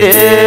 Good.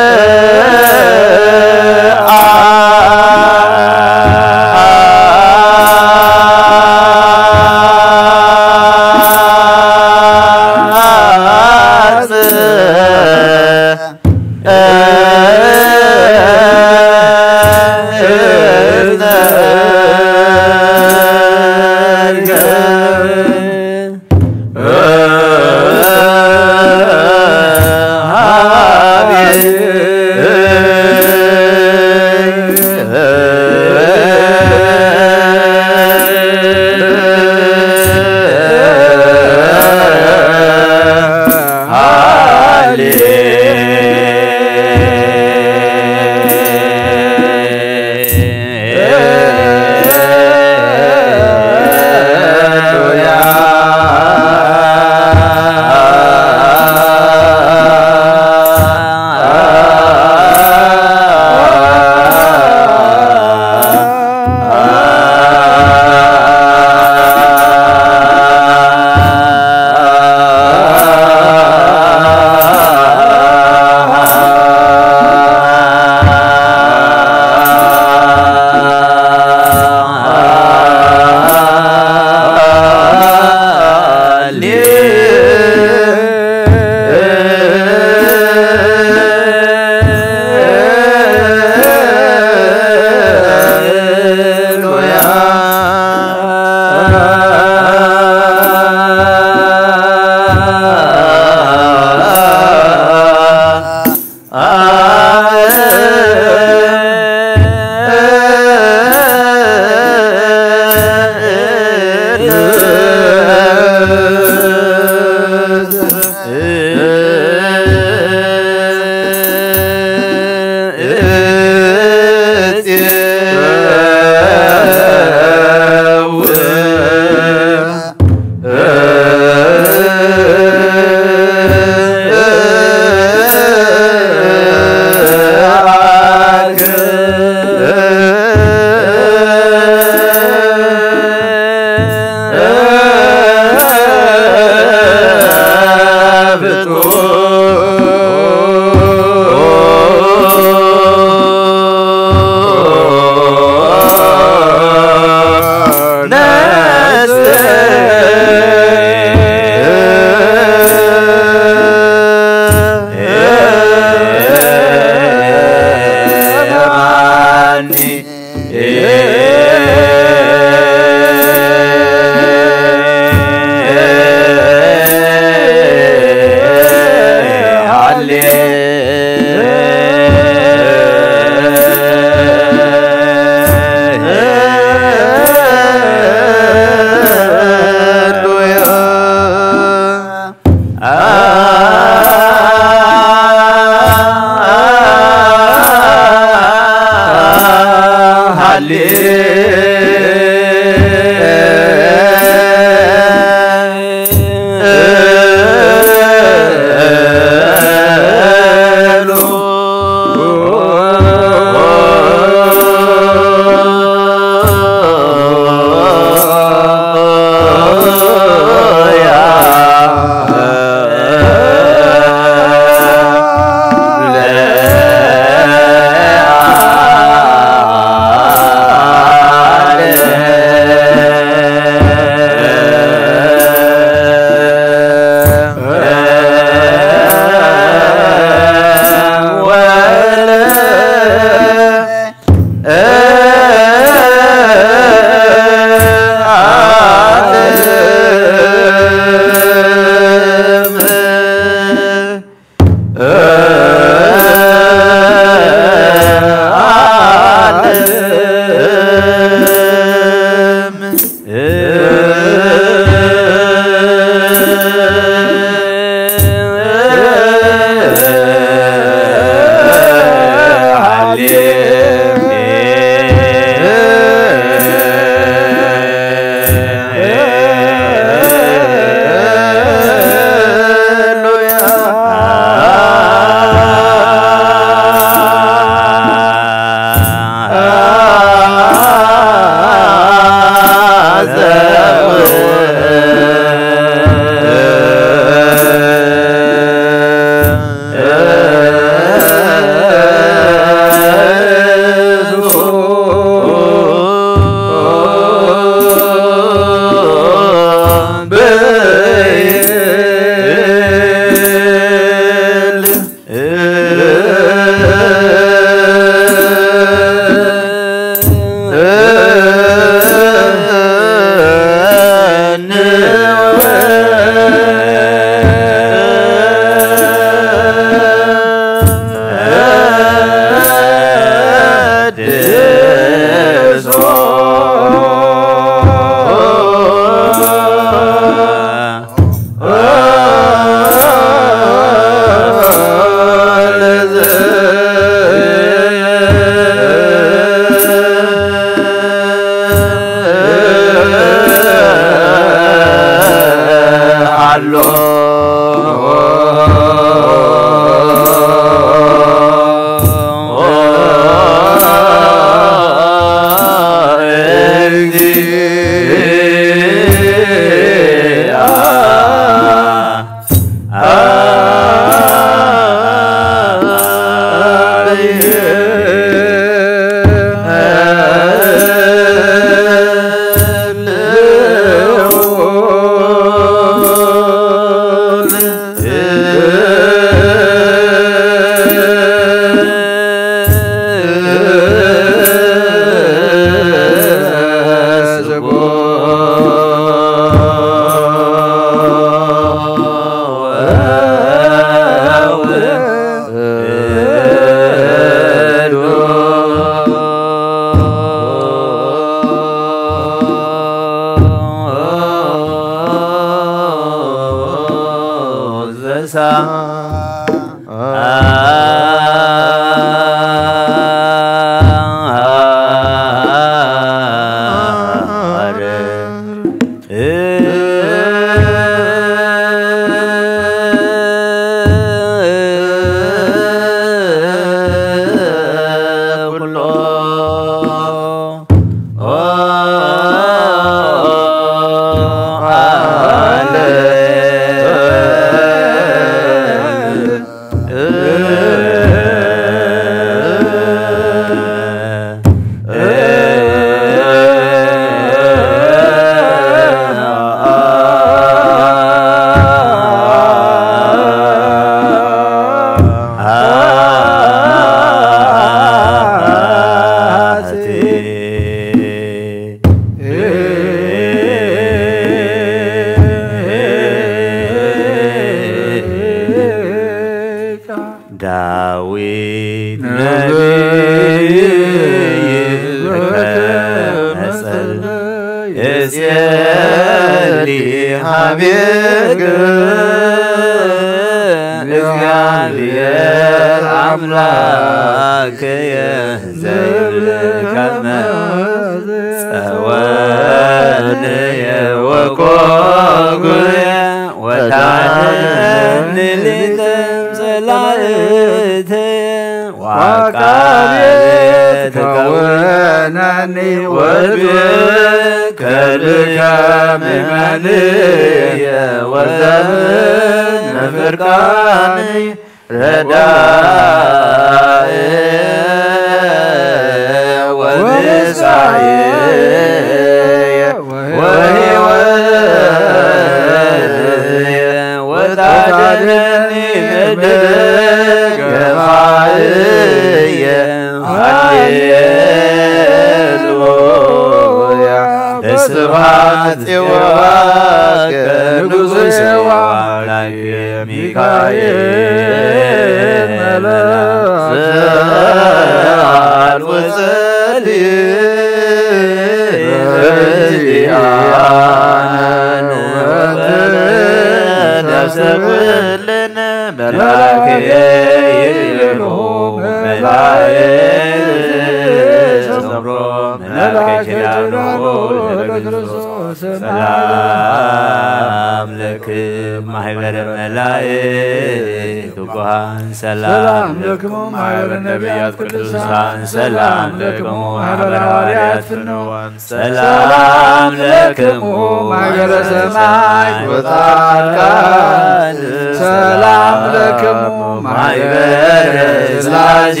ሰላም ለክም ማህበረ መላእክት ትጉሃን ሰላም ለክሙ ማኅበረ ነቢያት ቅዱሳን ሰላም ለክሙ ማኅበረ ሐዋርያት ፍኑዋን ሰላም ለክሙ ማኅበረ ሰማዕት ወጻድቃን ሰላም ለክሙ ማኅበረ ሥላሴ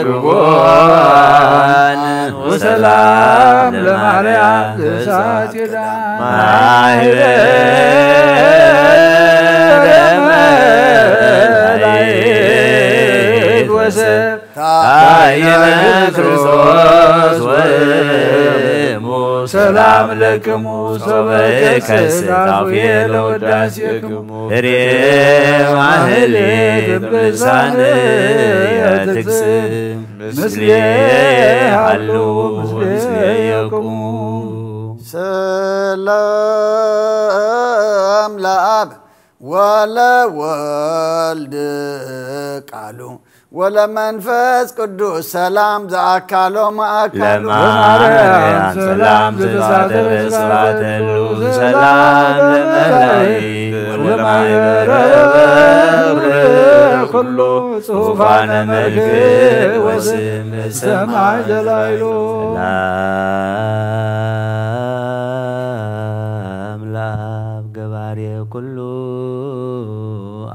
ርጉዓን ወሰላም ለማርያም ዘእሳት ገዳም ማኅበረ መላእክት ወሰብ ታይነ ክርስቶስ ወሙ ሰላም ለክሙ ሶበከ ስታፌ ለውዳሴክሙ ሬ ማህሌት ብሳነ የትክስም ምስሌ ሃሉ ምስሌ የቁሙ ሰላም ለአብ ወለወልድ ቃሉ ወለመንፈስ ቅዱስ ሰላም ዘአካሎ ማእካሎ ለማርያም ሰላም ዘተሳተፈ ስብሐተሉ ሰላም ለመላእክት ወለማኅበረ ኩሉ ጽሑፋነ መልክዕ ወስም ሰማይ ዘላይሎ ሰላም ለአብ ገባሬ ኩሉ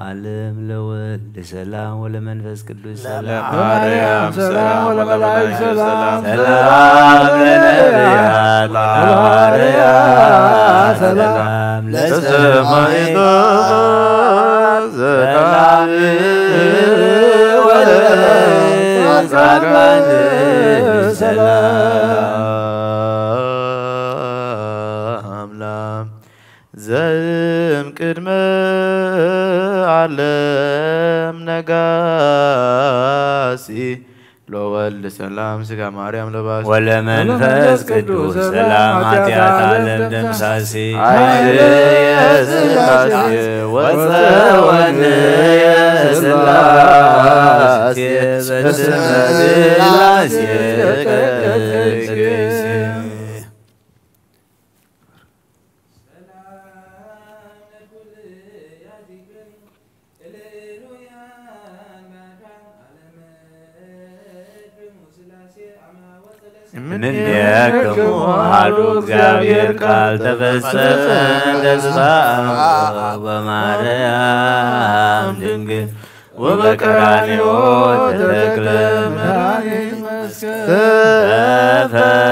ዓለም ለወልድ ሰላም ወለመንፈስ ቅዱስ ሰላም ማርያም ሰላም ወለመላእክት ሰላም ሰላም ለነቢያት ሐዋርያት ሰላም ለሰማዕታት ሰላም ወለጻድቃን ሰላም ዘም ቅድመ ዓለም ነጋሲ ለወልድ ሰላም ሥጋ ማርያም ለባስ ወለመንፈስ ቅዱስ ሰላም ኃጢአት ዓለም ደምሳሴ ኃይል የሥላሴ ወፀወን የሥላሴ በስመ ሥላሴ ቅድስት ምን ያከሙ አሐዱ እግዚአብሔር ቃል ተፈጸመ ተስፋ በማርያም ድንግል ወበቀራንዮ ተተክለ መድኃኒት መስቀል ተፈጸመ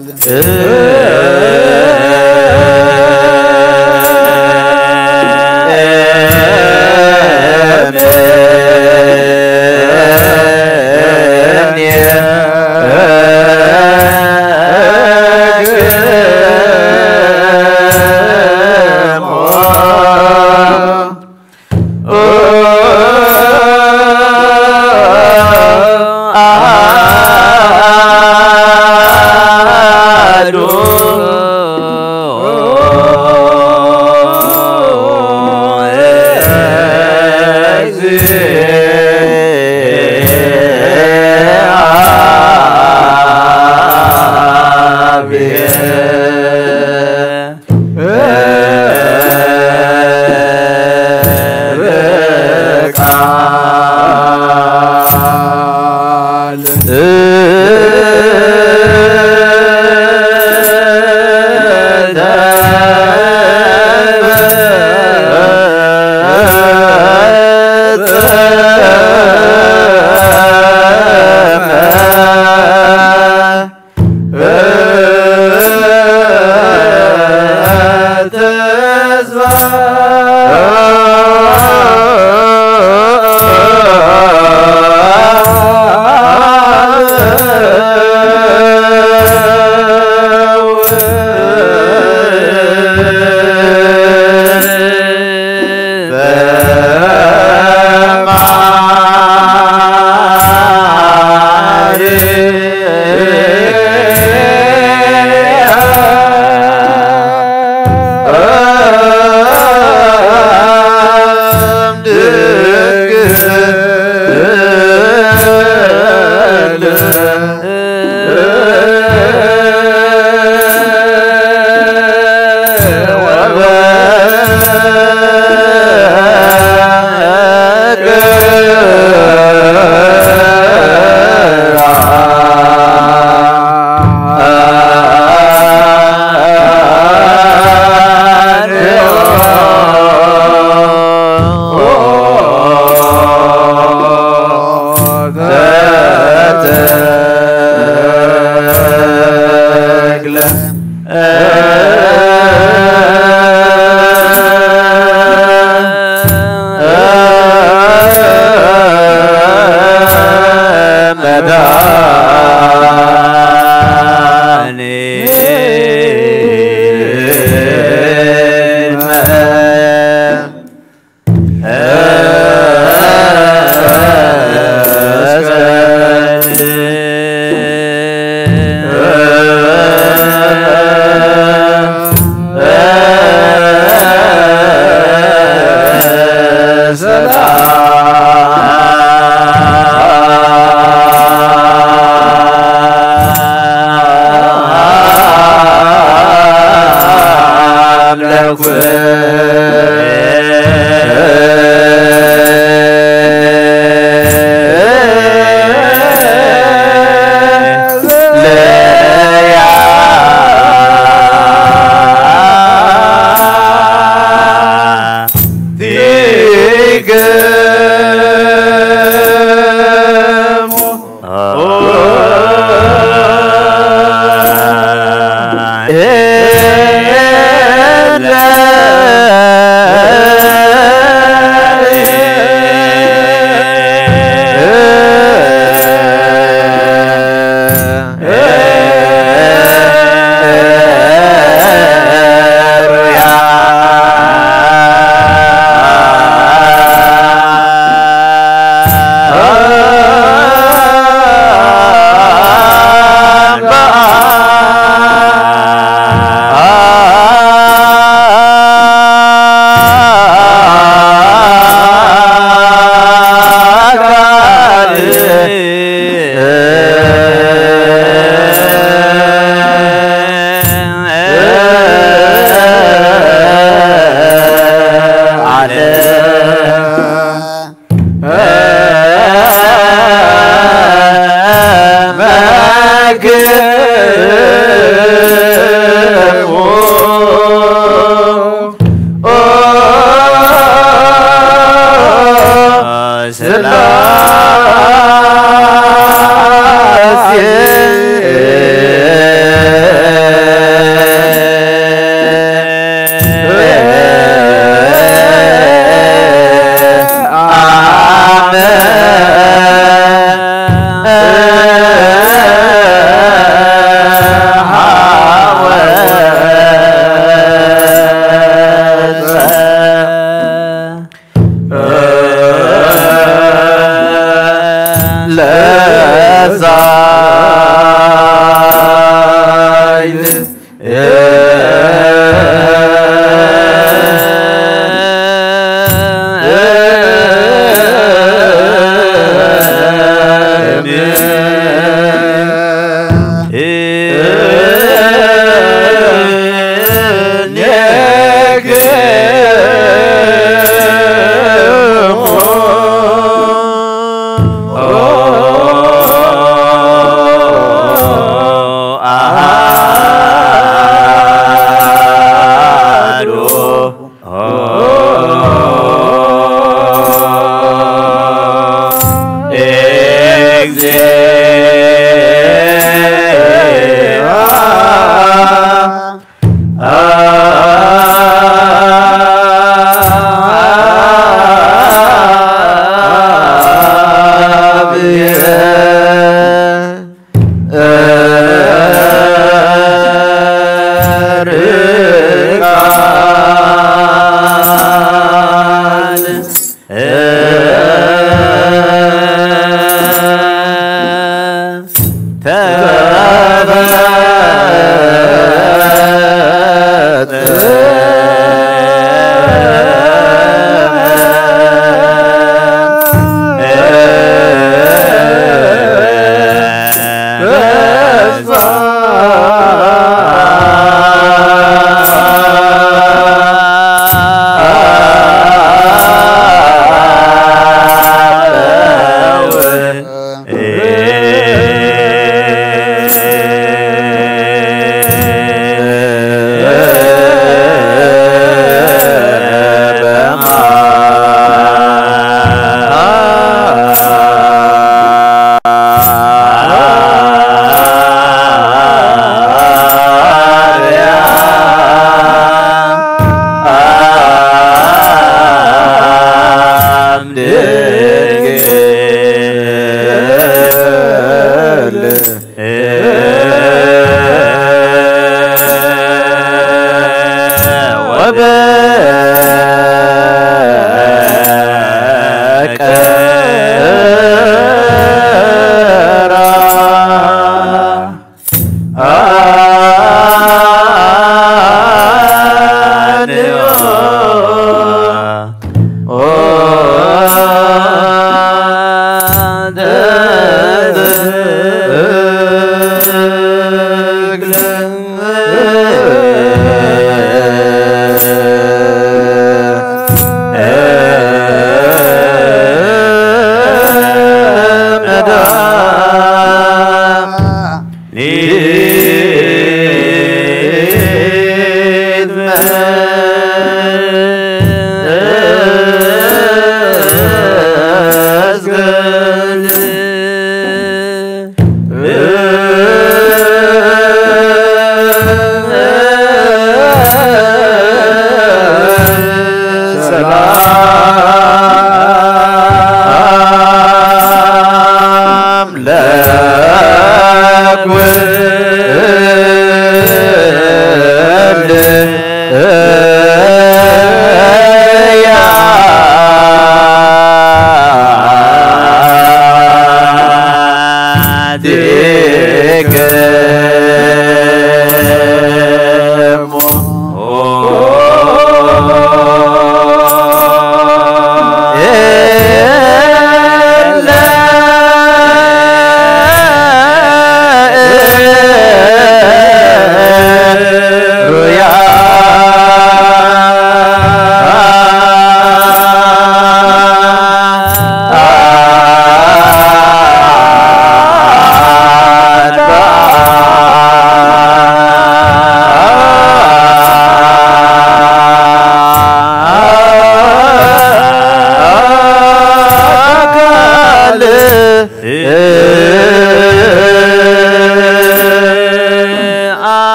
መስቀል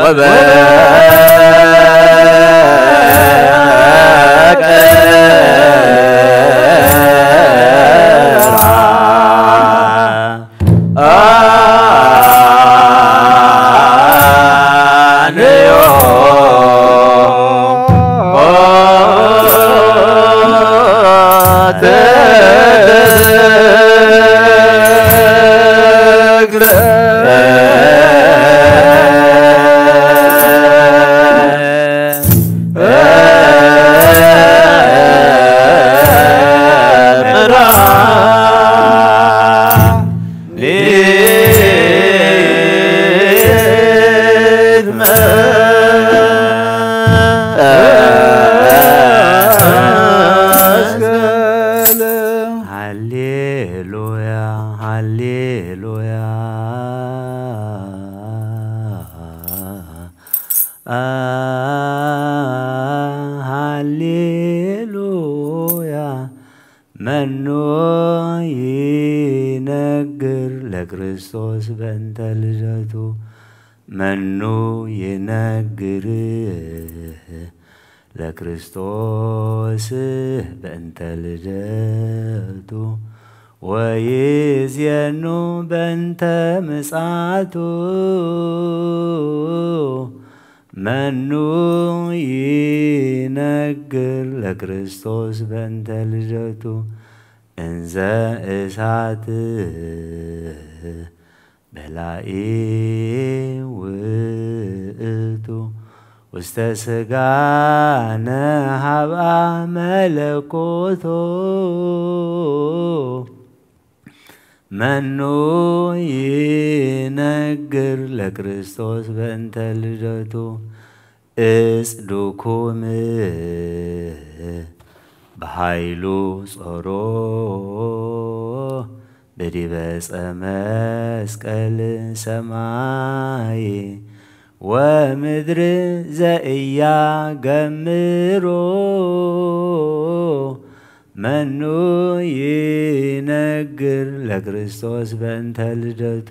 وبارك ክርስቶስ በእንተ ልደቱ መኑ ይነግር ለክርስቶስ በእንተ ልደቱ ወይዜኑ በእንተ ምጽአቱ መኑ ይነግር ለክርስቶስ በእንተ ልደቱ እንዘ እሳት በላኢ ውእቱ ውስተ ሥጋነ ሀብአ መለኮቶ መኑ ይነግር ለክርስቶስ በእንተ ልደቱ እጽዱኩም በኃይሉ ጾሮ በዲበ ዕፀ መስቀል ሰማይ ወምድር ዘኢያገምሮ መኑ ይነግር ለክርስቶስ በእንተ ልደቱ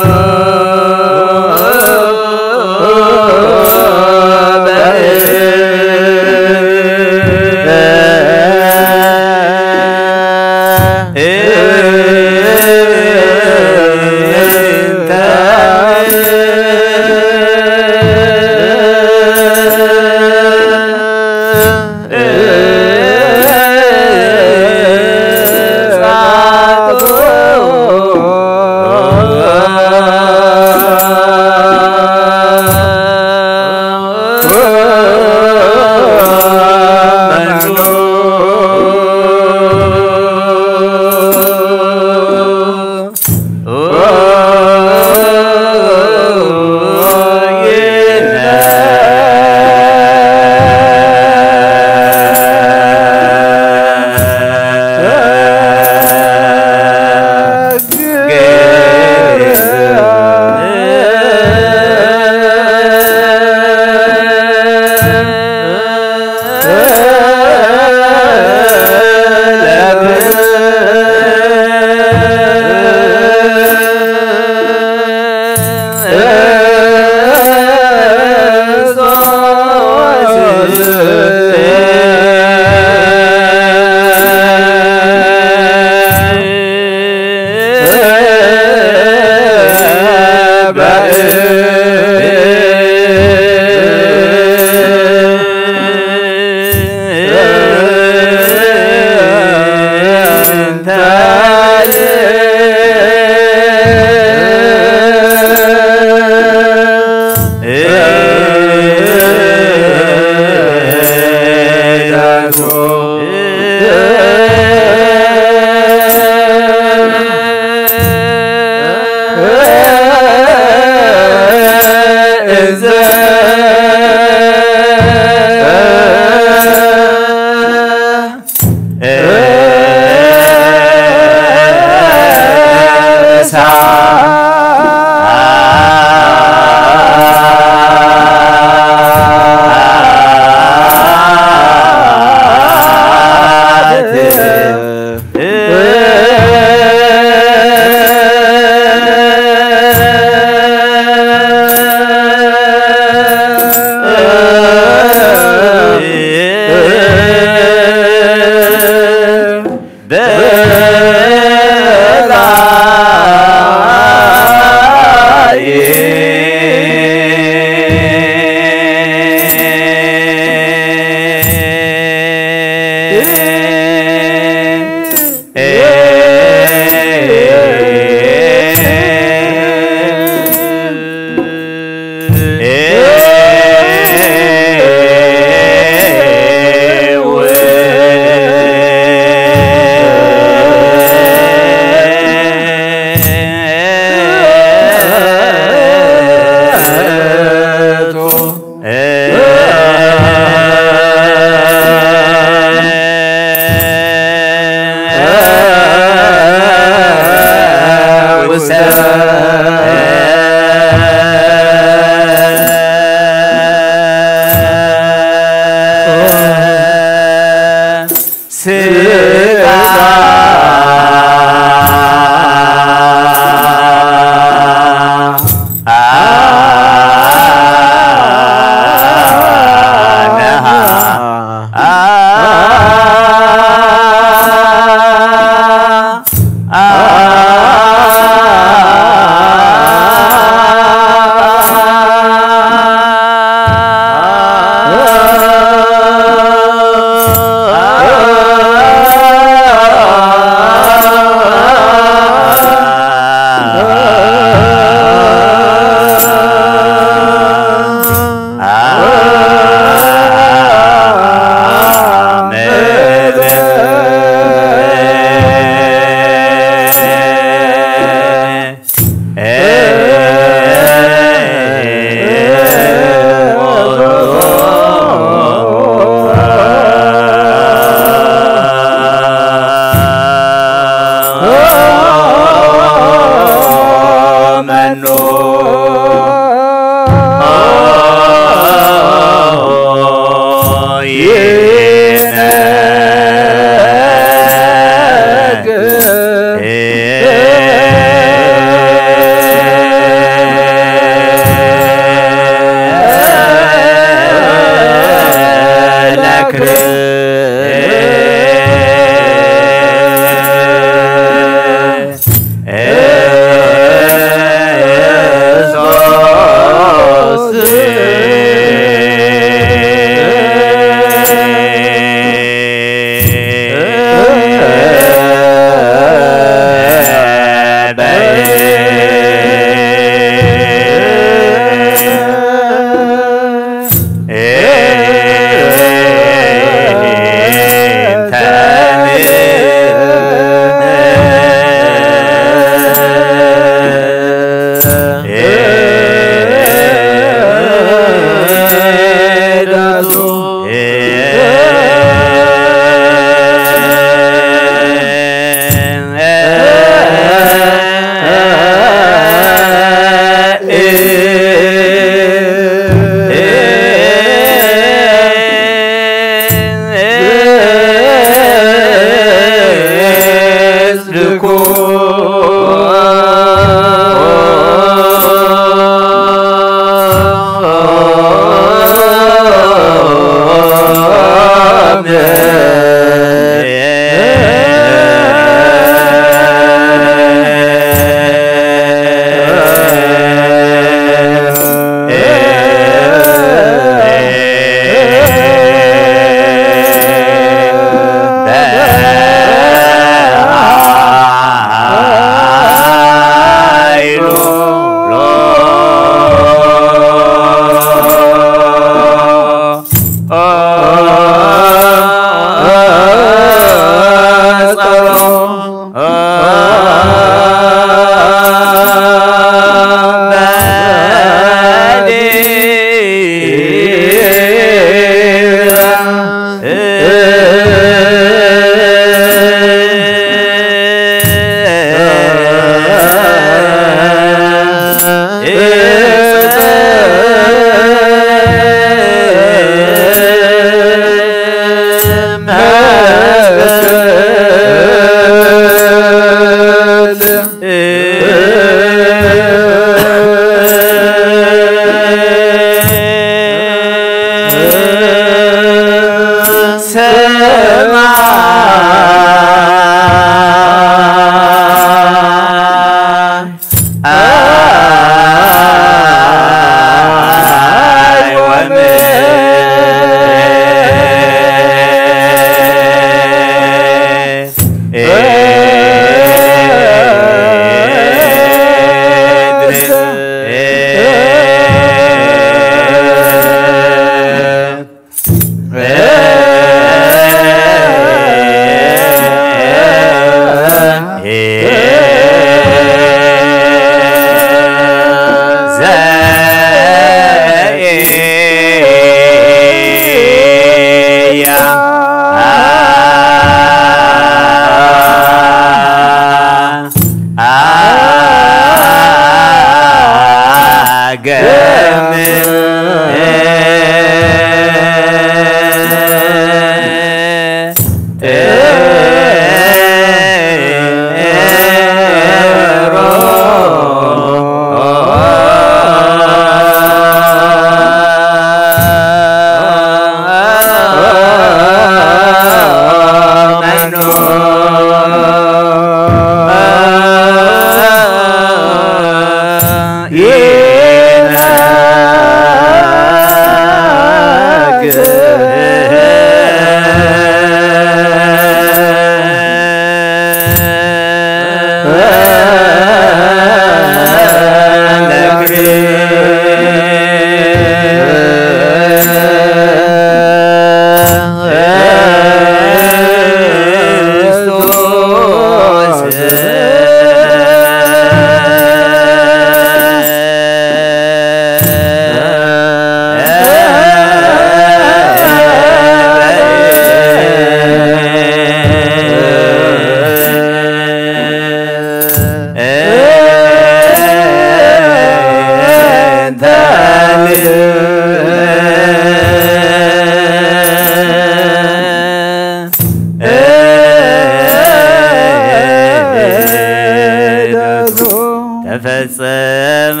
ተፈጸመ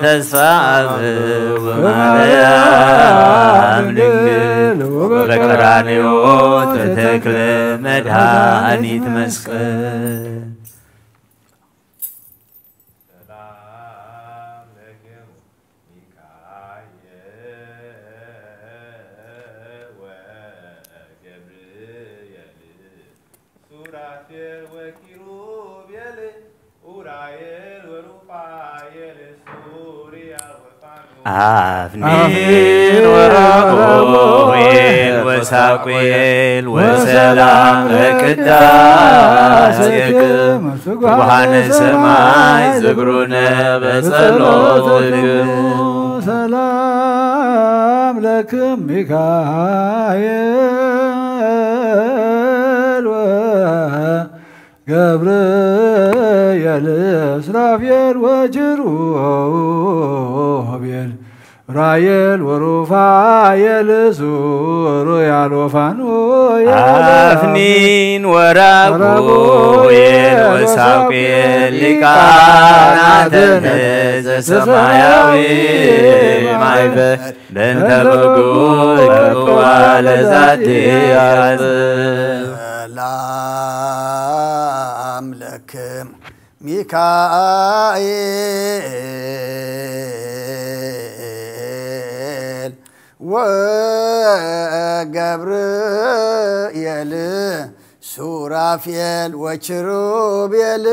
ተስፋው በማርያም ድንግል በቀራንዮ ተተክለ መድኃኒት መስቀል አፍኒን ወራቆኤል ወሳቁኤል ወሰላም ለቅዳሴክም ወሃነ ሰማይ ዝግሩነ በጸሎትክሙ ሰላም ለክም ሚካኤል ወገብርኤል ሱራፌል ወኪሩቤል ራየል ወሩፋኤል ሱሩያል ወፋኑኤል አፍኒን ወራቆኤል ወሳቁኤል ሊቃናተ ዘሰማያዊ ማይበል በእንተ በጉ ለዛቲ ሰላም ለክም ሚካኤል ወገብርኤል ሱራፌል ወኪሩቤል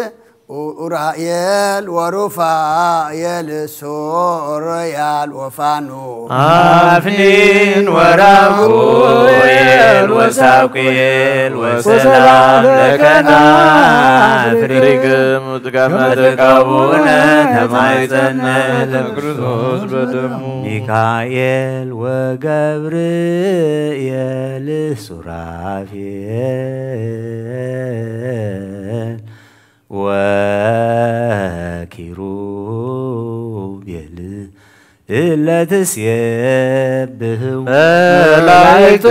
ኡራኤል ወሩፋኤል ሱሩያል ወፋኑኤል አፍኒን ወራቆኤል ወሳቁኤል ወሰላም ለከናፍሪክሙ ጥቀመ ተቃቡነ ተማይጸነ ለክርስቶስ በደሙ ሚካኤል ወገብርኤል ሱራፌል ወኪሩቤል እለትሴብሕው መላእክተ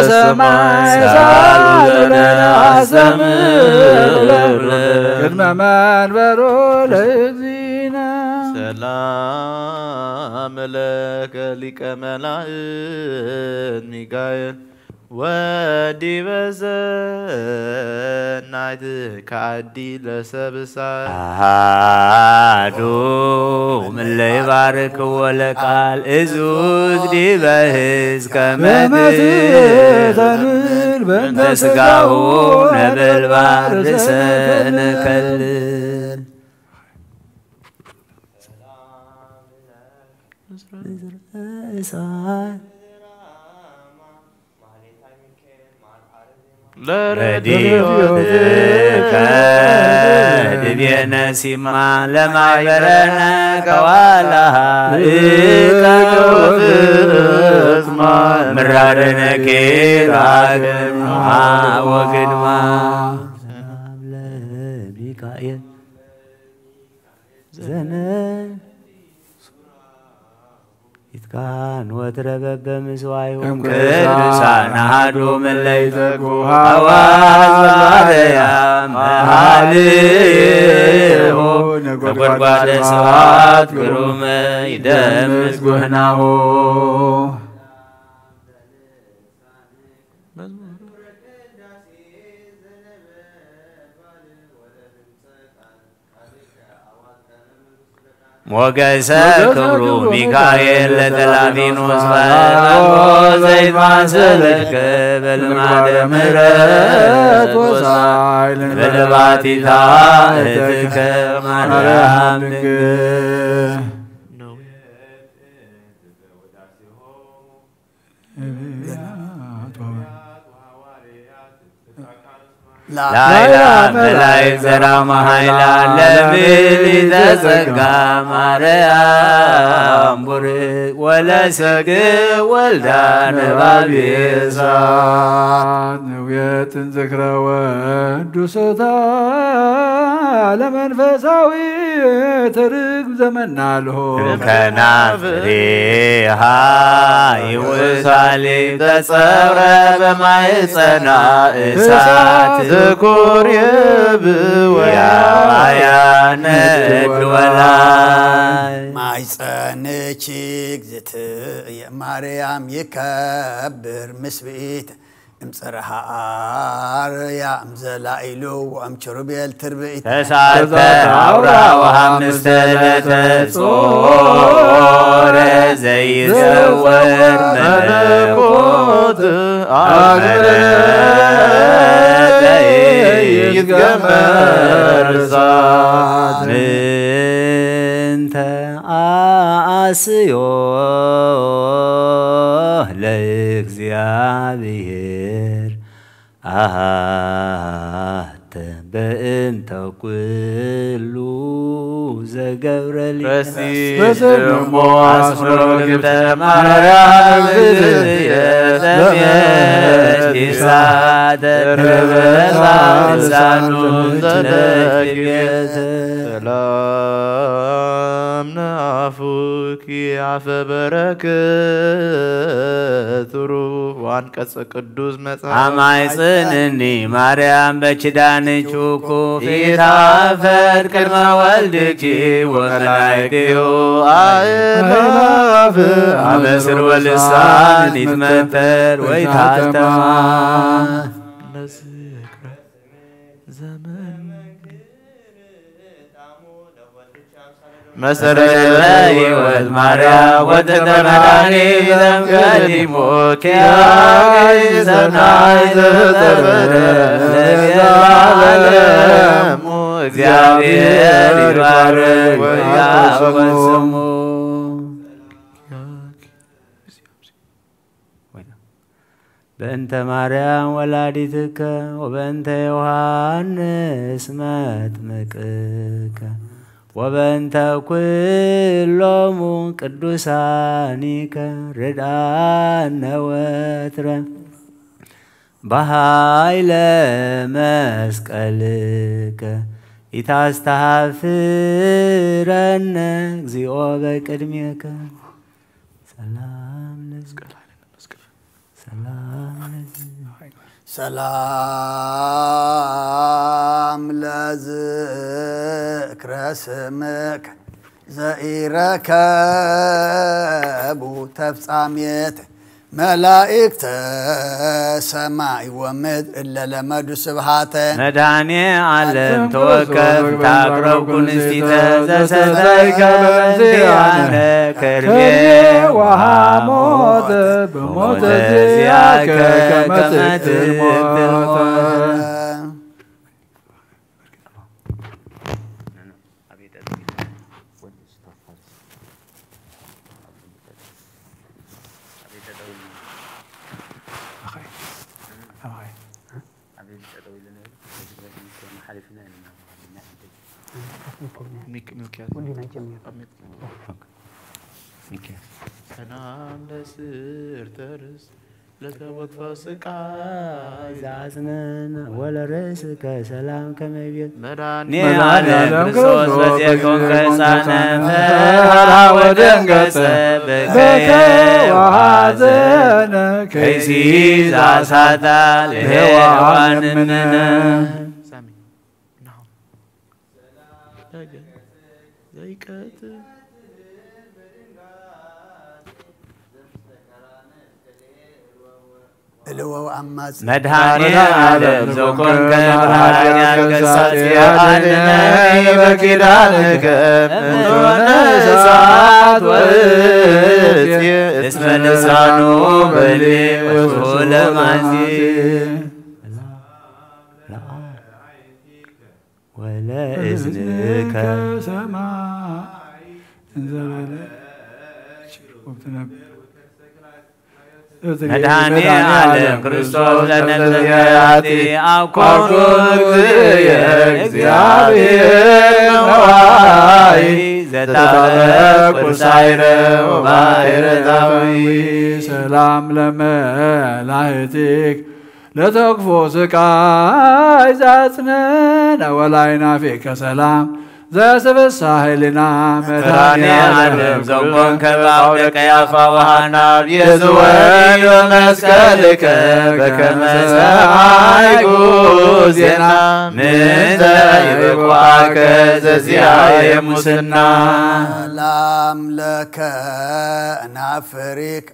ሰማይ ሳሉለነ አስተምር ቅድመ መንበሮ ለእግዚእነ ሰላም ለከ ሊቀ መላእክት ሚካኤል ወዲበ ሰናይት ከአዲ ለሰብሳይ አሐዱ እምእለ ይባርክዎ ለቃል እዙዝ ዲበ ሕዝከ ምድር በእንተ ሥጋሁ ነበልባል ርእሰነ ከልል ረድኤትከ ድቤነ ሲማ ለማኅበረነ ከዋላእከ ወፍጽማ ምራረነ ኪራክም ወግድማ ለሚካኤል ዘነ ይትካን ወትረበበ ምስዋዕሁ ቅዱሳን አሐዱ እምእለ ይትጉ አዋዝ በማርያም መኃልዩ ነጐድጓደ ስብሐት ግሩመ ይደምስ ጉህናሁ ሞገሰ ክብሩ ሚካኤል ለተላቢኖስ ዘይት ማንሰለከ በልማደ ምሕረት ወሳይል በልባቲታ እትከ ማርያም ድንግል ላይላ በላይ ዘራማ ኃይላ ለምልዕተ ጸጋ ማርያም ቡርክ ወለሰግ ወልዳ ነባቤ እሳት ነውየትን ዝክረ ወዱስታ ለመንፈሳዊ ትርግ ዘመናልሆ ከናፍሬሃ ይውሳሌ ተጸብረ በማይጸና እሳት ዝኩር የብወያነ ድወላይ ማይጸንች እግዝእትየ ማርያም ይከብር ምስብኢት እምጽርሐ አርያም ዘላኢሉ ወእምኪሩቤል ትርብኢት ተሳተ አውራ ወሐምስተ ለተጾረ ዘይዘወር መለኮት አግረ ይትገመር እሳት ምንተ አስዮ ለእግዚአብሔር አሃተ በእንተ ኩሉ ዘገብረ በስሞ አስሮ ግብተ ማርያም የሳተ ረበታ ልሳኑ ዘደግየተ ሰላም ነአፉኪ አፈ በረከት ሩህ ወአንቀጸ ቅዱስ መጽሐፍ አማይጽንኒ ማርያም በኪዳንቹ ፊታፈር ቅድመ ወልድኪ ወመላእክቲሁ አእላፍ አመስር ወልሳን ይትመተር ወይታተማር ለዝክረ ዘመን መሰረተ ሕይወት ማርያም ወተተመዳኒ ዘምቀዲሞ ኪያይ ሰናይ ዘተበረ ለዘላለሙ እግዚአብሔር ይባረክ ወያቆም ስሙ በእንተ ማርያም ወላዲትከ ወበእንተ ዮሐንስ መጥምቅከ ወበእንተ ኩሎሙ ቅዱሳኒከ ርድአነ ወትረ በኃይለ መስቀልከ ኢታስተሐፍረነ እግዚኦ በቅድሜከ ሰላም ለዝቀ ሰላም ለዝክረ ስምከ ዘኢረከቡ ተፍጻሜት መላእክተ ሰማይ ወምድር እለ ለመዱ ስብሐተ መድኃኔ ዓለም ተወከፍ ታቅረብ ኩንስቲተ ዘሰተይከ በእንቲአነ ከርቤ ወሐሞተ በሞተ ዚአከ ከመ ትሞት ሰላም ለስር ተርስ ለተወክፈ ስቃይ ዛዝነን ወለርእስከ ሰላም ከመቤት መድኃኔ ዓለም ክርስቶስ በዜኮን ከሕፃነ ፈርሃ ወደንገጸ በከየ ወሐዘነ ከይሲ ዛሳታ ለሔዋን እምነነ ዘይቀት الو أماز مدهاني عالم زوكون كبراني القصاصي أدناني بكيرانك من ساعات وإتي اسم لسانو بلي وطول مازي ولا إذنك سماء مدهاني عالم كريستوس لنا الزياتي أكون እግዚአብሔር ነዋይ ዘታረቅ ቁሳይረ ወባይረ ዛዊ ሰላም ለመላእክቲክ ለተክፎ ስቃይ ዛጽነነ ወላይናፊከ ሰላም ዘስብሳ ኃይልና መድኃኔ ዓለም ዘውቆን ከባው ደቀያፋ ወሃና የዝወይ በመስቀልከ በከመ ሰማይኩ ዜና ምንተ ይበቋከ ዘዚአየ ሙስና سلام لك نافريك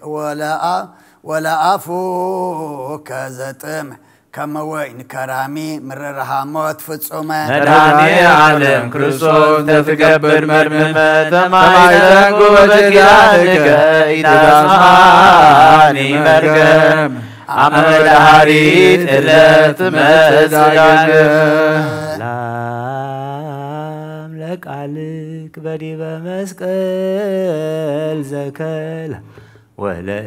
ولا أفوك زتمح كما وين كرامي مرر حموت فتصومه مدهاني عالم كريستوس تتكبر مرممة تمايتن قوتك يادك إذا سمعني مرقم عمل حريت إلا تمسجان سلام لك عليك بدي بمسكال زكال ولا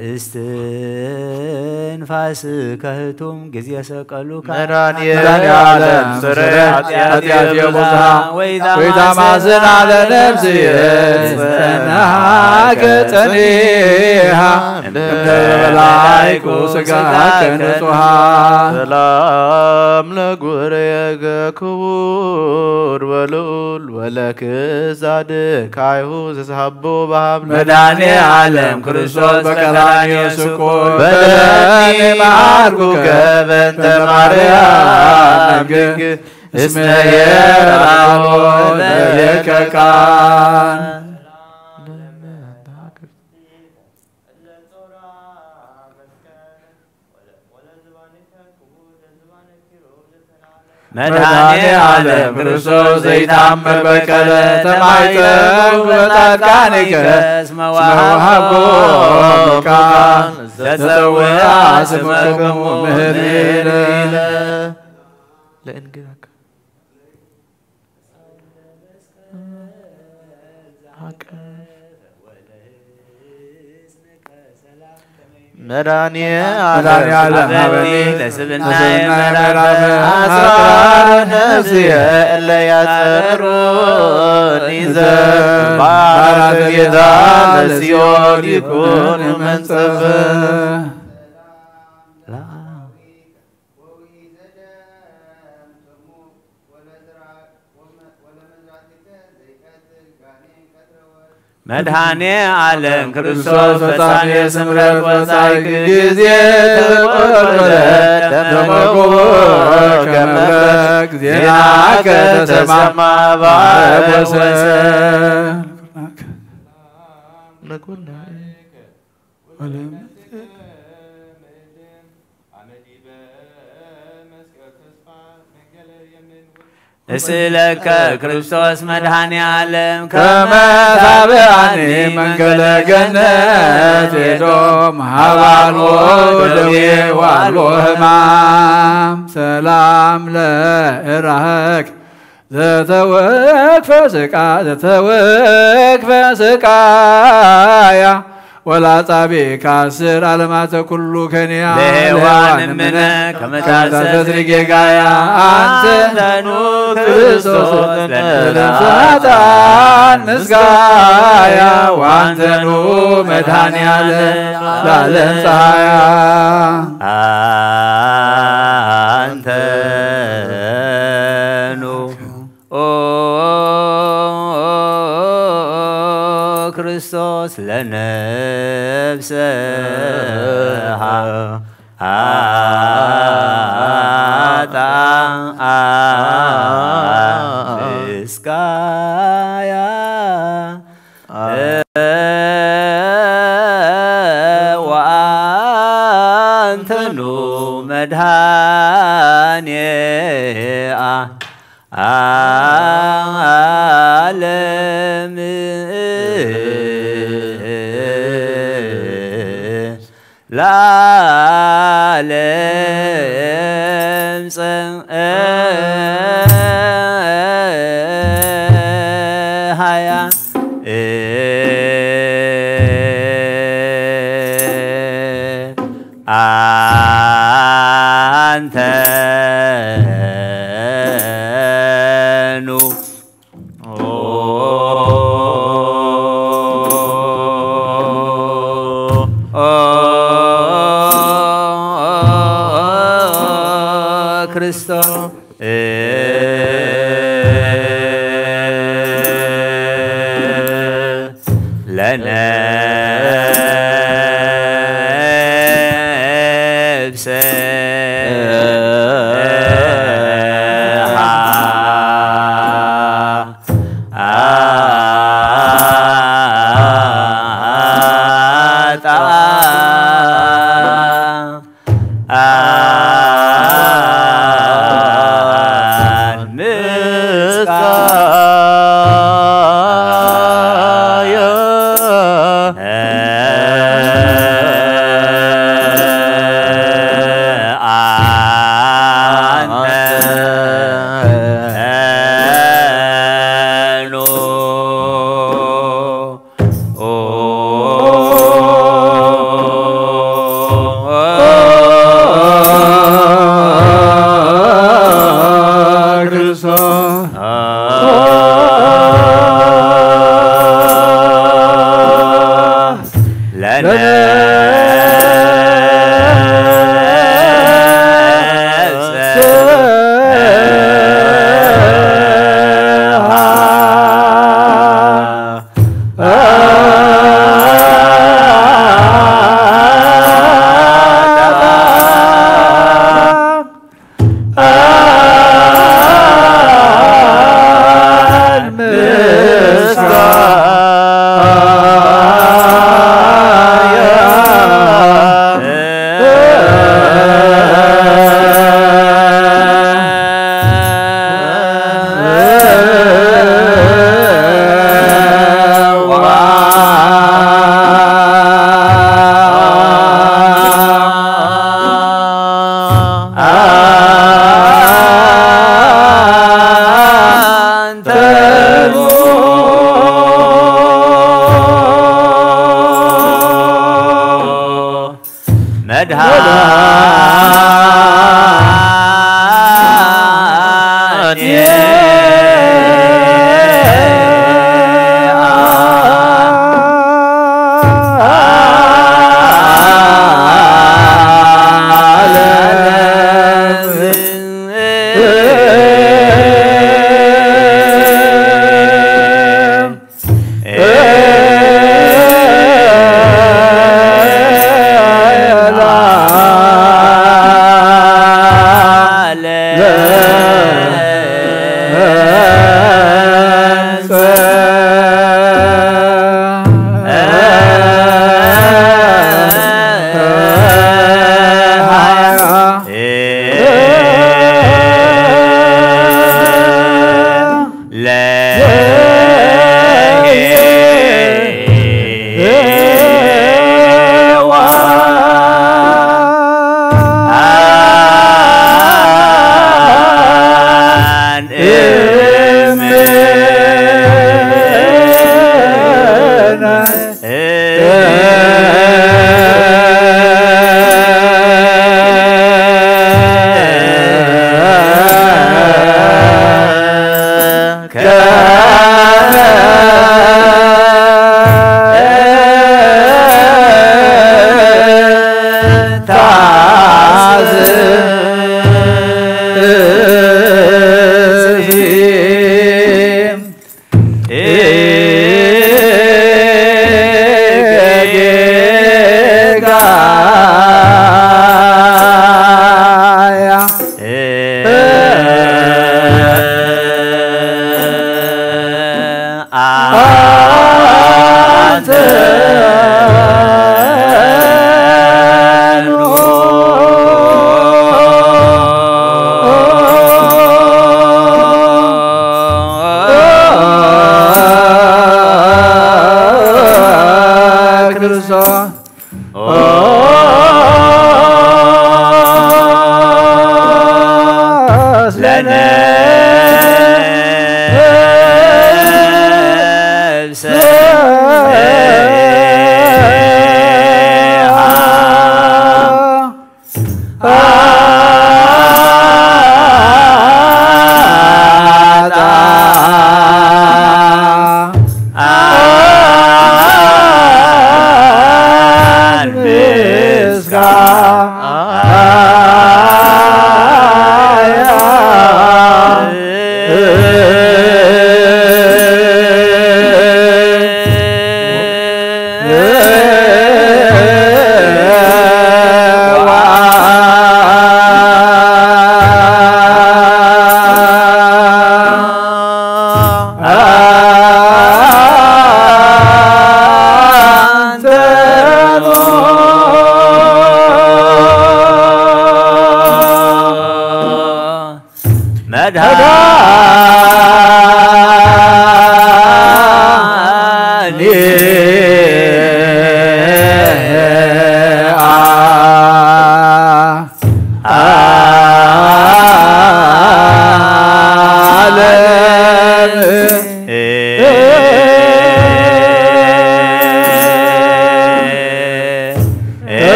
استنفاس كهتم جزي سقلوك مدهاني عالم سرعت يا بوزها وإذا ما زن على نفسي استنها كتنيها ملايك وسقاك نصها سلام لقريك كبور ولول ولك صادق عيوز سحبو بحب مدهاني عالم كريستوس بكراني سكون بدني معركك بنت مريم اسمه يرعون لك كان مدهاني عالم كريستوس يتعمر بكلا تمايتك وتكانك اسم وهبك تسوي اسمكم مهدين لإنجلك مدهاني عالم لسبنا مرام أسرار نفسي إلا يسرون إذا بارك يدا لسيول يكون منصفه مدهاني عالم كريستوس فساني سمرت وسايك جزية تقبلت دمقور كملك زيناك تسمع بعد وسل نقول اسلك كريستوس مدهاني عالم كما تابعني من قل جنات دوم هوالو دوي والو همام سلام لإرهك زتوك فسقايا ولا طبيك عسر علامات كل كنيا لهوان منك كما تسرق قايا أنت لنو كريستوس لنفاتان مسقايا وأنت نو مدهاني على لنصايا أنت نو كريستوس لنفسها مسكايا وأنت نور መድኃኒአ ዓለም ለዓለም ፀሐያ አንተኑ ክርስቶስ ለነፍሰ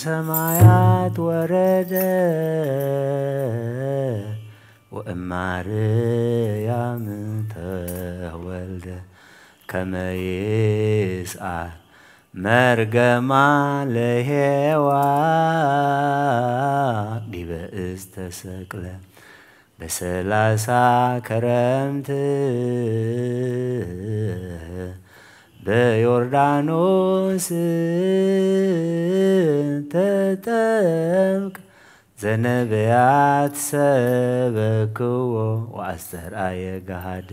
ሰማያት ወረደ ወእማርያም ተወልደ ከመ ይስዓር መርገማ ለሔዋን ዲበ ዕፀ ተሰቅለ በሰላሳ ከረምት በዮርዳኖስ ተጠምቅ ዘነቢያት ሰበክዎ ወአስተርአየ ገሃደ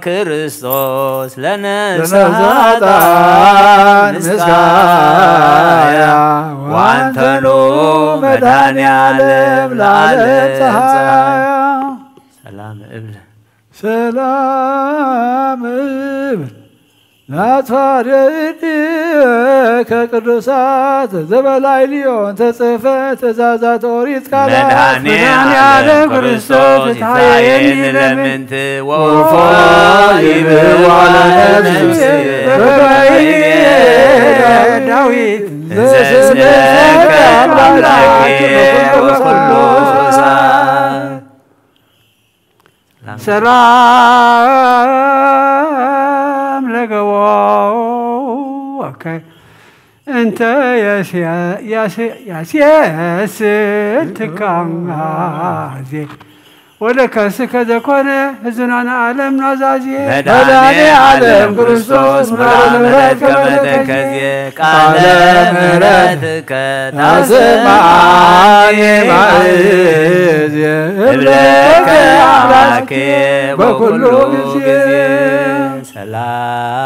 ክርስቶስ ለነፍሳት ምስጋያ ዋንተኑ መድኃኔዓለም ለዓለም ፀሐያ ሰላም እብል ሰላም እብል ናታርያኒ ከቅዱሳት ዘበላይ ሊዮን ተጽፈ ትእዛዛት ኦሪት ቃላት መድኃኔዓለም ክርስቶስ ታየኒ ለምንት ወፎ ይብዋለ ነፍስ ዳዊት ዘስመከ አምላኬ ወኩሉ ሰላም ለገዋከ እንተ ያስየስል ትካዜ ወደ ከስከ ዘኮነ ህዝናነ ዓለም ናዛዜ መድኃኔዓለም ክርስቶስ ምሕረት ከመተከዜ ቃለ ምሕረትከ ታስማየ ማእዜ እብለከ አምላኬ በኩሉ ጊዜ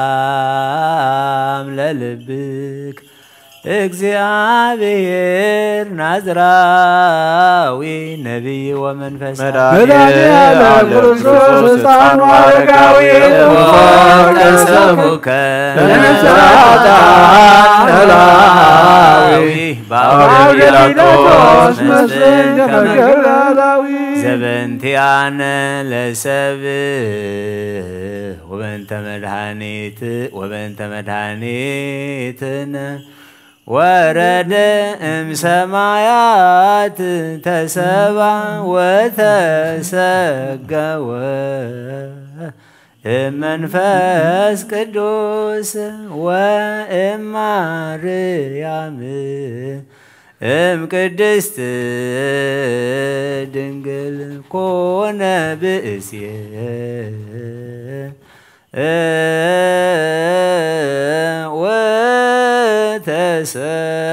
ሰላም ለልብክ እግዚአብሔር ናዝራዊ ነቢይ ወመንፈስ መድኃኔዓለም ክርስቶስ ሕፃኑ አረጋዊ ቀሰሙከ ለነሳጣላዊ ባውዴላቶስ መስፍን ከመገላዊ ዘበንቲያነ ለሰብ ወበንተ መድኃኒትነ ወረደ እምሰማያት ተሰባ ወተሰገወ እመንፈስ ቅዱስ ወእማርያም ቅድስት ድንግል ኮነ ብእስየ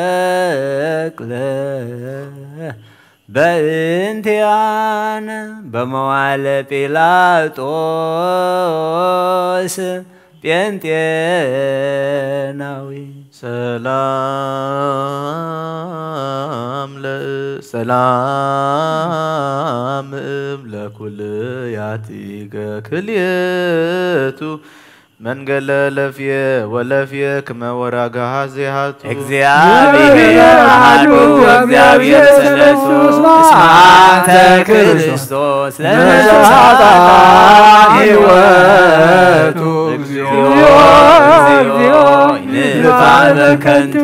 ወተሰቅለ በእንቲአነ በመዋዕለ ጲላጦስ ጴንጤናዊ ሰላም ለኩልያቲከ ክልኤቱ መንገለ ለፍየ ወለፍየ ከመ ወራግሃ ዜሃቱ እግዚአብሔር አሐዱ እግዚአብሔር ሰለስቱ ስብሐተ ክርስቶስ ለነሳታ ሕይወቱ እግዚኦ ይንፋዕ በከንቱ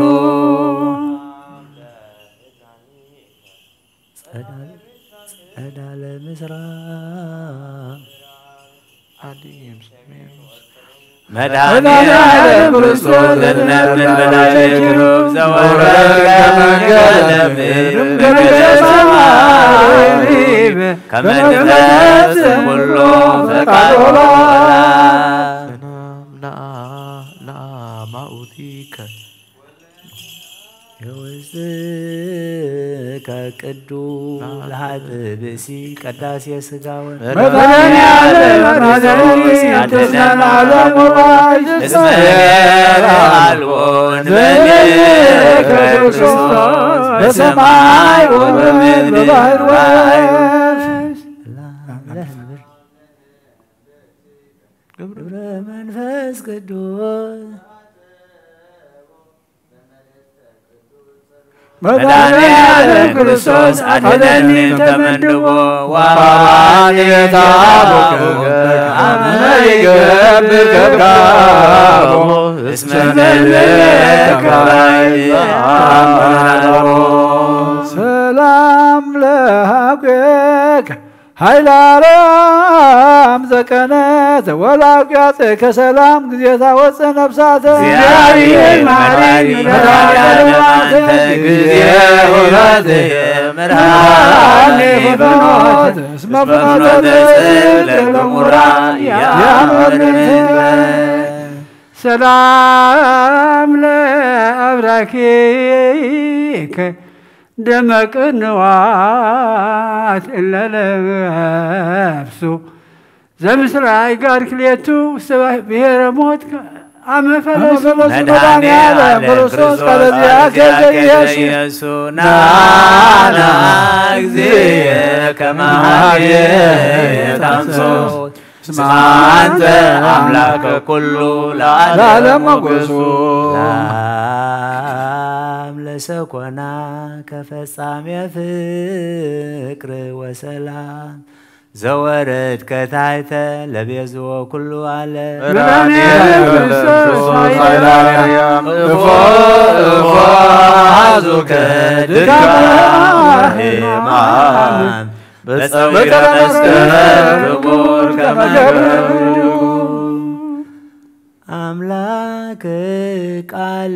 ጸዳለ ምስራቅ መድኃኔዓለም ክርስቶስ ዘትነብር በላዕለ ኪሩብ ዘወረደ መንገለ ምድር ሰማይ ከመ ትፈጽም ኩሎ ፈቃዶ ለአማኡቲከ የውስከ ቅዱስ ለኃጥእ ብእሲ ቅዳሴ ሥጋወ መድኃኔዓለም ክርስቶስ ያድነን ዓለም ወራይ እስመ አልቦ እንበሌከ ክርስቶስ በሰማይ ወበምድር በባሕር ወየብስ ገብረ መንፈስ ቅዱስ መድኃኔዓለም ክርስቶስ አድነኒ ተመንድቦ ዋኔታቦከ አመ ይገብር ገብራቦ እስመ መልእከ ሰላም ለሀቤከ ኃይለ አርያም ዘቀነት ወላውቅያጽ ከሰላም ጊዜታ ወፀ ነፍሳተ እግዚአብሔር መሐሪ መድኃኔዓለም አንተ ጊዜ ሁለት መድኃኔ ፍኖት እስመ ፍኖተ ጽድቅ ለገሙራ ያመርንበ ሰላም ለአብራኪከ ደመ ቅንዋት እለ ለብሱ ዘምስራይ ጋር ክልኤቱ ብሔረ ሞት አመ ፈለሱ መድኃኔዓለም ክርስቶስ ከለዚያ ከዘኢየሱ ናና እግዚእ ከመ ኀቤ ታምሶ ስማንተ አምላከ ኩሉ ለዓለም ሞገሱ ለሰኮና ከፈጻሜ ፍቅር ወሰላም ዘወረድ ከታይተ ለቤዝዎ ኩሉ አለ ዙከ ድካማን በጸዊረ መስቀል ክቡር ከመገበሩ አምላክ ቃል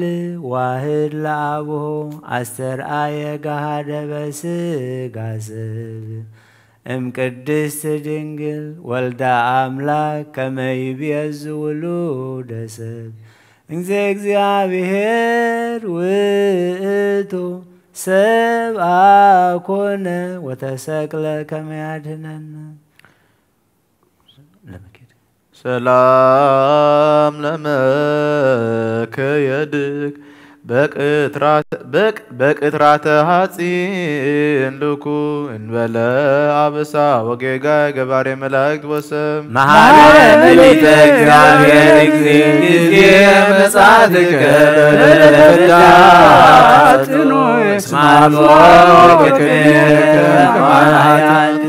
ዋህድ ለአብሆ አስተርአየ ገሃደ በሥጋ ሰብ እምቅድስት ድንግል ወልዳ አምላክ ከመ ይቤዝ ውሉደ ሰብ እንዘ እግዚአብሔር ውእቱ ሰብአ ኮነ ወተሰቅለ ከመ ያድኅነነ ሰላም ለመከየድክ በቅትራተ ሐጺን ልኩ እንበለ አብሳ ወጌጋይ ገባሬ መላእክት ወሰብ መሐረ ምልዕተ እግዚአብሔር ጊዜ ምጽአትከ ለፍዳጽኑ እስማልፎ ቅድሜከ ከማያት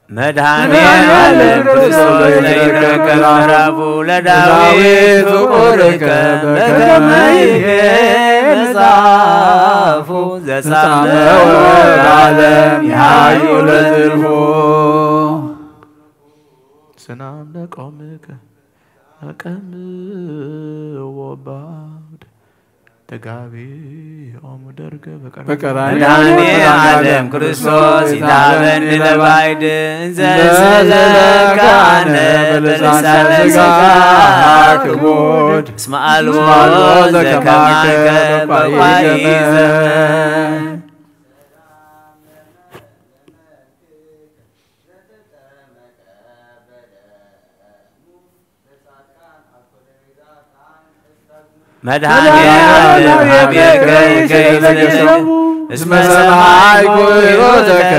መድኃኔ ዓለም ክርስቶስ ለይትረከብ ምዕራፉ ለዳዊት ፍቁርከ በከመ ይቤ መጽሐፉ ዘጻምዕ ለዓለም ያዩ ለዝልፉ ስናም ለቆምከ አቀም ወባድ ተጋቢ ኦሙደርገ መድኃኔ ዓለም ክርስቶስ ይታበን ለባዕድ እንዘ ስለካነ በልሳነ ሥጋ ክቡድ እስመ አልቦ ዘከማከ በቋይ ዘመን መድኃኔ ዓለም ሀቤከ ይከይበልዕ እስመ ሰማዕኩ ሕይወተከ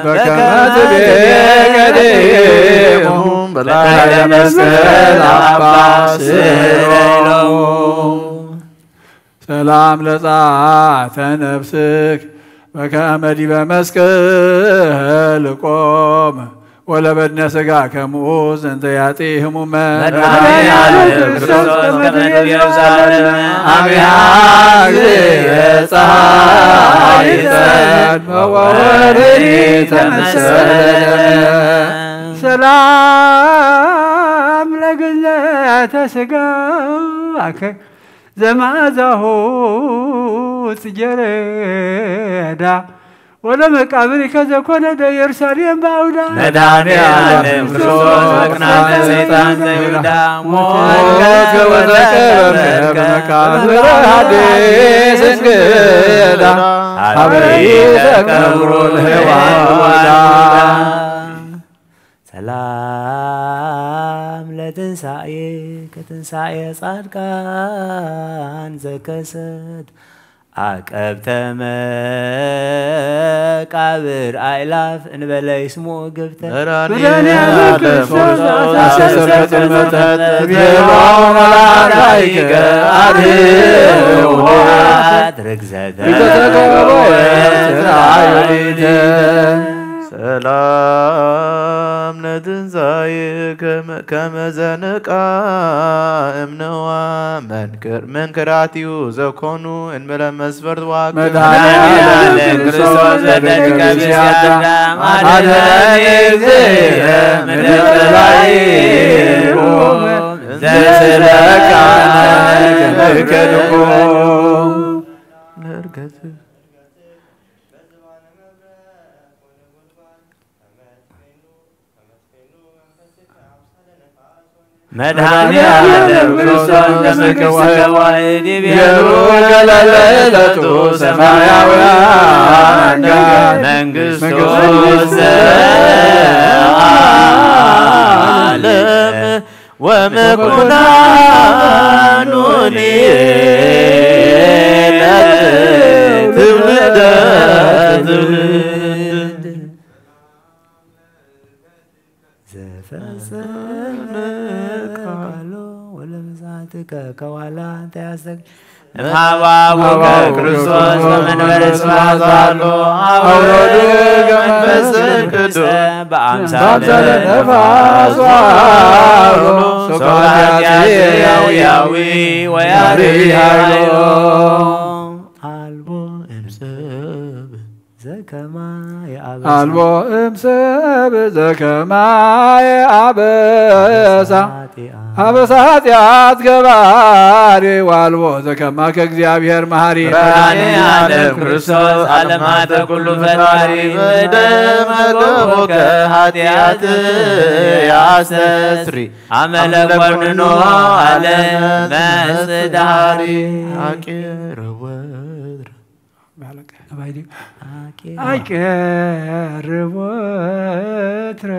በከመ ትቤ ቀዲሙ በላዕለ መስቀል አባ ስእለሁ ሰላም ለጸአተ ነፍስክ በከመ ዲበ መስቀል ቆመ ወለበድነ ሥጋ ከሙዝ እንተ ያጢ ህሙመ መድኃኔ ዓለም ክርስቶስ ከመ ኢየሩሳሌም አብያ ፀሐይ ወወርኅ ተመሰለ ሰላም ለግዝእተ ሥጋከ ዘመዓዛሁ ጽጌረዳ ወለ መቃብርከ ዘኮነ በኢየሩሳሌም በአውዳ መድኃኔ ዓለም ክርስቶስ በቅንዓተ ሰይጣን ዘይሁዳ ሞትከ ወተቀበርከ በመቃብር ሐዲስ እንግዳ ሀበይተ ቀብሮ ለሕያዋን ሰላም ለትንሣኤ ከትንሣኤ ጻድቃን ዘከሰት አቀብተ መቃብር አእላፍ እንበለ ይስሙ ግብተ መድኃኔ ዓለም ክርስቶስ አሰሰተ መተት ቢሆን መላእክት አድኅዎ ርግዘተ ሰላም ለትንሣኤከ ከመ ዘንቃ እምነዋ መንክራቲሁ ዘኮኑ እንበለ መስፈርት ዋቅ መድኃኔ ዓለም ክርስቶስ ዘደቀ ብእሲአዳም አድኅነኒ እግዚእ እምነጠላይሁ ዘስለካነ ከመከድኩ መድኃኔ ዓለም ክርስቶስ ለመንግሥተ ዋሕድ ይቤሉ ገለለቱ ሰማያውያን መንግሥቱ ዘዓለም ወምኩናን ፋኑኒ ትውልደ ትውልድ ዘፈጸመ ቃሎ ወለምጽአትከ ከኋላ ተያሰግ እምኀባቡከ ክርስቶስ በመንበረ ስብሐት ባሎ አውረዱ መንፈስ ቅዱስ በአምሳለ ነፋስ ዋሎ ሶጋያዊ ወያሪሃዮ አልቦ እምሰብ ዘከማየ አልቦ እምሰብ ዘከማየ አበሳ አበሳ ኃጢአት ገባሪ ዋልቦ ዘከማ ከእግዚአብሔር መሐሪ ብርሃነ ዓለም ክርስቶስ ዓለማተ ኩሉ ፈጣሪ በደመ ገቦከ ኃጢአት ያስተስሪ አመለ ኮንኖ ዓለም መስዳሪ አቄርቦትረ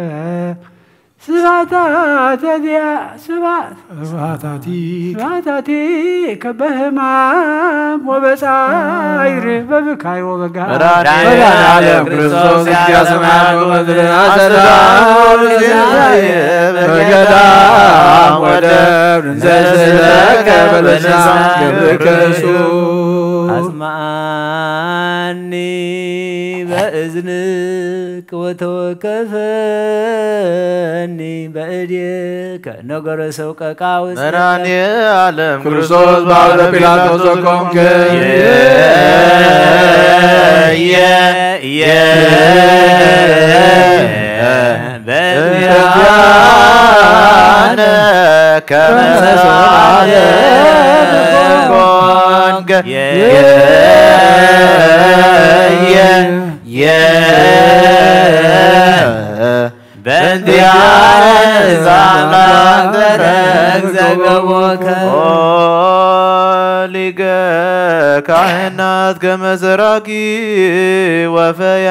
ስባታቲ ከበህማም ወበጻይር በብካይ ወበጋር መድኃኔዓለም ክርስቶስ ያሰማሉ ምድርን አሰዳው በገዳም ወደብ እንዘዝለከ በልሳን ገብርከሱ አስማኒ በእዝንክ ወተወከፈኒ በእዴከ ነገረ ሰው ቀቃውስ መድኃኔዓለም ክርስቶስ በአውደ ጲላጦስ ወቆምከ በዚያነ ከመሰዋለ ኮንከ በእንቲአነ ዛምላክ ተረክ ዘገቦከ ሊቀ ካህናት ከመሰራኪ ወፈያ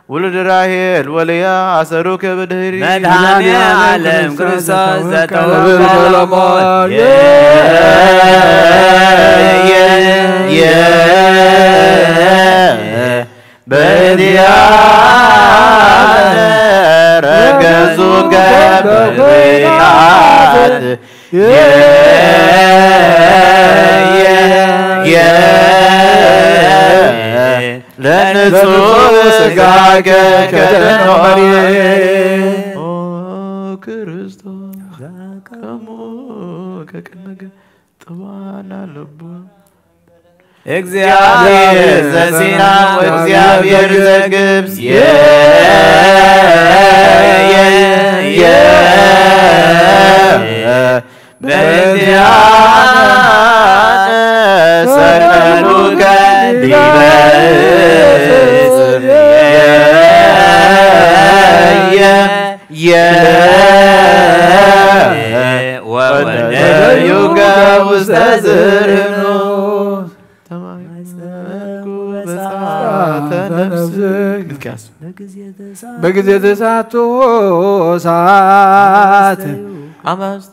ውሉድ ራሔል ወልያ አሰሩከ በድኅሪ መድኃኔዓለም ክርስቶስ ዘተወልደ በእንቲአነ ረገዙከ በኩናት ለንጹሕ ሥጋከ ከደኖሪ ክርስቶስ ከሞ ከቅድመ ጥዋና ልቡ እግዚአብሔር ዘሲና ወእግዚአብሔር ዘግብፅ በእንቲአነ ሰቀሉከ ዲበ ዕፅ ወወደዩከ ውስተ ዝርኖስ በጊዜ ተሳቶ ሰዓት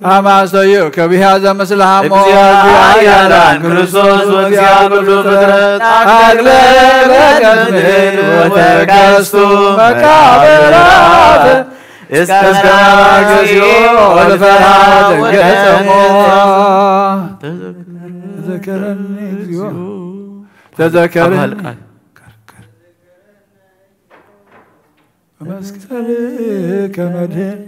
አማስተዮ ከቢሃዘ ምስለ ሐሞ እግዚአብሔር ክርስቶስ ወእግዚአብሔር ሁሉ ፍጥረት አክለለ ከምድር ወተከስቱ መቃብራት እስከ እግዚኦ ወልፈርሃት ገጸሞ ተዘከረኒ እግዚኦ ተዘከረኒ መስቀል ከመድህን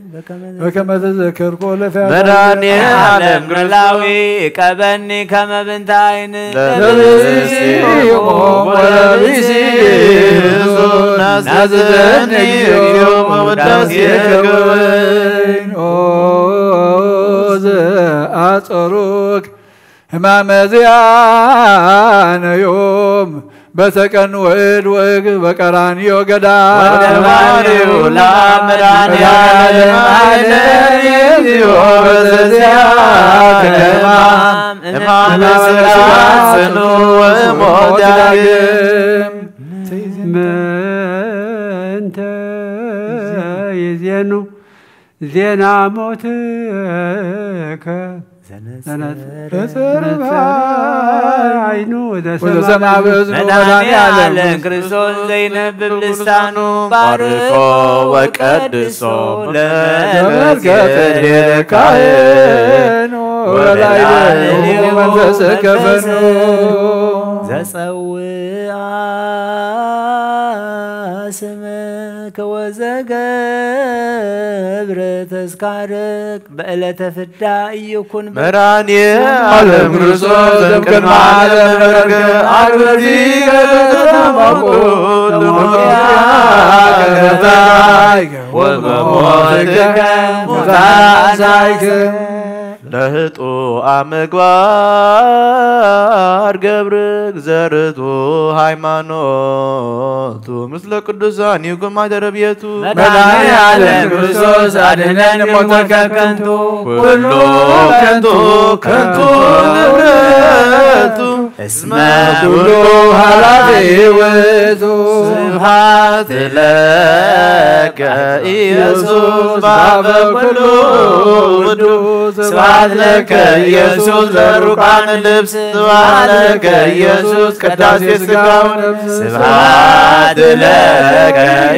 በከመ ተዘከርኮ ለፈያት መድኃኔዓለም ግላዊ ቀበኒ ከመ ብንተ ዓይን ለብሲሞ ወለብሲ ናዝዘኒ እግዚኦ በውዳሴከ ኦ ዘአጸሩክ ሕማመ ዚአነ ዮም በተቀን ወእድ ወእግ በቀራንዮ ገዳም ወደባሪው ለመድኃኔዓለም አይለዚዮ በዘዚአከ ሕማመ ሥጋ ጽኑ ወሞት ዳግም ምንተ ይዜኑ ዜና ሞትከ ዘነጽር አይኑ ወዘሰማ በዝኑ መድኃኔዓለም ክርስቶስ ዘይነብብ ልሳኑ ባርኮ ወቀድሶ ለመርገፈት ካህኑ ወላይለ መንፈስ ከፈኑ ዘጸውአ ስምከ ወዘገብረ ተስካረክ በዕለተ ፍዳ ኢይኩን መድኃኔዓለም ክርስቶስ ዘእምቅድመ ዓለም ነበርክ አግብርቲ ከተማኩት ለሞያከታይከ ወበሞትከ ሙታንሳይከ ለህጡአ ምግባር ገብርክ ዘርቱ ሃይማኖቱ ምስለ ቅዱሳን ይኩን ማኅደረ ቤቱ መድኃኔዓለም ክርስቶስ አድኅነን ሞተ ከንቱ ኩሉ ከንቱ ከንቱ ንብረቱ እስመ ኩሉ ኃላፊ ውእቱ ስብሐት ለከ ኢየሱስ በኀበ ኩሉ ቅዱስ ስብሐት ለከ ኢየሱስ ለሩቃነ ልብስ ስብሐት ለከ ኢየሱስ ቅዳሴ ሥጋው ስብሐት ለከ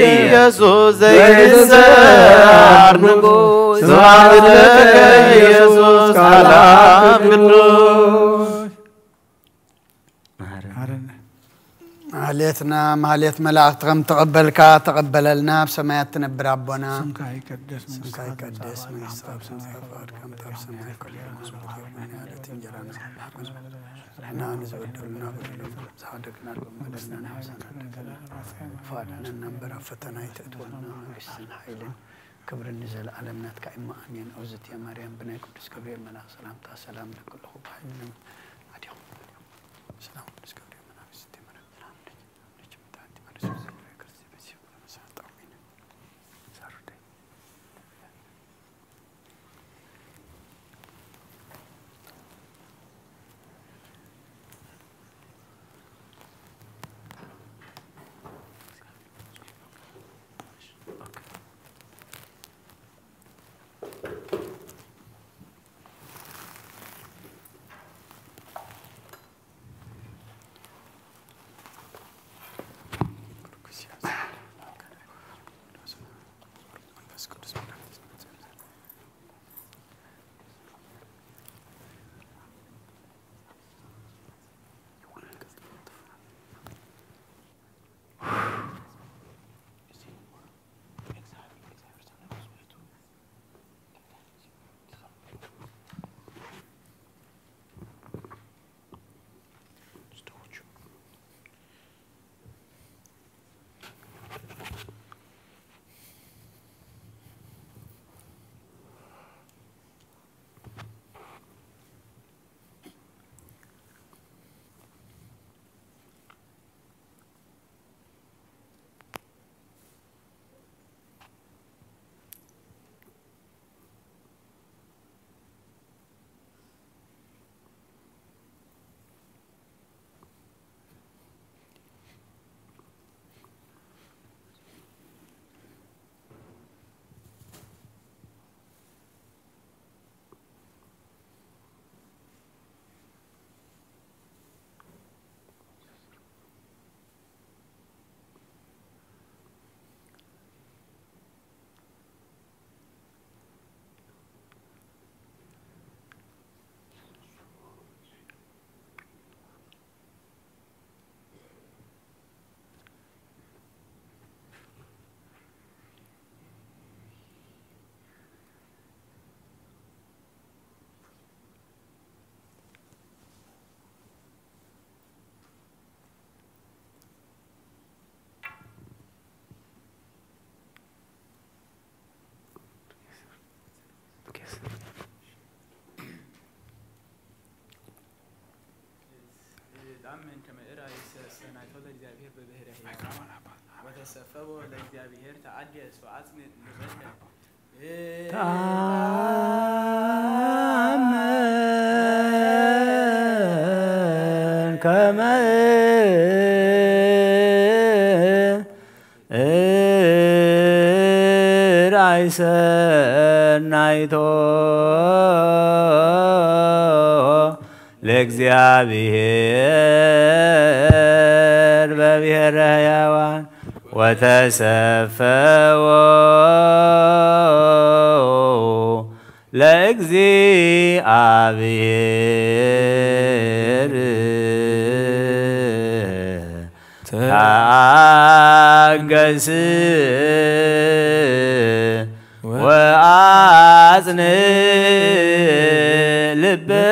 ኢየሱስ ዘይንሣር ንጉሥ ስብሐት ለከ ኢየሱስ ቃለ አብ ቅዱስ ማህሌትና ማህሌት መላእክት ከም ተቀበልካ ተቀበለልና በሰማያት ትነብር አቦና ስምካ ይቀደስ መንግሥትከ ትምጻእ ፈቃድከ በሰማይ ከመ በአርያም እንጀራና ንሕና ንዘበደሉና በደሉና ጻድቅና በመለስና ፈቃድና እንበራ ፈተና ይትእትወና መንግሥትን ኃይልን ክብርን ዘለዓለም ናትካ ኢማ አሜን። እግዝእትየ ማርያም ብናይ ቅዱስ ገብርኤል መልአክ ሰላምታ ሰላም ለኩልኹ በኃይልን አዲሁ ሰላም ቅዱስ ገብርኤል መልአክ ስትይ ማርያም ሰላም ልጅ ምጣንቲ ማለት ነው ክርስቶስ በሰጣው ሚን ዛሩደ وتسفبوا لእግዚአብሔር ተአድየስ ወአጽንዕ ተአመን ከመ ራእይ ሰናይቶ ለእግዚአብሔር በብሔረ ሕያዋን ወተሰፈወ ለእግዚአብሔር ታገስ ወአጽንዕ ልበከ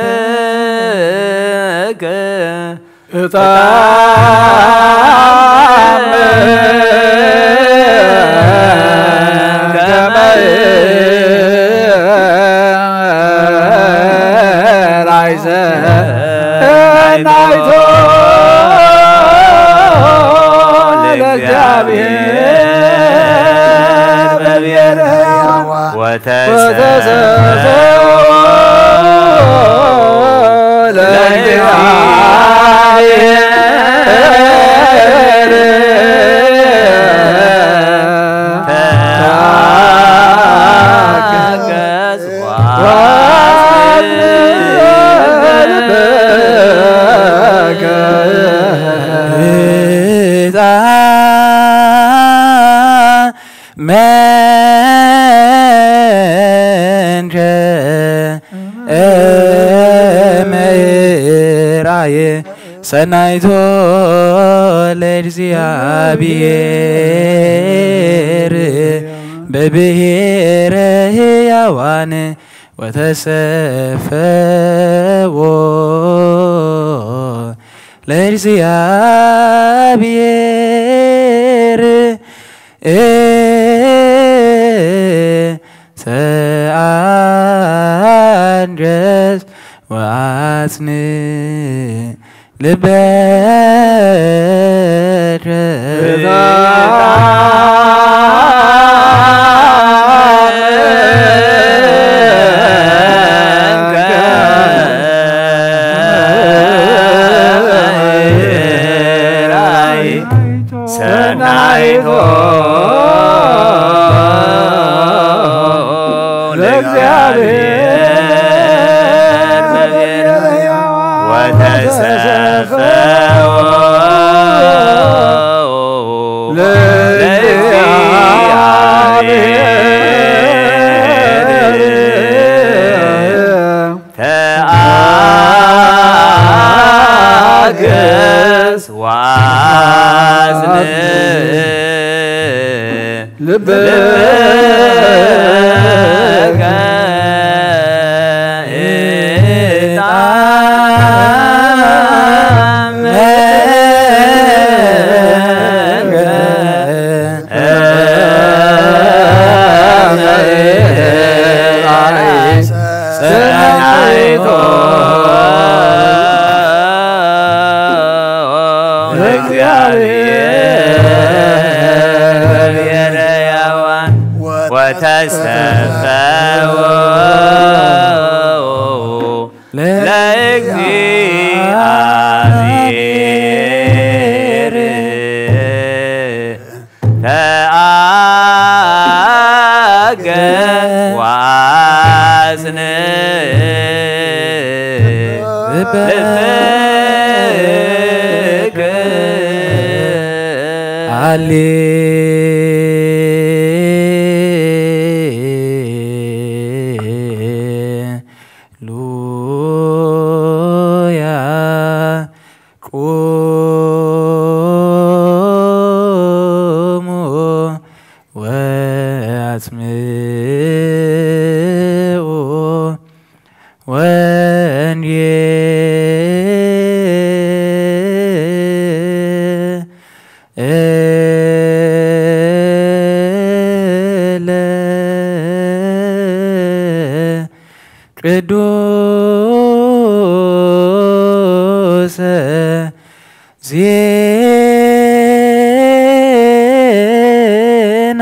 ሰናይቶ ለእግዚአብሔር በብሔረ ሕያዋን ወተሰፈወ ለእግዚአብሔር ተአንገስ ወአጽንዕ ልበከ ሰናይቶ ለእግዚአብሔር በብሔረ ወተሰፈወ ተአገስ ወአጽንዕ ልበከ ሰናይቶ ለእግዚአብሔር በብሔረ ሕያዋን ወተሰፈወ ለእግዚአብሔር ተአገስ ወአጽንዕ ልበከ ሃሌሉያ ቁሙ ወአጽምዑ ቅዱስ ዜና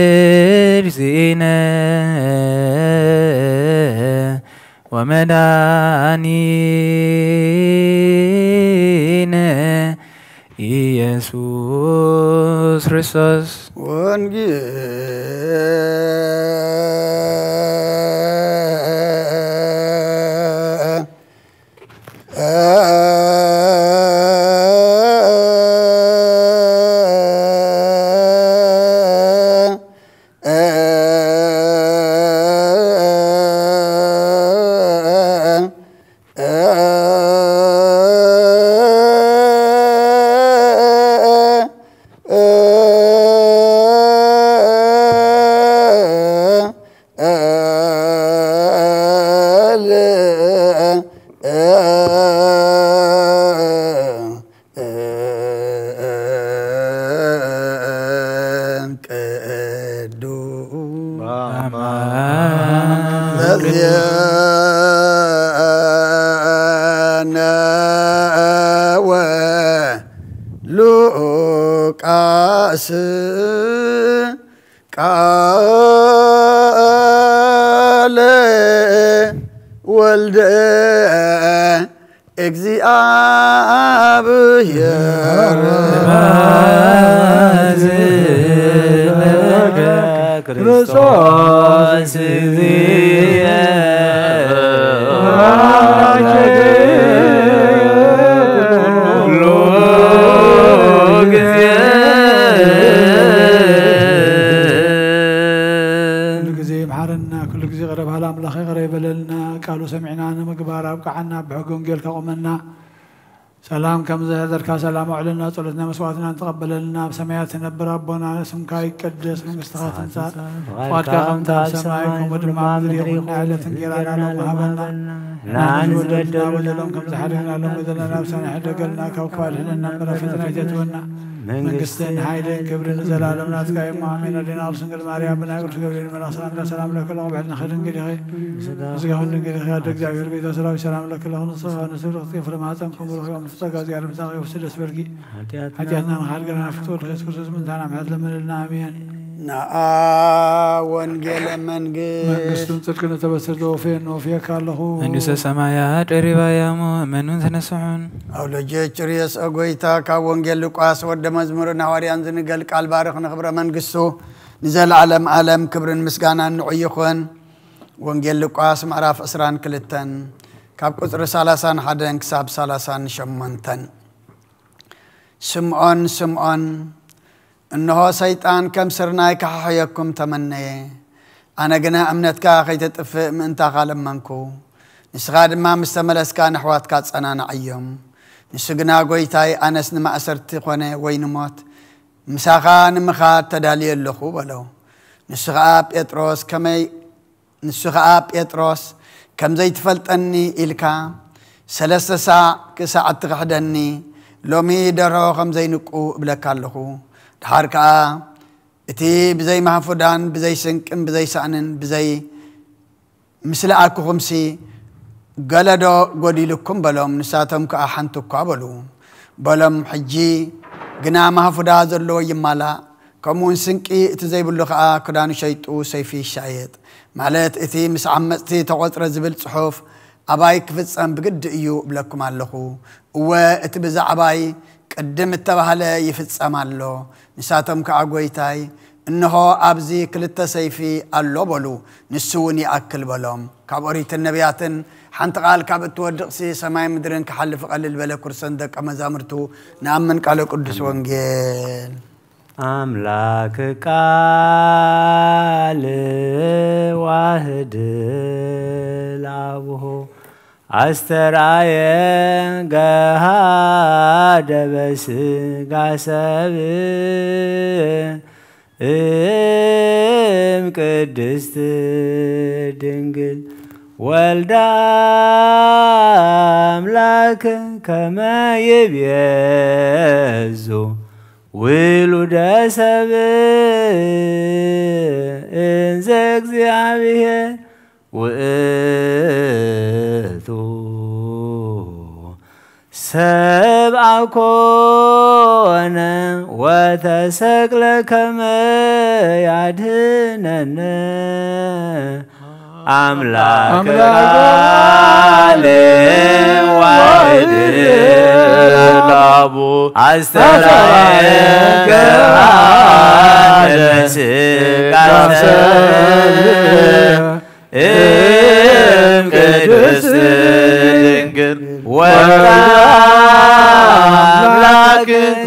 ለእግዚእነ ወመድኃኒነ ኢየሱስ ክርስቶስ ወንጌል سلام كم زهدر كسلام علينا صلتنا مسواتنا تقبل لنا بسمايات نبر ربنا اسمك يقدس من استغاث انسان وقد قمت سمايكم ودماء مدريكم على تنجيرانا لهم هبلنا نحن ودلنا ودلهم كم زحرنا لهم ودلنا بسنا حدقلنا كوكوال لنا مرفتنا جتونا من قستين حيدين كبرين زلالمنا تقايم مامين لنا رسنقل ماريا بنا قلت كبرين من أصلا سلام لك الله وبعدنا خير نقلي وزقهن نقلي خير دك جاوير بيدا سلام لك الله نصفها نسير رخطيف لماتنكم وروحي ومفتقى زيارة متاغي وسلس برقي حتياتنا نخارقنا فتور خيس كرسوس من تانا محاد لمن لنا أمين وانجيل منقستون تلقنا تبسر دوفين وفيك الله انجس سمايات قريبا يا مؤمنون تنسعون أولوجيت ريس أقويتا كوانجيل لقاس ود مزمورنا واريان زنقل كالبارخ نخبر منقسو نزل عالم كبر مسقانا نعيخون وانجيل لقاس معراف أسران كلتن كاب قطر سالسان حدن كساب سالسان شمنتن سمعون إنه سيطان كم سرناي كحيكم تمنى أنا جنا أمنتك خيتت من تغالب منكو نسغاد ما مستملس كان حوات كاتس أنا نعيم نسجنا قويتاي أنا سنما أسرت قني وين موت مساخان مخات تدالي اللخو بلو نسغاب يتروس كم زي تفلتني إلكا 3 ساعة كساعة تغحدني لومي درو خم زي نقو بلك اللخو حركة اتي بزي محفودان بزي سنكن بزي سعنن بزي مسلاكو خمسي قلدو قودي لكم بلوم نساتهم كأحنتو كابلو بلوم حجي قنا محفودا زلو يمالا كمون سنكي اتزي بلوخا كدانو شيطو سيفي الشايط مالات اتي مسعمتي تغطر زبل صحوف أباي كفتسان بقد ايو بلكم اللخو واتبزع أباي قدم التبهله يفتسام الله نساتهم كعقويتاي إنه أبزي كلتا سيفي الله بلو نسوني أكل بلوم كابوريت النبياتن حنت قال كابت ودقسي سماي مدرن كحل فقلل بلا كرسندك أما زامرتو نأمن قالوا قدس وانجيل أملاك قال واحد لابه أستراين قهاد بس قاسب قدست دنقل والد أملاك كما يبيزو ولد سب انزك زعبيه وإثو سبع كون وتسقل كما يعدننا أملاك عالم واحد لابو أسترايك عالم قدس دنقر والأملاك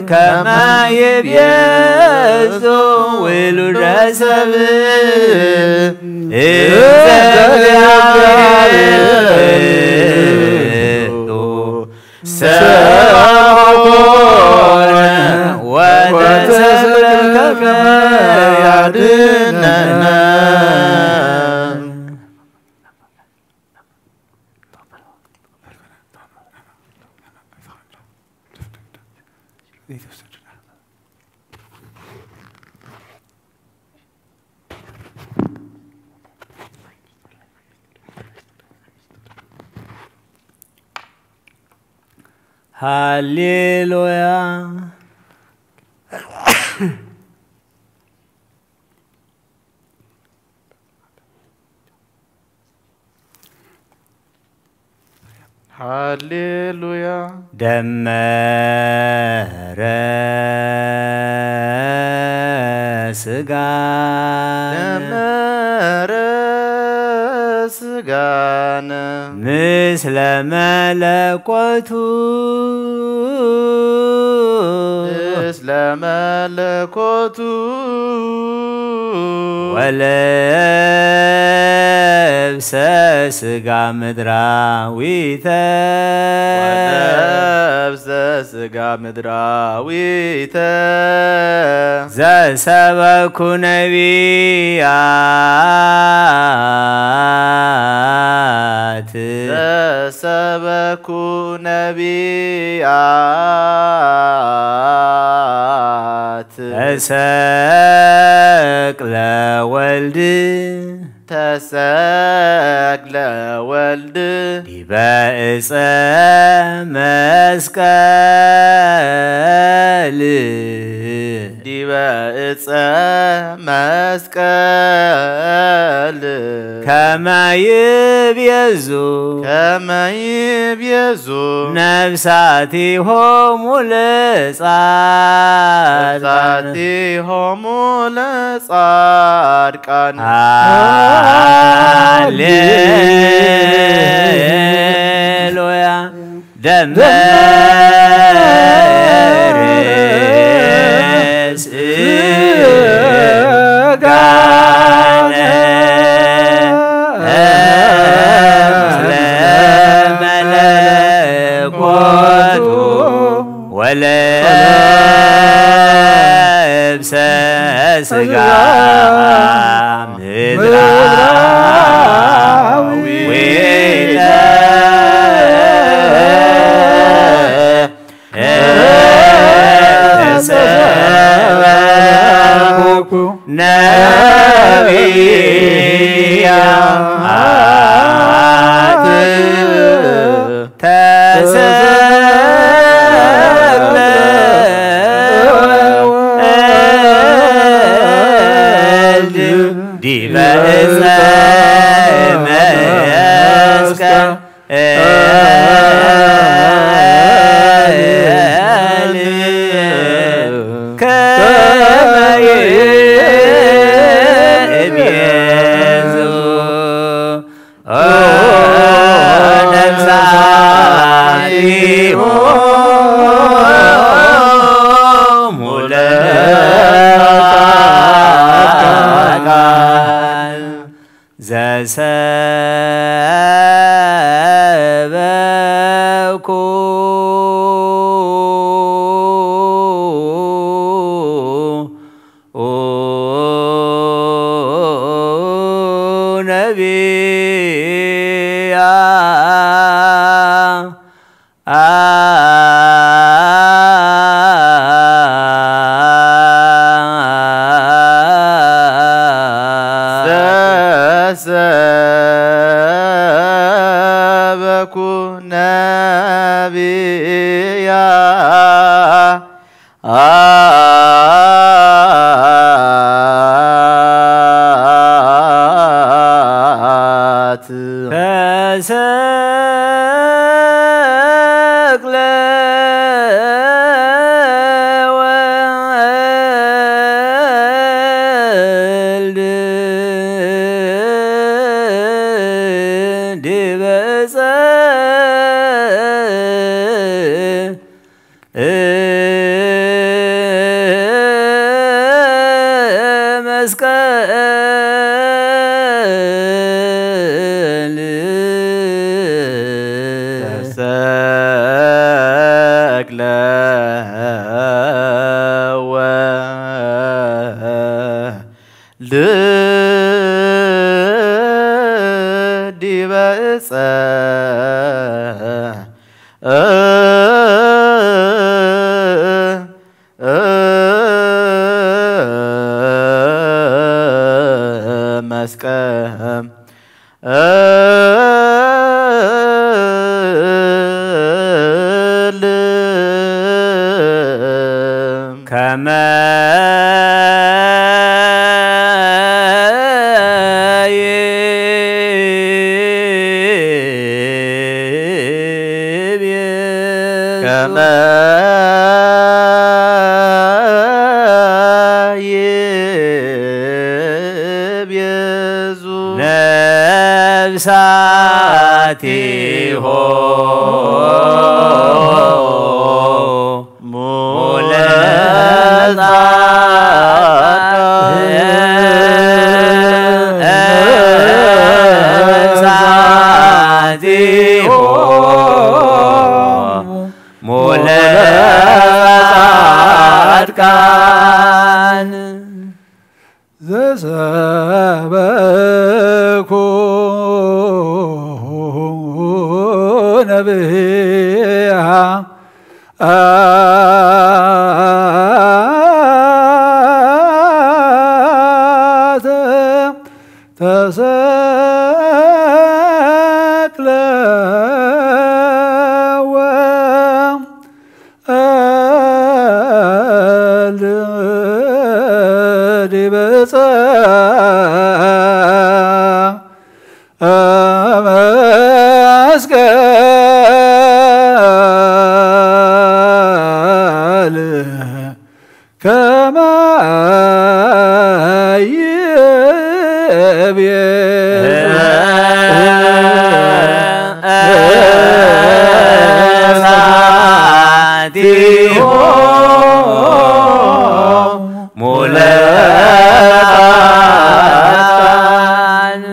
كما يبيزو ولد سبب هاليلويا ሃሌሉያ ደመረ ስጋነ ደመረ ስጋነ ምስለ መለኮቱ ምስለ መለኮቱ ወለብሰ ስጋ ምድራዊተ ወለብሰ ስጋ ምድራዊተ ዘሰበኩ ነቢያት ዘሰበኩ ነቢያት ተሰቅለ ወልድ ተሰቅለ ወልድ ዲበ ዕፀ መስቀል ዲበ ዕፀ መስቀል ከመ ይቤዙ ከመ ይቤዙ ነፍሳቲሆሙ ነፍሳቲሆሙ ለጻድቃን ሃሌሉያ ደመረ ስጋነ ምስለ መለኮቱ ወለብሰ ስጋ ምድራዊተ ተሰበኩ ነቢያት ተሰቅለ ወልድ ዲበ ዕፀ መስቀል ከመ ይቤዙ ነፍሳቲሆሙ ለጻድቃን ዘሰበኩ ዘሰበኩ ነቢያት ተሰቅለ ወልድ ዲበ ዕፀ መስቀል መስቀም ከመ ነፍሳቲሆ ሙለጻድቃን ዘሰበኩ ነቢያ ተሰቅለ መስቀል ከመ ነፍሳቲሆ ሙለጻድቃን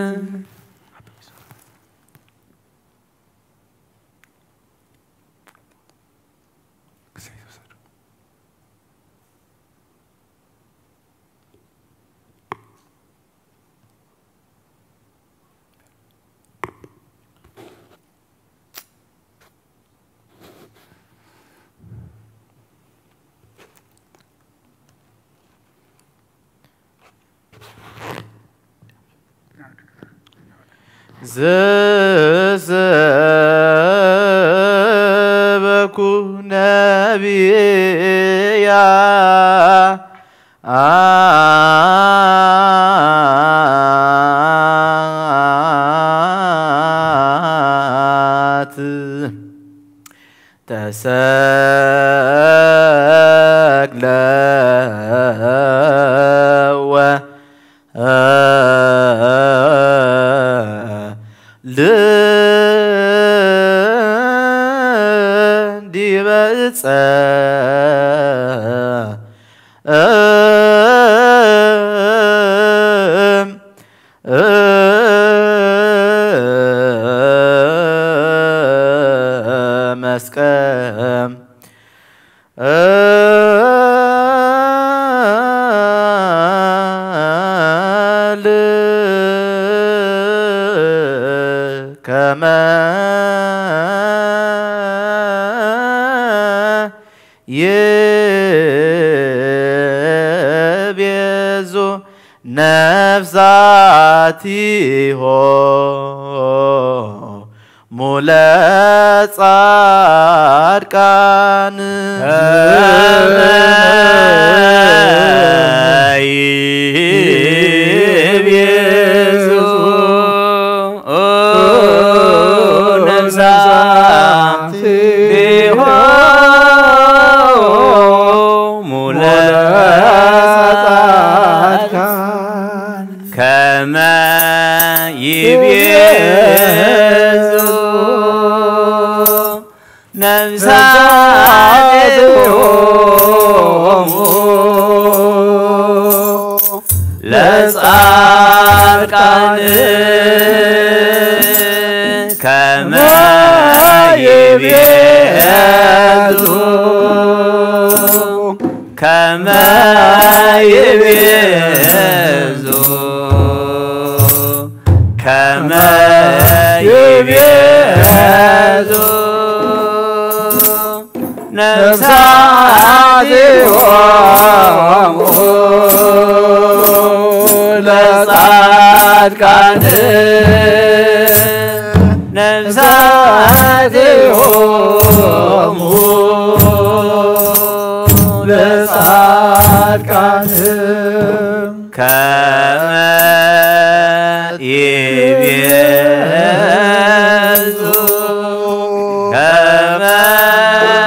ዘሰበኩ ነቢያ ተሰቅለ ዲበ ዕፀ መስቀል ከመ ይቤዙ ነፍሳቲሆ ሙለጻድቃን ይቤዙ ነፍሳቲሆ ሙለጻድቃን ከመ ይቤዙ ነፍሳቲሆሙ ለጻድቃን ከመ ይቤዙ ከመ ይቤዙ ከመ ይቤዙ ነፍሳቲሆሙ ለጻድቃን ነፍሳቲሆሙ ለጻድቃን ከመ ይቤዙ ከመ ይቤዙ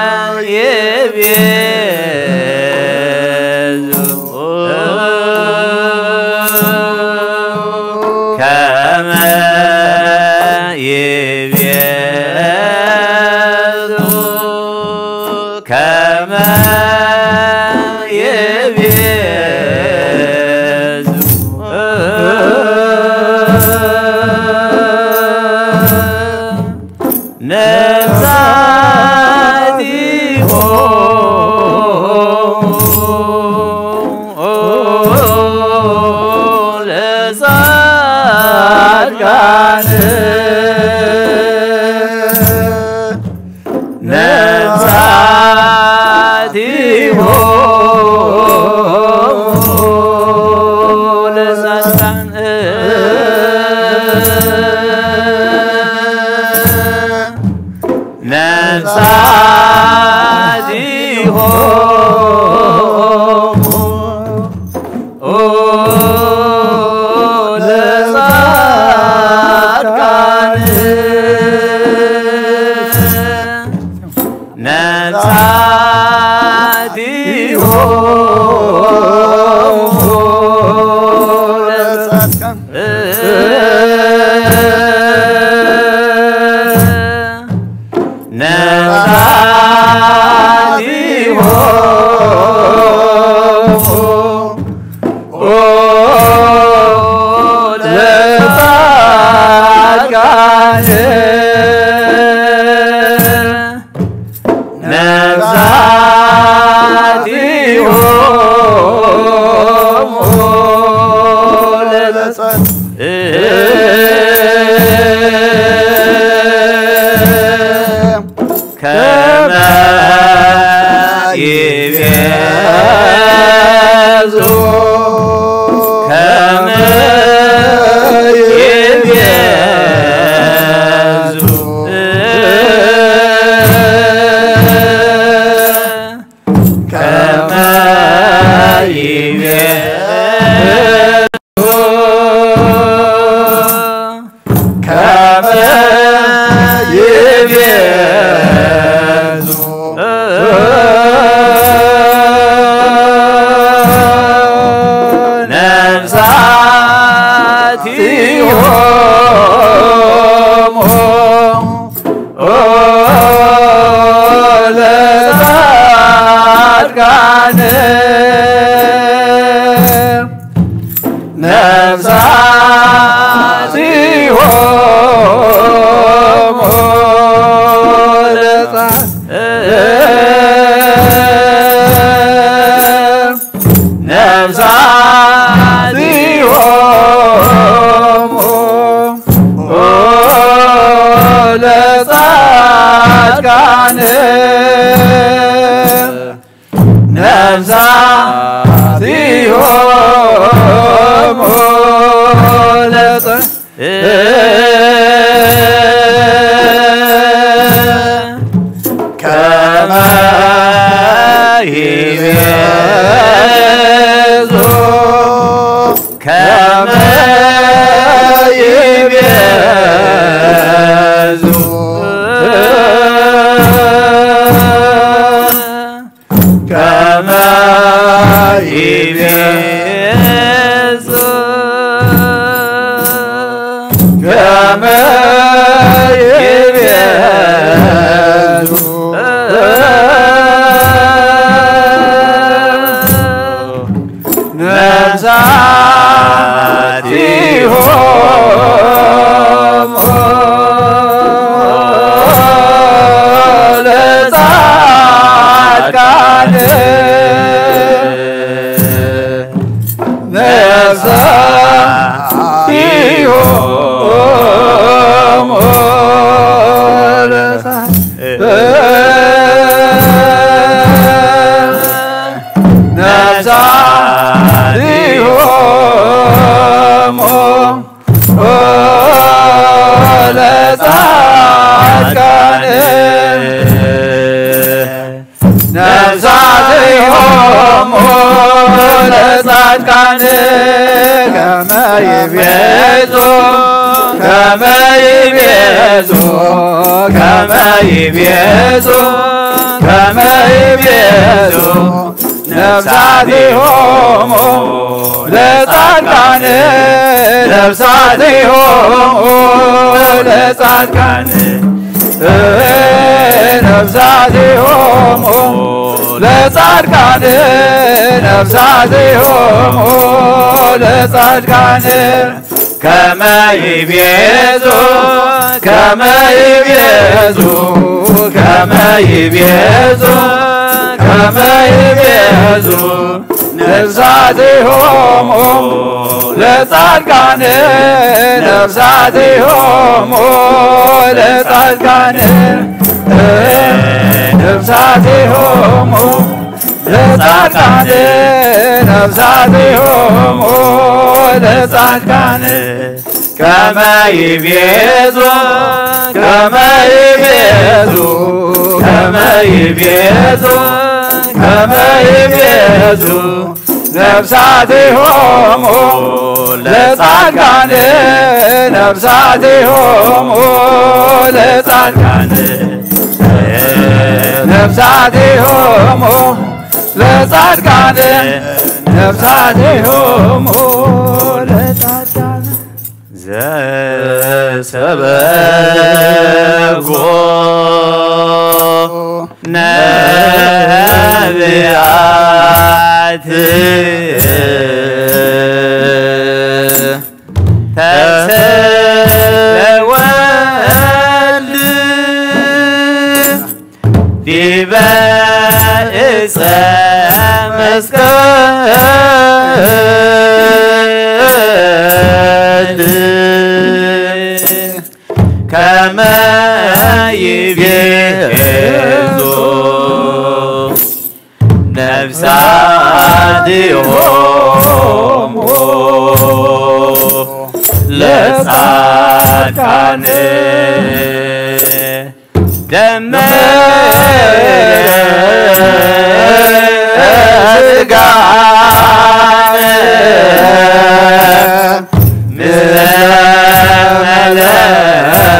ከመ ይቤዙ ከመ ነፍሳቲሆሙ يبيزو كما يبيزو كما يبيزو كما يبيزو نفساتهم لصدقان نفساتهم لصدقان نفساتهم لصدقان نفساتهم لصدقان كما يبيزو كما يبيزو كما يبيزو كما يبيزو نفساتهم لصدقان نفساتهم لصدقان نفساتهم لصدقان نفساتهم لصدقان كما يبيزو كما يبيزو كما يبيزو كما يبيزو نفساتهم لصدقان نفساتهم لصدقان نفساتهم لصدقان نفساتهم لصدقان زسبقو نبيات تسول في بائس مسكال كما يبيزو نفساتهم لصدقان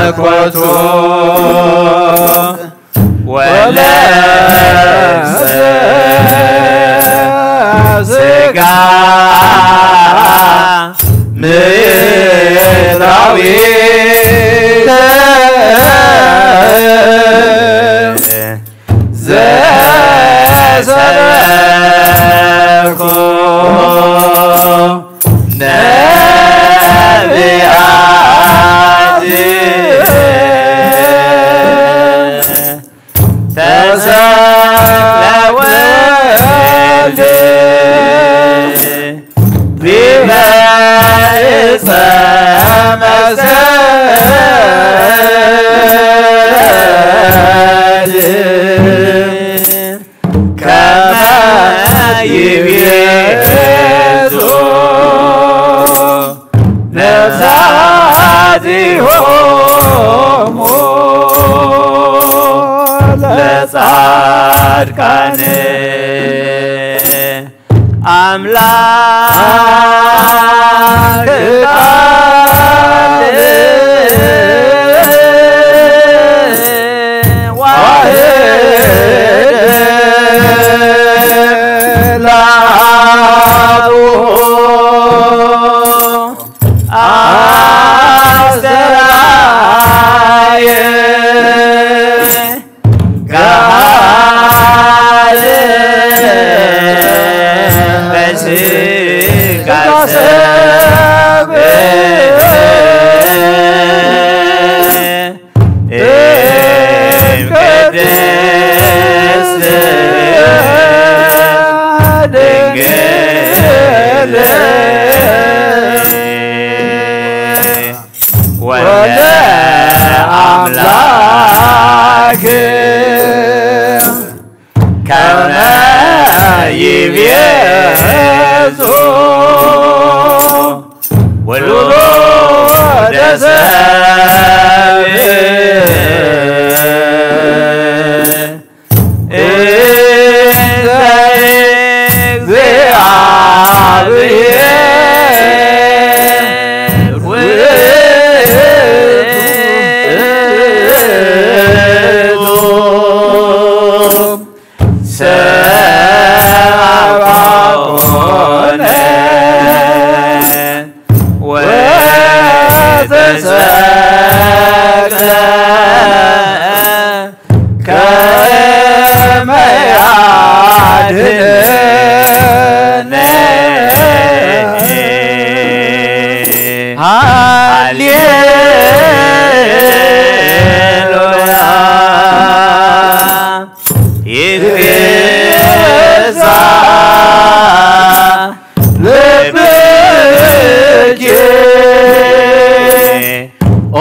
ملكوته ولا سقى ميراوي زسركو نبياتي تسلوالي بما مسال كما يبيزو نفساتهم لصدقان أملاك كما يبيزو والولود سابي إذا يكزي عبيه ተሰቅለ ከመ ያድኅነነ ሃሌሉያ ይትገዛ ልብኪ ኦ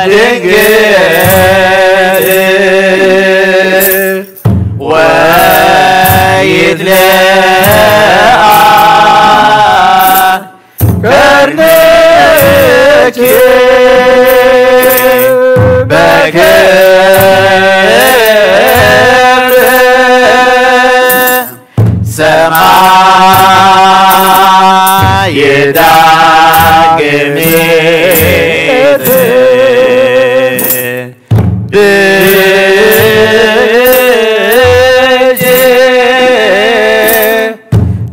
ድንግል ወይትለአ ከርነኪ በክብር ሰማይ ዳግሚት ልጅ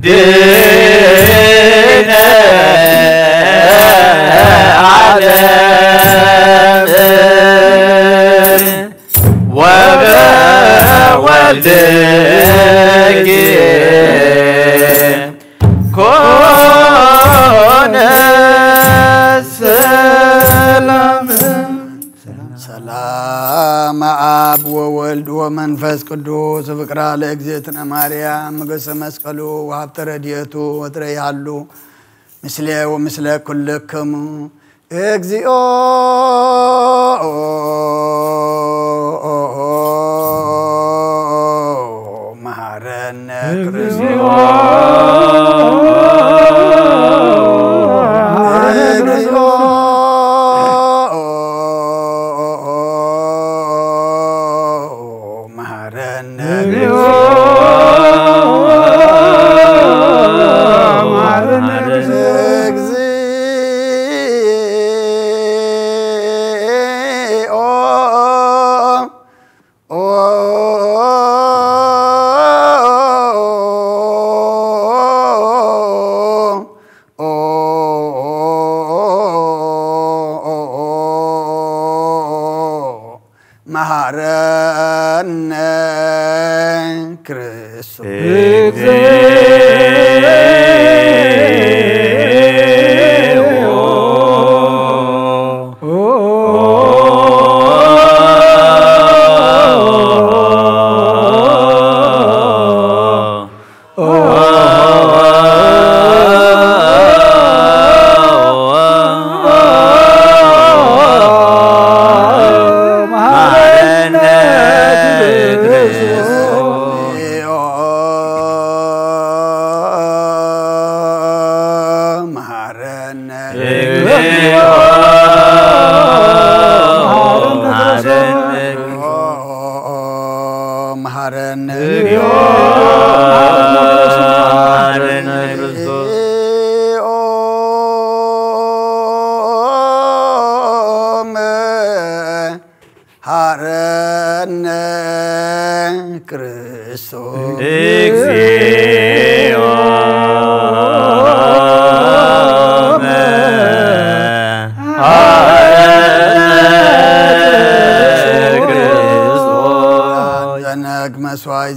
ድነ ዓለም ወበወልድኪ ኮነ ሰላም ሰላም አብ ወወልድ ወመንፈስ ቅዱስ ፍቅራ ለእግዝእትነ ማርያም ሞገሰ መስቀሉ ወሀብተ ረድኤቱ ወትረይሃሉ ምስሌ ወምስለ ኩልክሙ እግዚኦ መሐረነ መሐረነ ክርስቶስ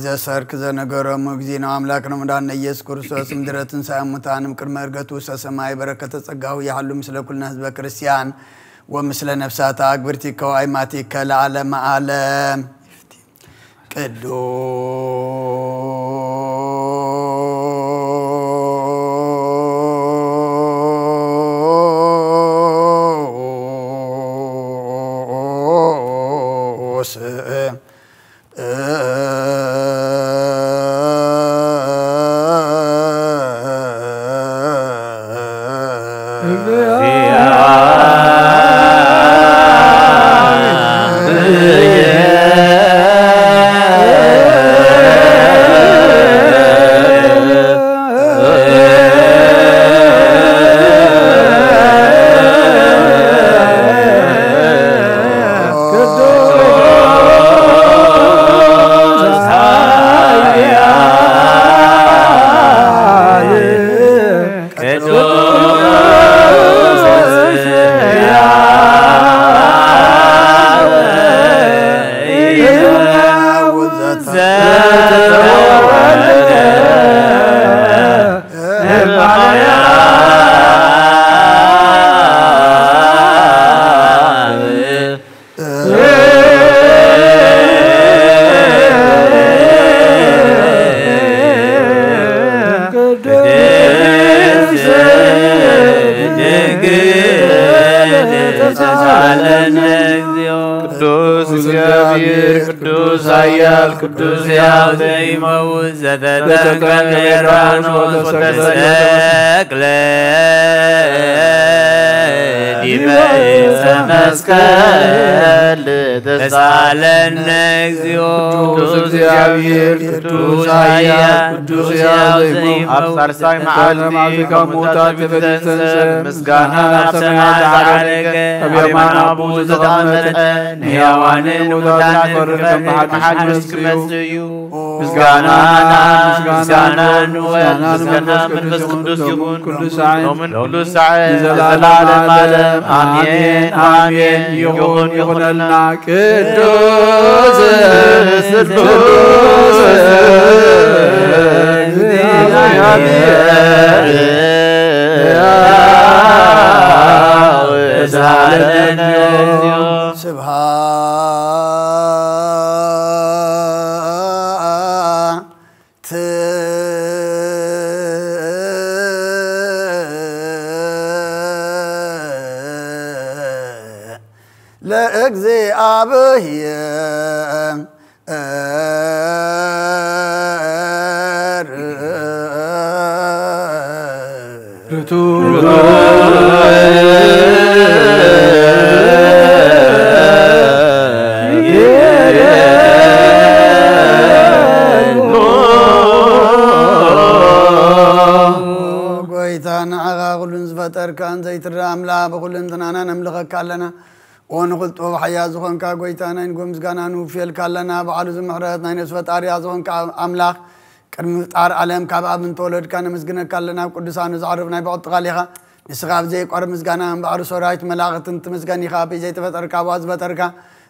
ዘሰርክ ዘነገረሙ እግዚእነ አምላክነ መድኃኒነ ኢየሱስ ክርስቶስ ምድረትን ሳይሙታንም ቅድመ ዕርገቱ ሰማይ በረከተ ጸጋሁ ያህሉ ምስለ ኩልነ ህዝበ ክርስቲያን ወምስለ ነፍሳት አግብርቲከ ወአይማቲከ ለዓለመ ዓለም ቅዱስ ቅዱስ ቅዱስ ኃያል ቅዱስ ሕያው ዘይመውት ዘተተክለ ዮርዳኖስ ወተሰቅለ ዲበ ዕፀ መስቀል ተሳለነ እግዚኦ ቅዱስ እግዚአብሔር ቅዱስ ኃያል ቅዱስ ሕያው ዘይመውት አብሳርሳይ መዓልቲ ከሙታን ተፈተሰ ምስጋና ለሰማያት አረገ አብያማን አቡ ዘተቀመጠ ሕያዋንን ሙታንን ፈርደን በሐዲስ መስክመስዩ ምስጋና መንፈስ ቅዱስ ይሁን ቅዱስ ሰዓት ዘላለም ዓለም አሜን አሜን ይሁንልና ቅዱስ ስሉስ እግዚአብሔር ዘላለነ كان زيت الراملا بقول انتنا نملك كلنا ونقول تو حياة زخون كا قويتانا نقوم زغانا نوفيل كلنا بعلو زمحرات ناين اسفت آريا زخون كا أملاك كرم تار علم كابا من تولد كان مزغنا كلنا قدسان زعرفنا بعض غاليها نسخاب زي قرب مزغانا بعرو سورايت ملاغت انت مزغاني خابي زيت فتر كا واز فتر كا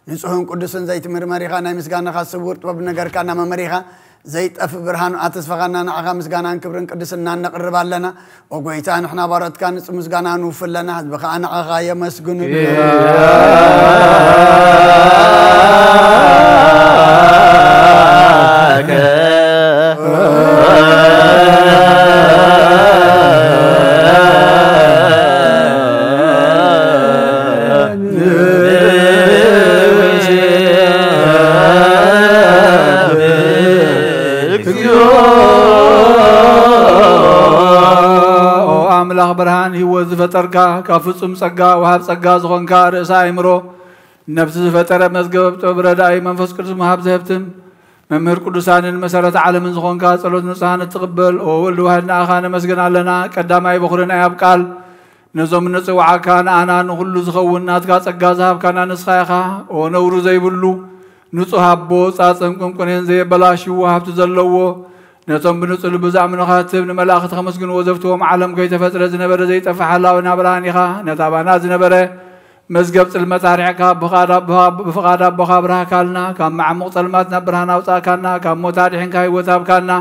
نسخون قدسان زيت مرمريخا ناي مزغانا خاص سبورت وبنجر كانا ممريخا زيت أف برهان أتسفغنا نعغى مسجانا كبرن قدسنا نقرب لنا وقويتان إحنا بارد كان مسجانا نوفل لنا بقى أنا عغاية مسجون أملاك برهان هو زفتركا كافصم صقا وهاب صقا زخونكا رأس عمرو نفس زفتر مزقب تبرد أي منفس قدس مهاب زهبتم ممهر قدسان المسارة عالم زخونكا صلوت نصحان التقبل وولو هدنا أخانا مسقنا لنا قدام أي بخورنا يبقال نزوم نسوعا كان أنا نخلو زخون ناتكا صقا زهاب كان نسخايخا ونورو زي بلو نصحاب بو ساسمكم كنين زي بلاشي وهاب تزلوو نتوم بنصل بزع من خاتم ملاخت خمس جن وزفتهم علم كي تفتر زنبر زي تفحلا ونبرانيخا نتابعنا زنبر مزقبت المتارعكا بفقادا بخابرها كالنا كم مع مقتلمات نبرهنا وطاكالنا كم متارحين كاي وتاب كالنا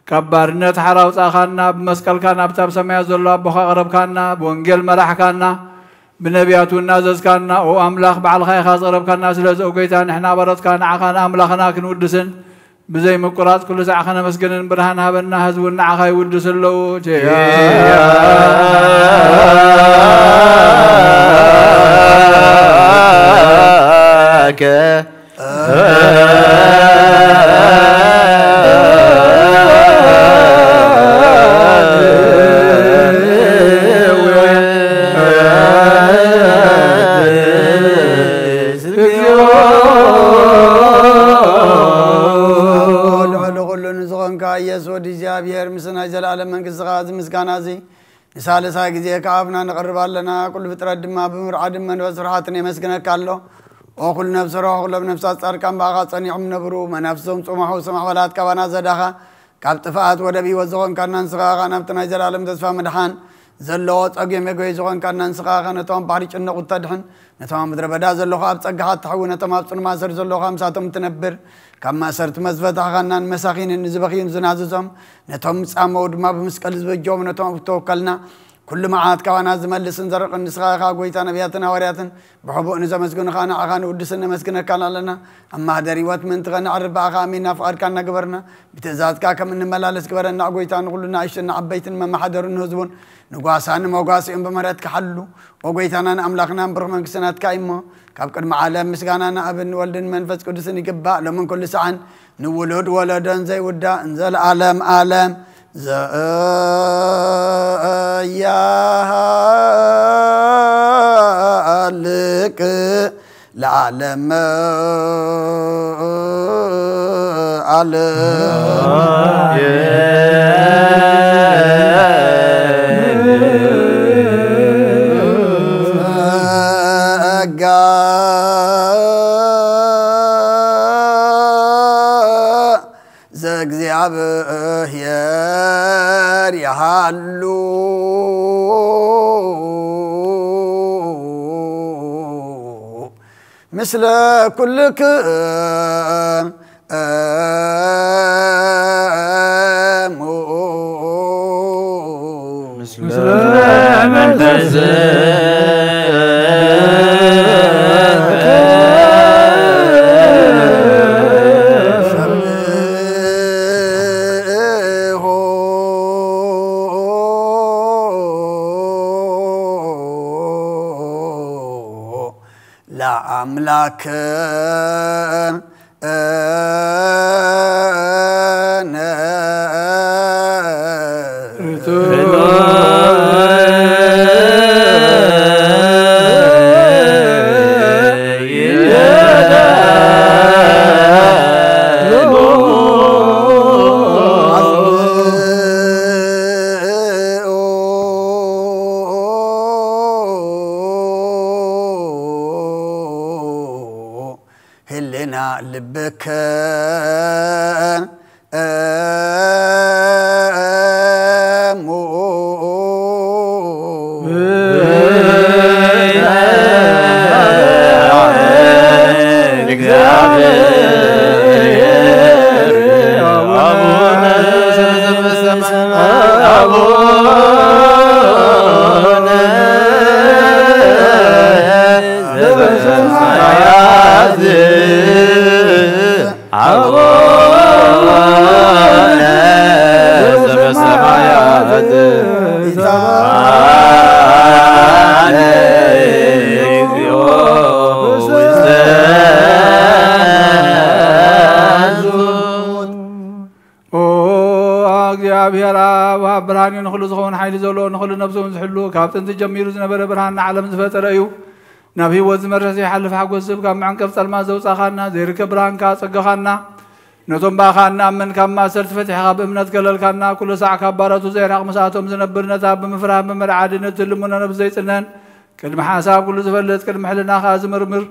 كبارنت حرا وطاكالنا بمسكال كالنا بتاب سميع زلو بخاغرب كالنا بونجل ملاح كالنا بنبيات النازز كالنا وأملاخ بعلخي خاصرب كالنا سلز وقيتان احنا برد كان عقان أملاخنا كنودسن بزي مقرات كل ساعة خنا مسجن برهان هبنا هزونا عخاي ودس اللو يسود إجابير مسنا جلال من كسغاز مسكانازي نسال ساقزي كعبنا نقرب لنا كل فترة دم بمرعد من وسرحاتني مسكنا كالو وكل نفس روح كل نفس أركان باغات صنيع من نبرو من نفسهم سمحوا سمح ولات كوانا زدخا كابتفاعت ودبي وزغن كان نسغا نبتنا جلال مدسفا مدحان زلوا تأجي مجوي زوان كان نسقاها نتوام باريش النقطة تدحن نتوام مدرب دا زلوا خاب تأجحات تحول نتوام أبصر ما صار زلوا خام ساتم تنبر كما صرت مزبط عنا مساخين النزبخين زنازهم نتوام سامود ما بمسكال زبجوم نتوام توكلنا كل ما عاد كوانا زمل لسنزرق النسقاها قويتنا بياتنا ورياتنا بحبو نزا مسكون خانا أخان ودسنا مسكنا كان لنا أما دريوات من تغنى عرب أخامينا فقر كان قبرنا بتزاد كاكا من ملالس قبرنا قويتنا قلنا عيشنا عبيتنا ما حدا نهزبون نقاسان موقاسي إن بمرات كحلو وقويتنا أملاكنا برغم سنات كايمة كابكر معالم مسكانا ابن ولدن منفس قدسني قبا لمن كل سعن نولد ولدن زي ودا انزل عالم عالم زيالك العالم زغزيابهير يحلو مثل كلك مثل من أملاك هلنا لبك برهان نخلو زخون حيل زولو نخلو نفسهم زحلو كابتن تجميرو زنبر برهان عالم زفتر ايو نبي وزمرسي حلف حق وزب كام عنكف سلما زوصا خانا زيرك برهان كاسق خانا نتوم باخانا من كما سرت فتح غاب امنت كلل كانا كل ساعة كبارتو زير حق مساعتهم زنبر نتاب بمفرها بمرعاد نتلمنا نفزي سنان كلمة حساب كل زفلت كلمة حلنا خاز مرمر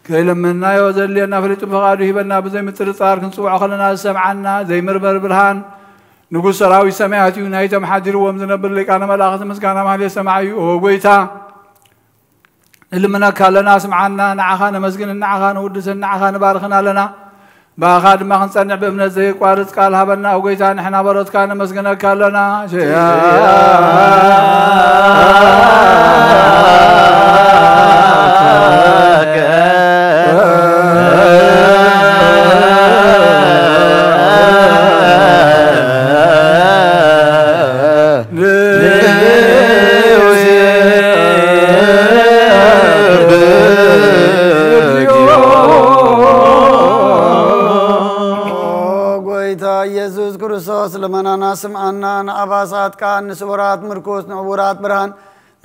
كلمنا يوزل لنا فريتم فقادو هبنا بزي متر صار كنصوع خلنا سمعنا زي مربر برهان نقول سراوي سمعتي ونايت محاضر ومزنبر لك أنا ملاخذ مسكانا مالي سمعي وقويتا اللي منا كالنا سمعنا نعخانا مسكن نعخانا ودسن نعخانا بارخنا لنا باخاد ما خنصنع بابن زي قارص قال هبنا وقويتا نحنا برد كان مسكنا كالنا لمنانا سمعنا نعباسات كان نسورات مركوس نعورات برهان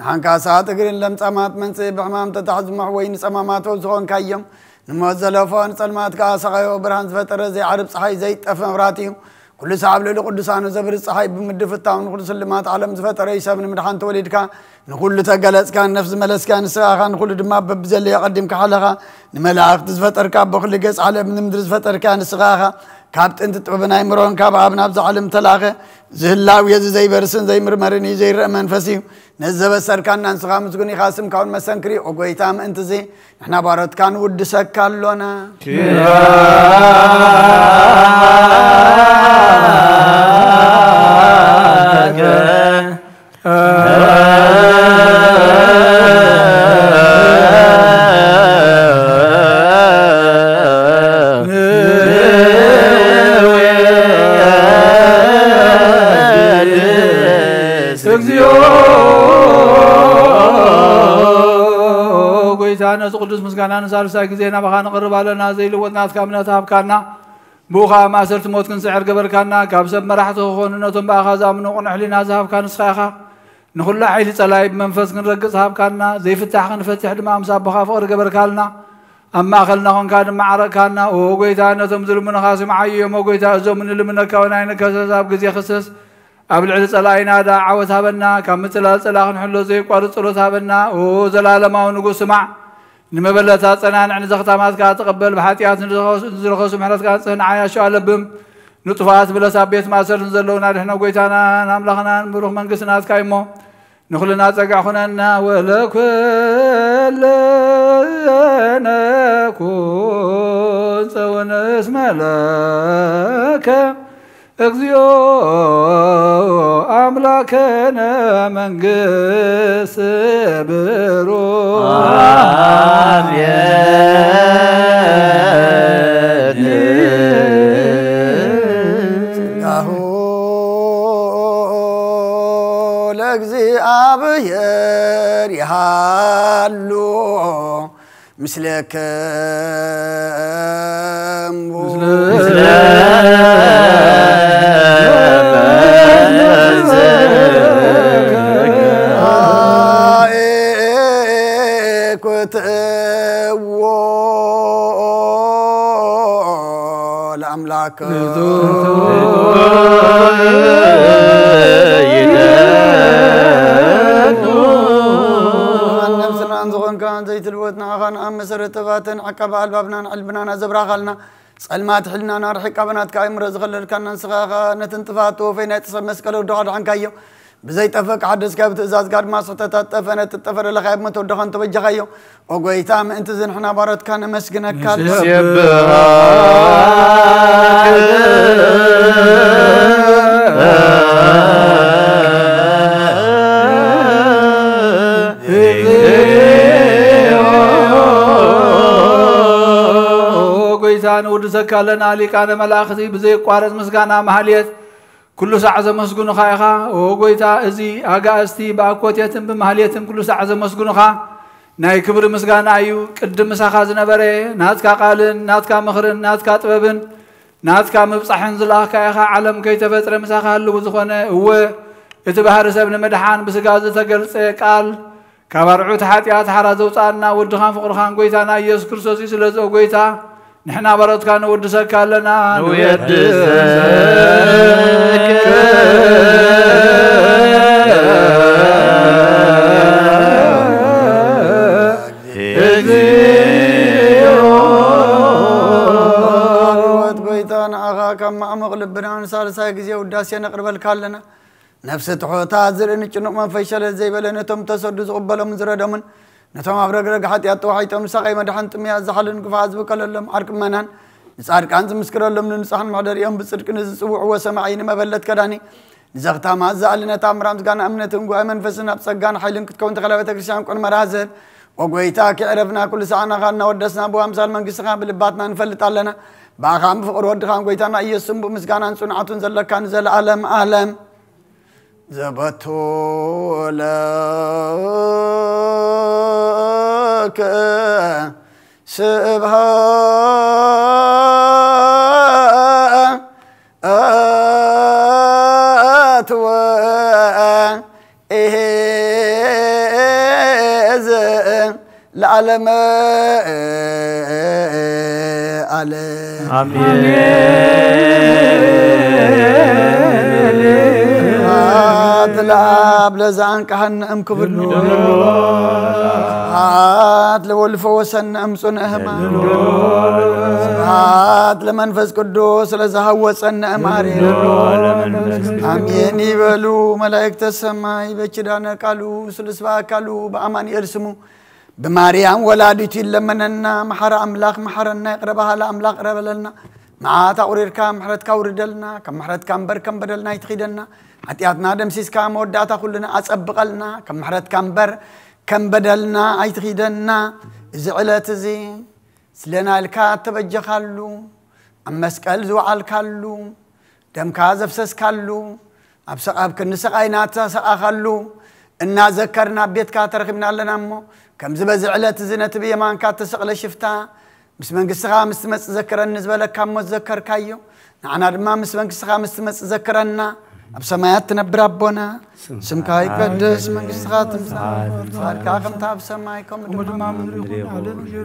نحن كاسات اقرين لم تمات منسي بحمام تتحزمح وين سمامات وزغون كايم نموزلوفون سلمات كاسقايو برهان زفتر زي عرب صحي زي تفن مراتيو كل سعب للو قدسانو زبر الصحي بمدفتاو نقول سلمات عالم زفتر يساب نمدحان توليد كان نقول تقلس كان نفس ملس كان ساخا نقول دما ببزل يقدم كحلقة نملاك تزفتر كان بخل قس على من مدرس فتر كان سغاخا كابت أنت تبنا يمرون كاب عبنا بزعلم تلاقة زهلاو يز زي برسن زي مرمرني زي رأمن فسيو نزب السركان نانسخام تقولي خاسم كون مسنكري وقويتام أنت زي إحنا بارد كان ود سكالونا قويتانا قدوس مسكانا نسال ساكزينا بخان قرب لنا زي لوتنا كامنا تابكانا بوخا ما صرت موت كن سعر قبر كانا كابسب مرحته خوننتم باخذا من قنحلنا ذهب كان سخاخا نخل عيل صلايب منفس كنرقص هاب كانا زي فتح كنفتح دمام سابخا فور قبر كالنا اما خلنا كون كان معركانا وقويتانا تمزل من خاسم عيم وقويتا زو من اللي من كونين كساب غزي خصص قبل عيل صلاينا دا عوت هابنا كمثل صلاح نحلو زي قارص صلوت هابنا وزلالماو نغو سمع نمبلتا صنان عن زختامات كا تقبل بحاتيات نزرخو سمحرت كا صنع عايش علبم نطفات بلا سابيت ما سر نزلونا نحن قويتانا نملخنا بروح منقسنا كايمو نخلنا تقع خننا ولا كل نكون سوى اسم لك اغزيو املاكنا من قس برو እግዚአብሔር ያሉ ምስለከ ለአምላክ كان زيت الوتنا خان ام مسرت باتن عقب البابنا علبنا زبرا خلنا صلمات حلنا نار حقبنات كايمر زغلل كان نسخا نتنطفاتو فين يتصل مسكلو دغد عن كايو بزي تفك حدث كابت ازاز قاد ما صتت تفنت تفر لخيب متو دخن توجخيو وغويتام انت زين حنا بارت كان مسكنك كال قويتان ودسك لنا لكان ملاختي بزي قارص مسغانا محليت كل ساعه زمسغنو خايخا وقويتا ازي اغاستي باكوتيتن بمحليتن كل ساعه زمسغنو خا ناي كبر مسغانا ايو قدم مسخا زنبره ناتكا قالن ناتكا مخرن ناتكا طببن ناتكا مبصحن زلاخ خايخا عالم كيتفطر مسخا لو زخونه هو يتبهر سبن مدحان بسغاز تገልጸ ቃል كبرعو تحاتيات حرازو صانا ودخان فقرخان قويتانا يسوع كريستوس سلازو قويتا نحنا برات كان ودسك لنا قويتانا اغا كما مغلبنا نسال ساي غزي وداسي نقربل كالنا نفس تحوتا زرن چنو من فيشل زي بلنتم تسد زقبلهم زردمن نتام أبرق حتى يتوحي تام ساقي مدحن تميا زحلن كفاز بكللهم عرق منان نسار كان مسكر لهم ننصحن معدر يوم بصدق نسوع وسمعين ما بلت كداني زغتا ما زالنا تامرام كان امنتهم وامن فسنا بسغان حيلن كتكون تخلبت كريستيان كون مرازب وغويتاك عرفنا كل ساعه غانا ودسنا بو امثال منغسخا بلباتنا نفلطالنا باخام فقر ودخان غويتانا ايسم بمسغانان صنعتون زلكان زل عالم عالم زبطوا لك سبحات وإهز العالم آمين سبحات العاب لزان كهن أم كبرنو سبحات لولف وسن أم سن أهما سبحات لمنفس قدوس لزهوسن أم عريم آمين يبلو ملائكة السماء بچدانا قالو سلسوا قالو بأمان يرسمو بماريام ولادتي لمننا محر أملاك محرنا يقربها لأملاك قربلنا مع تقرير كام محرت كوردلنا كم محرت كام بر كم بدلنا يتخيدنا عتياتنا دمسيس كام وداتا كلنا أسبقلنا كم محرت كام بر كم بدلنا يتخيدنا زعلت زي سلنا الكاتب الجخلو أمسكال زوال كالو دم كازف سس كالو أب كنسق عينات سأخلو إنا ذكرنا بيت كاتر خبنا لنا أمو كم زبا زعلت زينة بيمان كاتسق لشفتا مسمن قصها مستمس ذكرن نسبة لك كم متذكر كايو نحن ما مسمن قصها مستمس ذكرنا بسمايات نبر ربنا سمكاي قدس من قصها تمسار كاكم تاب سمايكم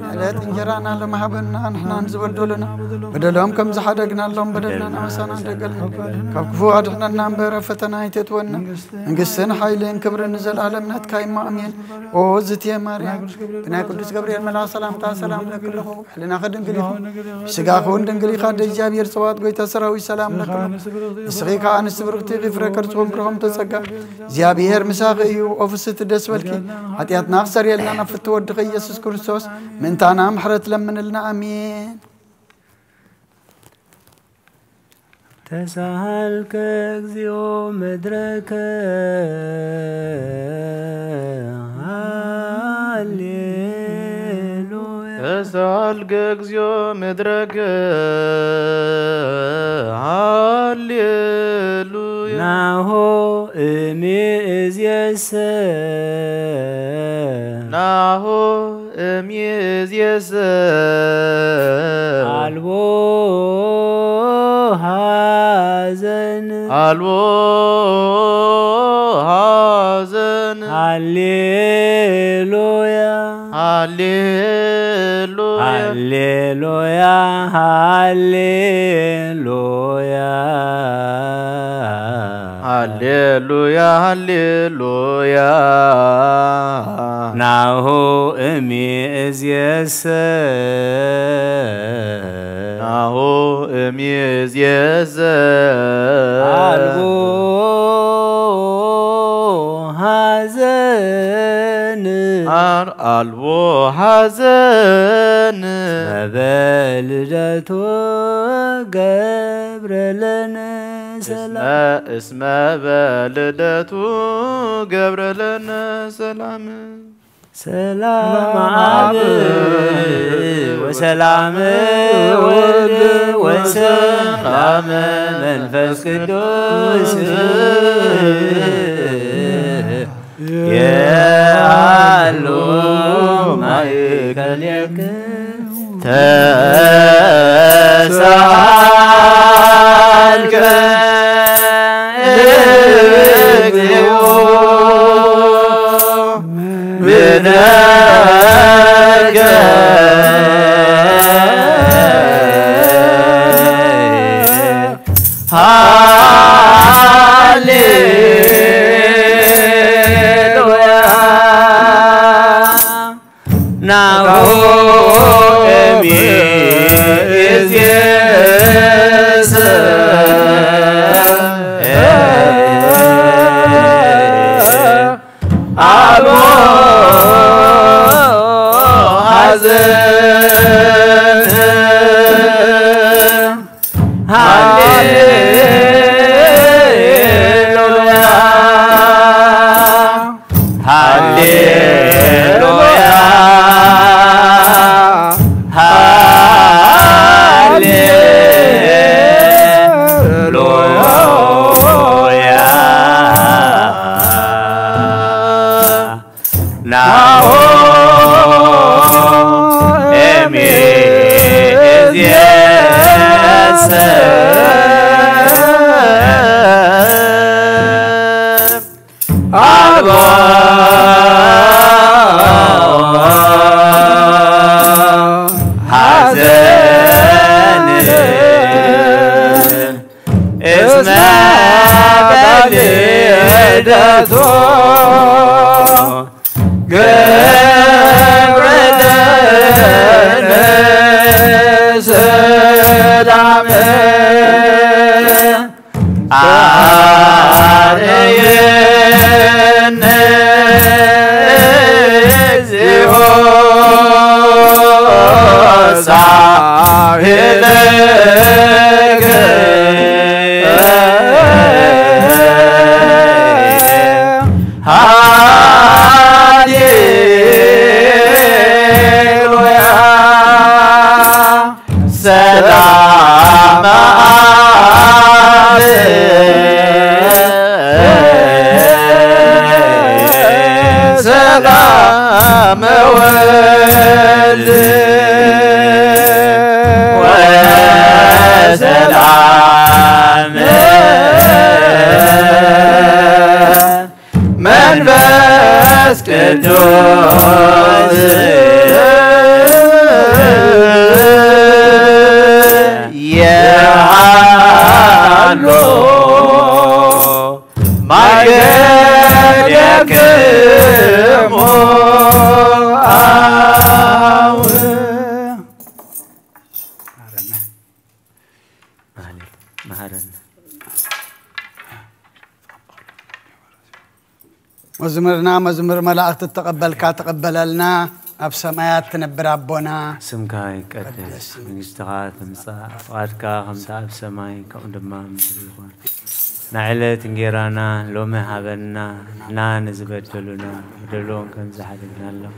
على تنجرانا لما حبنا نحن نزبن دولنا بدلهم كم زحدقنا لهم بدلنا نمسانا دقلنا كفكفو عدنا نامبر فتنا يتتونا نقصنا حيلين كبر نزل عالمنا تكايما أمين وزت يا مريم بنا قدس جبريل ملا سلام تا سلام لك له لنا خدن قليل سقاخون دنقلي خد جابير سوات قويت سراوي سلام لك سقيك عن السبرتي غفر كرتهم برهم تسقى زيابير مساقيو أوفست دسولكي حتيات ناخسر يلنا نفت ودقي يسوس كريستوس من تانا محرت لمن لنا أمين تسهلك اكزيو مدرك هاليلويا تسهلك اكزيو مدرك هاليلويا ناهو اميز يسا ناهو اميز يسا البو هازن هاليلويا هاليلويا هاليلويا هاليلويا هاليلويا هاليلويا ناهو اميز يسا ناهو اميز يسا البو هازن البو حزن بلدتو قبرلن سلام اسم بلدتو قبرلن سلام سلام عب وسلام ولد وسلام منفس قدوس يا علوم يكلك تسالك بدك هاليلويا ناهو اميز يسا البو حزن هاليلويا هاليلويا هاليلويا ناهو اميز يسا حزن اسم بلي سلام ولد وسلام منفس قدوس يعلو ما يكرم مزمرنا مزمر ملائكة تقبل لنا أب سمايات تنبر ربنا سمك يقدس منستغاث مصاع فقدك خمسة أب سماي كأندما مدريخون نعلت نجيرانا لوم هابنا نان زبدلنا بدلون كن زحدنا الله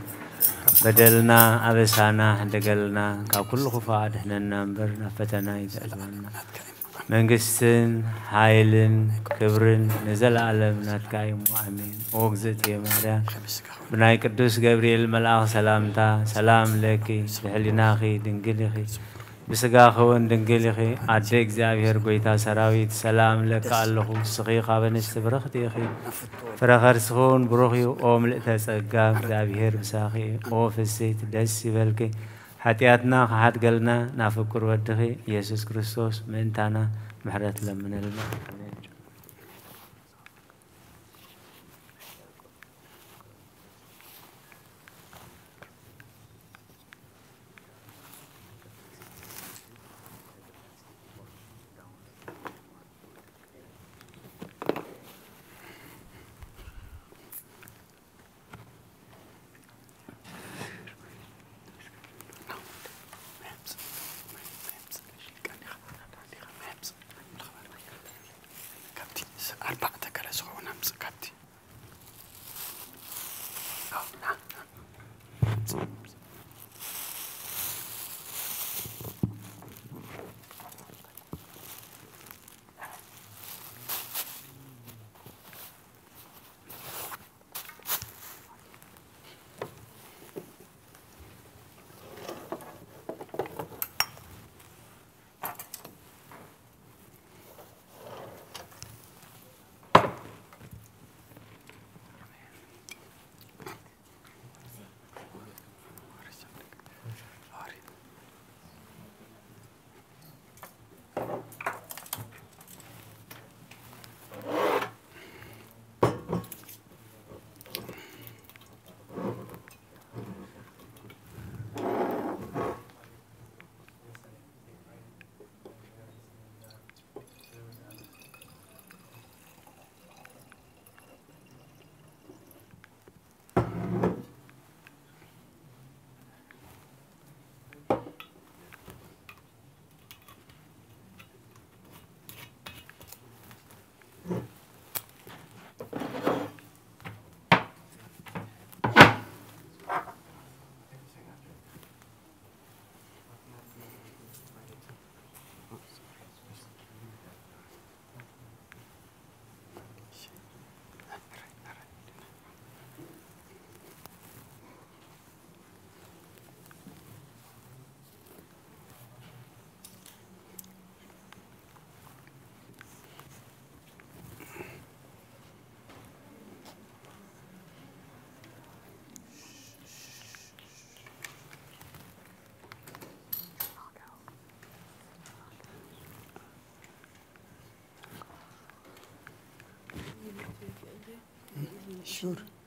بدلنا أبسانا دقلنا كل خفاء دهنا برنا فتنا يتألمنا منقستن حايلن كبرن نزل عالم ناتكايم وآمين وقزت يا مريم بناي قدوس جبريل ملاك سلامتا سلام لكي بحلناخي دنقلخي بسقاخون دنقلخي عدك زابير قويتا سراويت سلام لك اللهو سقيقا بنستبرختي أخي فرخر سخون بروخي أوم لتسقاف زابير بساخي أوفسيت دسي بلكي حتياتنا حد قلنا نافكر ودخي يسوع كريستوس من تانا محرت لمن الماء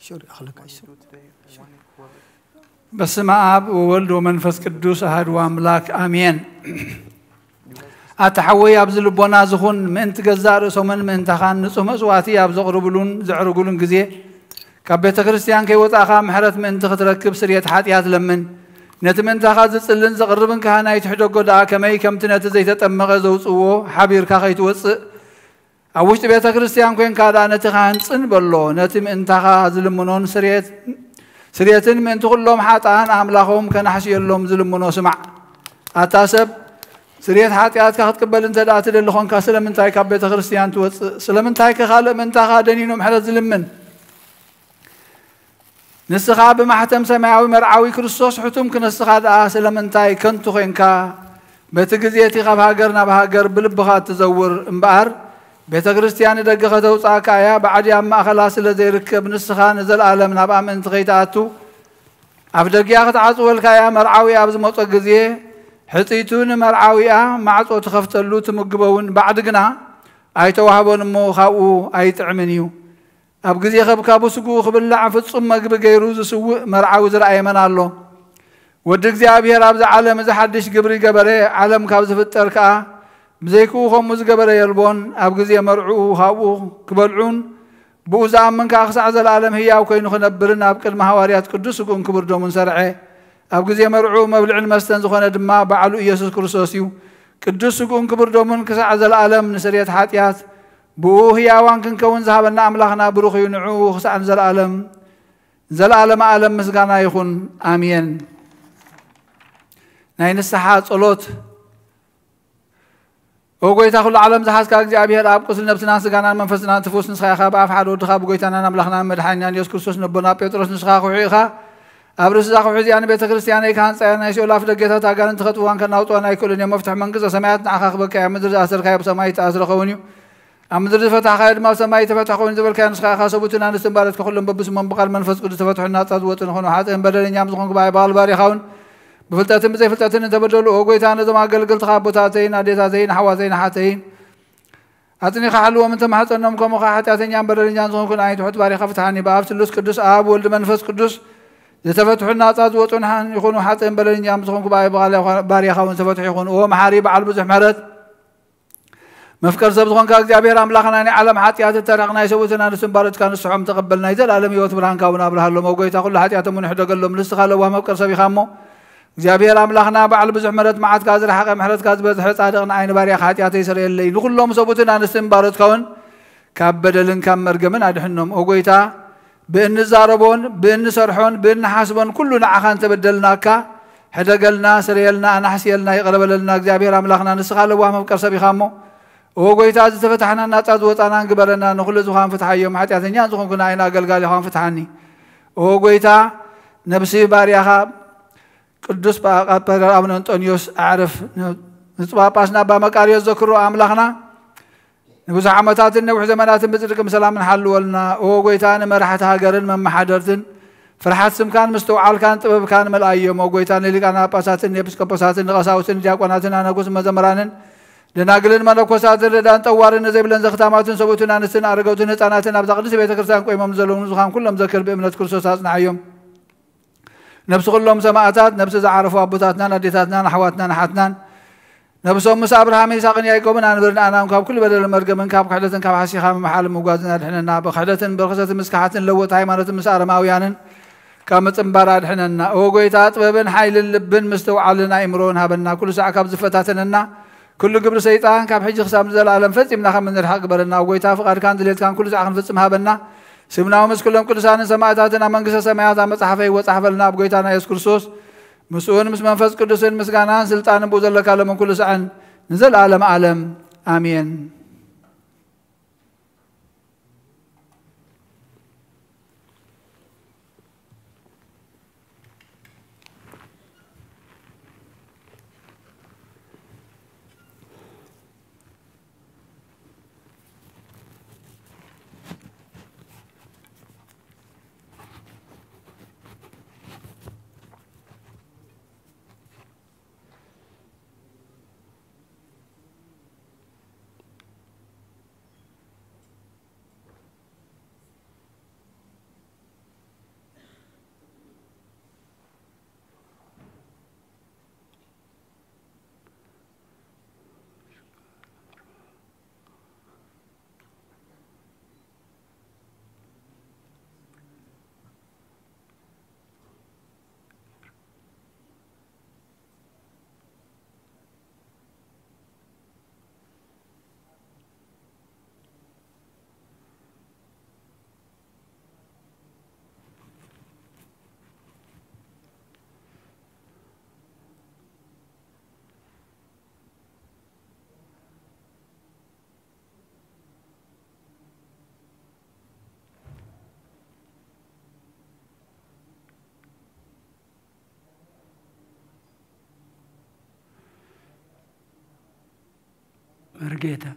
شور أخلق عيسو بسم آب وولد ومنفس قدوس أحد وأملاك آمين أتحوي أبزل بونا زخون من تجزار سومن من تخان نصوم أسواتي أبز قربلون زعرقولون جزية كبيت كريستيان كي وتأخا محرت من تختركب سرية حاتيات لمن نتمن تأخذ سلن زقربن كهنا يتحدق قدا كماي كم تنتزيت أمغز وصوه حبير كخيت وص أوش تبيت كريستيان كين كذا نتخان صن بالله نتم انتخا ظلمنون سرية من تقول لهم حتى أنا أملاهم كان حشي لهم ظلمنون سمع أتاسب سرية حاتيات كخت قبل انت دات للخون كسل من تاي كبيت كريستيان توص سلم من تاي كخال من تخا دنينهم حلا ظلمن نسخة بمحتم سماوي مرعوي كريستوس حتم كنسخة سلمنتاي كنتو خينكا بتجزيتي خاب هاجرنا بهاجر بلبخات تزور امبار بيت كريستيان دقة توصاك يا بعد يا ما خلاص الذي ركب نسخة نزل عالم نبأ من تغيتاتو أفدقيا تعصوا الكايا مرعوي أبز موت الجزية حطيتون مرعوية معصوا تخفت اللوت مقبون بعد جنا أي توهبون مو خاو أي تعمنيو أبجزية خب كابو سقو خبل لعف تصم بجيروز سوء مرعوي زرع من الله ودك زي أبي رابز عالم إذا حدش قبري قبره عالم كابز في التركة بزيكو خمس قبره يلبون أبجزية مرعو خاو كبلعون بوزام من كأخص عز العالم هي أو كينو خنبرنا بكل مهواريات قدوس وكون كبر دومن سرعه أبجزية مرعو مبلع المستن زخنا دما بعلو يسوع كريستوسيو قدوس وكون كبر دومن كأخص عز العالم نسرية حاتيات بو هي أوان كن كون ذهبنا أملاخنا بروخ ينعو خص عز العالم زلعالم عالم مسجانا يخون آمين نين السحات صلوت وقويت أخو العالم زحاس كاك جابير أب قصل نفسنا سجانا منفسنا تفوس نسخة خاب أفعل ودخاب وقويتنا نملخنا مدحنا يسوع كريستوس نبنا بيتروس نسخة خويخا أبرز زاخو حزي أنا بيت كريستياني كان سأنا يسوع لاف دقيتها تاجرن تخطو وان كان نوتو أنا يكون يوم مفتح منقذ سمعتنا أخاك بك يا مدرس أسر خيب سماي تأسر خونيو أمدرس فتح خير ما سماي تفتح خوني زبل كان نسخة خاصبتنا نستمبارت كلهم ببس من بقال منفس كل تفتح الناس تزوتن خونو حتى بدل نيام زخون باي بالباري خون بفلتاتن بزي فلتاتن تبدلوا وقويتنا زما قلقل تخابطاتين أديتاتين حواتين حاتين أتني خالو من تمحط أنهم كم خاحتين يام بدل نيام زخون كن عين تحط باري خفتحاني باب تلوس قدوس آب ولد منفس قدوس يتفتح الناس تزوتن حن يخونوا حتى بدل نيام زخون باي باري خون تفتح يخون هو محارب على بزح مرت مفكر سبزخون كاك جابير أملاخنا يعني علم حاتيات الترقنا يسوتنا نسنبارت كان السحوم تقبلنا يزل علم يوت برهان كاونا برهان لهم وقويتا كل حاتيات من حدا قال لهم لستخالوا وهم مفكر سبي خامو جابير أملاخنا بعل بزح مرت معات كازر حق محرت كاز بزح صادقنا عين باري حاتيات يسر اللي نقول سوتنا نسنبارت كون كابدلن كم مرقمن أدحنهم وقويتا بإن زاربون بإن سرحون بإن حاسبون كلنا عخان تبدلناك حدا قالنا سريلنا نحسيلنا يقرب لنا جابير أملاخنا نسخالوا وهم مفكر سبي خامو وقويت عز فتحنا ناتاد وطانا قبلنا نخل زخان فتح يوم حتى أثنيان زخان كنا عينا قال خان فتحني وقويت نفسي باريخا قدوس بابر أبن أنطونيوس أعرف نطبع باسنا بمكاريوس ذكروا أملاخنا نبوس عمتات النوح زمانات بزركم سلام حلو ولنا وقويت أنا مرحت هاجرن من محضرتن فرحات سمكان مستوعال كان طبب كان ملايوم وقويت أنا اللي كان باساتن يبسكو باساتن غساوتن جاكوناتن أنا قوس مزمرانن لناقلن ملكوسات الردان طوارن زي بلن زختاماتن سبوتنا نسنا أرجوتن هتاناتن أبدا قدس بيت كرسان قوي ممزلون زخام كلهم ذكر بإمنة كرسوس نعيم نفس كلهم سماعتات نفس زعرفوا أبوتاتنا نديتاتنا نحواتنا نحاتنا نفسهم مس أبراهام يساقن يعقوب أنا برنا أنا كاب كل بدل المرجع من كاب حدثن كاب حسي خام محل مجازنا الحين ناب حدثن برخصة مسكحات لو تايمانة مسار ماويانن كامت مبارد حنا وقويتات ببن حيل اللبن مستوعلنا إمرون هبنا كل ساعة كاب زفتاتنا كل قبل سيطان كاب حج خسام زل عالم فتمنا خم من الحق برنا وقويتا فقار كان دليل كان كل ساعة نفتم هبنا سمنا ومس كلهم كل سنة سماعاتنا منقصة سماعات مصحفي وصحف لنا بقويتنا يسوع كريستوس مسؤول مس منفس قدوسين مسكانا سلطان بوزل لك عالم كل ساعة نزل عالم آمين مرقيتا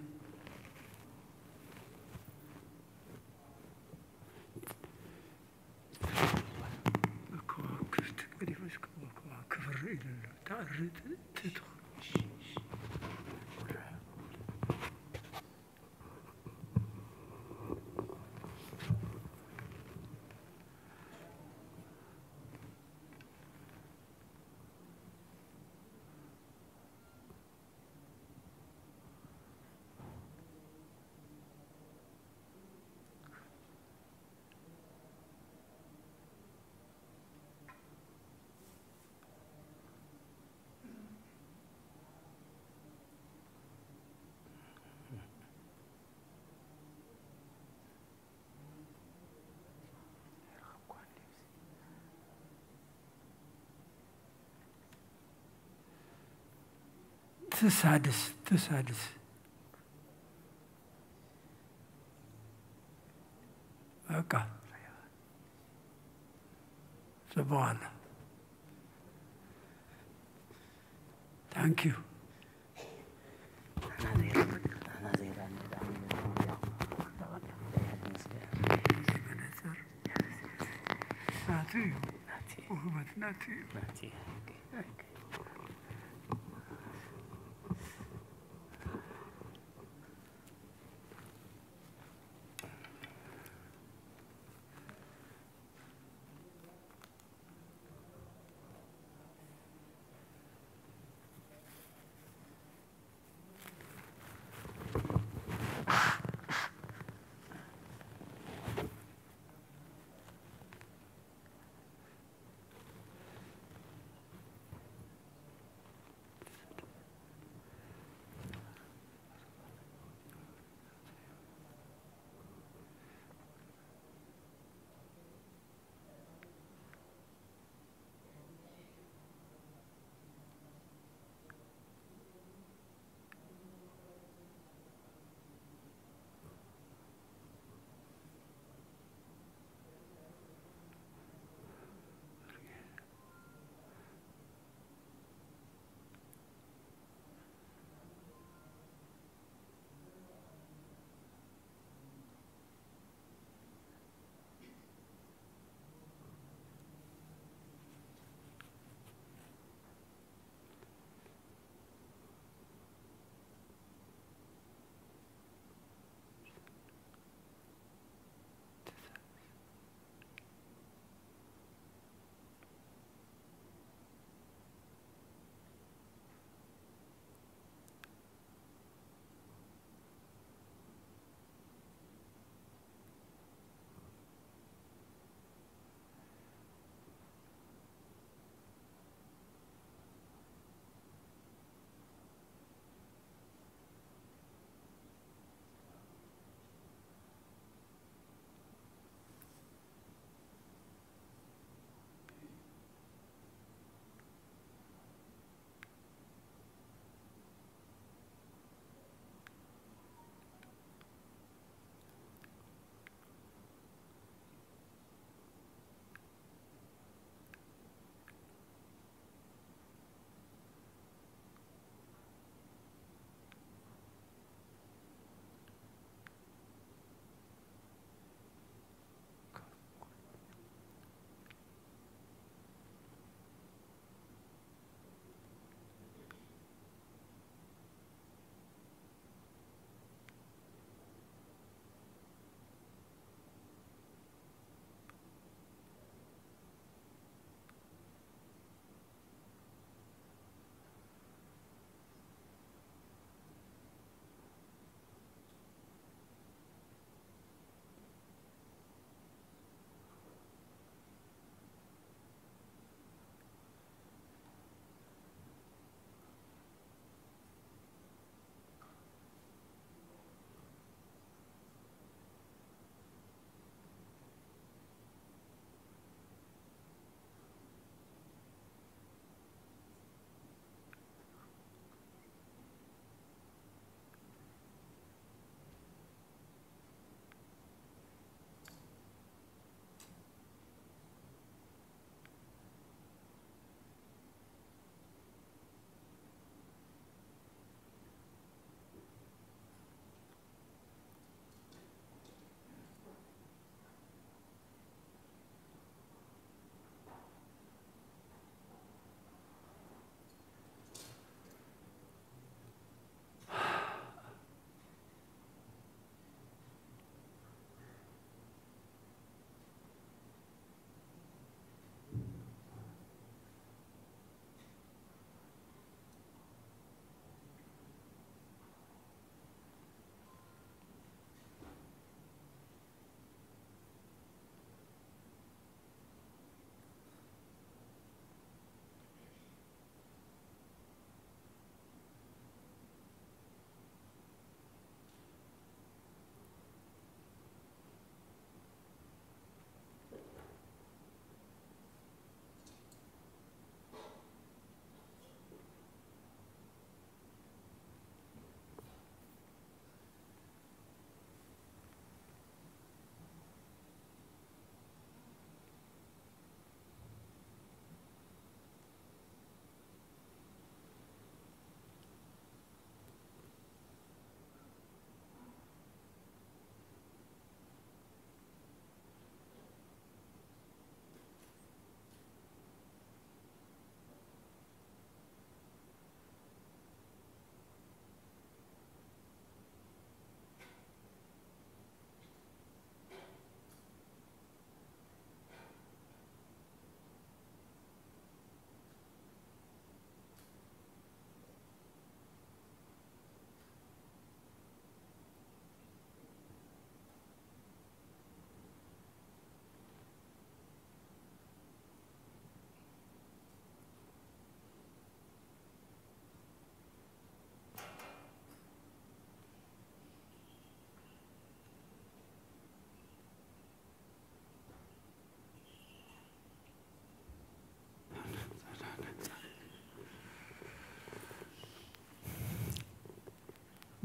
تسادس بقى سبحانه ثانك يو ناتي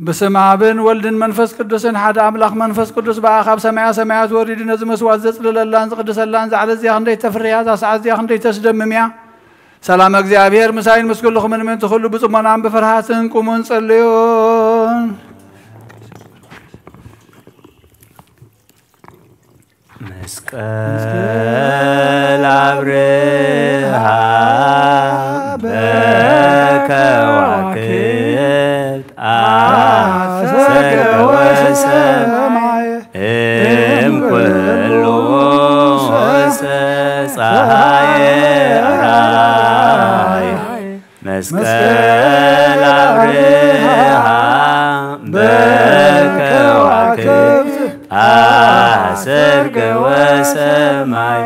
بسم عبن ولدن منفس قدسن حد أملاخ منفس قدس بآخاب سمايات وردين نزم مسوات زل لله قدس الله على زيا خندي تفريات ساعات زيا خندي تسدم ميا سلام እግዚአብሔር مساين مسكلكم من تخلوا بصمنا بفرحاتن قومون صليون مسكال أبرهام بكواكب أسر وسماء كل صحاي أراي مسكال أبرهام بكواكب أسر وسماء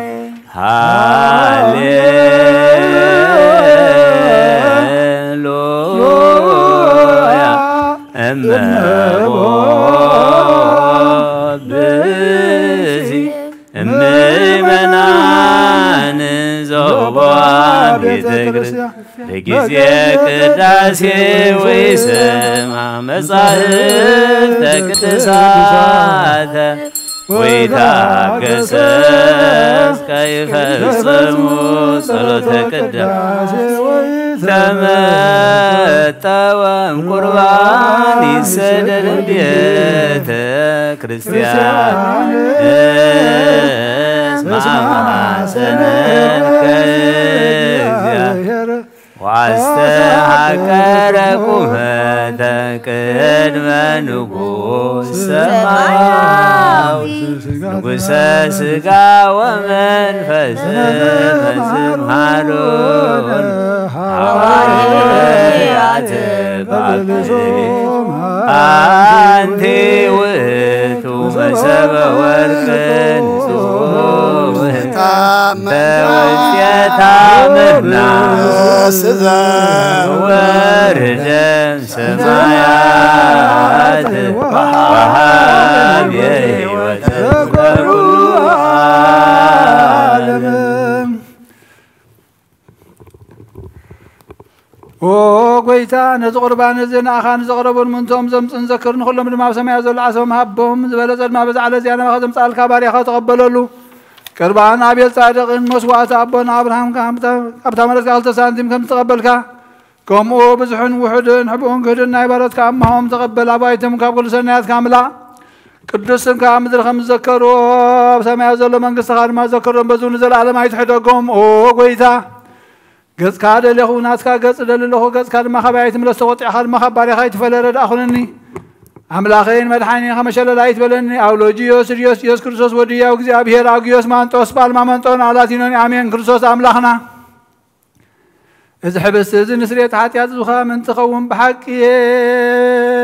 هاليلويا أما بزي أمي منان زوبان بتكرس لجزيك داسي ويسمع مصاحب تكتسات ويتعكسس كيف يصمو صلاتك الداس تمتوام قربان يسدد بيت كريستيان اسمع سنك واستحكركم تكدم نقوس سماوي نقوس سقا ومنفس مزمهرون حواريات بعضي أنتي وتو مسب ورقن سوهن بوجيتامنا وردم سمايات وهاب وتذكروا عالم وقويتا نزقربان الزنا خان زقربون منتم زمصن ذكرن كلهم ما سمع زل عصم هبهم زبلزل ما بزعل زيانا ما خدم صال كبار يا تقبلوا له قربان ابي صادق مسواعت ابونا ابراهيم كابتا مرز قال تسانتم كم تقبلك كم بزحن وحدن حبون كدنا عبارتك امهم تقبل ابايتم كل سنيات كامله قدسن كامدر خم ذكروا سمع زل منقص خار ما ذكروا بزون زل على ما يتحدقهم وقويتا قص كاد له ناس كا قص له قص كاد ما خبايت من الصوت اخر ما خباري خايت فلرد اخنني املاخين مدحاني خمشل لايت بلني اولوجيوس ريوس يوس كريستوس ودياو እግዚአብሔር አግዮስ ማንጦስ ባልማመንጦን አላቲኖን አሜን ክርስቶስ አምላኽና اذا حبست اذن سريت حاتيات زخا من تخوم بحق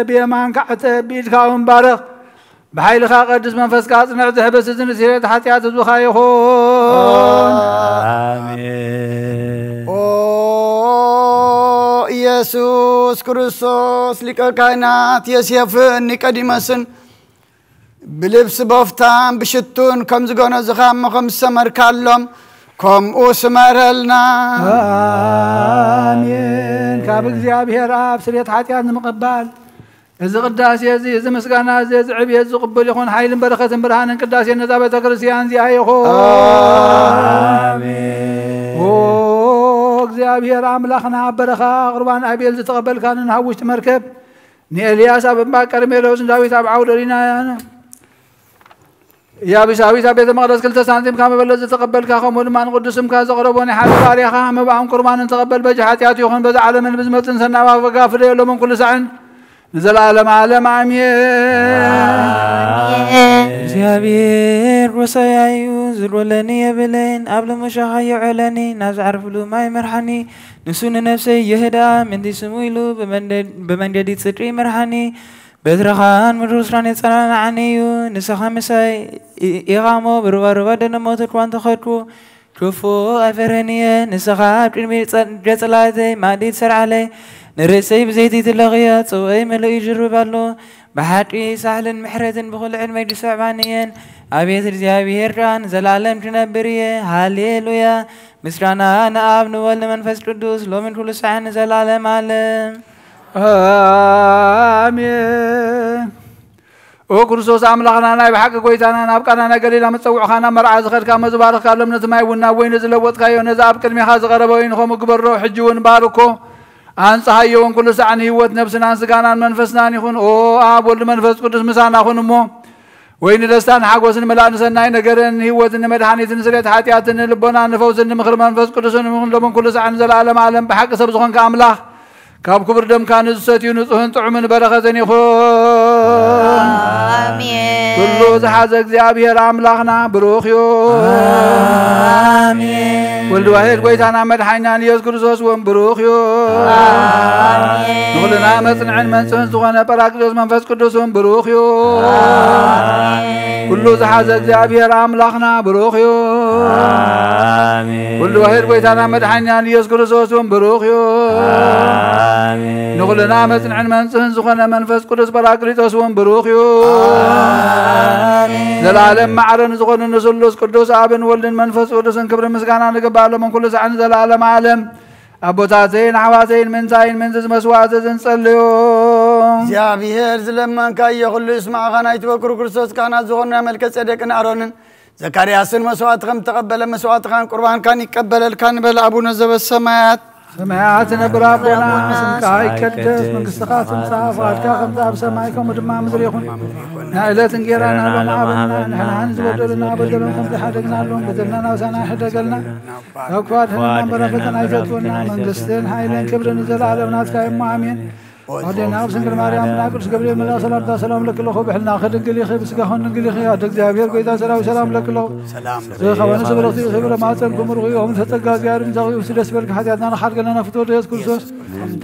بيمان كعت بيدكاون بارخ بحيل خا قدس منفس كاصنع اذا حبست اذن سريت حاتيات زخا يخون آمين ኢየሱስ ክርስቶስ ሊቀ ካህናት የሴፍን ኒቆዲሞስን ብልብስ በፍታን ብሽቱን ከም ዝገነዝኻ ከም ሰመርካሎም ከምኡ ስመረልና አሜን ካብ እግዚአብሔር አብ ስርየት ኃጢአት ንምቕባል እዚ ቅዳሴ እዚ ምስጋና እዚ ዕብየት ዝቕበል ይኹን ኃይልን በረኸትን ብርሃንን ቅዳሴ ነዛ ቤተ ክርስቲያን እዚኣ ይኹን آمين እግዚአብሔር አምላኽና በረኻ ቁርባን አቤል ዝተቀበልካን ንሃውሽት መርከብ ንኤልያስ ኣብ እምባ ቀርሜሎስ ዳዊት ኣብ ዓውደሪና يا بشاويت بيت المقدس كل سنتين كما بلز تقبل كاخم ودمان قدسم كا زقربون حال باريخا مبعم قربان تقبل بجحاتيات يخون بز عالم بزمت سنا وغافر له من كل سعن نزل عالم عالم آمين እግዚአብሔር ወሰያዩ ዝልወለኒ የብለኝ ኣብ ለመሻኸ የዕለኒ ናብ ዝዓርፍሉ ማይ መርሓኒ ንሱን ነፍሰይ የህዳ ምንዲ ስሙ ኢሉ በመንገዲ ጽድቂ መርሓኒ በትረኻን ምድሩስራን የጸናንዓኒዩ ንስኻ ምሳይ ኢቓሞ ብሩባሩባ ደነሞት እኳን ተኸድኩ ሹፉ ኣይፈርህንየ ንስኻ ኣብ ቅድሚ ገጽላተይ ማዲት ሰርዓለይ ንርእሰይ ብዘይቲ ትለኽያ ጽውአይ መለኡ ይጅርብ ኣሎ بحق سهل محرة بكل علم يسعبانيا أبيت እግዚአብሔር ዳን ዘላለም ትነብርየ ሃሌሉያ ምስጋና ለአብ ወወልድ ወመንፈስ ቅዱስ ሎምን ሁሉ ሰዓን ዘላለም ዓለም آمين وكرسوس أملاخنا ناي بحق قويتانا نابقانا نقليلا متصوعخانا مرعى زخدكا مزبارخا لمنا تماي ونا وين زلوتكا يونزاب كلمي خاز غربوين خو مقبرو حجون باركو أنصحيون كل ساعة هيوت نفسنا أنسقانا منفسنا يخون أو آب ولد منفس قدس مسانا خون مو وين دستان حقوسن ملان سناي نقرن هيوت نمدحاني تنزلت حاتياتن لبنا نفوزن مخر منفس قدس نمون لمن كل ساعة نزل عالم عالم بحق سبزخون كاملاخ كاب كبر دم كان الستين نصهن طعمن بركة يخون آمين كل زحازك እግዚአብሔር አምላኽና ብሩኽ ይሁን آمين ولد واحد قويتانا مدحنا ኢየሱስ ክርስቶስ ወንብሩኽ ይሁን آمين نقولنا مصنعن منصهن ዝኾነ ጰራቅሊጦስ መንፈስ ቅዱስ ወንብሩኽ ይሁን آمين كل زحازك እግዚአብሔር አምላኽና ብሩኽ ይሁን آمين ولد واحد قويتانا مدحنا ኢየሱስ ክርስቶስ ወንብሩኽ ይሁን آمين نقولنا مصنعن منصهن ዝኾነ መንፈስ ቅዱስ ጰራቅሊጦስ ወንብሩኽ ይሁን آمين زلالم معرن زغن نسلوس قدوس آبن ولن منفس قدوسن كبر مسكانا نقبالو من كل سعن زلالم عالم أبوتاتين حواتين من زاين من زز مسواتين صليو እግዚአብሔር ዝለመንካ የሁሉ ይስማ ኻናይት በኩር ክርስቶስ ካና ዝሆነ መልከ ጸደቅን አሮንን ዘካርያስን መስዋዕት ከም ተቀበለ መስዋዕት ካን ቁርባን ካን ይቀበላል ካን በል አቡነ ዘበሰማያት سماعات نبرا بنا سمكاي كدس من قصقات مسافات كا بسمايكم ودما مدريخون نائلة نجيرانا ومعابنا نحن هنزودلنا بدلنا كم تحدقنا لهم بدلنا وسنا حدقلنا أكواد هنمان برفتنا يفتونا من قصتين حايلين كبر نزل على بنات كايم معامين ودينا بسنجر مريم ناقرس قبريل من الله سلام لك الله بحلنا خدق لي خي بسقهون نقلي خي هاتك جابير قيدا سلام لك الله زي خوانس بلغتي خبر ما تنكم رغيهم تتقى زيار مزاغي وسدس بالك حدياتنا نحرق لنا فتور يس كرسوس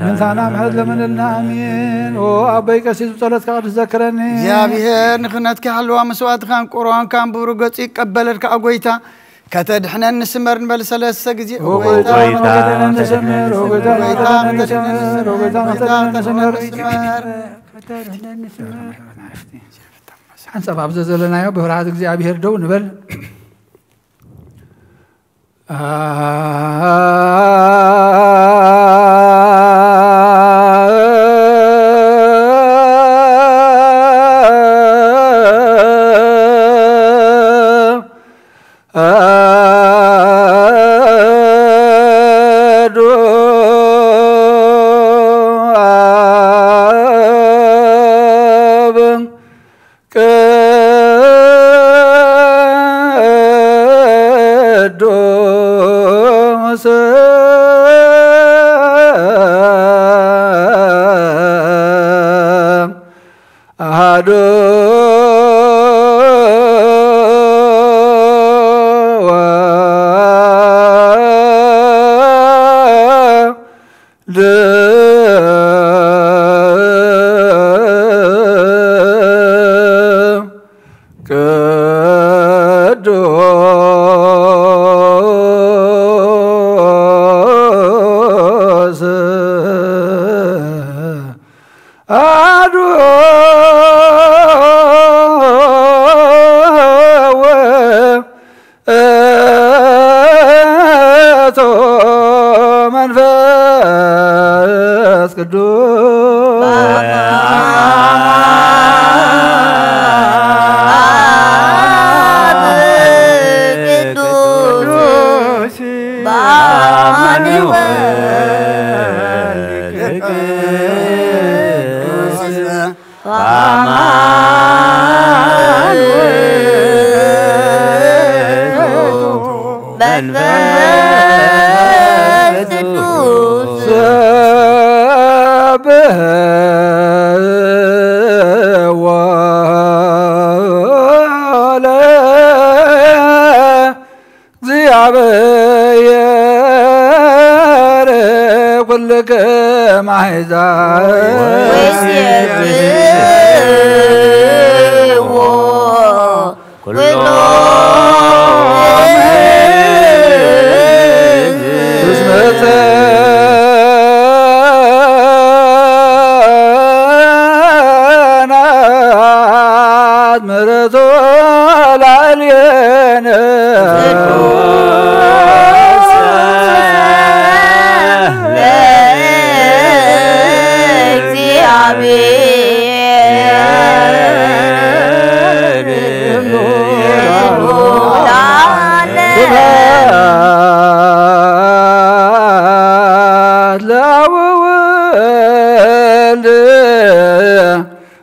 من ثانا محد لمن لنا امين وابيك سيد صلاتك قد تذكرني እግዚአብሔር ንኽነትከ حلوة مسوات خان قرآن كان برغت يقبلك أقويتا كتدحنا نسمر نبل سلسة جزء وقيتا نسمر وقيتا نسمر حنسب عبد زلنا يا بهرعة እግዚአብሔር دو نبل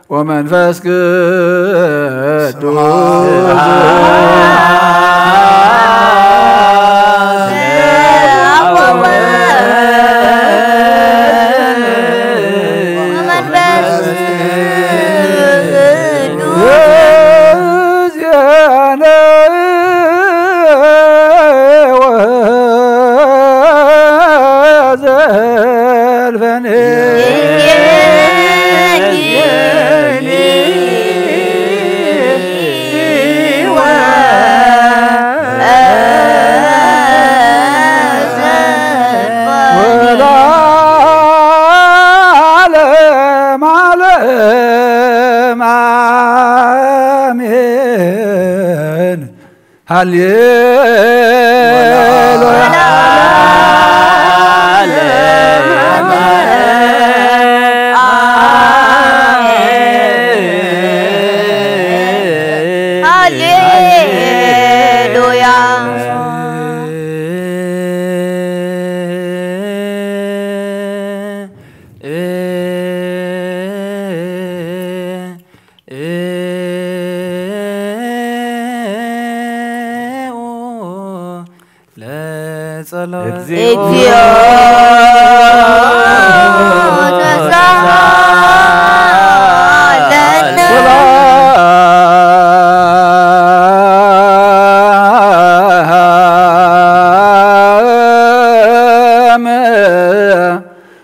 ومنفس قدوس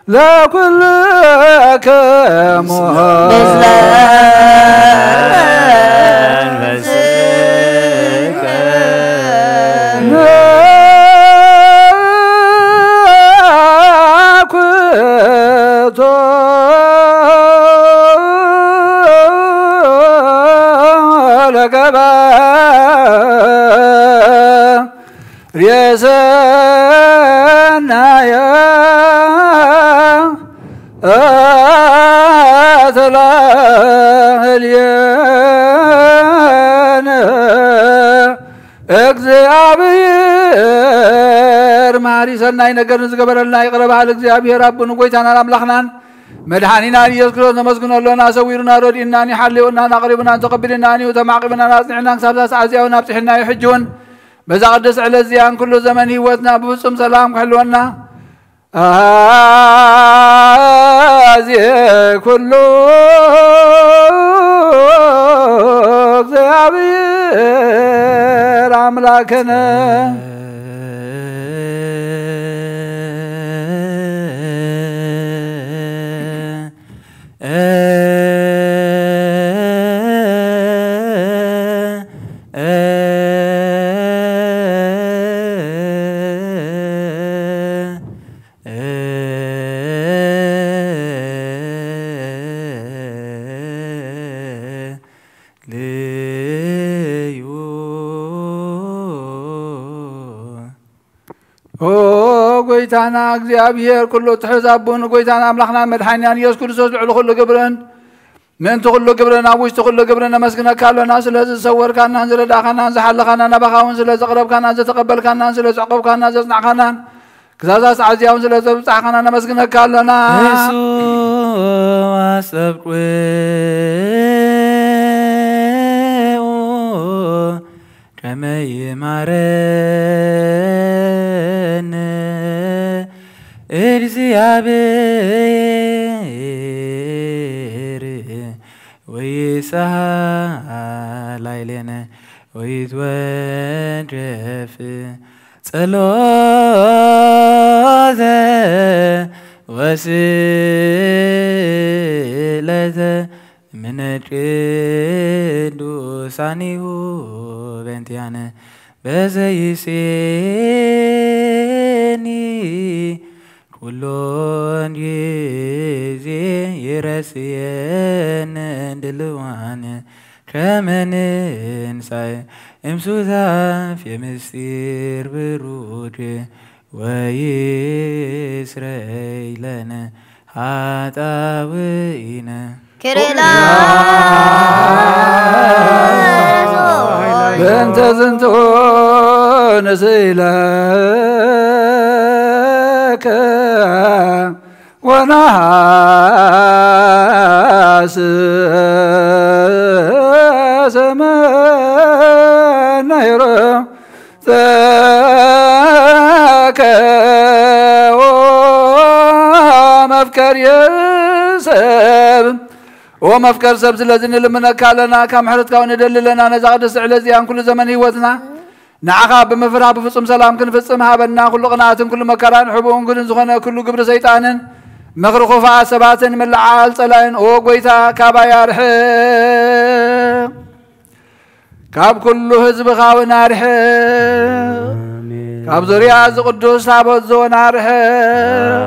لا كلك እግዚአብሔር ማሪ ሰናይ ነገር ዝገበረልና ይቅረባል እግዚአብሔር አቡን ጎይታና አምላክናን መድኃኒና ኢየሱስ ክርስቶስ ነመስግኖሎና ሰዊሩና ረዲናኒ ሐልዩና ናቅሪብና ተቀብልናኒ ወተማቅብና ናጽዕና ክሳብዛስ አዚያውና ብጽሕና ይሕጅውን በዛ ቅዱስ ዕለት ዚያን ኩሉ ዘመን ህይወትና በፍጹም ሰላም ክሕልወና አዚየ ኩሉ እግዚአብሔር አምላክነ ጎይታና እግዚአብሔር ኩሉ ትሕዛቡን ጎይታና አምላክና መድኃኒና ኢየሱስ ክርስቶስ ልዕሉ ኩሉ ግብረን ምእንቲ ኩሉ ግብረን ኣብ ውሽጢ ኩሉ ግብረን ነመስግነካ ኣለና ስለዚ ዝሰወርካናን ዝረዳእካናን ዝሓለኻናን ናባኻውን ስለ ዘቕረብካናን ዘተቐበልካናን ስለ ዝዕቆብካናን ዘጽናዕካናን ክሳብዛስ ዓዝያውን ስለ ዘብፅሕካና ነመስግነካ ኣለና እሱ ኣጸብቁ ከመይ ይማረን እግዚአብሔር ወይሳሃላይሌነ ወይትወንጀፍ ጸሎተ ወስእለተ من ቅዱሳኒሁ በእንቲአነ በዘይሴኒ ኩሎን ጊዜ ይረስየነ እንድልዋነ ከመ ንንሣእ እምሱታፍ የምስጢር ብሩክ ወይስረይ ለነ ሃጣውኢነ كرلا بنت زنتو نسيلك وناس زمان يرى ذاك ومفكر يسب ومفكر سب زلزن لمن كالنا كم حرتك وندللنا نزعد السعلزي عن كل زمن هيوتنا نعقا بمفرها بفصم سلام كنفصمها بنا كل قناة كل مكران حبون كل زغنا كل قبر سيطان مغرق فا سبات من العال صلاين او قويتا كابا يارحق كاب كل حزب خاونا رحق كاب زريا قدوس ثابت زونا رحق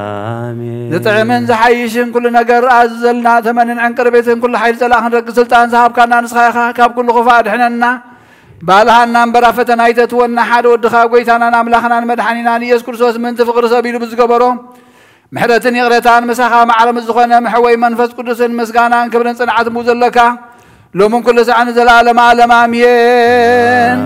نطعمن زحيشن كل نجر أزلنا ثمن عن قربتهم كل حيل سلاخ نرق سلطان صاحب كان نسخاخا كاب كل خفاد حننا بالها نمبر فتن ايتت ونحد ودخا قويتانا ناملاخنا مدحانينا يذكر سوس من تفقر سبيل بزقبرو محرتن يغرتان مسخا معلم الزخونه محوي منفس قدس مسغانا كبرن صنعت موزلكا لو من كل سعن زلالم عالم امين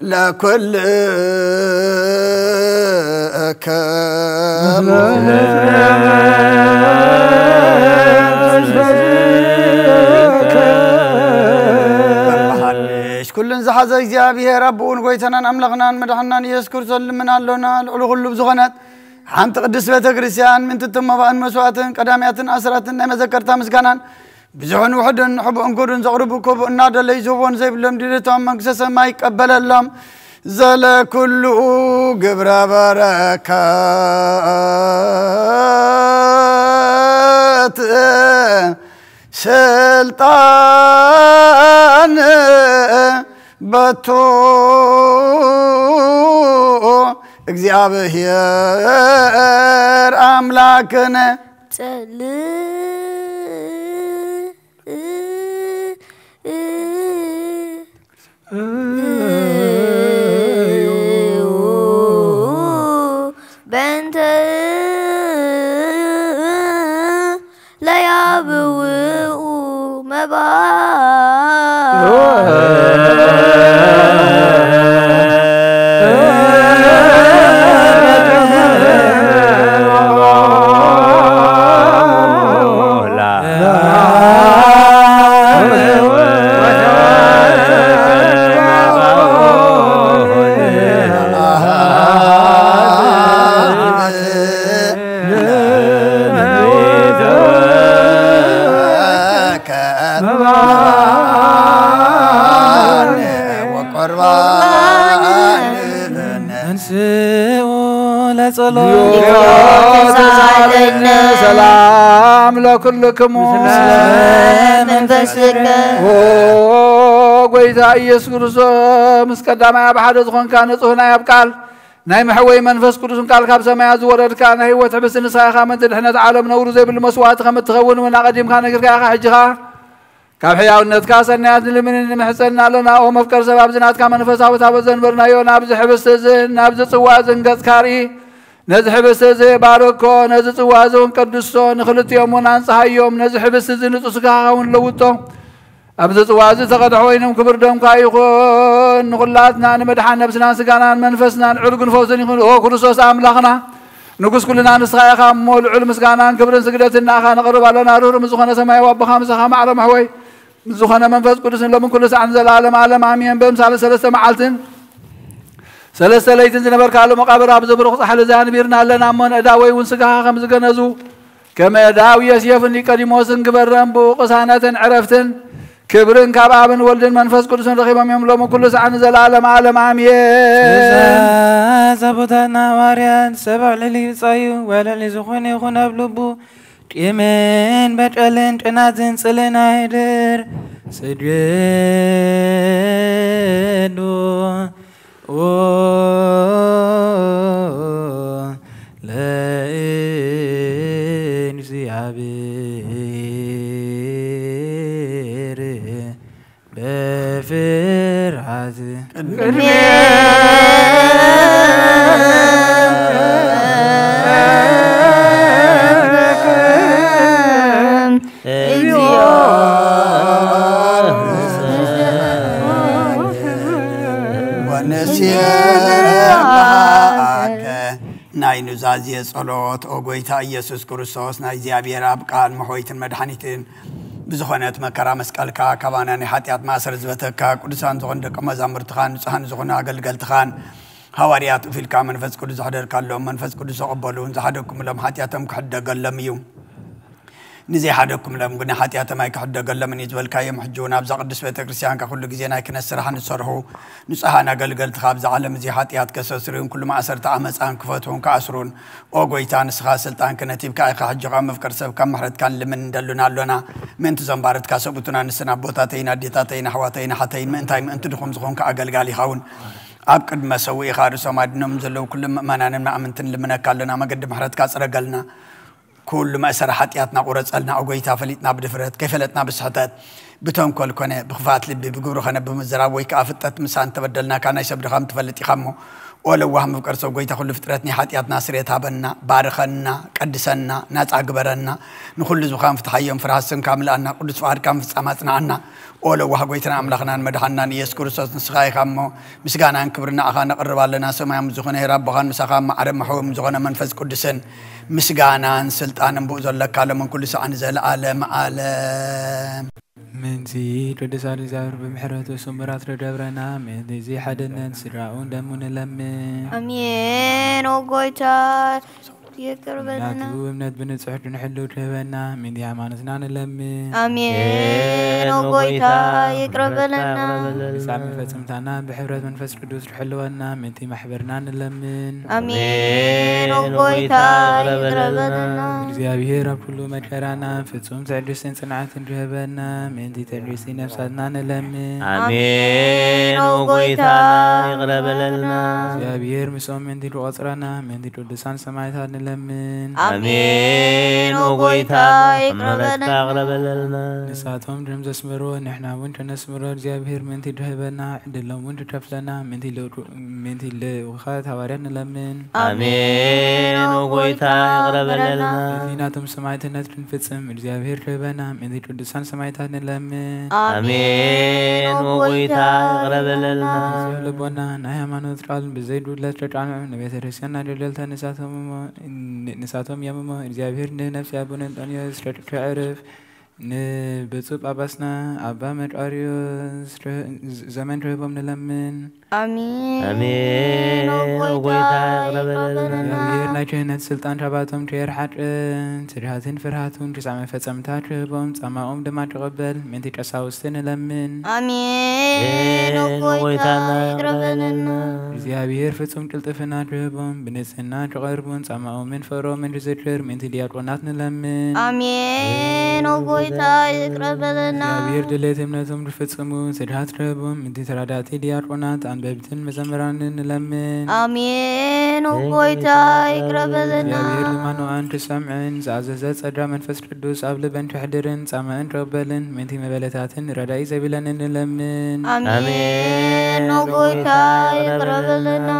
لكل كل زحز እግዚአብሔር አቡን ጎይተናን አምላኽናን መድኃናን ኢየሱስ ክርስቶስ ልምናለና ልዑል ሁሉ ብዙኸናት ሓንቲ ቅድስት ቤተ ክርስቲያን ምን ትተመባን መስዋዕትን ቀዳሚያትን አስራትን መዘከርታ ምስጋናን ብዙውን ውሕድን ሕቡእን ጉድን ዘቕርቡ ክቡእ እናደለይ ዝህቦን ዘይብሎም ድልቶም መንግሥተ ሰማይ ይቀበለሎም ዘለኩሉ ግብረ በረከት سلطان بتو እግዚአብሔር አምላክነ بنت لا يابو مبا سلام لكلكم منفسك وقويتا إيسوس كرسو مسكدام يا بحد زخون كان نصهنا يبقال ناي محوي منفس كرسو قال كاب سمايا زورد كان هيو تحبس نسايا خامنت الحنة عالم نور زي بالمسوات خامت تخون من قديم كان يقرقا حجها كاب حياو النتكا سنيات لمن محسننا لنا ومفكر سباب زنات كان منفسها وتابزن برنايو نابز حبس زن نابز صوازن قذكاري نزح بس زي باركو نزح وازون قدسو نخلط يومون انصح يوم نزح بس زي نتسكاون لوتو ابز وازي تقد حوينم كبر دم كايخون نخلاتنا نمدحان نفسنا سقانا منفسنا نعرق نفوزن يخون او كرسوس املاخنا نقص كلنا نسخايا خامو العلم سقانا كبر سقدتنا خا نقرب على رور مزخنا سماي وابخا مسخا معلم حوي مزخنا منفس قدس لمن كل ساعه انزل العالم عالم امين بمثال ثلاثه معالتين ثلاثة ليتن زنبر كالو مقابر عبد برخص أحل زان بيرنا لنا من أداوي ونسقها خمس جنازو كما أداوي يسيف اللي قديمو سنقبر رمبو قصانة عرفتن كبرن كابابن ولدن منفس قدسن رخيبهم يملوم كل سعن زلالم عالم آمين زبطنا واريان سبع للي صايو ولا اللي زخون يخون أبلبو يمين بجالن تنازن سلنا هدر سجدو لا إنسي عبير بفرحة ناي نزازي صلوت او غويتا يسوع كريستوس ناي زيابير اب قال محويتن مدحنيتن بزخونت مكرا مسقلكا كباناني حاتيات ماسر زبتكا قدسان زخون دق مزامرتخان صحن زخون اغلغلتخان حواريات فيلكا منفس قدس حضر كالهم منفس قدس قبلون زحدكم لهم حاتياتم كحدغلم يوم نزي حدكم لهم غنا حاتياتم اي كحدغلم يزبل كايم حجونا بز قدس بيت كريستيان ككل غزينا كنسرح نصرحو نصحان اغلغلت خاب زعلم زي حاتيات كسسرين كل ما اثرت امصان كفتون كاسرون او غويتان سخا سلطان كنتيب كاي حجقا مفكر سب كم محرت كان لمن دلنا لنا من تزمبارت كاسبتنا نسنا بوتاتين اديتاتين حواتين حتين من تايم انت دخم زخون كاغلغالي خاون اب قد ما سوي خارو سمادنم زلو كل مانان ما امنتن لمن كالنا ما قد محرت كاصرغلنا كل ما سر حطياتنا قرصلنا اوغيتا فليتنا بدفرت كيفلتنا بسحتات بتنكل كونه بخفات لبي بغورو خنا بمزراب وي كافتت مسان تبدلنا كان يسبد خام تفلطي خمو ولو وهم قرصو غيتا كل فترتني حطياتنا سريتا بنا بارخنا قدسنا ناص اغبرنا نكل زخام فتحيم فراسن كاملنا قدس فار كام فصاماتنا عنا ولو وها غيتنا املاخنا مدحنا يسوع كريستوس نسخاي خمو مسغانان كبرنا اخانا قربالنا سمايام زخونه ربخان مسخام معرم محوم زخونه منفس قدسن مسغانان سلطان بوزلك على من كل سعن زل عالم عالم من زيد ودسال زار بمحرات وسمرات ردبرنا من زي حدنا سراون دمون لمن امين وقويتا يقربنا ناتو امنات بنت صحت نحلو تهبنا من دي امانتنا نلمن امين وقويتا يقربنا سامي فتمتانا بحبرات منفس قدوس رحلونا من تي محبرنا نلمن امين وقويتا يقربنا እግዚአብሔር ሁሉ መከራና ፍጹም ትዕግስትን ጽናትን ረበና ምን ትዕግስት ነፍሳትና ነለምን አሜን ወጎይታ ይቅረበለልና እግዚአብሔር ምሶም ምን ትቆጥራና ምን ትቅዱሳን ሰማዕታት ነለምን አሜን ወጎይታ ይቅረበለልና ንሳቶም ደም ዘስመሮ ንሕና ወን ተነስመሮ እግዚአብሔር ምን ትድህበና እንደለም ወን ተከፍለና ምን ትልውኻት ሐዋርያ ነለምን አሜን ወጎይታ ይቅረበለልና ዲናቱም ሰማዕትነት እንፍጽም እግዚአብሔር ረበና ምን ቅዱሳን ሰማዕታት ነለምን አሜን ወጎይታ ይቅረበለልና ልቦና ናይ ሃይማኖት ቃል በዘይዱለት ተጫኑ ነቤተ ክርስቲያን አደለልታ ንሳቶም ያመሞ እግዚአብሔር ነፍስ ያቡነ አንጦንዮስ ተከዕርፍ ንብፁዕ ጳጳስና አባ መቃርዮስ ዘመን ረቦም ነለምን አሜን ወጎይታ ይቅረበለልና እግዚአብሔር ናይ ክህነት ስልጣን ተባቶም ተየርሓቅን ትድሃትን ፍርሃቱን ትጻመ ፈጸምታት ረቦም ጻማኦም ድማ ተቀበል ምን ቀሳውስትን ነለምን አሜን ወጎይታ ይቅረበለልና እግዚአብሔር ፍጹም ቅልጥፍና ረቦም ብንጽህና ተቀርቡን ጻማኦምን ፈሮምን ዝክር ምን ዲያቆናት ነለምን አሜን ወጎይታ ይቅረበለና እግዚአብሔር ድሌት እምነቱም ፍጹሙ ትድሃት ረቦም ምን ተራዳቲ ዲያቆናት አንበብትን መዘምራንን ነለምን አሜን ወጎይታ ይቅረበለና እግዚአብሔር ልማኑ አንተ ሰምዕን ዘአዘዘ ጸጋ መንፈስ ቅዱስ ኣብ ልበን ተሕድርን ጻማን ተቀበልን ምን መበለታትን ረዳይ ዘቢለን ነለምን አሜን ወጎይታ ይቅረበለና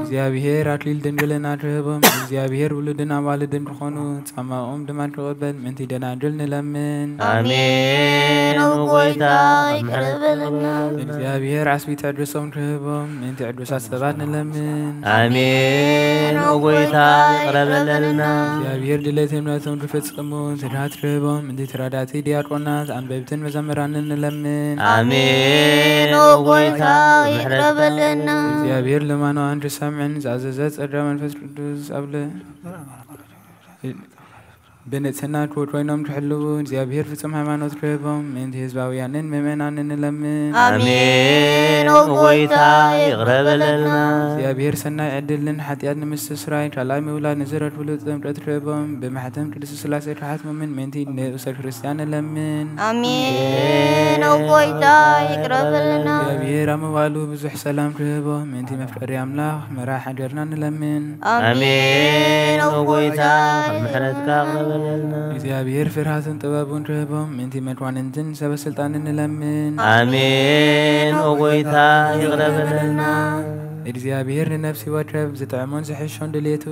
እግዚአብሔር አክሊል ድንግልና ረቦም እግዚአብሔር ውሉድን አዋልድን ተኾኑ ጻማኦም ድማ ተቀበል ምን ደናግል ነለምን አሜን ወጎይታ ይቅረበለና እግዚአብሔር አስቢት አድርሶም ረቦም ምን ቅዱሳት ሰባት ነለምን አሜን ወጎይታ ይቅረበለልና እግዚአብሔር ድሌት እምነቱም ፍጽሙ ትድሃት ረቦም ምን ተራዳቲ ዲያቆናት አንበብትን መዘምራንን ነለምን አሜን ወጎይታ ይቅረበለልና እግዚአብሔር ልማኑ አንተ ሰምዕን ዘአዘዘ ጸጋ መንፈስ ቅዱስ አብለ بنتسنى كوت وينهم تحلون زيابير في سمح ما نطربهم من هزباويانن ممنانن لمن آمين وقويتا يغرب لنا زيابير سنة عدلن حتى أدن مستسراي كلاي مولا نزرت ولوتهم تطربهم بمحتم كدس سلاسة رحات من منتي نأسر كريستيان لمن آمين وقويتا يغرب لنا زيابير أموالو بزح سلام تربهم منتي مفكري أملاح مراح حجرنا لمن آمين وقويتا محرتك أغرب لنا زيابير فرحات طبابون تربهم منتي متواننتن سبا سلطان لمن آمين وقويتا يغرب لنا እግዚአብሔር ነፍሲ ወትረብ ዘጠዕሞን ዝሕሾን ድሌቱ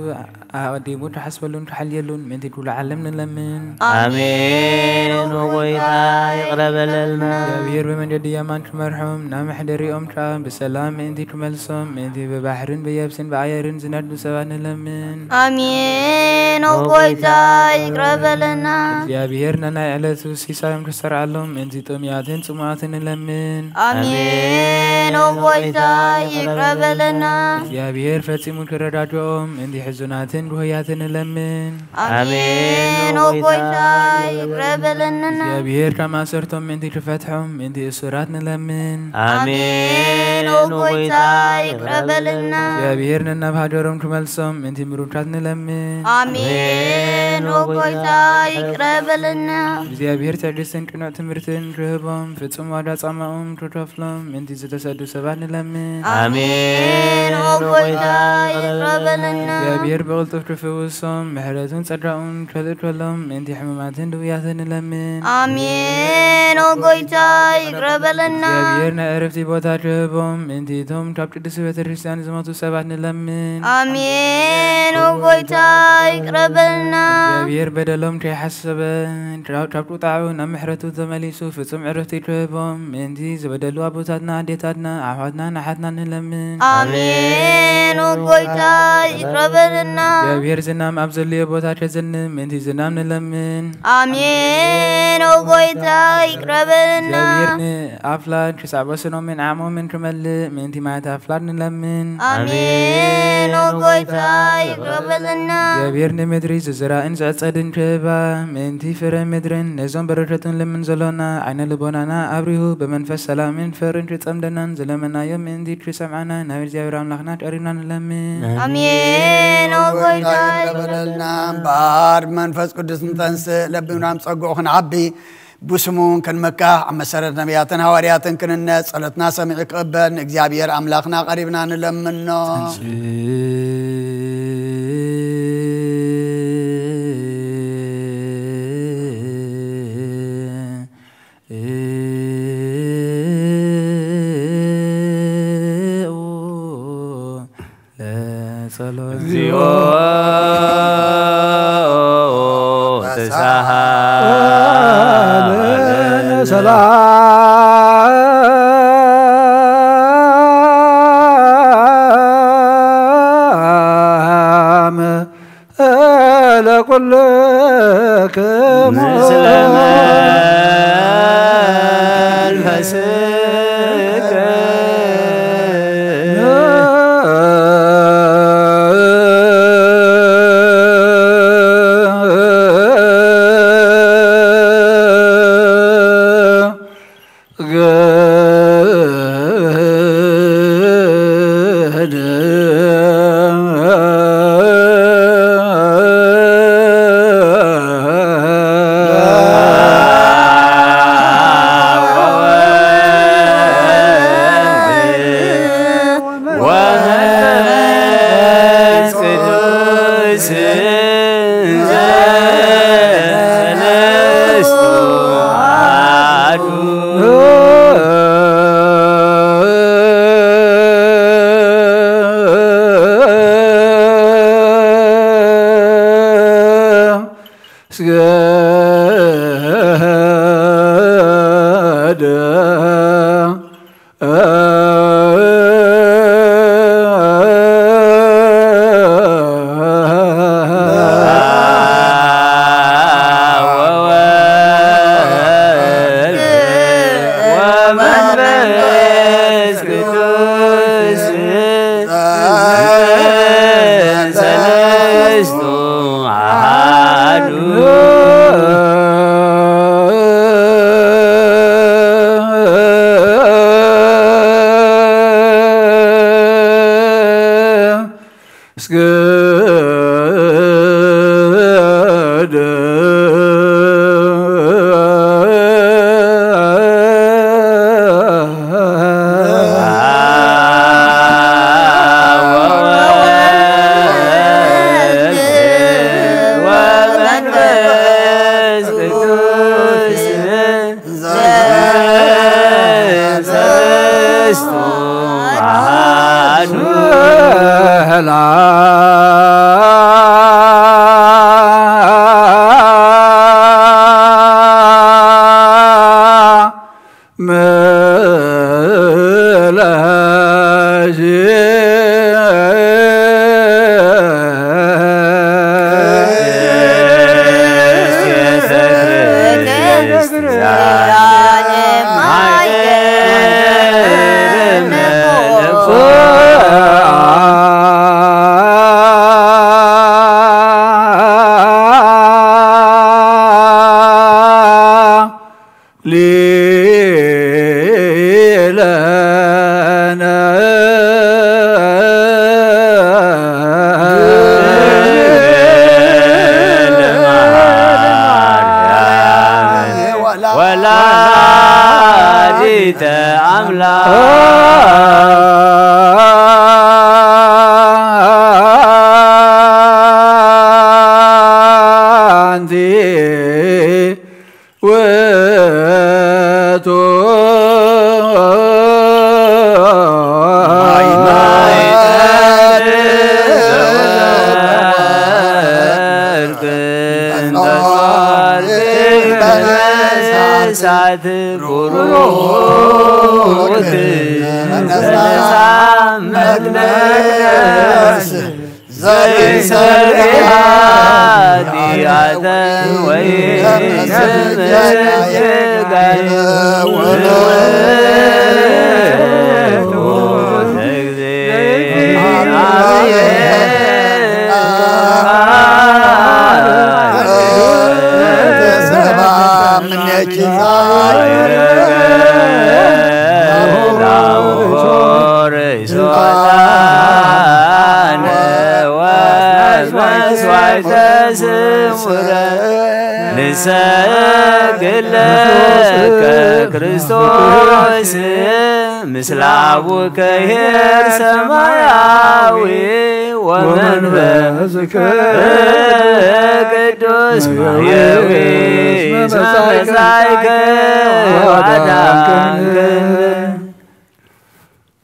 ኣዲሙ ተሓስበሉን ተሓልየሉን ምንቲ ኩሉ ዓለም ንለምን آمين وقويታ ይቅረበለልና እግዚአብሔር በመንገድ የማን ትመርሖም ናብ መሕደሪኦም ከዓ ብሰላም ምንቲ ትመልሶም ምንቲ በባሕርን በየብስን በኣየርን ዝነዱ ሰባት ንለምን آمين وقويታ ይቅረበለና እግዚአብሔር ነናይ ዕለቱ ሲሳዮም ክሰርዓሎም ምንቲ ጥምያትን ጽሙዓትን ንለምን آمين وقويታ ይቅረበለና እግዚአብሔር ፈጽሙ ክረዳድኦም እንዲ ሕዙናትን ድሆያትን ንለምን آمين وقويታ ይቅረበለና እግዚአብሔር ከማሰርቶም ምንቲ ክፈትሖም ምንቲ እስራት ንለምን آمين وقويታ ይቅረበለና እግዚአብሔር ነናብ ሃገሮም ክመልሶም ምንቲ ምሩታት ንለምን آمين وقويታ ይቅረበለና እግዚአብሔር ትዕግስትን ቅኑዕ ትምህርትን ክህቦም ፍጹም ዋዳ ጻማኦም ክከፍሎም ምንቲ ዝተሰዱ ሰባት ንለምን آمين وقويታ ይቅረበለና እግዚአብሔር ብቕልጡፍ ክፍውሶም ምሕረቱን ጸጋኡን ክልእከሎም ምንቲ ሕሙማትን ድውያትን ንለምን آمين وقويታ ይቅረበለና እግዚአብሔር ናይ ዕረፍቲ ቦታ ክህቦም ምንቲ እቶም ካብ ቅዱስ ቤተ ክርስቲያን ዝሞቱ ሰባት ንለምን آمين وقويታ ይቅረበለና እግዚአብሔር በደሎም ከይሓሰበ ካብ ቁጣዑ ናብ ምሕረቱ ተመሊሱ ፍጹም ዕረፍቲ ክህቦም ምንቲ ዝበደሉ ኣቦታትና ኣዴታትና ኣሕዋትና ናሓትና ንለምን آمين وقويታ ይቅረበለና እግዚአብሔር ዝናም ኣብ ዘልዮ ቦታ ከዘንም ምንቲ ዝናም ንለምን آمين وقويታ ይቅረበለና እግዚአብሔር ንኣፍላድ ክሳብ ወሰኖምን ዓሞምን ክመልእ ምንቲ ማየት ኣፍላድ ንለምን آمين وقويታ ይቅረበለና እግዚአብሔር ንምድሪ ዝዝራእን ዝዕጸድን ክህባ ምንቲ ፍረ ምድርን ነዞም በረከቱን ልምን ዘሎና ዓይነ ልቦናና ኣብሪሁ በመንፈስ ሰላምን ፍቅርን ክጸምደናን ዝለመናዮም ምንቲ ክሰምዓና ናብ እግዚአብሔር ኣምላኽና ቀሪብና ንለምን آمين وقويታ ይቅረበለልና እምበር መንፈስ ቅዱስ እንተንስእ ለቢናም ጸጉዑ ክንዓቢ بسمون كن مكة عم سرت نبياتنا هوارياتن كننا صلتنا سمع قبل እግዚአብሔር أملاخنا قريبنا نلمنه سلام لكلكم مسلم الفسك سلست عهد ክርስቶስ ምስለ አቡከ ኄር ሰማያዊ ወመንፈስከ ቅዱስ ማየዊ መጻእከ ወአዳምከ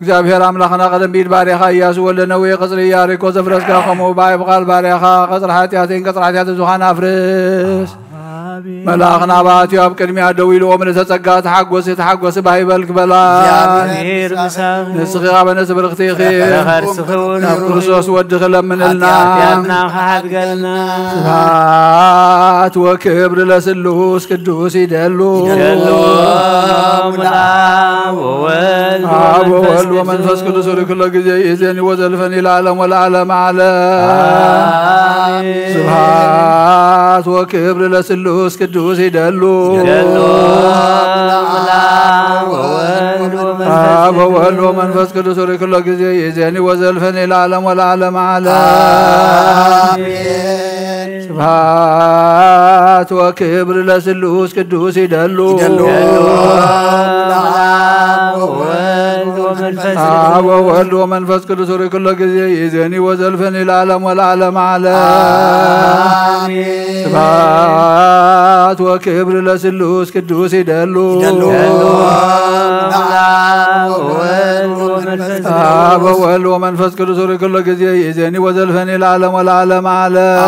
እግዚአብሔር አምላኽና ቀደም ቢል ባሪያኻ ኢያሱ ወልደ ነዌ ቅጽሪ ኢያሪኮ ዘፍረስካ ከምኡ በዓይ ብቓል ባሪያኻ ቅጽሪ ኃጢአት ዝኾነ አፍርስ መልአኽና በአትዮ ኣብ ቅድሚያ ደው ኢሎም ንተጸጋ ተሓጐስ ባይበልክ በላ ንስኺ ኻ በነፍሲ ብርኽቲ ኢኺ ናብ ክርስቶስ ወድኺ ለምንልና ስብሐት ወክብሪ ለስሉስ ቅዱስ ይደሉ አብ ወወልድ ወመንፈስ ቅዱስ ኩሉ ጊዜ ይእዜኒ ወዘልፈኒ ለዓለም ወለዓለመ ዓለም ስብሐት ወክብሪ ለስሉስ ቅዱስ ይደሉ አብ ወወልድ ወመንፈስ ቅዱስ ኩሉ ጊዜ ይእዜኒ ወዘልፈኒ ለዓለም ወለዓለመ ዓለም ስብሐት ወክብሪ ለስሉስ ቅዱስ ይደሉ አብ ወወልድ ወመንፈስ ቅዱስ ኩሉ ጊዜ ይእዜኒ ወዘልፈኒ ለዓለም ወለዓለመ ዓለም ስብሐት ወክብሪ ለስሉስ ቅዱስ ይደሉ አብ ወወልድ ወመንፈስ ቅዱስ ኩሉ ጊዜ ይእዜኒ ወዘልፈኒ ለዓለም ወለዓለመ ዓለም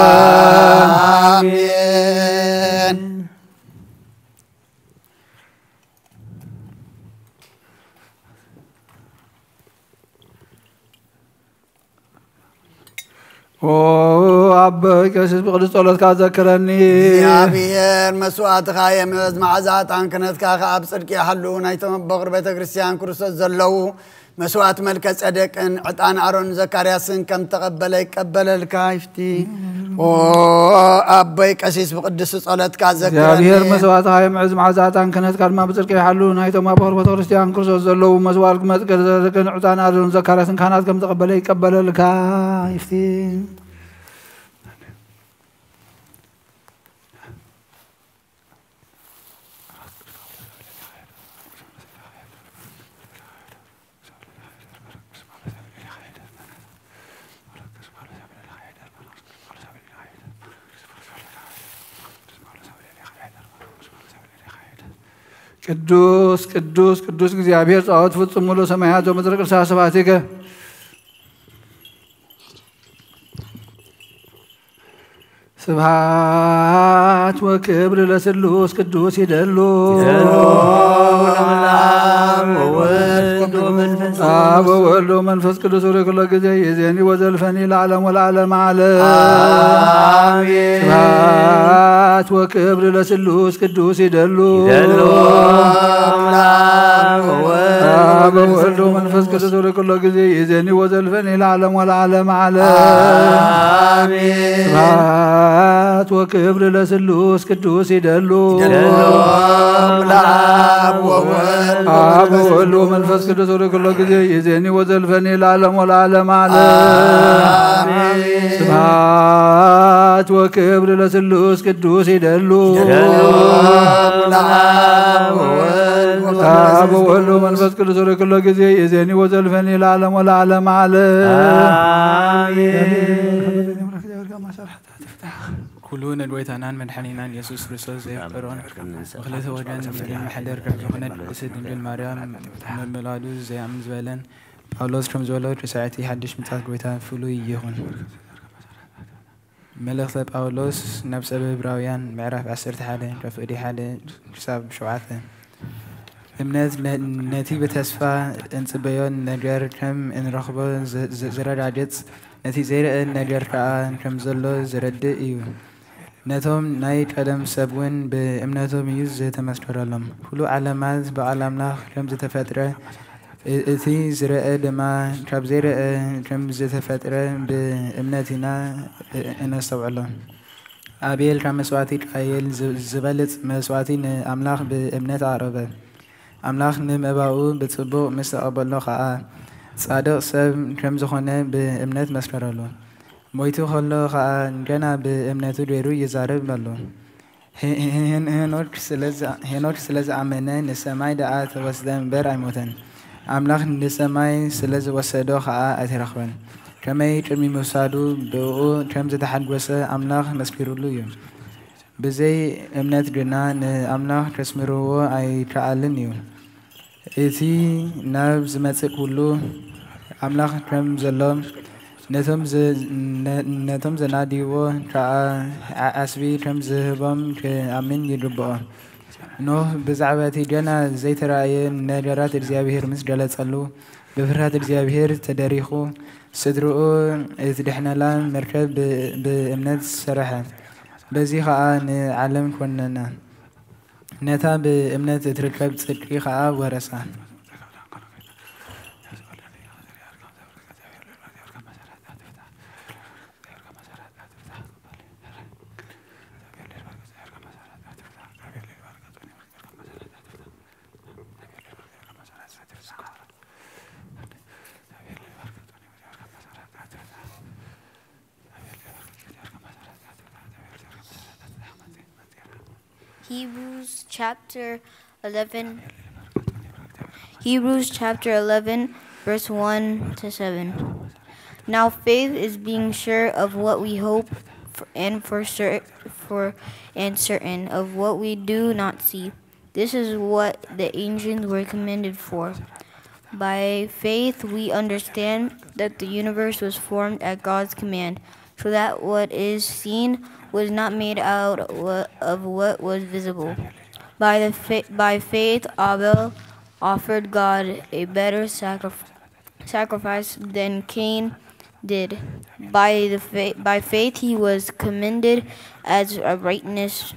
አብ ቀሲስ በቅዱስ ጸሎትካ ዘክረኒ እግዚአብሔር መስዋዕትካ የምሕረት መዓዛ ጣንክነትካ ኣብ ጽድቂ ይሓልው ናይቶም በቕሪ ቤተ ክርስቲያን ክርስቶስ ዘለው مسوات ملك صدقن عطان ارون زكرياسن كم تقبل يقبل الكايفتي او ابي قسيس بقدس صلاتك ذكر እግዚአብሔር መስዋዕት ሃይ ምዕዝ ማዛታን ከነት ካልማ በጽድቅ ይሐሉ ናይቶም አባር በተክርስቲያን ክርስቶስ ዘለው መስዋዕት መጥቀር ዘከን ዕጣን አሮን ዘካርያስን ካህናት ከም ተቀበለ ይቀበላል ካይፍቲ ቅዱስ ቅዱስ ቅዱስ እግዚአብሔር ጻወት ፍጹም ሙሉ ሰማያት ወምድር ቅርሳ ሰባቲከ ስብሐት ወክብር ለስሉስ ቅዱስ ይደሉ አብ ወወልድ ወመንፈስ ቅዱስ ወለኩሉ ጊዜ የዜኒ ወዘልፈኒ ለዓለም ወለዓለም ዓለም አሜን ስብሐት ወክብር ለስሉስ ቅዱስ ይደሉ አብ ወወልድ ወመንፈስ ቅዱስ ወለኩሉ ጊዜ የዜኒ ወዘልፈኒ ለዓለም ወለዓለም ዓለም አሜን ስብሐት ወክብር ለስሉስ ቅዱስ ይደሉ አብ ወወልድ ወመንፈስ ቅዱስ ወለኩሉ ጊዜ የዜኒ ወዘልፈኒ ለዓለም ወለዓለም ዓለም አሜን ስብሐት ወክብር ለስሉስ ቅዱስ ይደሉ አብ ወወልድ ወመንፈስ ቅዱስ ወለኩሉ ጊዜ የዜኒ ወዘልፈኒ ለዓለም ወለዓለም ዓለም አሜን كلون الويتانان من حنينان يسوس كريستوس زيقرون وخلته وجان من محدر كحنا سيد انجيل مريم من ميلادو زي عم زبلن باولوس كم زولو تساعتي حدش متاك ويتان فلو يهون ملك باولوس نفس عبراويان معرف 10 حاله رفدي حاله حساب شوعته እምነት ነቲ በተስፋ እንጽበዮን ነገር ከም እንረኽቦ ዝረዳድጽ ነቲ ዘይረአ ነገር ከዓ ከም ዘሎ ዝረድእ እዩ ነቶም ናይ ቀደም ሰብውን ብእምነቶም እዩ ዝተመስከረሎም ኩሉ ዓለማት በዓል ኣምላኽ ከም ዝተፈጥረ እቲ ዝረአ ድማ ካብ ዘይረአ ከም ዝተፈጥረ ብእምነት ኢና እነስተውዕሎ ኣቤል ካብ መስዋዕቲ ቃየል ዝበልጽ መስዋዕቲ ንኣምላኽ ብእምነት ኣቕረበ ኣምላኽ ንምእባኡ ብጽቡቕ ምስ ተቐበሎ ከዓ ጻድቕ ሰብ ከም ዝኾነ ብእምነት መስከረሉ ሞይቱ ከሎ ከዓ ገና ብእምነቱ ገይሩ ይዛረብ ኣሎ ሄኖክ ስለዝኣመነ ንሰማይ ደኣ ተወስደ እምበር ኣይሞተን ኣምላኽ ንሰማይ ስለዝወሰዶ ከዓ ኣይተረኽበን ከመይ ቅድሚ ምውሳዱ ብኡ ከም ዝተሓጐሰ ኣምላኽ መስኪሩሉ እዩ ብዘይ እምነት ግና ንኣምላኽ ከስምርዎ ኣይከኣልን እዩ እቲ ናብ ዝመጽእ ኩሉ ኣምላኽ ከም ዘሎ ነቶም ዘናድይዎ ከዓ ዓስቢ ከም ዝህቦም ክኣምን ይግብኦ ኖህ ብዛዕባ እቲ ገና ዘይተረኣየ ነገራት እግዚኣብሔር ምስ ገለጸሉ ብፍርሃት እግዚኣብሔር ተደሪኹ ስድርኡ እትድሕነላ መርከብ ብእምነት ዝሰርሐ በዚ ከዓ ንዓለም ኮነና ነታ ብእምነት እትርከብ ጽድቂ ከዓ ወረሳ Hebrews chapter 11 verse 1 to 7. Now faith is being sure of what we hope for and certain of what we do not see. This is what the ancients were commended for. By faith we understand that the universe was formed at God's command, so that what is seen was not made out of what was visible. By faith Abel offered God a better sacrifice than Cain did. By faith he was commended as a righteous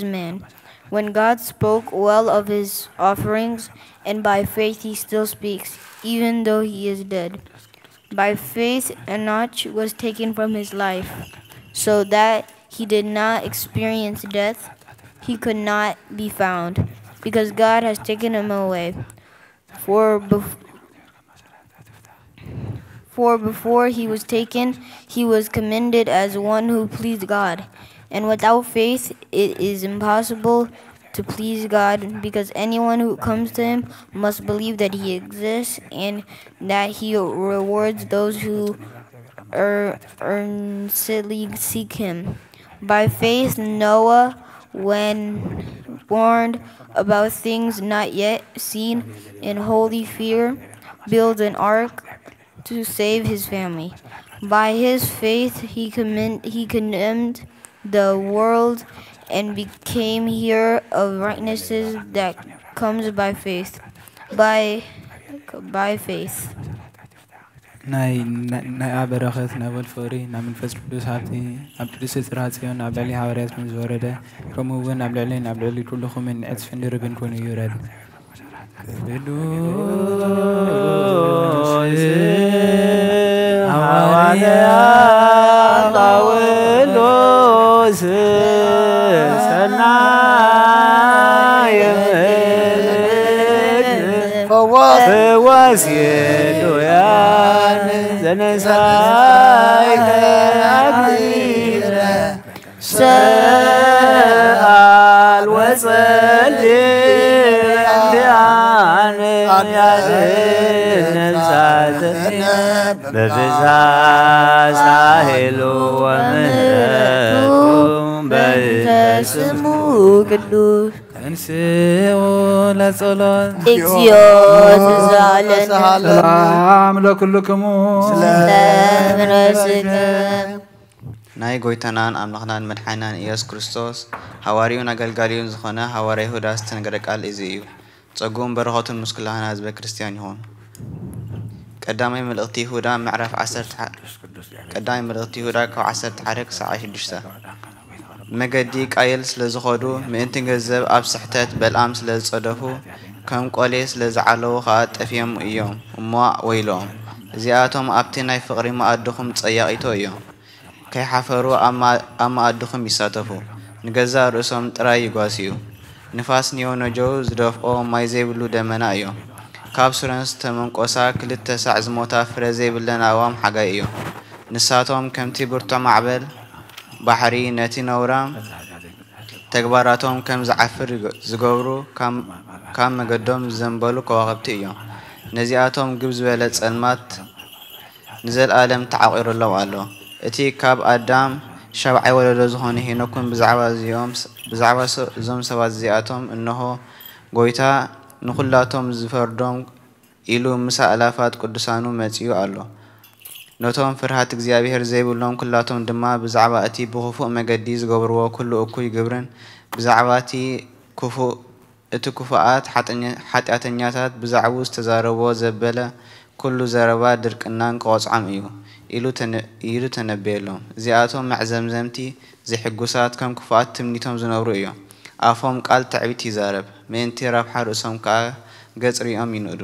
man, when God spoke well of his offerings, and by faith he still speaks. even though he is dead. By faith, Enoch was taken from his life, so that he did not experience death. He could not be found, because God has taken him away. For before he was taken, he was commended as one who pleased God. And without faith, it is impossible to please God, because anyone who comes to him must believe that he exists and that he rewards those who earnestly seek him. By faith, Noah, when warned about things not yet seen, in holy fear, built an ark to save his family. By his faith, he condemned the world and became heir of righteousness that comes by faith. By faith. ናይ በረኸት ናብ ወልፈሪ ናብ መንፈስ ቅዱስ ሃብቲ ኣብ ቅዱስ ጽርሐጽዮን ናብ ልዕሊ ሐዋርያት ምን ዝወረደ ከምኡ እውን ናብ ልዕሊ ኩልኹምን ዕፅፍን ርብን ኮይኑ ይውረድ ቅዱስ ሐዋርያ ጳውሎስ ሰናየ ፈዋስ የዶያን ዘነሳይከ አክሊለ ሰአል ወጸልይ እንዲአነ ያዝነሳተነ በብዛት ሳህሉ ወምህረቱ በእንተ ስሙ ቅዱስ እንስኡ ለጸሎት እግዚኦ ትዛለነ ሰላም ለኩልክሙ ለምረስከ ናይ ጎይታናን ኣምላኽናን መድሓኒናን ኢየሱስ ክርስቶስ ሐዋርዩን ኣገልጋሊውን ዝኾነ ሐዋርያ ይሁዳ ዝተነገረ ቃል እዚ እዩ ጸጉም በረኸቱን ምስ ኩላህና ህዝበ ክርስቲያን ይኹን ቀዳማይ መልእኽቲ ይሁዳ ምዕራፍ 11 ቀዳማይ መልእኽቲ ይሁዳ ካብ 11 ክሳብ 6 መገዲ ቃየል ስለ ዝኸዱ ምእንቲ ገንዘብ ኣብ ስሕተት በልዓም ስለ ዝጸደፉ ከም ቆሌ ስለ ዝዓለዉ ከዓ ጠፊዮም እዮም እሞ ወይሎም እዚኣቶም ኣብቲ ናይ ፍቕሪ ማኣድኹም ጸያቒቶ እዮም ከይሓፈሩ ኣብ ማኣድኹም ይሳተፉ ንገዛ ርእሶም ጥራይ ይጓስዩ ንፋስ ኒዮነጆው ዝደፍኦ ማይ ዘይብሉ ደመና እዮም ካብ ሱረን ዝተመንቆሳ 2 ሳዕ ዝሞታ ፍረ ዘይብለን ኣእዋም ሓጋይ እዮም ንሳቶም ከምቲ ብርቱዕ ማዕበል ባሕሪ ነቲ ነውራ ተግባራቶም ከም ዝዓፍር ዝገብሩ ካብ መገዶም ዘንበሉ ከዋኸብቲ እዮም ነዚኣቶም ግብ ዝበለ ጸልማት ንዘለኣለም ተዓቂሩሎም ኣሎ እቲ ካብ ኣዳም ሸብዓይ ወለዶ ዝኾነ ሄኖክን ብዛዕባ እዞም ሰባት እዚኣቶም እንሆ ጎይታ ንኹላቶም ዝፈርዶም ኢሉ ምስ ኣላፋት ቅዱሳኑ መጺኡ ኣሎ ነቶም ፍርሃት እግዚአብሔር ዘይብሎም ኩላቶም ድማ ብዛዕባ እቲ ብኽፉእ መገዲ ዝገብርዎ ኩሉ እኩይ ግብርን ብዛዕባ እቲ ክፉኣት ሓጢኣተኛታት ብዛዕባ ዝተዛረቦ ዘበለ ኩሉ ዘረባ ድርቅናን ክቆጽዖም እዩ ኢሉ ተነበየሎም እዚኣቶም መዕዘምዘምቲ ዘይሕጉሳት ከም ክፉኣት ትምኒቶም ዝነብሩ እዮም ኣፎም ቃል ትዕቢት ይዛረብ ምእንቲ ረብሓ ርእሶም ከዓ ገጽ ሪኦም ይንእዱ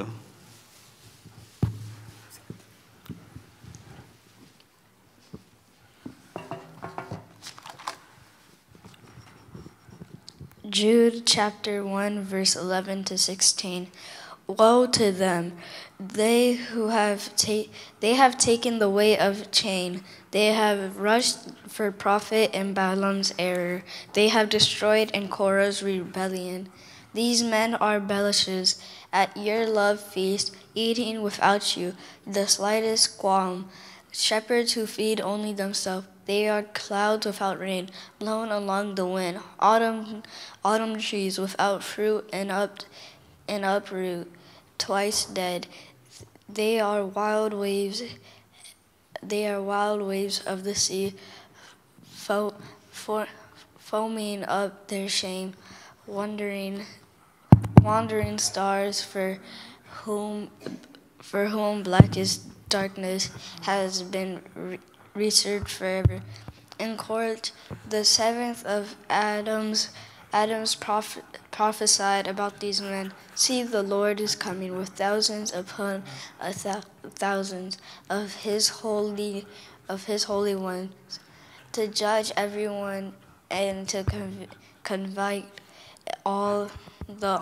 Jude chapter 1 verse 11 to 16. Woe to them! They have taken the way of chain. They have rushed for profit in Balaam's error. They have destroyed in Korah's rebellion. These men are belishes at your love feast, eating without you the slightest qualm. Shepherds who feed only themselves. They are clouds without rain, blown along the wind. Autumn trees without fruit and uproot, twice dead. They are wild waves. They are wild waves of the sea, foaming up their shame. Wandering stars for whom blackest darkness has been researched forever. In court, the seventh of Adam's prophesied about these men, "See, the Lord is coming with thousands upon thousands of his holy ones, to judge everyone and to convict all the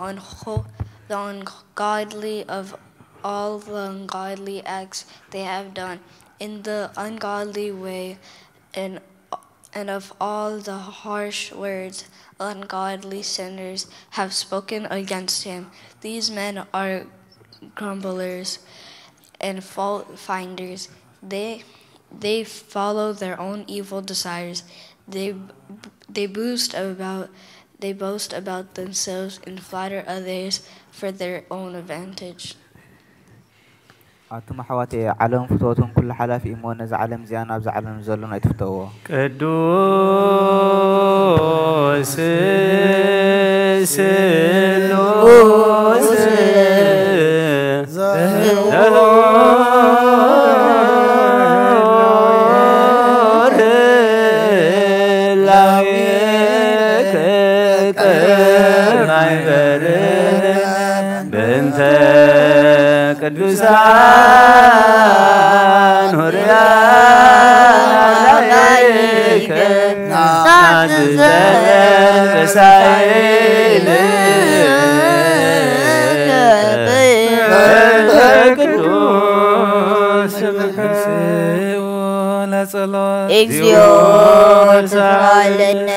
ungodly of all the ungodly acts they have done in the ungodly way, and of all the harsh words ungodly sinners have spoken against him. These men are grumblers and fault finders. They follow their own evil desires. They boast about themselves and flatter others for their own advantage." أتم حواتي علم فتوتهم كل حلا في إيمان نزع علم زيانا بزع علم زلنا يتفتوه قدوس سلوس ቅዱሳን ሆሪያን ላይከ ናዝዘን በሳይል በቅዱስ ስምክስዎ ለጸሎት እግዚኦ ተሳለነ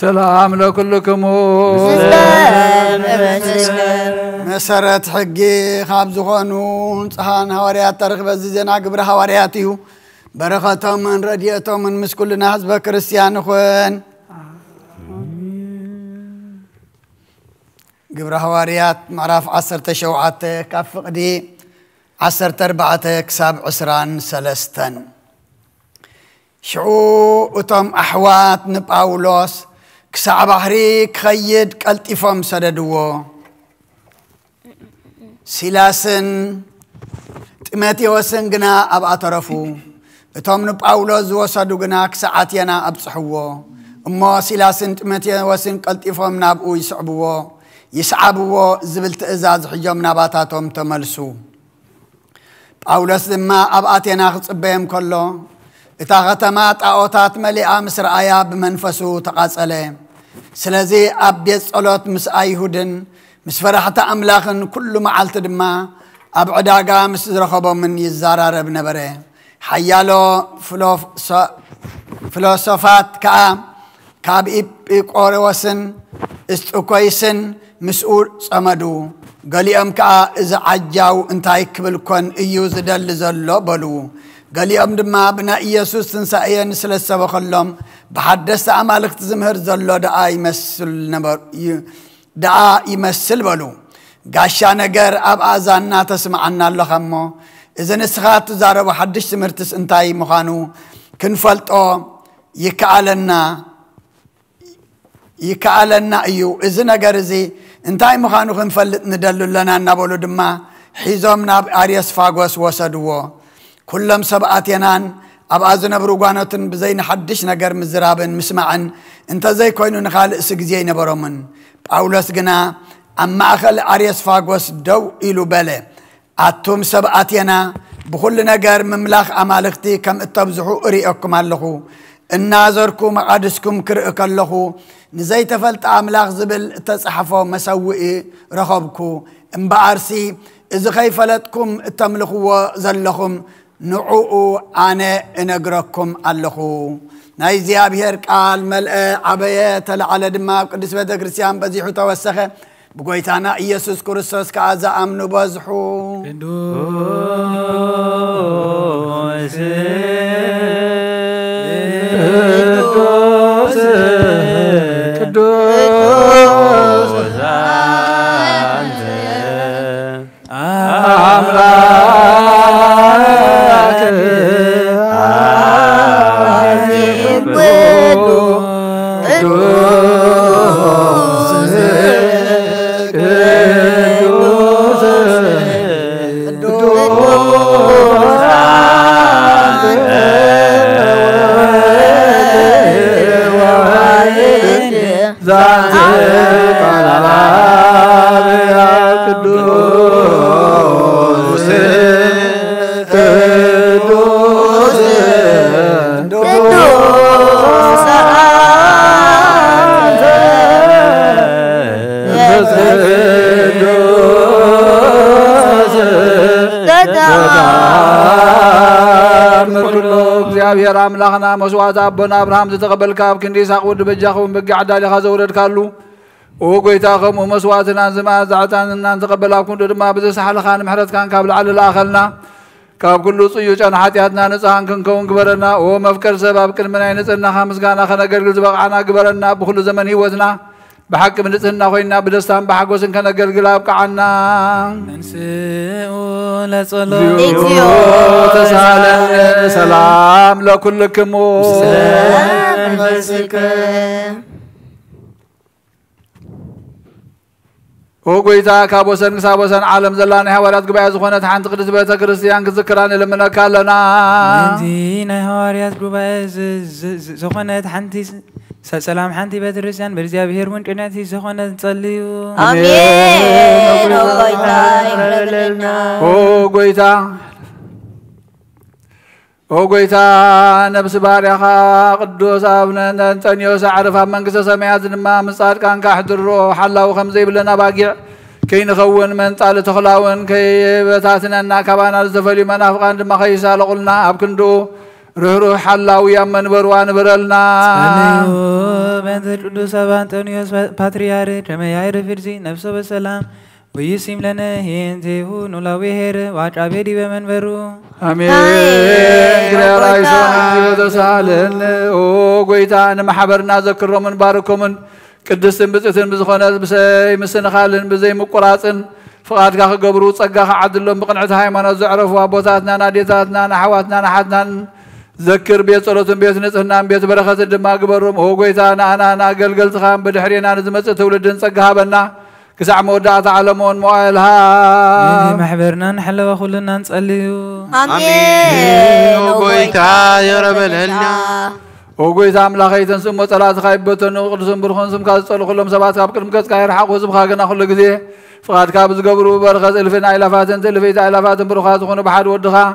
ሰላም ለኩልክሙ መሰረት ሕጊ ካብ ዝኾኑ ጸሃን ሐዋርያት ተረኽ በዚ ዜና ግብረ ሐዋርያት እዩ በረኸቶምን ረድኤቶምን ምስ ኩልና ህዝበ ክርስቲያን ይኹን ግብረ ሐዋርያት ምዕራፍ 17 ካብ ፍቕዲ 14 ክሳብ 23 ሽዑ እቶም ኣሕዋት ንጳውሎስ ክሳዕ ባሕሪ ክኸይድ ቀልጢፎም ሰደድዎ ሲላስን ጢሞቴዎስን ግና ኣብኣ ተረፉ እቶም ንጳውሎስ ዝወሰዱ ግና ክሳዕ ኣቴና ኣብፅሕዎ እሞ ሲላስን ጢሞቴዎስን ቀልጢፎም ናብኡ ይስዕብዎ ይስዓብዎ ዝብል ትእዛዝ ሒጆም ናባታቶም ተመልሱ ጳውሎስ ድማ ኣብ ኣቴና ክጽበዮም ከሎ እታ ከተማ ጣዖታት መሊኣ ምስ ረኣያ ብመንፈሱ ተቓጸለ ስለዚ ኣብ ቤት ጸሎት ምስ ኣይሁድን ምስ ፈራሕቲ ኣምላኽን ኩሉ መዓልቲ ድማ ኣብ ዕዳጋ ምስ ዝረኸቦምን ይዛራረብ ነበረ ሓያሎ ፍሎሶፋት ከዓ ካብ ኢጲቆሮስን እስጥኮይስን ምስኡ ጸመዱ ገሊኦም ከዓ እዚ ዓጃው እንታይ ክብል ኮን እዩ ዝደሊ ዘሎ በሉ ገሊኦም ድማ ብና ኢየሱስ ትንሣኤን ስለ ዝሰበኸሎም ብሓደስቲ ኣማልክቲ ዝምህር ዘሎ ደኣ ይመስል በሉ ጋሻ ነገር ኣብ ኣዛና ተስማዓና ኣለኻ እሞ እዚ ንስኻ ትዛረቡ ሓድሽ ትምህርትስ እንታይ ምዃኑ ክንፈልጦ ይከኣለና እዩ እዚ ነገር እዚ እንታይ ምዃኑ ክንፈልጥ ንደሉ ኣለና እናበሉ ድማ ሒዞም ናብ ኣርዮስፋጎስ ወሰድዎ ኩሎም ሰብኣቴናን ኣብኣ ዝነብሩ ጓኖትን ብዘይን ሓድሽ ነገር ምዝራብን ምስማዕን እንተዘይኮይኑ ንኻልእሲ ግዜ ይነበሮምን ጳውሎስ ግና ኣብ ማእኸል ኣርዮስፋጎስ ደው ኢሉ በለ ኣቱም ሰብኣቴና ብኩሉ ነገር ምምላኽ ኣማልክቲ ከም እተብዝሑ እሪኦኩም ኣለኹ እናዘርኩ መቓድስኩም ክርኢ ከለኹ ንዘይተፈልጠ ኣምላኽ ዝብል እተፅሓፎ መሰውኢ ረኸብኩ እምበኣርሲ እዚ ከይፈለጥኩም እተምልኽዎ ዘለኹም ንዑኡ ኣነ እነግረኩም ኣለኹ ናይ እግዚኣብሔር ቃል መልአ ዓበየ ተለዓለ ድማ ኣብ ቅዱስ ቤተ ክርስቲያን በዚሑ ተወሰኸ ብጎይታና ኢየሱስ ክርስቶስ ከዓ ዝኣምኑ በዝሑ ቅዱስ አንተ አምላክ ዛ እግዚአብሔር አምላኽና መስዋዕት አቦና አብርሃም ዝተቀበልካ ኣብ ክንዲ ይስሐቅ ወዲ በጃኸውን በጊዕ ዓዳሊኻ ዘውረድካሉ ኦ ጎይታ ከምኡ መስዋዕትናን ዝማዛዕታንናን ተቀበል ኣብ ክንዱ ድማ ብዘሳሓልኻ ንምሕረትካን ካብ ላዕሊ ለኣኸልና ካብ ኩሉ ጽዩጫን ሓጢኣትና ንጹሃን ክንከውን ግበረና ኦ መፍቀር ሰብ ኣብ ቅድሚ ናይ ንጽህናኻ ምስጋና ከነገልግል ዝበቕዓና ግበረና ብኩሉ ዘመን ህይወትና بحق من نتهنا خوينا بدستان بحق وسن كنا قلقلاب كعنا ننسئ لصلاة تسالم سلام لكلكم سلام مسكم هو قويتا كابوسن كسابوسن عالم زلاني هوارات قبعي زخونة حانت قدس بيتا كريستيان كذكران لمنا كالنا انتينا هواريات قبعي زخونة حانتي سلام حانتي بيت الرسيان برزيا بهير من كناتي زخونة تصليو آمين هو قويتا يقربلنا هو قويتا هو قويتا نفس باريخا قدوس ابنا نتنيوس عرفا من قصة سميات نما مصار كان كاحدر روح الله وخمزي بلنا باقع كي نخون من طال تخلاون كي بتاتنا ناكبانا الزفلي منافقان دما خيسا لقلنا ابكندو روح الله ويامن بروان برلنا بنت القدوس ابا انطونيوس باتريارك كما يعرف فرزي نفسه بالسلام ويسيم لنا هينته نولاوي هير واج عبيدي بمنبرو امين غير رايسون يتسالن او غويتا نمحبرنا ذكروا من باركم قدستن بصتن بزخونه بسي مسنخالن بزي مقراصن فقادك خغبرو صغاخ عدلهم بقنعه هايمانوت زعرفوا ابوتاتنا ناديتاتنا نحواتنا نحاتنا ذكر بيت صلوتن بيت نصحنا بيت بركه دما غبرهم او غويتا انا غلغلت خام بدحرينا نزمص تولدن صغها بنا كسع مودات عالمون موالها محبرنا نحلو كلنا نصليو آمين وقويتا يا رب الهلنا وقويتا املاخيتن سم صلاه خيبتن قدسن برخون سم كاصلو كلهم سبات كاب قدم كاس كاير حق وسم خاغنا كل غزي فقاد كاب زغبرو برخص الفنا الافاتن تلفيت الافاتن برخات كون بحد ودخا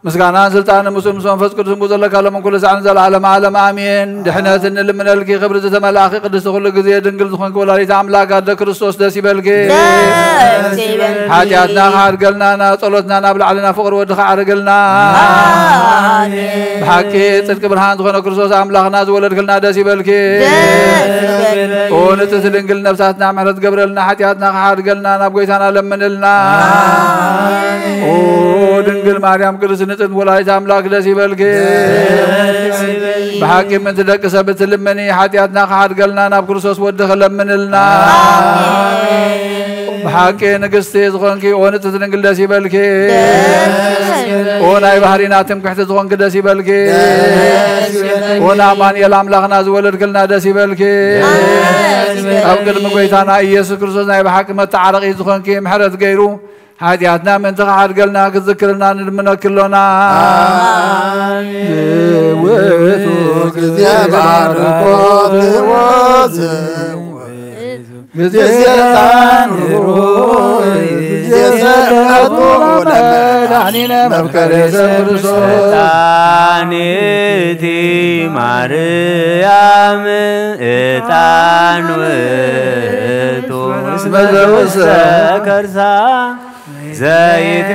مسكانا سلطان مسلم سون فسكر سم زلك لهم كل سعن زل عالم عالم امين دحناتن لمن الكي خبر زتملاخ قدس كل غزي دنگل زخون كولاريت املاك قد كريستوس دس يبلكي حاجاتنا خارقلنا صلوتنا نابل علينا فقر ودخ عرقلنا بحقي صدق برهان زخون كريستوس املاخنا زولدكلنا دس يبلكي ونت دنگل نفساتنا محرت قبرلنا حاجاتنا خارقلنا نابغيتنا لمنلنا او دنگل مريم كريستوس نتن ولايت املاك دس يبلكي بحقي من تدق سبت لمني حاجاتنا خارقلنا ناب كريستوس ودخ لمنلنا بحقي نقستي زخونكي ونت دنگل دس يبلكي وناي بحريناتم كحت زخونك دس يبلكي ونا مان يلاملاخنا زولدكلنا دس يبلكي أبقل مقويتانا إيسوس كريستوس ناي بحق متعرقي زخونكي محرت غيرو حاجاتنا من تخعر قلنا كذكرنا نلمنا كلنا وثوك ذي باركوت وزو بزيرتان روي بزيرتان ودعنينا مبكر سبرسول تانيتي مريم اتان وتو اسم كرسا زيت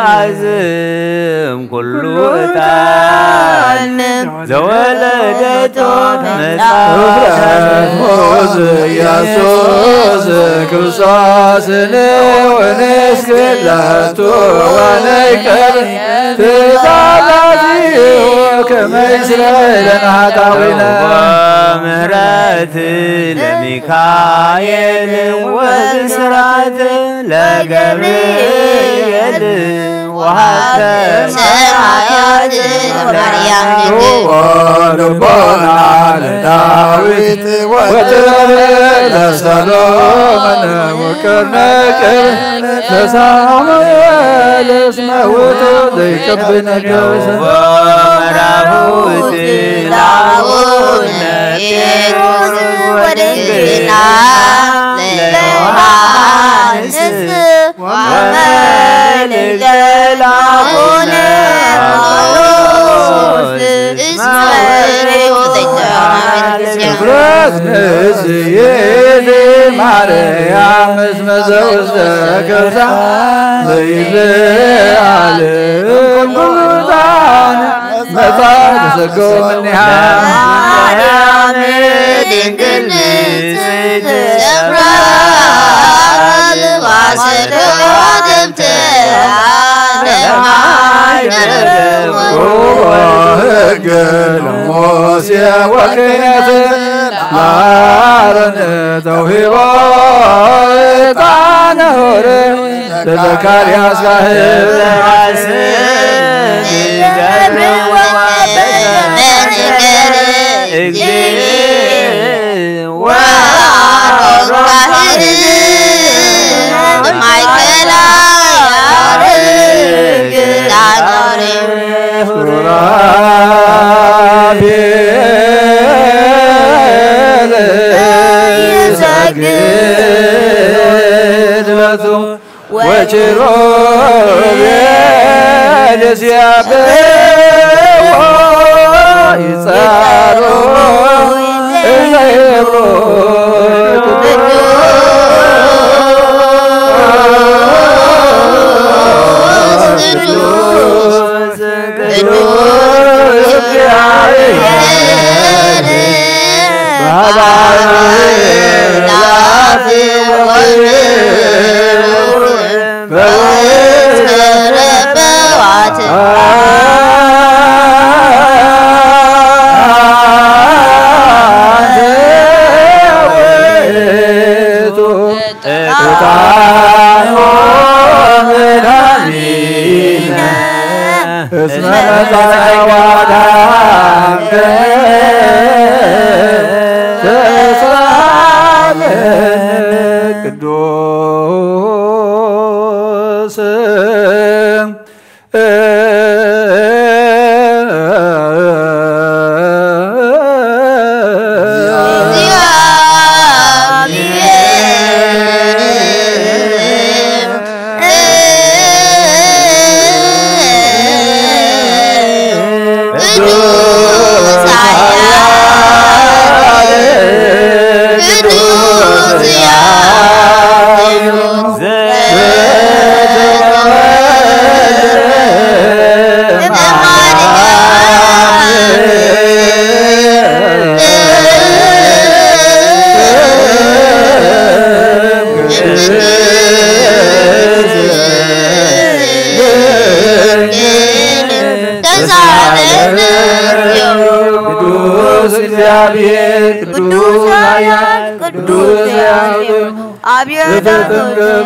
عزم كله اتان زولدتو موز يسوس كرساس ونسكلاتو ونكر تزالاتي وكما يسلنا حتاوينا مهرات لميكايل وزسرات لجبريل وحتى سمايات مريم وربنا على داوود وتلال سلام وكرنك تسامل اسمه وتضيق بنجوز ورابوت لاون يروز ودنا ليوحانس وملك لاون مولوس اسمه كبرت نزيد مريم اسم زوج كرسا ضيف عليهم قرطان መጣ ተሰገው منها ድንግል ንጽሕት ሰብራ ልባሰተ ደምተ ሕገ ለሞሴ ወክህነት ማረን ተውሂቦ ዕጣነ ሆረ ለዘካርያስ وجروبيل سيابو يصارو يزيرو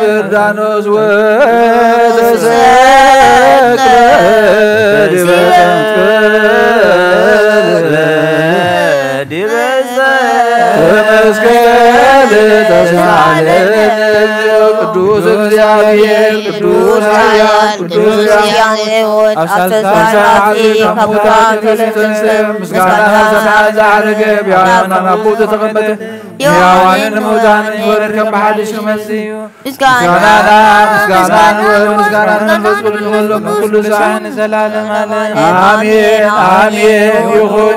بردانوس ቅዱስ እግዚአብሔር ቅዱስ ኃያል ቅዱስ እግዚአብሔር ምስጋና ዘመዓት ዘዓረገ ቢያና ናቡት ተቀመጠ ያዋንን ሙታን ወረድ ከመሐልሽ መሲዩ ምስጋና መንፈስ ቅዱስ ወሎ ኩሉ ሰዓት ዘላለም አሜን አሜን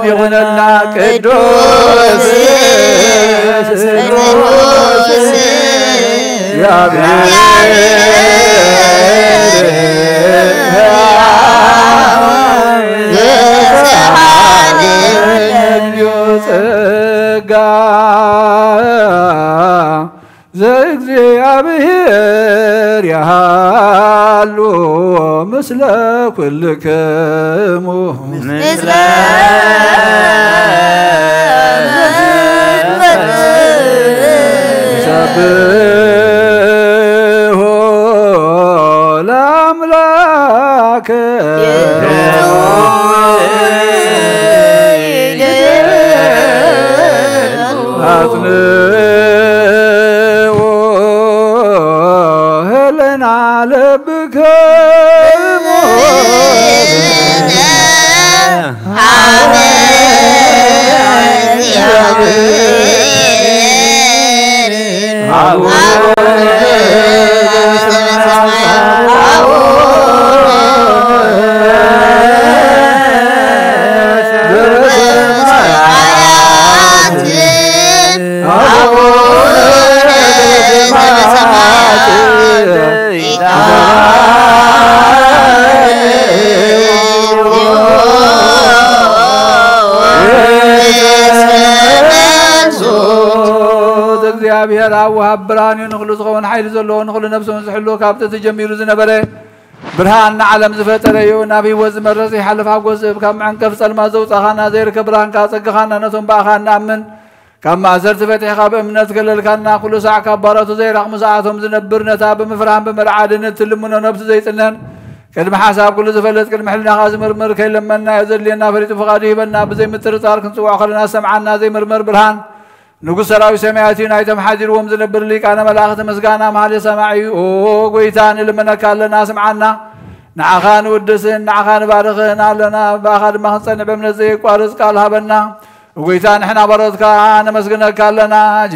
ይሁንና ቅዱስ ዘእግዚአብሔር ያሉ ምስለ ኩልክሙ ምስለ ሰብሖ ለአምላከ አጽንዑ ህልና ለብክሙ وهب برهان نخلو زخون حيل زلو نخلو نفسه نزحلو كابت تجميل زنبره برهان عالم زفتر يو نبي وز مرسي حلف عقوز كم عن كف سلمى زوج خانا زير كبران كاسق خانا نتم باخانا من كما زرت فتح خاب من تقلل كنا كل ساعة كبارات زي رقم ساعتهم زنبرنا تاب مفرهم بمرعاد نتلمنا نفس زيتنا كلمة حساب كل زفلت كلمة حلنا غاز مرمر كي لما يزل لنا فريد فقاده بنا بزي متر تارك نسوا آخرنا سمعنا زي مرمر برهان نقول سراوي سمعتنا ايتم حاجر ومزنبر ليك انا ملاخت مسقانا مالي سماعي او قويتان لما نكالنا سمعنا نعخان ودسن نعخان بارخنا لنا باخد ما نصنع بمن زيك وارزق قالها بنا وقيتان احنا بردك انا مسقنا كالنا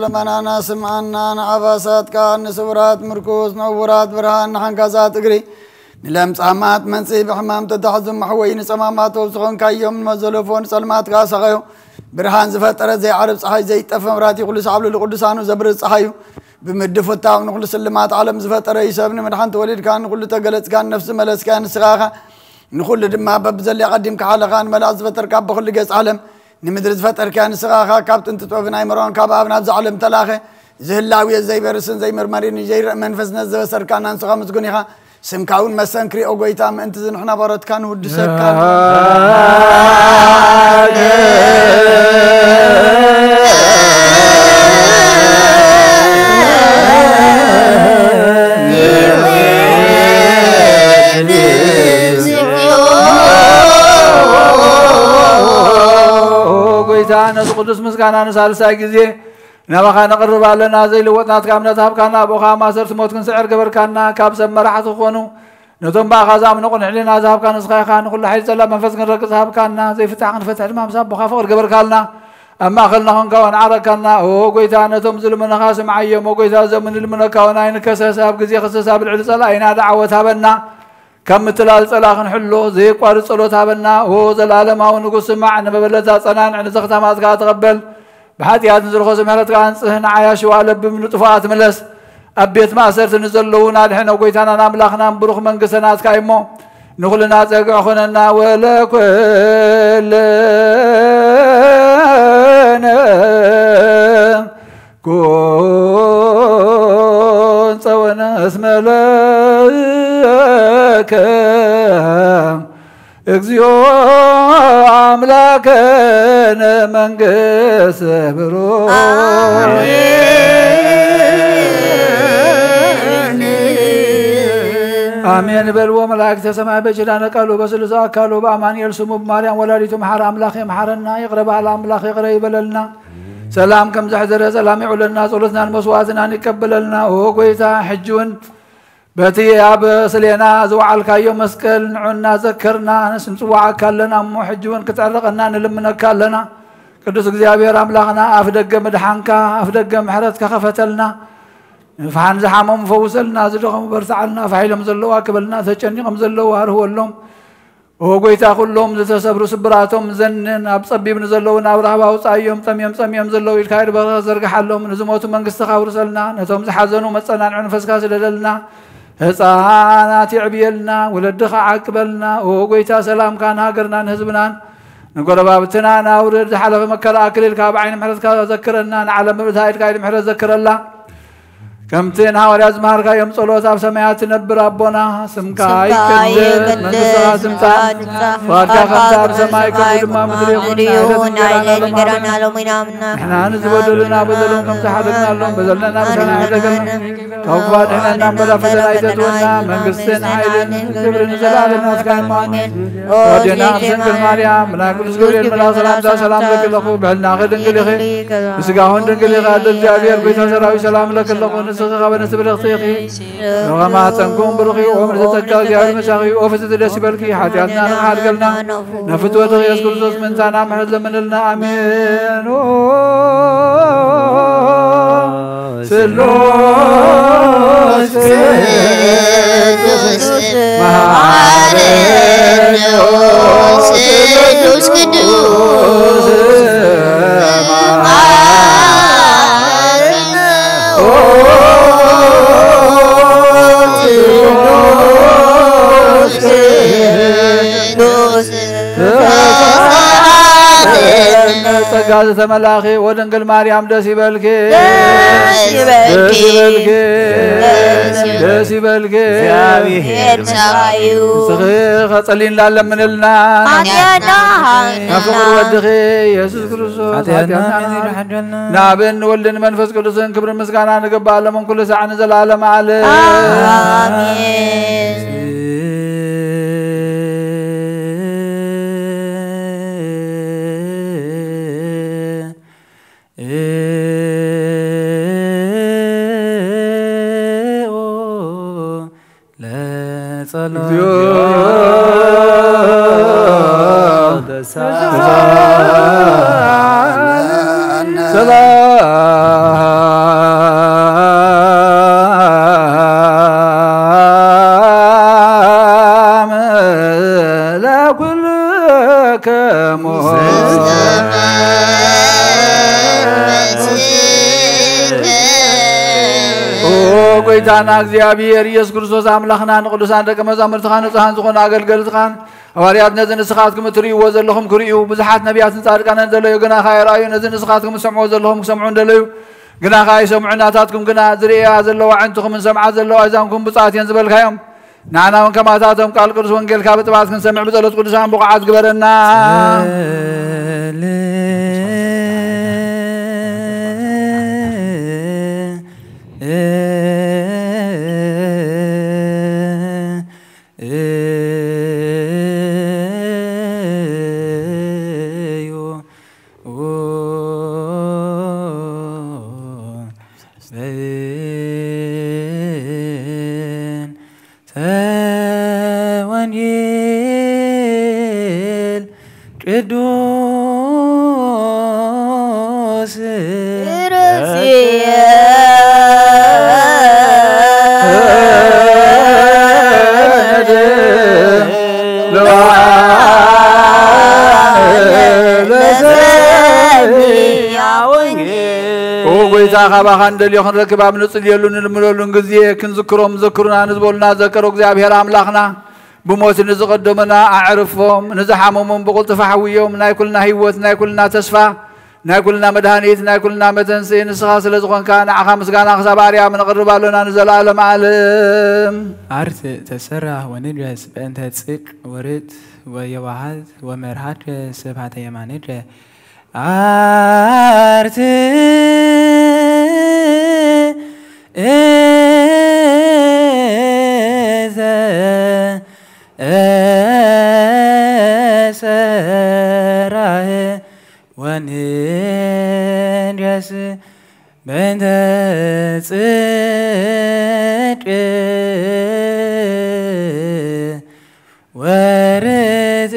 لمنانا سمعنا عباسات كان سورات مركوز نورات برهان حنكازات اجري نلم صامات منسي بحمام تتحزم محوين صمامات وسخون كيوم مزلفون سلمات كاسغيو برهان زفتر زي عرب صحي زي طفم راتي كل صعب لقدسانو زبر صحيو بمدفتاو نقول سلمات عالم زفتر يسبن مدحان تولد كان نقول تقلت كان نفس ملس كان سغاخه نقول دما ببزل يقدم كحالغان ملاز فتر كاب كل قص عالم نمدرز فتر كان سغاخا كابتن تطوفنا يمرون كابابنا زعلم تلاخه زهلاوي زي برسن زي مرمرين زي منفسنا زسر كان انسغا مسغونيخا سمكاون مسنكري اوغويتام انت زنحنا برت كان ود سكان قويتان قدس مسكانا نسالسا غزي نبخا نقرب لنا زي لوطنات كامنا تابكانا بوخا ما صرت موتكن سعر قبركانا كاب سمرحت خونو نتم باخا زام نقول علينا ذهب كان صخاخان كل حي سلام منفس نركز ذهب كاننا زي فتح نفتح ما مساب بوخا فقر قبركالنا اما خلنا هنكون عركنا او قويتان نتم ظلمنا خاسم عيم وقويتا زمن المنكون اين كسساب غزي خسساب العلصلا اين دعوتها بنا كم تلال صلاح نحلو زي قوار صلوتها بنا هو زلالما ونقص معنا ببلتا صنان عند زغتا ما تقبل بحاتيات نزل خوز مهلت كان صهنا عياش والب من طفات ملس ابيت ما صرت نزلونا الحين وقيتنا نملخنا بروخ منقسنات كايمو نخلنا تقع خننا ولا كل كون سونا اسملك اكزيو املاكنا منقس برو آمين بلو ملائكة سماء بجلان قالوا بسلسا قالوا بأمان يلسموا بماريان ولادتهم حرام أملاخ محرنا يقرب على أملاخ يقرب لنا سلام كم زحزر سلام يعلنا صلتنا المسواتنا نقبل لنا وقويتا حجون باتي اب سلينا زوعل كايو مسكل نعنا ذكرنا نسنصوا كلنا مو حجون كتعرقنا نلمنا كلنا قدوس እግዚአብሔር አምላክና አፍደገ መድሓንካ አፍደገ ምሕረትካ ከፈተልና فحن زحمهم فوصلنا زدهم برسعلنا فحيلهم زلوا كبلنا تشنيهم زلوا هرولهم وقويتا كلهم زتسبروا سبراتهم زنن ابصبي بن زلونا ابرهبا وصايهم طميم زلوا يكايد بزرق حلهم نزموت منقست خاورسلنا نتهم زحزنوا مصنان عنفسكا سدللنا هصانات يعبيلنا ولدخ عقبلنا وقويتا سلام كان هاجرنا حزبنا نقربابتنا ناورد حلف مكر اكلل كابعين محرز ذكرنا علم بذايد قايد محرز ذكر الله كمتين هاوري أزمار كايم صلوات أب سمايات نبر أبونا سمكاي كدر منصرا سمتا فاركا خمسا أب سمايكم ودما مدريون عيلين قرانا لومنا منا احنا نزبودلنا بذلون كم تحدثنا لهم بذلنا بسنا عدقنا توفات احنا نعمل فتنا عيدتونا من قصين عيلين كبر نزلال الناس كان مانين ودينا بسنك الماريام منا كل سكورين منا سلام لك اللخو بحلنا خير دنقليخي بسقاهون دنقليخي عدل جابير بيتنا سراوي سلام لك اللخو سخا بنسبر خيخي وما تنكم برخي ومن تتكال يا المشاغي وفزت الاسبركي حاتياتنا نحال قلنا نفت وتغي يذكر زوز من تانا محمد لمن لنا امين سلوس سلوس قدوس ጸጋ ተመላኺ ወድንግል ማርያም ደስ ይበልኪ ደስ ይበልኪ እግዚአብሔር ሰማዩ ስኺ ኸጸሊን ላለምንልና ፍቅር ወድኺ ኢየሱስ ክርስቶስ ናብን ወልድን መንፈስ ቅዱስን ክብር ምስጋና ንግባእ ለመን ኩሉ ሰዓት ንዘላለም ዓለም አሜን ጎይታና እግዚአብሔር ኢየሱስ ክርስቶስ አምላኽና ንቅዱሳን ደቀ መዛሙርትኻ ንጹሃን ዝኾኑ ኣገልገልትኻን ሐዋርያት ነዚ ንስኻትኩም እትርእይዎ ዘለኹም ክርእዩ ብዙሓት ነቢያትን ጻድቃንን ዘለዩ ግና ኸ ይረኣዩ ነዚ ንስኻትኩም ዝሰምዑ ዘለኹም ክሰምዑ እንደለዩ ግና ኸ ኣይሰምዑ ናታትኩም ግና ዝርእያ ዘለዋ ዕንትኹምን ሰምዓ ዘለዋ እዛንኩም ብፅዓት እየን ዝበልካዮም ንዓና እውን ከማታቶም ቃል ቅዱስ ወንጌልካ ብጥባት ክንሰምዕ ብጸሎት ቅዱሳን ብቑዓት ግበረና ካባኻ እንደልዮ ክንረክብ ኣብ ንጽልየሉ ንልምለሉን ግዜ ክንዝክሮም ዘክሩና ንዝበሉና ዘከሮ እግዚአብሔር ኣምላኽና ብሞት ንዝቐደሙና ኣዕርፎም ንዝሓመሞም ብቁልጥፍ ሓውዮም ናይ ኩልና ህይወት ናይ ኩልና ተስፋ ናይ ኩልና መድሃኒት ናይ ኩልና መተንስኢ ንስኻ ስለ ዝኾንካ ንዓኻ ምስጋና ክሳብ ኣርያም ነቕርባለና ንዘለኣለም ዓለም አርት ተሰራህ ወንድረስ በእንተ ጽድቅ ወርት ወየዋሃት ወመርሃት ስብሐተ የማንድ አርት ሰራህ ወንድረስ በእንተ ጽድቅ ወርት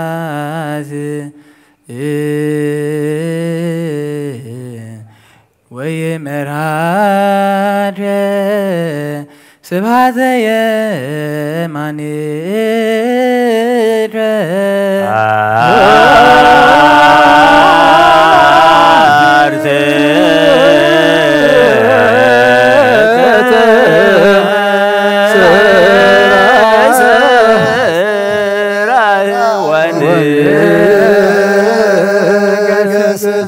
ወየዋሃት ወየመርሃት ስብሐተ የማንድ አርት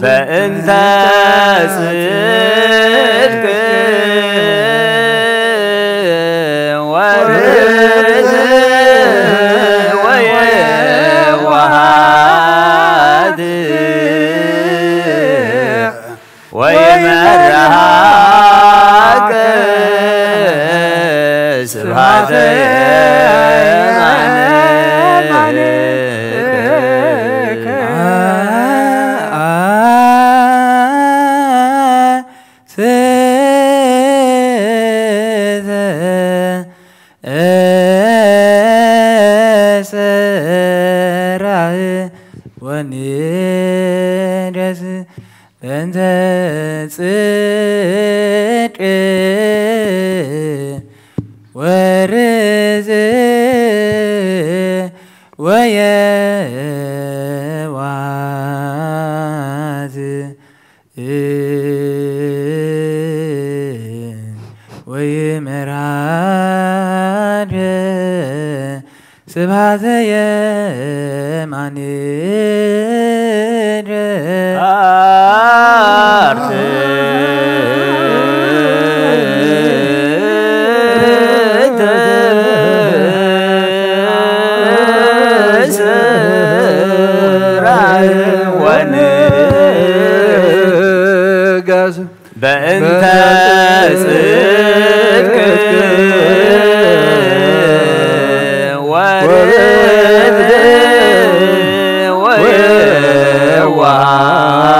በእንተ ጽድቅ ወርት ወየዋሃት ወየመርሃት ስብሐተ ወንድረስ በእንተ ጽድቅ ወርት ወየዋሃት سبعة يمان بأنت صدق ورد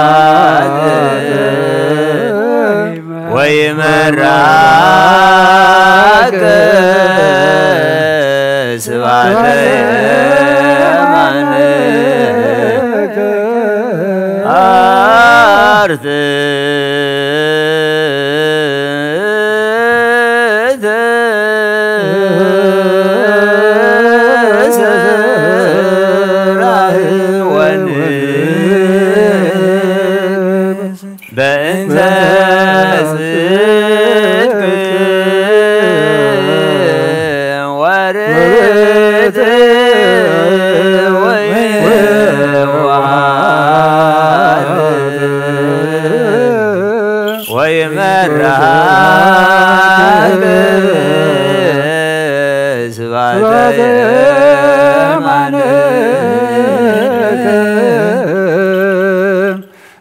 ووعد ويمراك سبعة يمانك أرض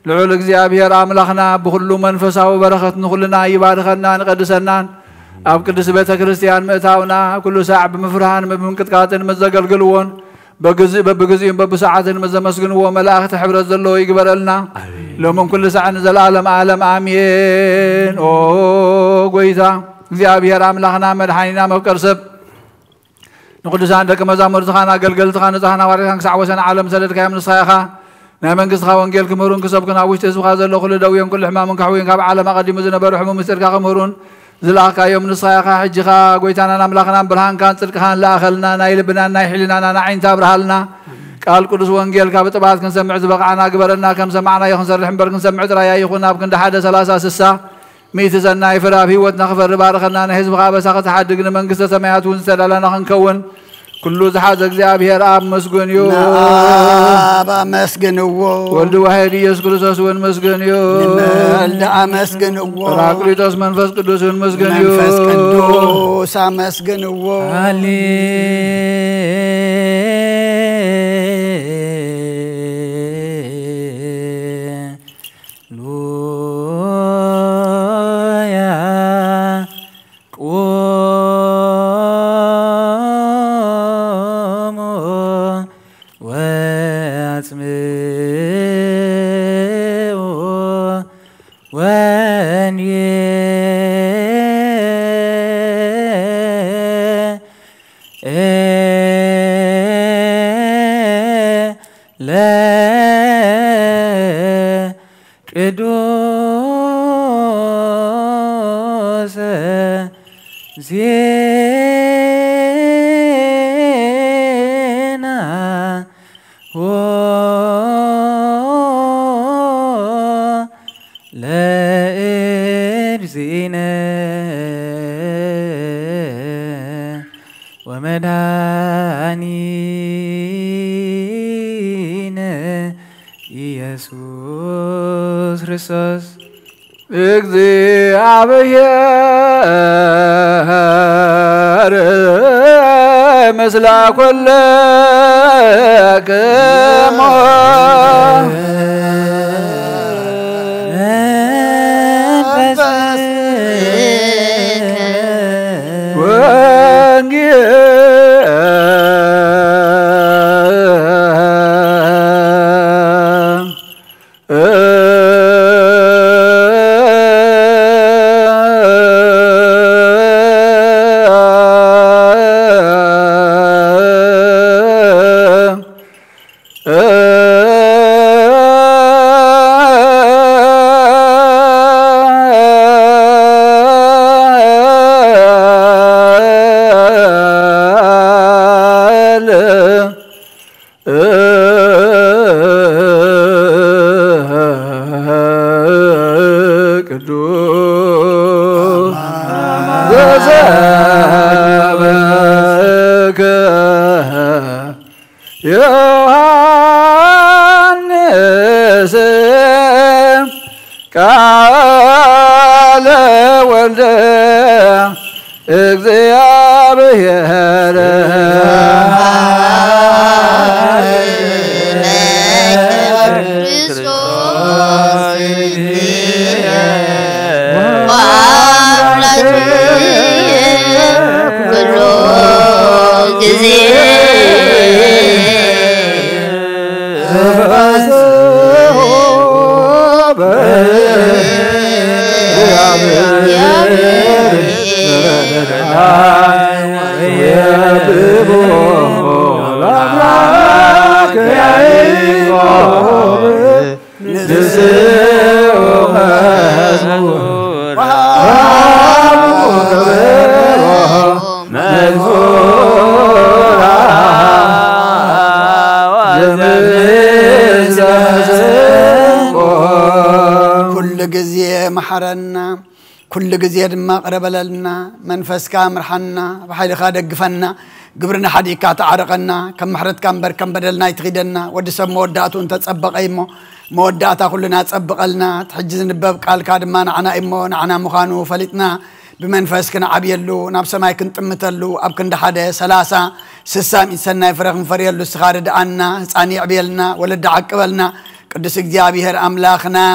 لعل እግዚአብሔር አምላኽና ብኩሉ መንፈሳዊ በረኸት ንኹልና ይባርከና ንቀድሰና ኣብ ቅድስ ቤተ ክርስቲያን ምእታውና ኩሉ ሰዓዕ ብምፍርሃን ብምንቅጥቃጥን መዘገልግልዎን በብግዚኡን በብሰዓትን መዘመስግንዎ መላእኽቲ ሕብረት ዘለዎ ይግበረልና ሎምን ኩሉ ሰዓን ዘለዓለም ዓለም ኣሜን ኦ ጎይታ እግዚአብሔር አምላኽና መድሓኒና መፍቀር ሰብ ንቅዱሳን ደቀ መዛሙርትኻን ኣገልገልትኻን ንፅኻን ሃዋርያትኻን ክሳዕ ወሰን ዓለም ሰደድካዮም ንስኻ ኢኻ ናይ መንግስትኻ ወንጌል ክምህሩን ክሰብኩን ኣብ ውሽጢ ህዝብኻ ዘሎ ኩሉ ደውዮን ኩሉ ሕማምን ካሕውዮን ካብ ዓለም ኣቐዲሙ ዝነበሩ ሕሙም ምስጢርካ ክምህሩን ዝለኣኻዮም ንስኻ ኢኻ ሕጂኻ ጎይታናን ኣምላኽናን ብርሃንካን ፅድቅኻን ለኣኸልና ናይ ልብናን ናይ ሕሊናና ንዓይንታ ብርሃልና ቃል ቅዱስ ወንጌልካ ብጥባት ክንሰምዕ ዝበቕዓና ግበረና ከም ሰማዕናዮ ክንሰርሕ እምበር ክንሰምዕ ጥራይ ኣይኹን ኣብ ክንዲ 1 30 60 ሚእቲ ሰናይ ፍረ ኣብ ሂወትና ክፈሪ ባርኸና ናይ ህዝብኻ በሳ ክትሓድግ ንመንግስተ ሰማያት እውን ዝተዳለና ክንከውን ኩሉ ዝሓዘ እግዚአብሔር ኣብ መስገንዮ አብ አመስግንዎ ወልድ ዋሕድ ኢየሱስ ክርስቶስ እውን መስገንዮ ወልድ አመስግንዎ ጰራቅሊጦስ መንፈስ ቅዱስ እውን መስገንዮ መንፈስ ቅዱስ አመስግንዎ ኢየሱስ ክርስቶስ እግዚአብሔር መስላ ኮለክሞ ቃለ ወልደ እግዚአብሔር محرنا كل جزير ما قرب لنا منفس كامرحنا بحيل خادق دقفنا قبرنا حديكا تعرقنا كم محرت كم بر كم بدلنا يتغيدنا ودي سب موداتو انت تصبق ايمو موداتا كلنا تصبق لنا تحجزن باب قال كادما نعنا ايمو نعنا مخانو فلتنا بمنفس كنا عبيلو ناب سماي كنت امتلو اب كند حدا سلاسة سسام انسان فرغ فريلو سخارد عنا هساني عبيلنا ولد عقبلنا قدس اجزابيهر املاخنا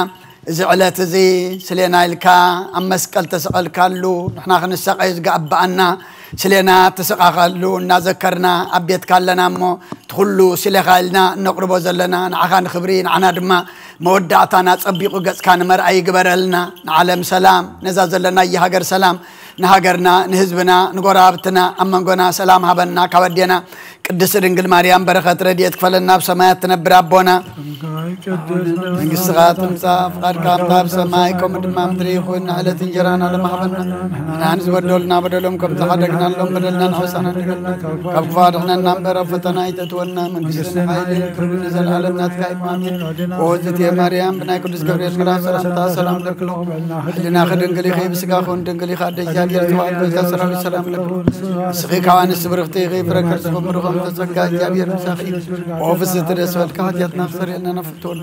زعلت زي سلينا الكا أمسكال تسقل كالو نحنا خنسقى يزقى أبعنا سلينا تسقى خالو نذكرنا أبيت كالنا مو تخلو سلي خالنا نقربو زلنا نعخان خبرين عنا دما مودعتنا تصبيقو قس كان مرأي قبرلنا نعلم سلام نزازلنا يهاجر سلام نهاجرنا نهزبنا نقرابتنا أمنقنا سلام هبنا كودينا قدس رنجل مريم بركة رديت كفلنا بسماء تنبر ربنا من الصغات مصاف قد كام تاب سماءكم دمام دريخون على تنجرانا لما حبنا نحن بدلنا بدلهم كم تحدقنا لهم بدلنا نحسنا كم فارحنا نمبر فتنا يتتولنا من بسرنا حيلين كل نزل على الناس كايمانين ووزت يا مريم بنا قدس جبريل مرا سلام لك لنا خدن قلي خيب سقاخون دنقلي خاد جابير توان قلت سلام لك سقي كوان السبرختي غيب ركر سبمرغم تزكى جابير مساخي وفز ترس والكهات يتنفسر إننا نفتور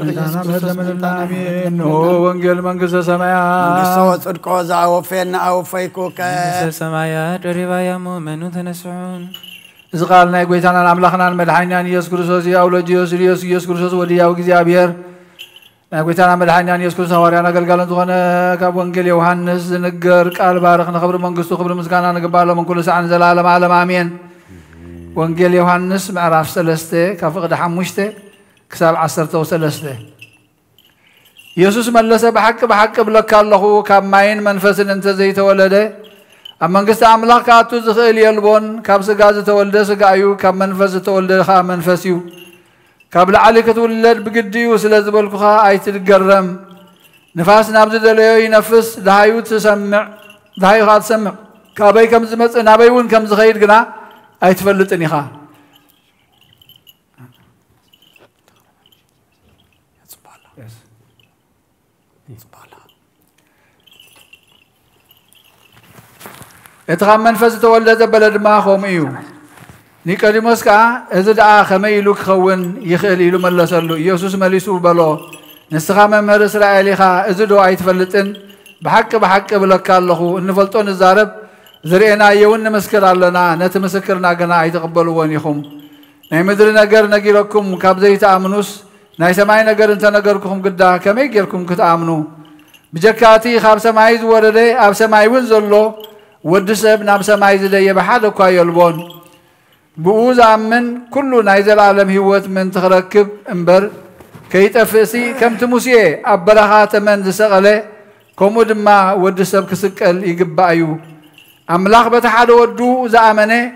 آمين وانجل منقص سمايات منقص وصدق وزع وفينا أو فيكوك منقص سمايات رواية مؤمن تنسعون إذ قالنا يقويتنا الأملاخنا المدحيني يسوع كريستوس يا أولاد يسوع كريستوس ودي أو جابير نقويتنا مدحيني يسوع كريستوس هوارينا قال زغنا كاب وانجل يوحنس نقر قال بارخنا خبر منقص خبر مسكانا نقبله من كل ساعة نزل العالم عالم آمين وانجيل يوحنس معرف سلسته كفقد حمشته كساب عصرته وسلسته يسوس ملسه بحق بلك الله كماين منفس انت زي تولده اما انقص املاك كاتو زخيل يلبون كاب سغاز تولده سغايو كاب منفس تولده خا منفسيو كاب لعلك تولد بقديو سلازبلكو ايتدقرم نفاس نابز دليو ينفس دهايو تسمع دهايو خا تسمع كابي كم زمص نابيون كم زخيد غنا أيتفلتني خا اتغام منفس تولد بلد ما خوم ايو نيقوديموس كا إذا دعا خميلو كخون يخيل يلو ملسلو يسوس مليسو بلو نسخا ممر إسرائيلي خا إذا دو أيتفلتن بحق بلك الله نفلطون الزارب زرينا يون مسكر لنا نتمسكرنا جنا يتقبلوا ونيهم نمدر نجر نجيركم كابزي تأمنوس ناي سماي نجر انت نجركم قدا كم يجركم كتأمنوا بجكاتي خاب سمايز ورده أب سماي ونزلوا ودسب ناب سمايز ده يبحثوا كايلبون بوز أمن كل نايزل عالم هوت من تركب امبر كي تفسي كم تمسيه أبرهات من دسقله كمود ما ودسب كسكال يجبايو أملاخ بتحد ودو زامنه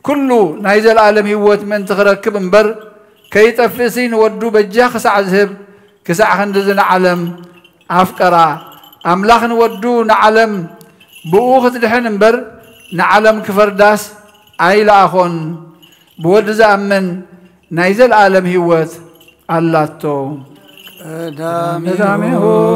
كله نايزل عالم هوت من تركب امبر كي تفسين ودو بجاخ سعذب كسع خندزن عالم أفكرا أملاخ ودو نعلم بوخت دحين امبر نعلم كفرداس عيل أخون بود زامن نايزل عالم هوت اللاتو دامي هو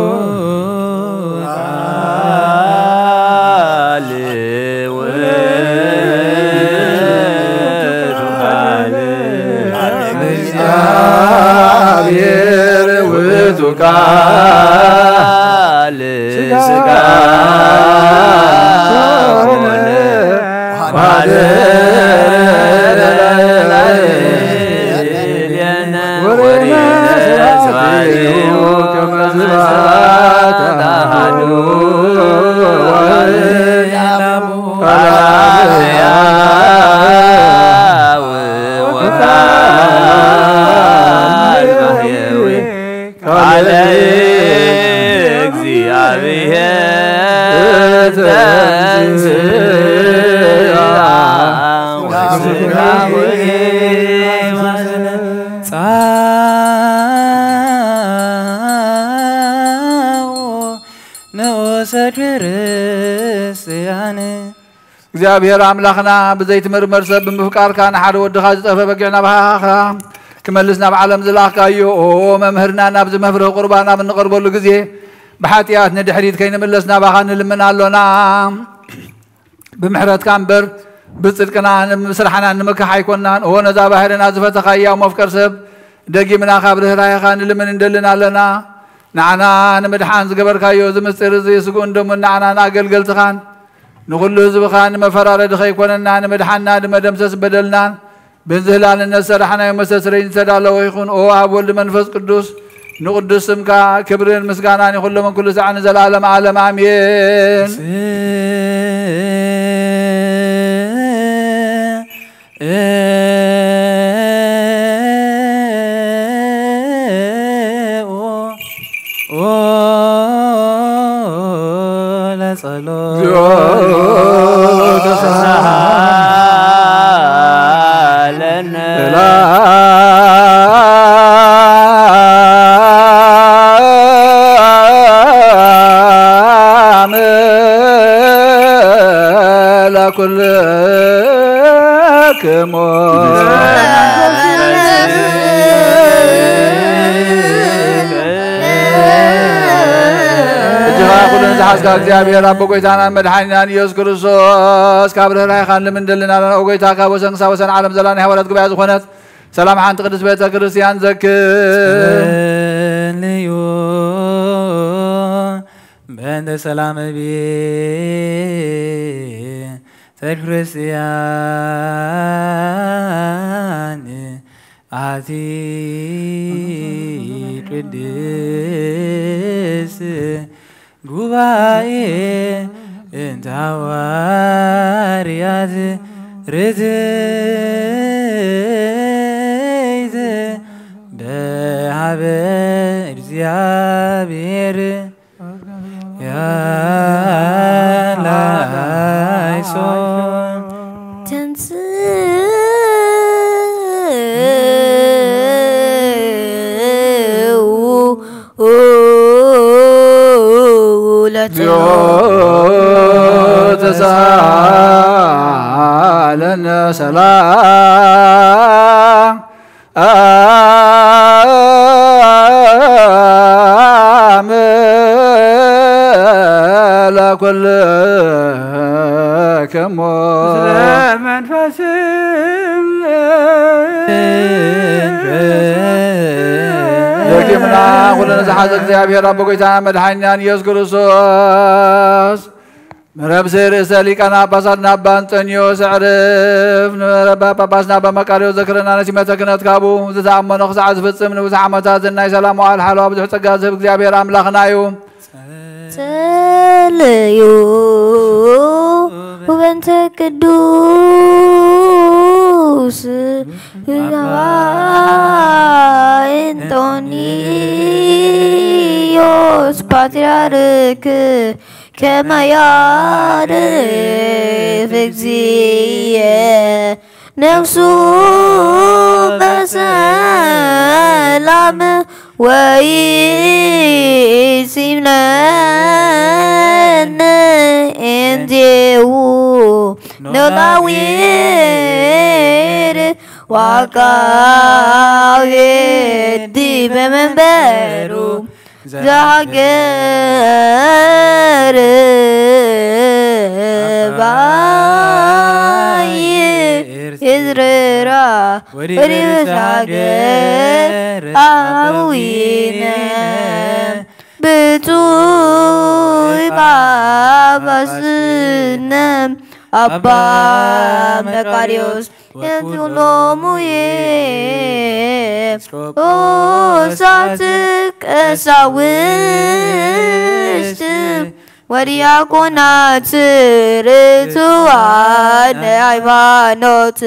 እግዚአብሔር አምላኽና ብዘይት መርመር ሰብ ብምፍቃርካ ንሓደ ወድኻ ዝጠፈ በጊዕና ባህኻ ክመልስና ብዓለም ዝላኽካዮ መምህርና ናብ ዝመፍርህ ቁርባና ብንቐርበሉ ግዜ ብሓጢኣት ንድሕሪት ከይንምለስና ባኻ ንልምን ኣሎና ብምሕረትካ እምበር ብፅድቅና ስራሕና ንምክሕ ኣይኮንናን ነዛ ባህርና ዝፈተኻያ መፍቀር ሰብ ደጊምና ካብ ርህራይኻ ንልምን እንደልን ኣለና ንዓና ንምድሓን ዝገበርካዮ ዝምስጢር እዚ ስጉእ እንደሞ ንዓና ንኣገልገልትኻን ንኩሉ ህዝብኻ ንመፈራረዲ ከይኮነና ንምድሓንና ንመደምሰስ በደልናን ብዝህላልነት ሰራሕናዮ መሰስረይ ዝተዳለወ ይኹን ኣብ ወልዲ መንፈስ ቅዱስ ንቅዱስ ስምካ ክብርን ምስጋናን ይኹሎምን ኩሉ ሰዓት ንዘላለም ዓለም ኣሜን እግዚአብሔር አብ ጎይታና መድኃኒናን ኢየሱስ ክርስቶስ ካብረ ራይኻን ለምንደልና ጎይታ ካወሰን ሳወሰን ዓለም ዘላና ሐዋርያት ጉባኤ ዝኾነት ሰላም ሓንቲ ቅዱስ ቤተ ክርስቲያን ዘክልዩ በእንተ ሰላም ቤተ ክርስቲያን አቲ ቅድስ ጉባኤ እንተ ሐዋርያት ርትዕት በሀበ እግዚአብሔር ያላይሶን ተሳለነ ሰላም ለኩልክሙ መንፈስም ደግምና ሁሉን ዝሓዘ እግዚአብሔር አብ ጎይታና መድኃኒናን ኢየሱስ ክርስቶስ مربس رسالي كان عباسنا بانتونيو سعرف نربا باباسنا بمكاريو ذكرنا نسيمة كانت كابو زعما نخص عزف السمن وزعما تازلنا سلام على الحلوة بدو تقاز بእግዚአብሔር አምላኽና እዩ ጸልዩ ወበንተ ቅዱስ አንቶኒዮስ ፓትርያርክ كما يعرف እግዚእ نفسه بسلام ويسمنا انده نلاوير وقاويد بمنبرو زاجر باير إزرارا ورزاجر أوينا بتو ጳጳስነም አባ መቃርዮስ የትሎሙዬ ኦሳት ቀሳውስት ወዲያቆናት ርቱዓን ሃይማኖት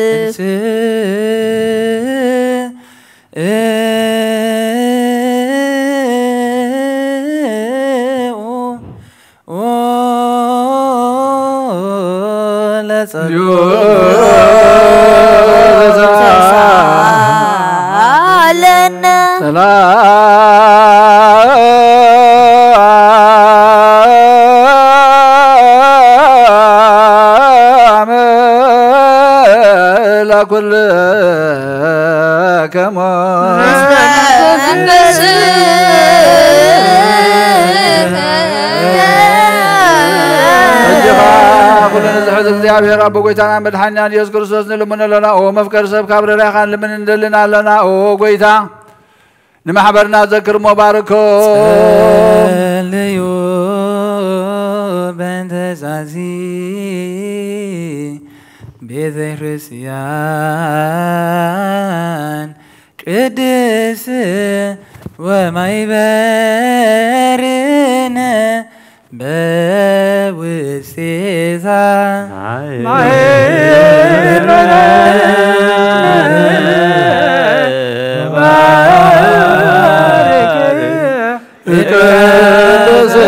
كل كما እግዚአብሔር አብ ጎይታና መድኃኒያን ኢየሱስ ክርስቶስ ንልሙን ለና ኦ መፍቀር ሰብ ካብረ ራኻን ለምን እንደልና ለና ኦ ጎይታ ንማሕበርና ዘክር ሙባረኮ ልዩ በንተዛዚ ቤተ ክርስቲያን ቅድስ ወማይበርነ በውስቴታ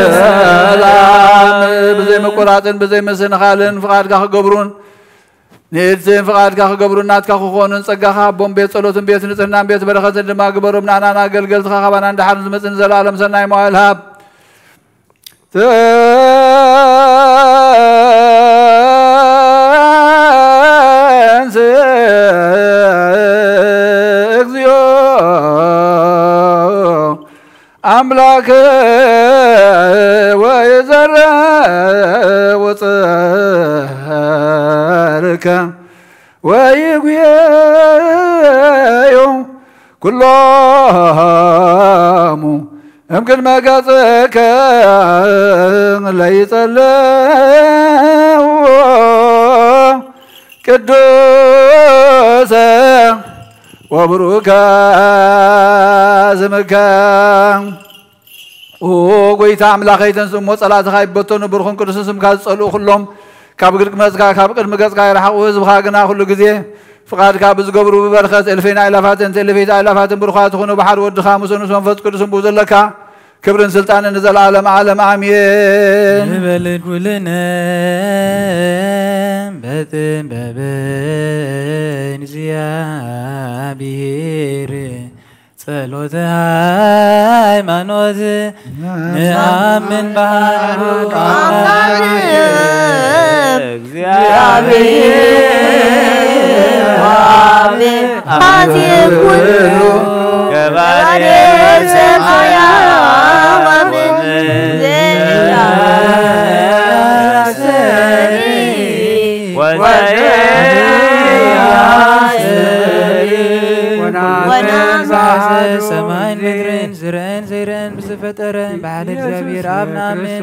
ሰላም ብዘይ መቆራፅን ብዘይ መስንኻልን ፍቓድካ ክገብሩን ንእድስን ፍቓድካ ክገብሩን ናትካ ክኾኑን ፀጋኻ ኣቦም ቤት ጸሎትን ቤት ንጽህናን ቤት በረኸትን ድማ ግበሮም ንኣናና ኣገልገልትኻ ካባና እንዳሓርን ዝመፅን ዘለኣለም ሰናይ መዋዕል ሃብ እግዚኦ አምላክ ወይዘረ ወፀርከ ወይጉየዩ ኩሎሙ እምቅድመ ገጽከ ለይጸለዩ ቅዱሰ ወብሩከ ስምከ ጎይታ ኣምላኸይ ተንስእሞ ጸላእትኻ ይበተኑ ብርኹን ቅዱስን ስምካ ዝጸልኡ ኩሎም ካብ ግርቅ መፅካ ካብ ቅድሚ ገጽካ ይረሓቑ ህዝብኻ ግና ኩሉ ግዜ ፍቓድካ ብዝገብሩ ብበረኸት እልፌና ኢላፋትን እልፌታ ኢላፋትን ብሩኻት ይኹኑ ብሓደ ወድኻ ምስኑስ መንፈስ ቅዱስን ብኡ ዘለካ ክብርን ስልጣንን ንዘለዓለም ዓለም ኣሜን ንበልድ ውልነ በጥበብን እግዚአብሔር ጸሎተ ሃይማኖት ንአምን ባህሩ እግዚአብሔር አብ ኩሉ ገባሬ ሰማያ ሰማይን ምድርን ዝርአን ዘይርአን ብዝፈጠረን ብሓደ እግዚአብሔር ኣብ ንኣምን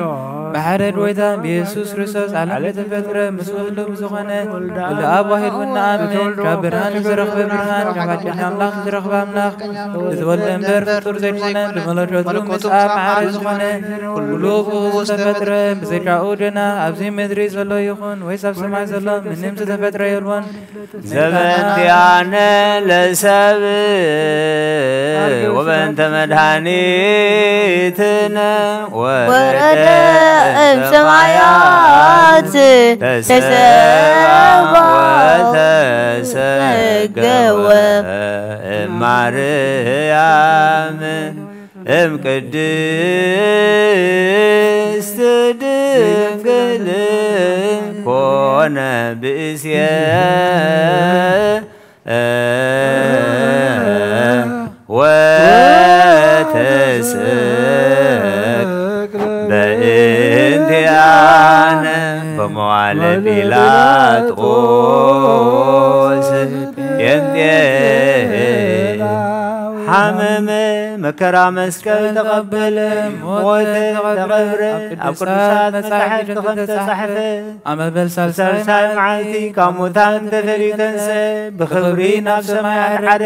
ብሓደ ጎይታ ብኢየሱስ ክርስቶስ ዓለም ዝተፈጥረ ምስ ወልዱ ብዝኾነ ወልዲ ኣብ ዋሂድ እውን ንኣምን ካብ ብርሃን ዝረኽበ ብርሃን ካብ ሓድሽ ኣምላኽ ዝረኽበ ኣምላኽ ዝተወልደ እምበር ፍጡር ዘይኮነ ብመለኮቱ ምስኣብ ማዕረ ዝኾነ ኩሉ ብኡ ዝተፈጥረ ብዘይካኡ ድና ኣብዚ ምድሪ ዘሎ ይኹን ወይስ ኣብ ሰማይ ዘሎ ምንም ዝተፈጥረ የልዎን ዘበንቲያነ ለሰብ وبنت مدحانيتنا ورد سمايات تسبح وتسجوا مريم ام قدست دنقل كون بإسيا وتسك بإنتيانا بموال بيلاطوس ينتي تامم مكرا مسكل تقبل موت تقبر أب قدسات مصاحف تخمت صحفة عمل بلسلسال معاتي كاموتان تثري تنسى بخبري نفس ما يحرق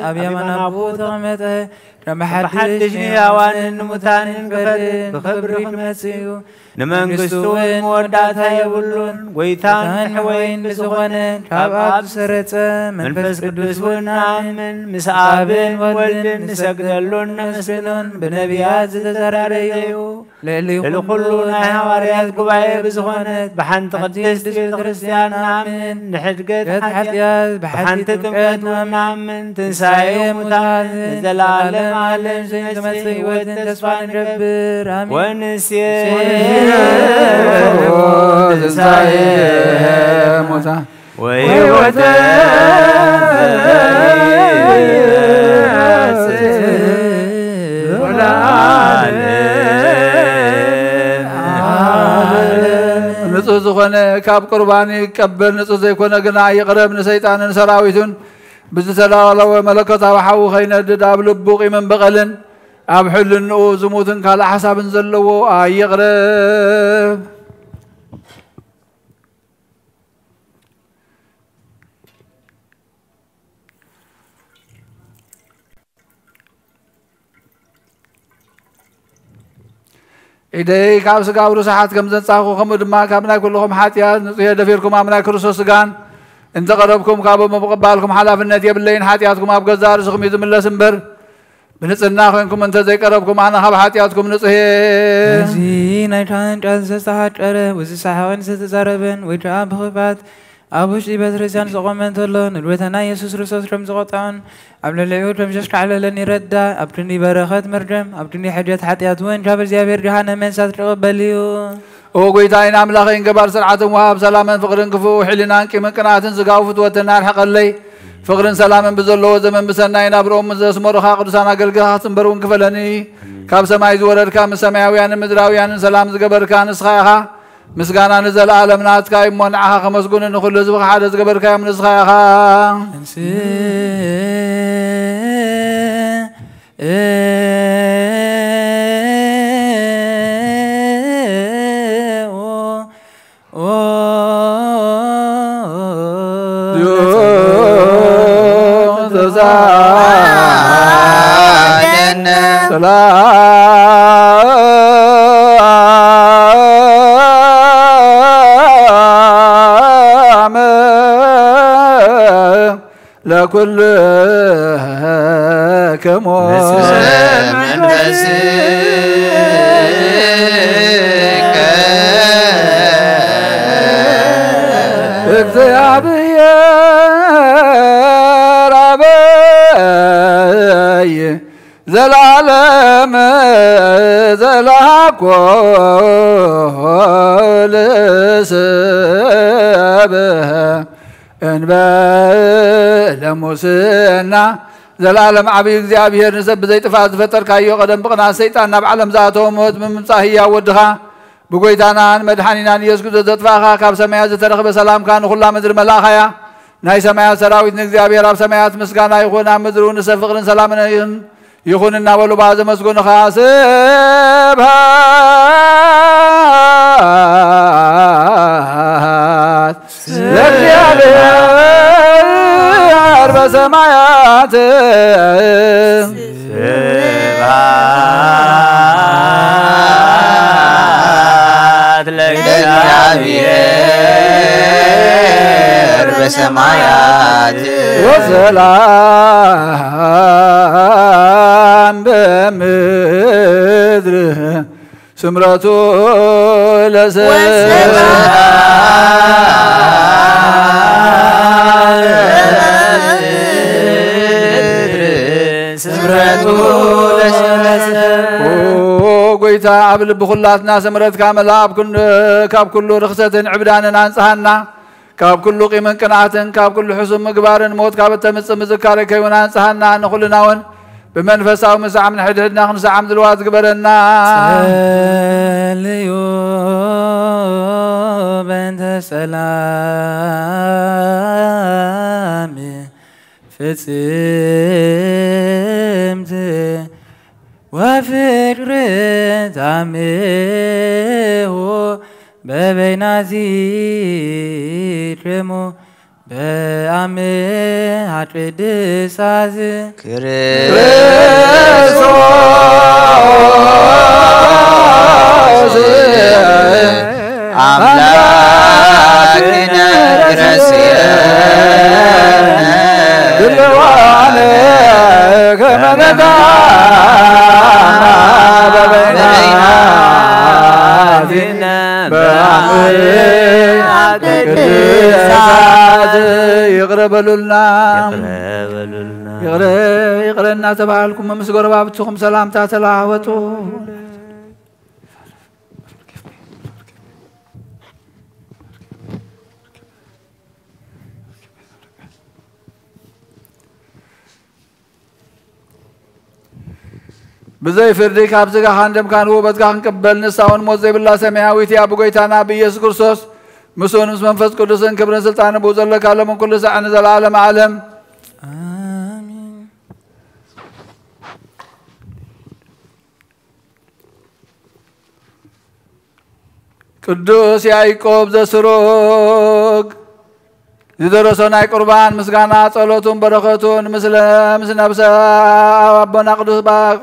أبي من أبو تغمته كما حدشني هوان نموتان كفر بخبري خمسيو نمنقستون موداتها يبلون ويتان حوين بسغنن كاب سرت منفس قدوس ونامن مسعابن ولدن نسجدلون نمسلون بنبيات تزراريو للخلون حواريات قبعي بسغنت بحنت قديس كريستيان نامن نحدقت حتيات بحنت تمكت ونامن تنسايو متان زلالم عالم زنجمسي وتنتسفان جبر آمين ونسيه ንጹህ ዝኾነ ካብ ቁርባን ይቀበል ንጹህ ዘይኮነ ግና ይቅረብ ንሰይጣንን ሰራዊቱን ብዝተላለወ መለኮታዊ ሓዊ ኸይነድድ ኣብ ልቡ ቂምን በቐልን ኣብ ሕልንኡ ዝሙትን ካልእ ሓሳብን ዘለዎ ኣይቕረብ إيدي كاب سكاب رسحات كم زنصاخو خم دما كاب ناي كلكم حاتيات نصيه دفيركم امنا كرسوس سغان انت قربكم كاب مقبالكم حلافنت يبلين حاتياتكم اب غزار سخم يزملس انبر بنصنا خوينكم انت زي قربكم انا هب حاتياتكم نصيه زي نايتان جازسات قره وزي صحاون ستزاربن ويجا بخبات أبوش بترسان زقمن تلون الوثنا يسوع رسول رم زقطان قبل العيود رم جشك على لني ردا أبتني برخات مرجم أبتني حاجات حتيات وين جابر زيابير جهنم من ساتر قبليو أو قيتاين أملاخين كبار سرعة وهاب سلاما فقرن كفو حلنا كمن كنات زقاوفت وتنار حق اللي فقرن سلاما بزلو زمن بسناين أبروم مزس مرخا قدسانا قلقها تنبرون كفلني كاب سماي زورر كام سماويان مدراويان سلام زقبر كان سخاها مسغانا نزل عالم ناتكا يمنعها خمسقون نخل زبق حادث قبر كام نسخاها لكل كمون እግዚአብሔር አበይ ዘላለም ዘላኮ ለሰብህ እንበለ ሙስና ዘላለም ዓብይ እግዚአብሔር ንሰብ ዘይጥፋት ዝፈጠርካዮ ቀደም ብቕናት ሰይጣን ናብ ዓለም ዝኣተወ ሞት ብምምፃእ ህያው ወድኻ ብጎይታናን መድሓኒናን ኢየሱስ ክርስቶስ ዘጥፋኻ ካብ ሰማያት ዝተረኽበ ሰላምካ ንኹላ ምድሪ መላእኻያ ናይ ሰማያት ሰራዊት ንእግዚአብሔር ኣብ ሰማያት ምስጋና ይኹን ኣብ ምድሪ ንሰብ ፍቕርን ሰላምን ይኹን እናበሉ ዘመስግኑኻ ስብሃት ለእግዚአብሔር በሰማያት ስብሃት ለእግዚአብሔር በሰማያት ወሰላም በምድር ስምረቱ ጎይታ ኣብ ልቢ ኩላትና ስምረትካ መላእ ካብ ኩሉ ርክሰትን ዕብዳንን አንጽሃና ካብ ኩሉ ቂምን ቅንዓትን ካብ ኩሉ ሕሱም ምግባርን ሞት ካብ እተምፅእ ምዝካረ ከይውን አንጽሃና ንኹልናውን بمنفسه ومسعى من حددنا خنسعى من الواد قبرنا صليوا بنت سلام ፍጽምት ወፍቅር ታምሆ በበይናዚ ድሞ በአምሃ ቅድሳት ክርስቶስ አምላክነ ረስየነ ድልዋነ ከመነታ በበይናዚነ በአምሃ ቅድሳት ይቅር በሉልና ይቅረና ተባልኩም መስገር ባብትኩም ሰላምታ ተለዋወጡ። بزي فرديك أبزقا خاندم كان هو بدقا نقبل نساون موزي بالله سمياويتي أبو قيتانا بيس كرسوس مسون مسمن منفذ قدسن كبرن سلطان بوزر لك علم كل ساعة نزل عالم عالم آمين. ቅዱስ ያዕቆብ ዘስሩግ ዝደረሰናይ ቁርባን ምስጋና ጸሎቱን በረከቱን ምስለ ነብሰ አባና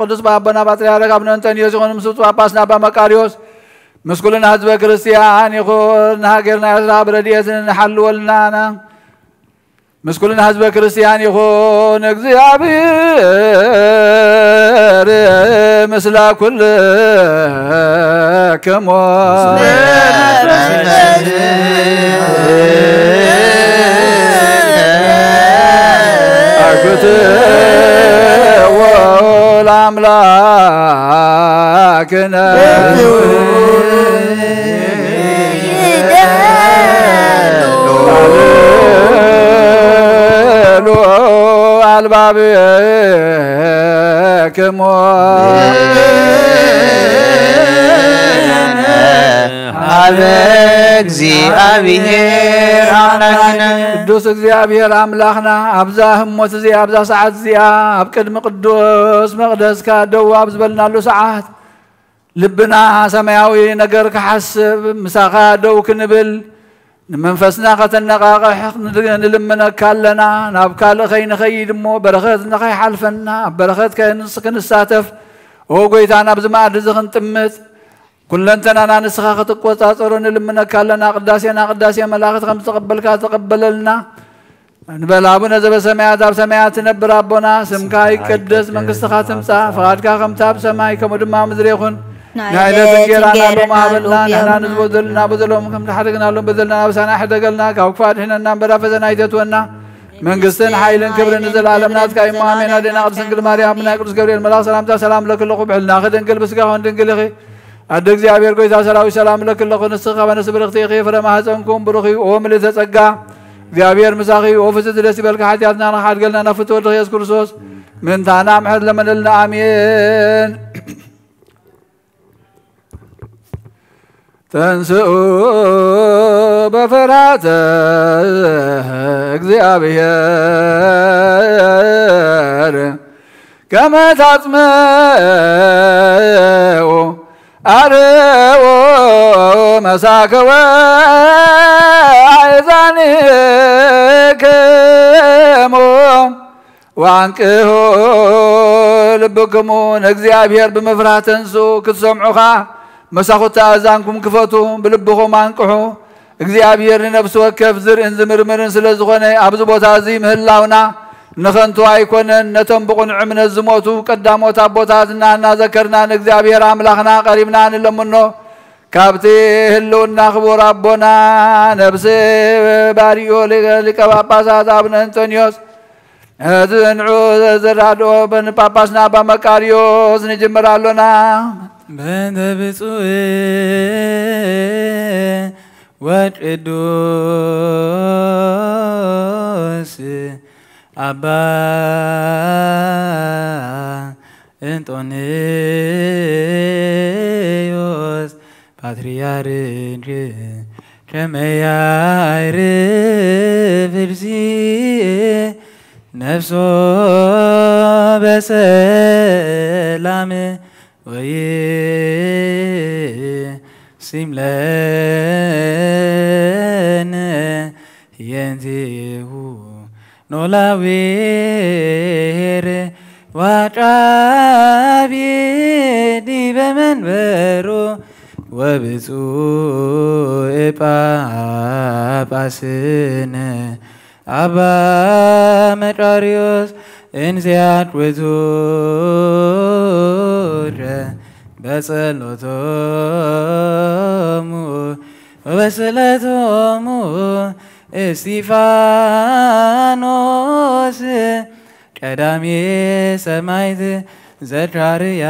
ቅዱስ አባና ፓትርያርክ አቡነ አንጦንዮስ ይሁን ምስጡ ጳጳስና አባ መቃርዮስ ምስኩልና ህዝበ ክርስቲያን ይሁን ሀገርና ያዝራ በረድኤትን ሐልወልናና ምስኩልና ህዝበ ክርስቲያን ይሁን እግዚአብሔር ምስለ ኩልክሙ ለአምላክነ አልባብክሙ አበ እግዚአብሔር አምላክነ ቅዱስ እግዚአብሔር አምላክና አብዛ ህሞት እዚኣ አብዛ ሰዓት እዚኣ ኣብ ቅድሚ ቅዱስ መቅደስካ ደው ኣብ ዝበልናሉ ሰዓት ልብና ሰማያዊ ነገር ክሓስብ ምሳኻ ደው ክንብል ንመንፈስና ከተነቃቅሕ ንልምነካ ኣለና ናብ ካልእ ከይንኸይድ እሞ በረኸት ንኸይሓልፈና ኣብ በረኸት ክንሳተፍ ኦ ጎይታና ኣብዚ መኣዲ እዚ ክንጥምጥ ኩለንተናና ንስኻ ክትቆፃፀሮ ንልምነካ ኣለና ቅዳሴና ቅዳሴ መላእኽት ከም ዝተቐበልካ ተቐበለልና እንበል አቡነ ዘበሰማያት ኣብ ሰማያት ትነብር ኣቦና ስምካ ይቀደስ መንግስትኻ ትምፃእ ፈቃድካ ከምቲ ኣብ ሰማይ ከምኡ ድማ ምድሪ ይኹን ናይለት እንጀራና ሎማ ሃበልና ንሕና ንዝበደልና በደሎም ከም ንሓደግናሎም በደልና ኣብሳና ሕደገልና ካብ ክፋድ ሕነና እምበዳ ፈተና ይተትወና መንግስትን ሓይልን ክብርን ንዘለዓለም ናትካ እዩ ኣሜን። ኣዴና ቅድስት ድንግል ማርያም ብናይ ቅዱስ ገብርኤል መልኣክ ሰላምታ ሰላም ለክለኹ ብዕልና ክድንግል ብስጋኹን ድንግል ኢኺ ኣደ እግዚአብሔር ጎይታ ሰራዊት ሰላም ለክለኹ ንስኻ በነስ ብርኽቲ ኢኺ ፍረ ማህፀንኩም ብሩኽ እዩ ኦ ምልዕተ ጸጋ እግዚአብሔር ምሳኺ ኦ ፍስት ደስ ይበልካ ሓጢኣትና ንሓድገልና ናብ ፍትወት ኢየሱስ ክርስቶስ ምንታና ምሕረት ለመነልና ኣሜን። ተንስኡ በፍርሃተ እግዚአብሔር ከመ ታጽምዑ አርዎ መሳከወ አእዛንክሙ ወአንቅሑ ልብክሙ ንእግዚአብሔር ብምፍራህ ተንሱ ክትሰምዑኻ መሳኹታ ኣእዛንኩም ክፈቱ ብልብኹም አንቅሑ እግዚአብሔር ንነፍሲ ወከፍ ዝርእን ዝምርምርን ስለ ዝኾነ ኣብዚ ቦታ እዚ ምህላውና ንኸንቱ ኣይኮነን ነቶም ብቁኑዕ እምነት ዝሞቱ ቀዳሞት ኣቦታትና እናዘከርና ንእግዚአብሔር ኣምላኽና ቀሪብና ንለምኖ ካብቲ ህልውና ክቡር ኣቦና ነብሲ ባሪዮ ሊቀ ጳጳሳት ኣቡነ አንጦንዮስ ዝንዑ ዘራድኦ ጳጳስና ኣባ መቃርዮስ ንጅምር ኣሎና በእንተ ብፁዕ ወቅዱስ አባ እንጦንዮስ ፓትርያርክ ከመ ያዕርፍ እግዚእ نفسه بسلام ويسيم لنا ينتهي نولاوير وعابيدي بمنبرو وبسوء باباسنا أبا مجاريوس إنسيات وزورة بسلوتومو وبسلوتومو استيفانوس قدامي سمايت زكرياس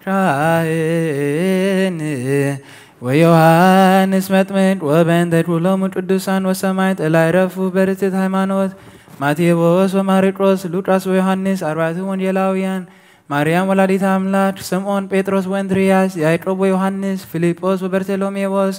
راين ويوحنس مطمئن وبندت ولوم قدوسان وسمايت الايرفو برتت هيمانوت ማቴዎስ ወማርቆስ ሉቃስ ወዮሐንስ አርባዕቱ ወንጌላውያን ማርያም ወላዲተ አምላክ ስምዖን ጴጥሮስ ወእንድርያስ ያዕቆብ ወዮሐንስ ፊልጶስ ወበርተሎሜዎስ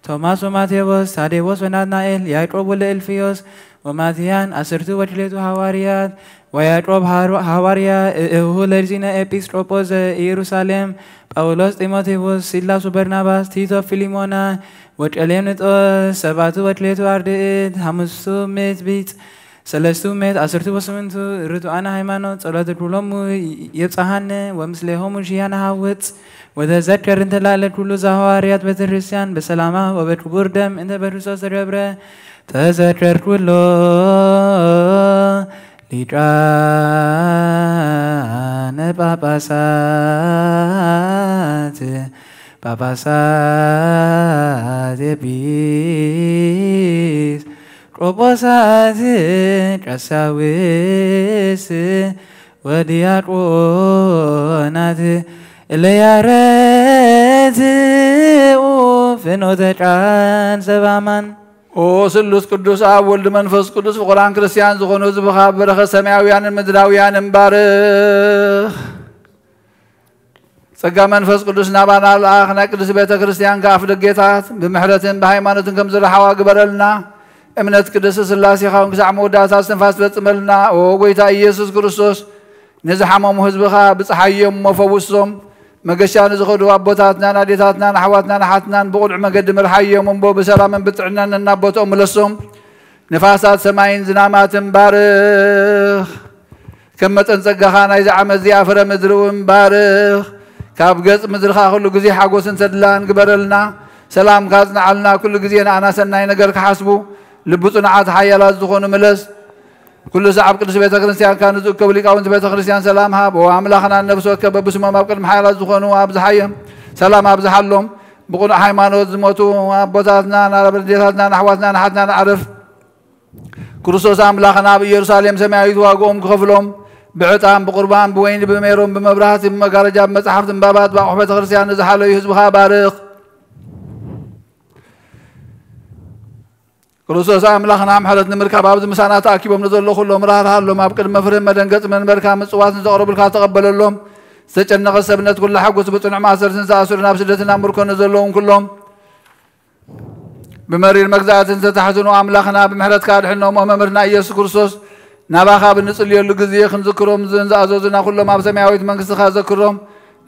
ቶማስ ወማቴዎስ ታዴዎስ ወናትናኤል ያዕቆብ ወለእልፍዮስ ወማትያን አስርቱ ወክልኤቱ ሐዋርያት ወያዕቆብ ሐዋርያ እሁ ለርዚነ ኤጲስቆጶስ ዘኢየሩሳሌም ጳውሎስ ጢሞቴዎስ ሲላስ ወበርናባስ ቲቶ ፊሊሞና ወቀሌምንጦስ ሰባቱ ወክልኤቱ አርድእት ሐሙስቱ ምዕት ቢጽ ሰለስቱ ምዕት አስርቱ ወስምንቱ ርቱዓነ ሃይማኖት ጸሎተ ኩሎሙ ይብጽሐነ ወምስሌሆሙ ሺያነ ሐውፅ ወተዘከር እንተላለት ሁሉ ዘሐዋርያት ቤተክርስቲያን በሰላማ ወበክቡር ደም እንተ በክርስቶስ ተገብረ ተዘከር ኩሎ ሊቃነ ጳጳሳት ኤጲስ ቆጶሳት ቀሳውስት ወዲያቆናት እለያረትዑ ፍኖተ ቃል ዘበአማን ኦ ስሉስ ቅዱስ አብ ወልድ መንፈስ ቅዱስ ፍቁራን ክርስቲያን ዝኾኑ ዝብኻ በረኸት ሰማያውያንን ምድራውያንን ባርኽ ጸጋ መንፈስ ቅዱስ ናባና ለአኽ ናይ ቅዱስ ቤተ ክርስቲያን ከኣፍ ደጌታት ብምሕረትን ብሃይማኖትን ከም ዝረሓዋ ግበረልና እምነት ቅዱስ ስላሴ ኻውን ክሳዕ መወዳእታ እስትንፋስ ትፈጽመልና ኦ ጎይታ ኢየሱስ ክርስቶስ ንዝሓመሙ ህዝብኻ ብፀሓዮም መፈውሶም መገሻ ንዝኸዱ ኣቦታትናን ኣዴታትናን ኣሕዋትናን ኣሓትናን ብቁልዕ መገዲ ምርሓዮም እምቦ ብሰላምን ብጥዕናን እናቦትኦም ምለሶም ንፋሳት ሰማይን ዝናማትን ባርኽ ከም መጠን ጸጋኻ ናይዚ ዓመት እዚኣ ፍረ ምድሪ እውን ባርኽ ካብ ገጽ ምድርኻ ኩሉ ግዜ ሓጎስን ተድላን ግበረልና ሰላምካ ጽንዓልና ኩሉ ግዜ ንኣና ሰናይ ነገር ክሓስቡ ልቢ ጽኑዓት ሓያላት ዝኾኑ ምለስ ኩሉ ሰዓብ ቅዱስ ቤተ ክርስቲያን ካ ንዝእከቡ ሊቃውንቲ ቤተ ክርስቲያን ሰላም ሃብ ወኣምላኽና ነብሶትከ በብስሞም ኣብ ቅድሚ ሓያላት ዝኾኑ ኣብዝሓዮም ሰላም ኣብዝሓሎም ብቑኑዕ ሃይማኖት ዝሞቱ ኣቦታትናን ኣረበዴታትናን ኣሕዋትናን ኣሓትናን ኣዕርፍ ክርስቶስ ኣምላኽና ኣብ ኢየሩሳሌም ሰማያዊት ዋግኦም ክኸፍሎም ብዕጣን ብቁርባን ብወይኒ ብሜሮም ብመብራህቲ ብመጋረጃ ብመፅሓፍቲ ምባባት ብኣቑሑ ቤተ ክርስቲያን ንዝሓለዩ ህዝብኻ ባርኽ ክርስቶስ ኣምላኽና ምሕረት ንምርካብ ኣብዚ ምሳና ተኣኪቦም ንዘሎ ኩሎም ራህርሃሎም ኣብ ቅድመ ፍርህን መደንገፂ መንበርካ ምፅዋት ንዘቕርቡልካ ተቐበለሎም ዝተጨነቐ ሰብነት ኩሉ ሓጎስ ብፅኑዕ ማእሰርትን ዝኣስሩ ናብ ስደትን ናብ ምርኮ ንዘለዎም ኩሎም ብመሪር መግዛእትን ዝተታሕዝኑ ኣምላኽና ብምሕረትካ ድሕኖም መምህርና ኢየሱስ ክርስቶስ ናባኻ ብንጽልየሉ ግዜ ክንዝክሮም ዝኣዘዙና ኩሎም ኣብ ሰማያዊት መንግስትኻ ዘክሮም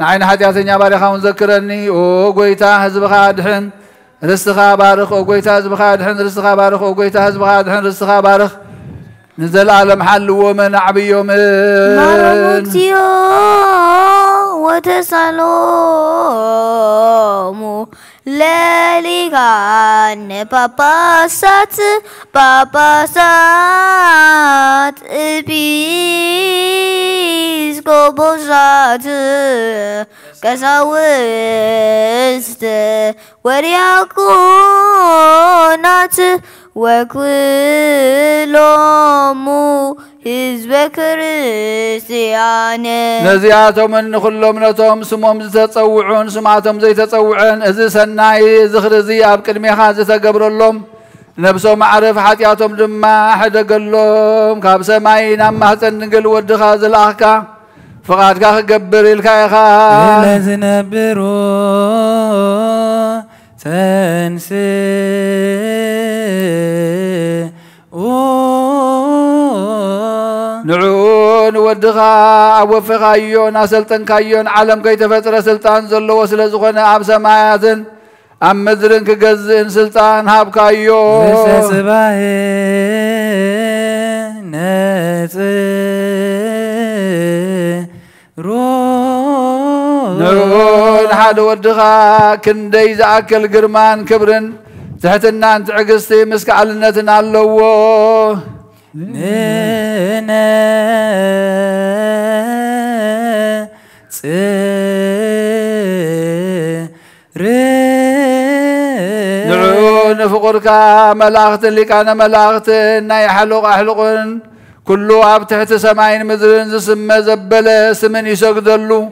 ንዓይኒ ሓጢኣተኛ ባሪኻ እውን ዘክረኒ ኦ ጎይታ ህዝብኻ ድሕን ርስትኻ ባርኽ ኦ ጎይታ ህዝብኻ ድሕን ርስትኻ ባርኽ ኦ ጎይታ ህዝብኻ ድሕን ርስትኻ ባርኽ ንዘለዓለም ሓልዎምን ኣዕብዮምን ማረሙትዮ ወተሳሎሙ ለሊቃነ ጳጳሳት ኤጲስቆጶሳት ቀሳውስት ወዲያቆናት ወኩሎሙ ህዝበ ክርስቲያን ነዚኣቶምን ንኩሎም ነቶም ስሞም ዝተፀውዑን ስማቶም ዘይተፀውዐን እዚ ሰናይ ዝኽሪ እዚ ኣብ ቅድሜኻ ዝተገብረሎም ነብሶም ማዕረፍ ሓጢኣቶም ድማ ሕደገሎም ካብ ሰማይ ናብ ማህፀን ድንግል ወድኻ ዝለኣኽካ ፍቓድካ ክገብር ኢልካ ኢኻ ለዝነብሩ ተንስ نعون ودخا وفقايون أسلطن كايون عالم كي تفتر سلطان زلو وسلزخون أب سمايات أم مدرن كجزء سلطان هاب كايون بسسباه نعون حد ودخا كندي زاكل قرمان كبرن تحتنا انت عقستي مسك علنتنا اللو نعون فقرك ملاغت اللي كان ملاغت ناي حلق أحلقن كله أب تحت سماين مدرن زسم زبل سمن يسقدلو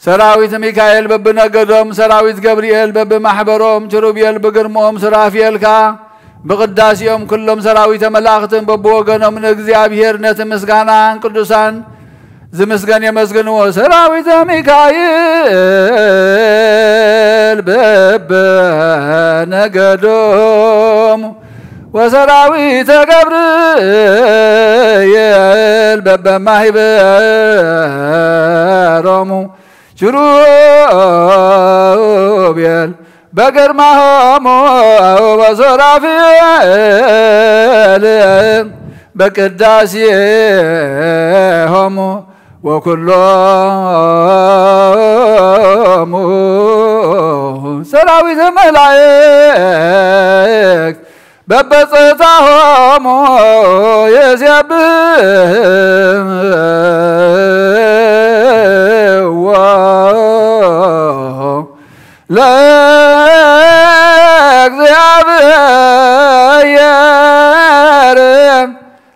سراويت ميكائيل ببنقدهم سراويت جبريل ببمحبرهم شروبيل بقرمهم سرافيل كا بقداسيهم كلهم سراويت ملاختهم ببوغنهم من اغزيابير نتمسغانا قدوسان زمسغان يمسغنوا سراويت ميكائيل ببنقدهم وسراويت جبريل ببمحبرهم شروبيل بقر معهم وزرافيل بقداسيهم وكلهم سراويت ملايك ببصتهم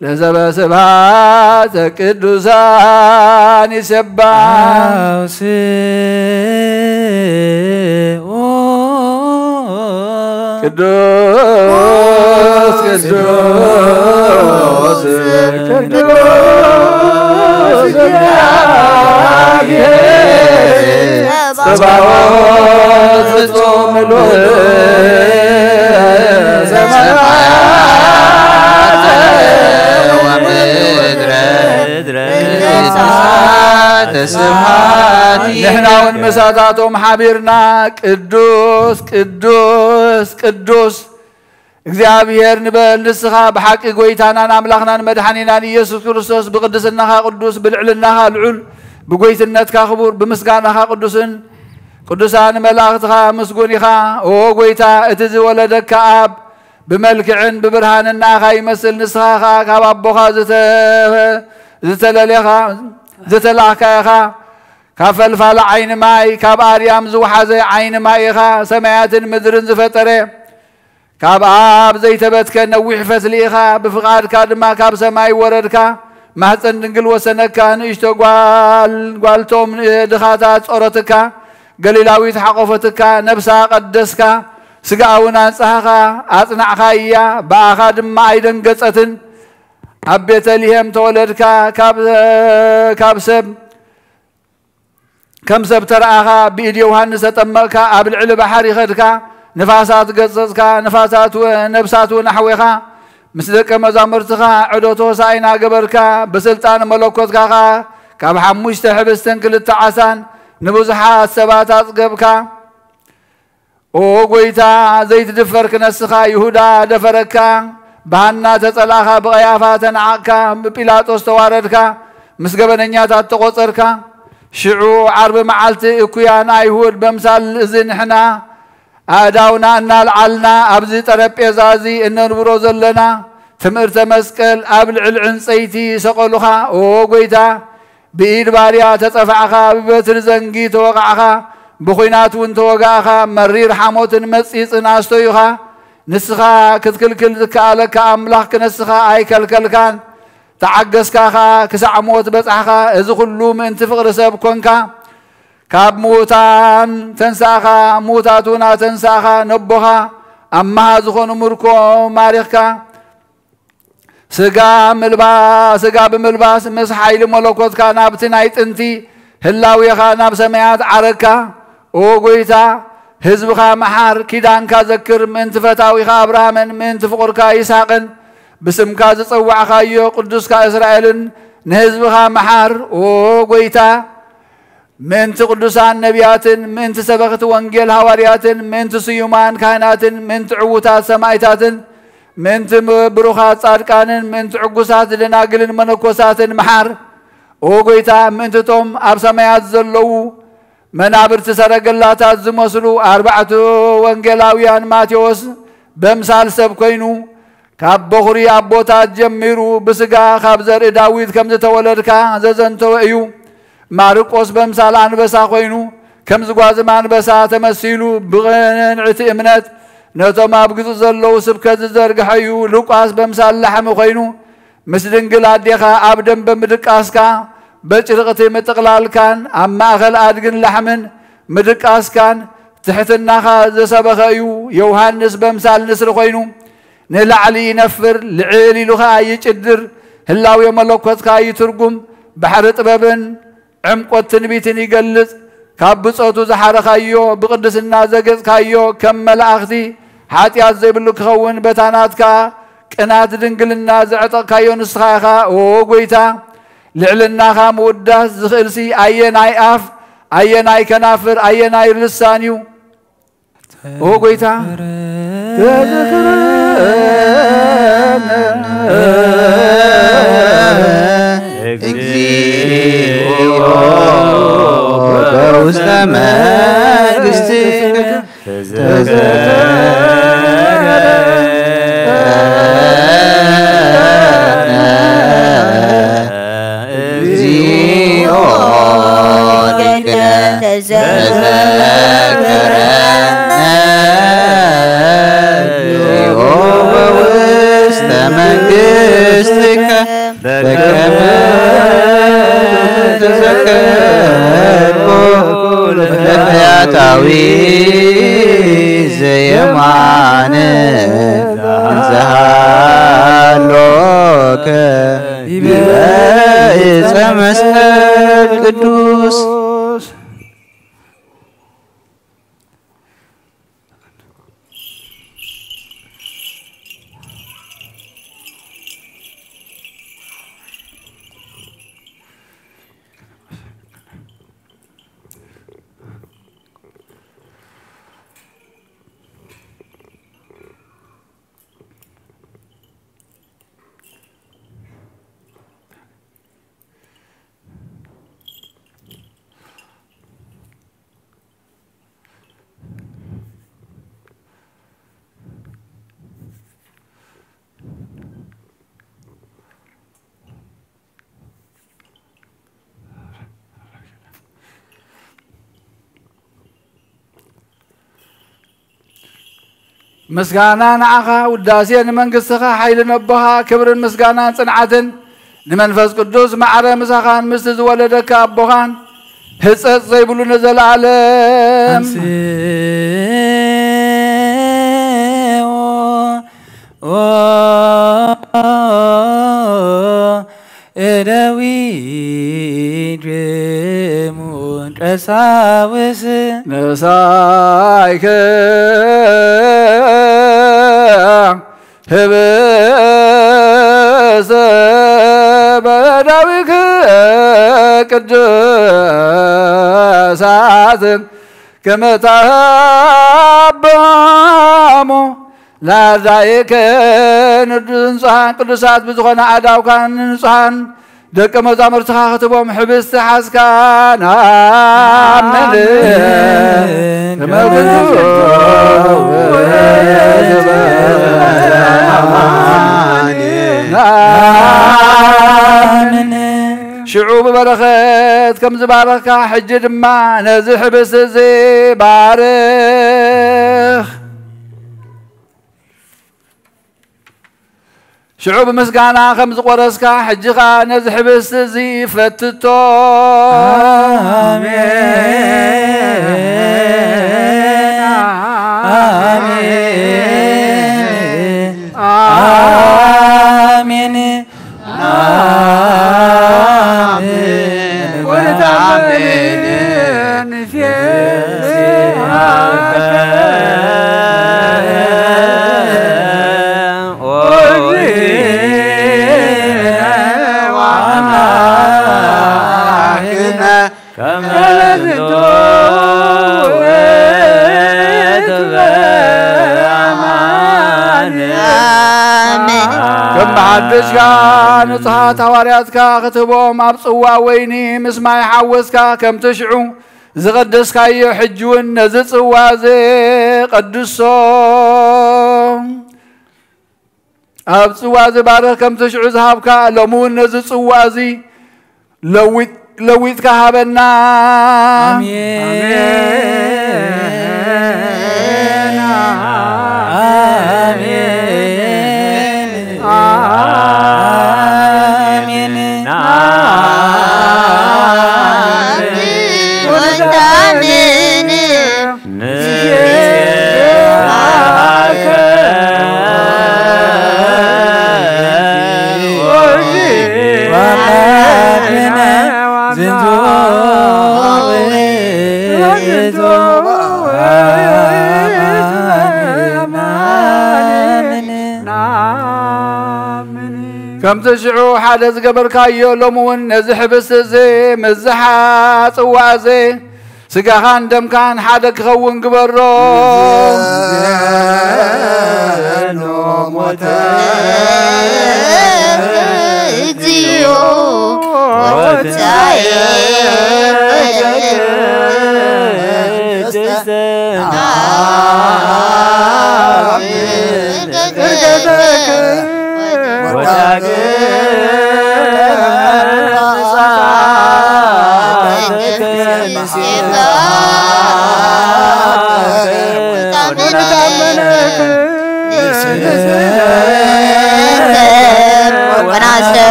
لزب سبحات قدوسان يسبح قدوس قدوس قدوس سبعوت فتصوم نحن ونمساتاتهم حبيرنا قدوس قدوس قدوس እግዚአብሔር ንበል ንስኻ ብሓቂ ጎይታናን ኣምላኽናን መድሓኒናን ኢየሱስ ክርስቶስ ብቅድስናኻ ቅዱስ ብልዕልናኻ ልዑል ብጎይትነትካ ክቡር ብምስጋናኻ ቅዱስን ቅዱሳን መላእኽትኻ ምስጉን ኢኻ ኦ ጎይታ እቲ ዝወለደካ ኣብ ብመልክዕን ብብርሃንን ንኣኻ ይመስል ንስኻ ካብ ኣቦኻ ዝተላእካ ኢኻ ካብ ፈልፋለ ዓይኒ ማይ ካብ ኣርያም ዝወሓዘ ዓይኒ ማይ ኢኻ ሰማያትን ምድርን ዝፈጠረ ካብ ኣብ ዘይተበትከ ነዊሕ ፈትሊ ኢኻ ብፍቓድካ ድማ ካብ ሰማይ ወረድካ ማህፀን ድንግል ወሰነካ ንእሽቶ ጓልቶም ድኻታት ጾረትካ ገሊላዊት ሓቆፈትካ ነብሳ ቀደስካ ስጋውን አንጻኻ አጽናዕኻ እያ በአኻ ድማ አይደንገጸትን ኣብ ቤተልሔም ተወለድካ ከም ሰብ ተረአኻ ብኢድ ዮሐንስ ተጠመቕካ ኣብ ልዕሊ ባሕሪ ኸድካ ንፋሳት ገጸጽካ ንፋሳት ነብሳት ናሕዌኻ ምስ ደቀ መዛሙርትኻ ዕዶቶ ሳይና ገበርካ ብስልጣን መለኮትካ ካብ 5 ሕብስትን 2 ዓሳን ንብዙሓት ሰባት አጽገብካ ኦ ጎይታ ዘይትድፈር ክነስኻ ይሁዳ ደፈረካ ባህና ተጸላኻ ብቀያፋ ተናዓካ ብጲላጦስ ተዋረድካ ምስ ገበነኛታት ተቆጸርካ ሽዑ ዓርብ መዓልቲ እኩያን አይሁድ በምሳል እዝንሕና አዳውና እናልዓልና ኣብዚ ጠረጴዛ እዚ እንንብሮ ዘለና ትምህርተ መስቀል ኣብ ልዕል ዕንፀይቲ ሰቀሉኻ ኦ ጎይታ ብኢድ ባርያ ተጸፋዕኻ ብበትር ዘንጊ ተወቃዕኻ بخينات وانتوقعها مرير حموت مسيس ناستويها نسخا كتكلكل ذكالك أملاك نسخا أي كالكالكان تعجز كاها كسع موت بسعها إذ كلو من تفقر سب كونكا كاب موتان تنساها موتاتنا تنساها نبها أما هذون مركو ماريخكا ስጋ ብምልባስ ምስ ሓይሊ መለኮትካ ናብቲ ናይ ጥንቲ ህላዊኻ ናብ ሰማያት ዓረካ ኦ ጎይታ ህዝብኻ መሓር ኪዳንካ ዘክር ምእንቲ ፈታዊኻ አብርሃምን ምእንቲ ፍቁርካ ይስሐቅን ብስምካ ዝፀዋዕኻዮ ቅዱስካ እስራኤልን ንህዝብኻ መሓር ኦ ጎይታ ምእንቲ ቅዱሳን ነቢያትን ምእንቲ ሰበኽቲ ወንጌል ሃዋርያትን ምእንቲ ስዩማን ካህናትን ምእንቲ ዕዉታት ሰማይታትን ምእንቲ ብሩኻት ጻድቃንን ምእንቲ ዕጉሳት ደናግልን መነኮሳትን መሓር ኦ ጎይታ ምእንቲ ቶም ኣብ ሰማያት ዘለዉ መናብርቲ ሰረገላታት ዝመስሉ ኣርባዕቱ ወንጌላውያን ማቴዎስ በምሳል ሰብ ኮይኑ ካብ በኹሪ ኣቦታት ጀሚሩ ብስጋ ካብ ዘርኢ ዳዊት ከም ዝተወለድካ ዘዘንተወ እዩ ማርቆስ በምሳል አንበሳ ኮይኑ ከም ዝጓዝም አንበሳ ተመሲሉ ብቕንዕቲ እምነት ነቶም ኣብ ግጹ ዘለዉ ስብከት ዝዘርግሐ እዩ ሉቃስ በምሳል ላሕሚ ኮይኑ ምስ ድንግል ኣዴኻ ኣብ ደም ብምድቃስካ በጭርቕቲ ምጥቕላልካን ኣብ ማእኸል ኣድግን ላሕምን ምድቃስካን ትሕትናኻ ዘሰበኸ እዩ ዮሃንስ በምሳል ንስሪ ኮይኑ ንላዕሊ ይነፍር ልዕል ኢሉኻ ይጭድር ህላዊ መለኮትካ ይትርጉም ባሕሪ ጥበብን ዕምቆት ትንቢትን ይገልጽ ካብ ብጾቱ ዝሓረኻዮ ብቅድስና ዘገጽካዮ ከም መላእኽቲ ሓጢአት ዘይብሉ ክኸውን በታናትካ ቅናት ድንግልና ዘዕጠቕካዮ ንስኻ ኢኻ ኦ ጎይታ ልዕልናኻ ምውዳስ ዝኽእልሲ ኣየናይ ኣፍ ኣየናይ ከናፍር ኣየናይ ልሳን እዩ ኦ ጎይታ እግዚኦ በውስተ መንግሥትከ እግዚኦ በውስተ መንግሥትከ በከመ ተዘከርኩ ለፈያታዊ ዘየማን ዘሃሎከ በዕፀ መስቀል ቅዱስ مسغانا نعخا وداسي نمنقصخا حيل نبها كبر مسغانا صنعتن نمنفس قدوس معره مسخان مستز ولدك ابوخان هصص زيبلو نزل عالم رساوس نسايك هبس بداويك قدسات كما تهبامو لا ذايك نصحان قدسات بزخنا عداو كان نصحان دك مزامرتها ختبهم حبست حسكان آمن شعوب برخت كم زبارك حجد ما نزح بس زي بارخ شعوب مسقانا خمس قرسكا حجخا نزح بس زي فتتو آمين آمين آمين حجكا نصحات هوارياتكا ختبهم أبصوا ويني مسماي حوسكا كم تشعو زغدسكا يحجون نزت وازي قدسهم أبصوا وازي بارك كم تشعو زهابكا لمون نزت وازي لويت كهابنا كم تشعو حدث قبل كايو لمون نزح بس زي مزحا صوازي سقا خان دم كان حدك خون قبرو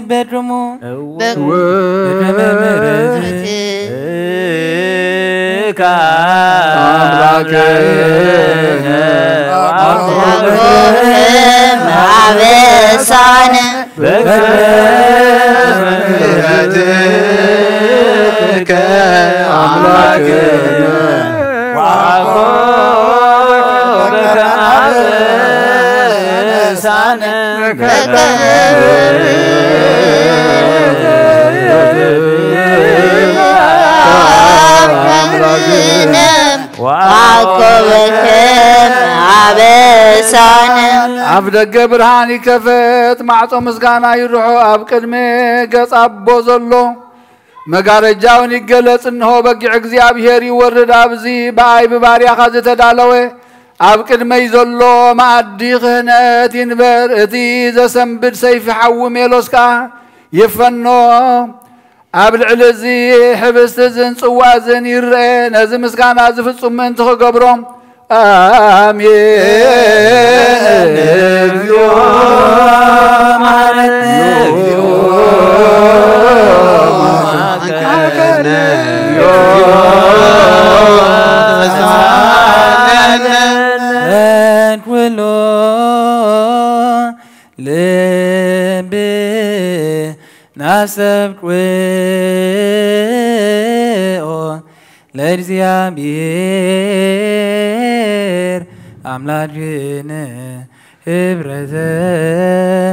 bedroom عبد برهاني كفت معطو مسغانا يروحو اب قدمي قص ابو زلو مغارجاون يقلص انه بقع እግዚአብሔር ይወርድ አብዚ ባይ በባሪያ ካዘ ተዳለወ اب قدمي زلو معدي خهنت ينبر اتي زسنبد سيف حو ميلوسكا يفنو اب العلزي حبست زن صوازن يرئ نز مسغانا زفصم من تخبرهم ناسب ለእግዚአብሔር አምላክን ህብረተ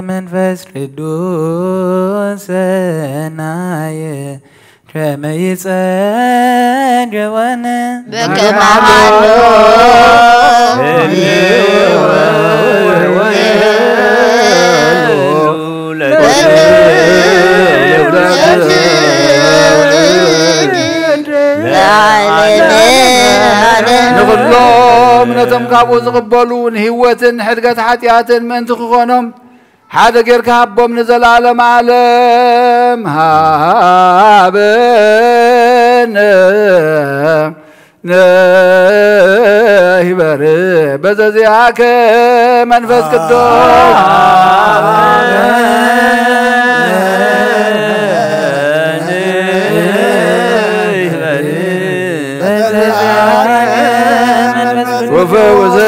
መንፈስ ቅዱስ ሰናየ ከመ ይጸገወነ በከማሃሎ نقولهم نتم كابو زقبلون هوتن حرقة حتياتن من تخونهم حدا غير كابو من زلالم عالم هابن نهبر بزازياك منفس قدوس وفوزنا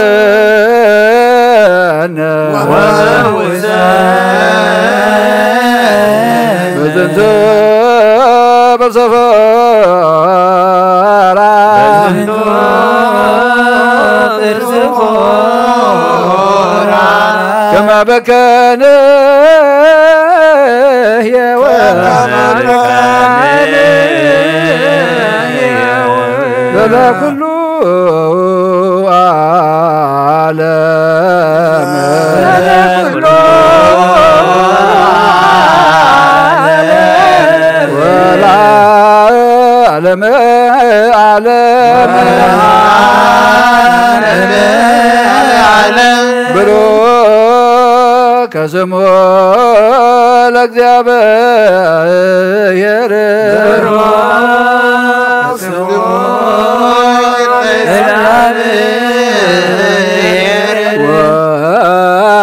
بزنت بسفارة كما كبكانه يا ولا كل عالم ولا عالم بروك اسمو لك زباير بروك اسمو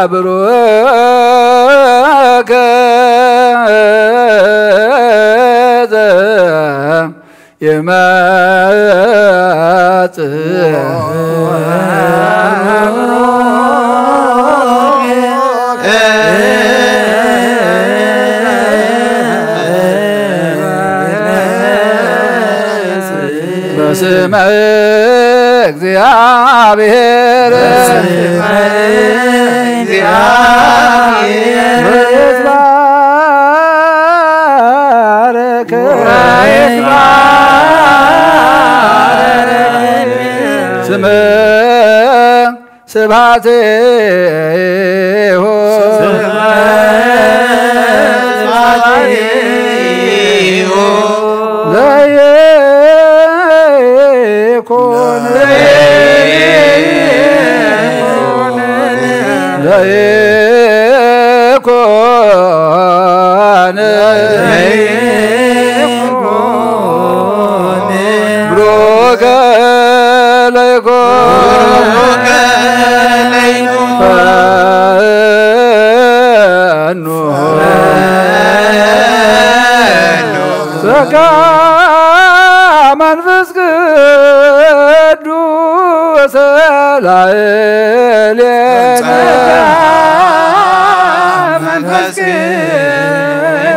وبروك يمات بسم እግዚአብሔር ይትባረክ ስመ ስብሐቲሁ ለይኩን ብሩከ ለይኩን ፈኑ ጸጋ መንፈስ ቅዱስ ላዕሌነ መንፈስ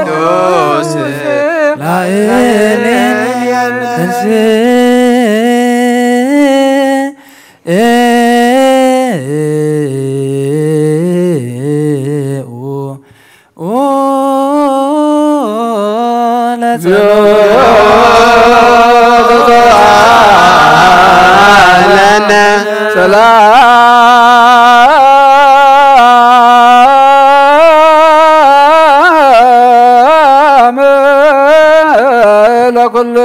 ቅዱስ ላዕሌነ ሰላም ለኩልክሙ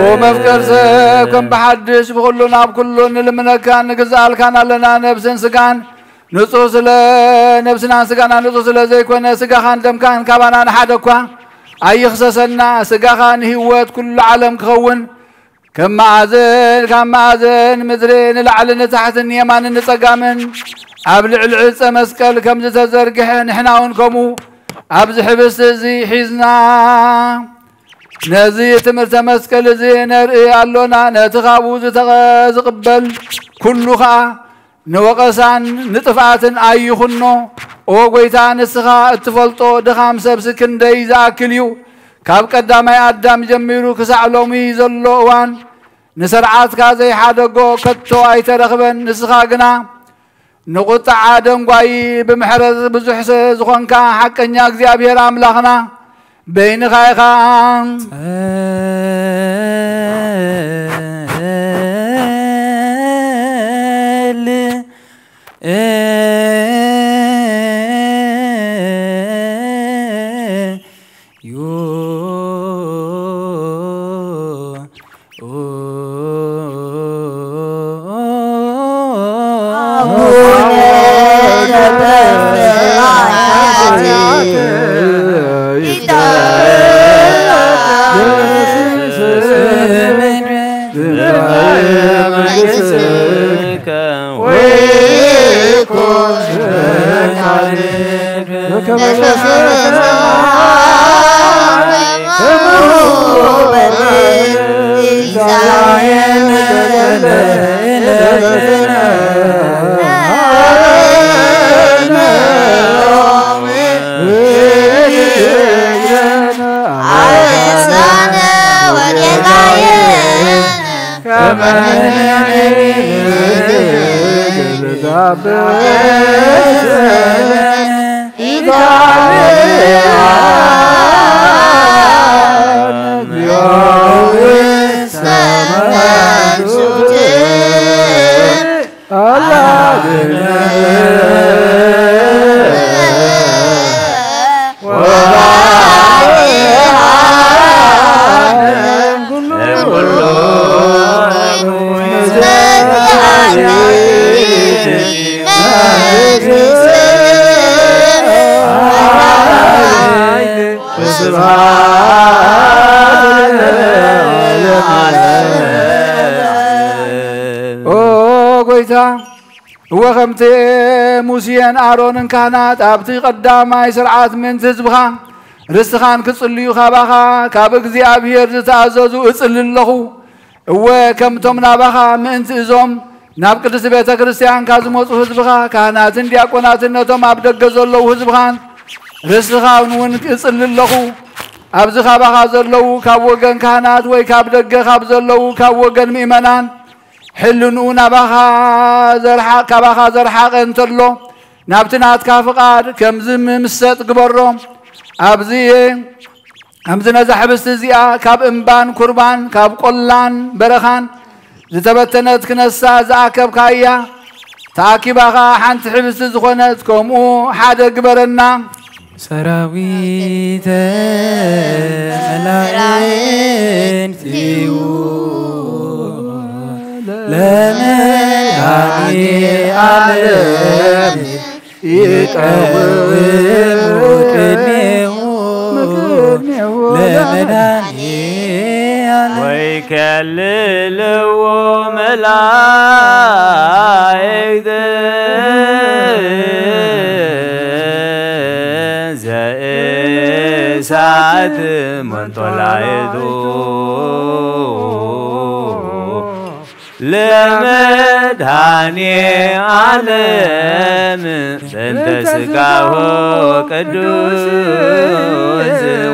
ومفكر سكن بحدش بقولنا بكلون المنكان نجزالكان لنا نفس سكان نصوص نفسنا سكان نصوص زي كنا سكان دم كان كبانا حدكوا أي خصصنا سكان هوات كل عالم كون كم معزن مدرين العلن تحت اليمان نتقامن أبلع العزة مسكال كم زتزرقحن إحنا ونكمو أبز حبس زي حزنا نزي تمرت مسكال زي نرئي علونا نتغابوز تغزقبل كلها نوقسان نطفعتن أيخنو وقويتان السخاء التفلطو دخام سبسكن دي ذاكليو كاب قدامي أدام جميرو كسعلومي زلووان نسرعات كازي حادقو كتو أي ترخبن نسخاقنا نقطع عادم قاي بمحرز بزحس زخونكا حقا نياك زيابير أملاخنا بين خايخان وخمت موسيان آرون كانت أبتي قدامي سرعات من تزبخا رسخان كتصليو خابخا كابك زي أبير تتعززو اتصل الله وكم تمنا بخا من تزوم نابك تسبيت كريستيان كازموت حزبخا كانت دياقونات نتوم أبدق زلو حزبخان رسخان ونك اتصل الله أبزي خابخا زلو كاوغن كانت وي كابدق خاب زلو كاوغن ميمنان حلون أبخا زرحا كبخا زرحا انترلو نابتنات كافقاد كم زم مست قبرهم أبزي أمزنا زحبست زيا كاب إمبان كربان كاب قلان برخان زتبتنت كنسا زاكب كايا تاكي بخا حنت حبست زخونت كومو حدا قبرنا سراويت ملايين تيو لمنعني عالم يتقوم وكنيه لمنعني ويكللوا ملايك زي ساعة من طلعتو لمدهاني عالم بنت سقاه قدوس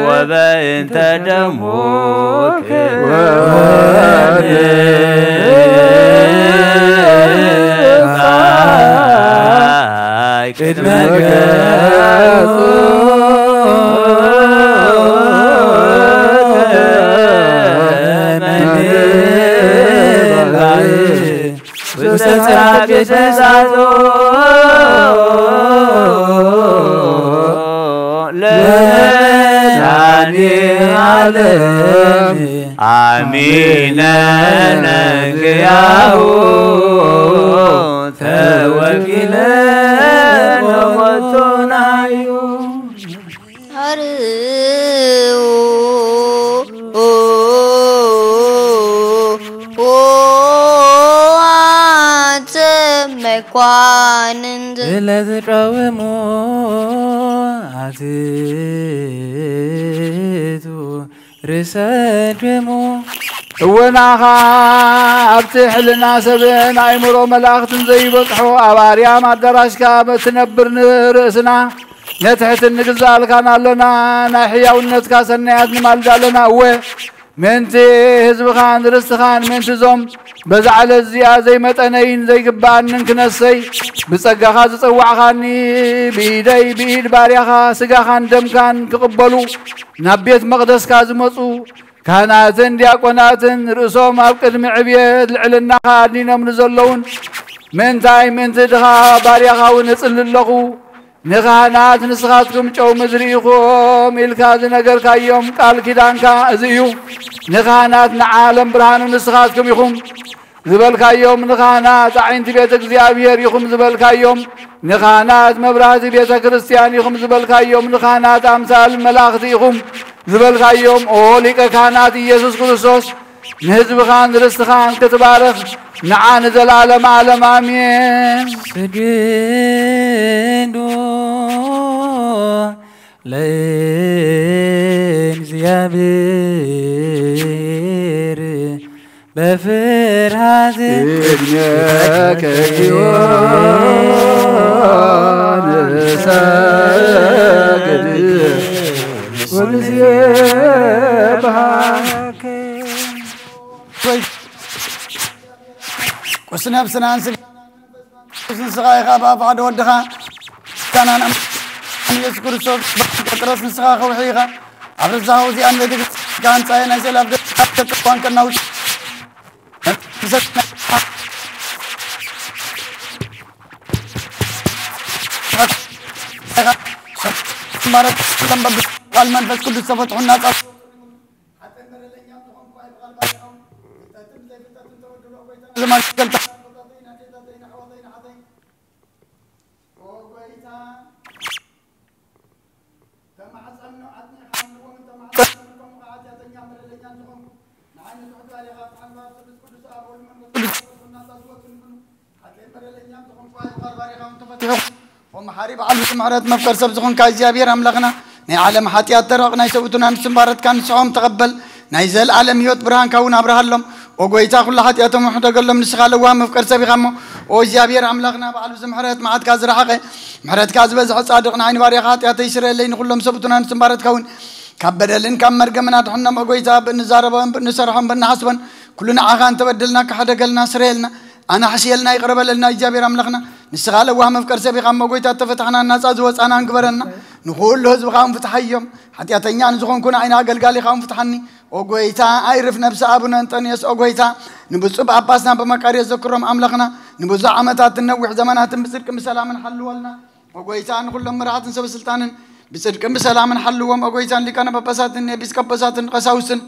وبنت دموك آمين نجياه توكلا وتنايو رسالمو وناها أبتح لنا سبين عمرو ملاخت زي بطحو أباريا ما دراشكا بتنبر رأسنا نتحت النقزال كان لنا نحيا ونتكا سنيات نمالجا لنا منتي حزب خان رست خان منتي زوم بزعل الزيا زي متنين زي قبان ننكنسي بصقا خاز صوع خاني بيدي بيد باريخا سقا خان دم كان كقبلو نبيت مقدس كازمصو كاناتن دياقوناتن رؤسهم أبقدم عبيد العلنا خادنين من زلون منتاي منتي دخا باريخا ونصل اللغو نخانات نسخاتكم جو مزريخم الكاز نجر كيوم قال كيدانكا ازيو نخانات نعالم برهان نسخاتكم يخم زبل كيوم نخانات عين بيت እግዚአብሔር يخم زبل كيوم نخانات مبرات بيت كريستيان يخم زبل كيوم نخانات امثال ملاخت يخم زبل كيوم اوليك كانات يسوع كريستوس نهزب خان رست خان كتبارك نعان زلالم عالم امين سجدوا لእግዚአብሔር በፍርሃት እድሜከ ጊዮን ሰግድ ወንዜብሃከ نفسنا نسخا يخاف بعد ودخا كان أنا يذكر صوت كترس نسخا خوحيخا عبرزها وزي أن بدك كان ساينا سلاب تطوان كناوش بارك لما قال من بس كل صفت الناس لما قلت ومحارب على سمعرات مفكر سبزخون كايزيابير أملغنا نعلم حتيات ترقنا يسوتنا نسمبارت كان سعوم تقبل نايزل عالم يوت برهان كون أبرهلهم وقويتا كل حتياتهم وحدا قلهم نسخال وام مفكر سبيغمو وزيابير أملغنا بعلو سمحرات معاد كازر حقي محرات كاز بزح صادقنا عين واري حتيات يسرى اللين كلهم سبتنا نسمبارت كون كبدلن كم مرقمنا تحنا مقويتا بنزاربا بنسرحهم بنحسبا كلنا عغان تبدلنا كحدا قلنا سريلنا أنا حسيلنا يقرب لنا إجابة رملخنا نستغل وهم فكر سبي قام مقويتا تفتحنا الناس أزوج أنا انكبرنا نقول له زب قام فتحيهم حتى يتنيان زخون كنا عينا قال قام فتحني وقويتا أعرف نفس أبونا أنطونيوس وقويتا نبصب عباسنا بمكاري ذكرهم أملخنا نبص عمتات النوح زمانات بصدق بسلام حلوا لنا وقويتا نقول لهم مرات نسب سلطان بصدق بسلام حلوا وقويتا اللي كان ببسات النبي كبسات قساوسن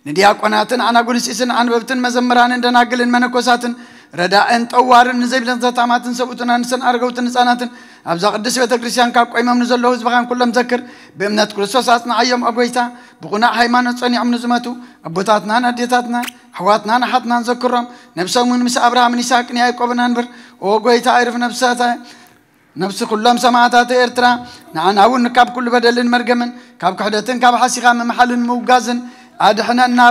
نديا قناتن أنا أقول سيسن عن ببتن مزمران عندنا قلن منكوساتن رداءن طوارن نزيبلن زتاماتن سبوتنا نسن أرجوتن نساناتن أبزا قدس بيتكريسيان كاب قيمة من زلوا زبغان كلهم ذكر بأمنات كريستوس أصنع أيام أقويتا بقناع هيمان صني عم نزماتو أبوتاتنا نديتاتنا حواتنا نحتنا نذكرهم نفسهم من مس أبراهام نساك نهاية قبنا نبر وأقويتا عرف نفساته نفس كلهم سماعات إرترا نعنا أول نكاب كل بدل مرجمن كاب كحدتن كاب حسيقا من محل موجازن أدحنا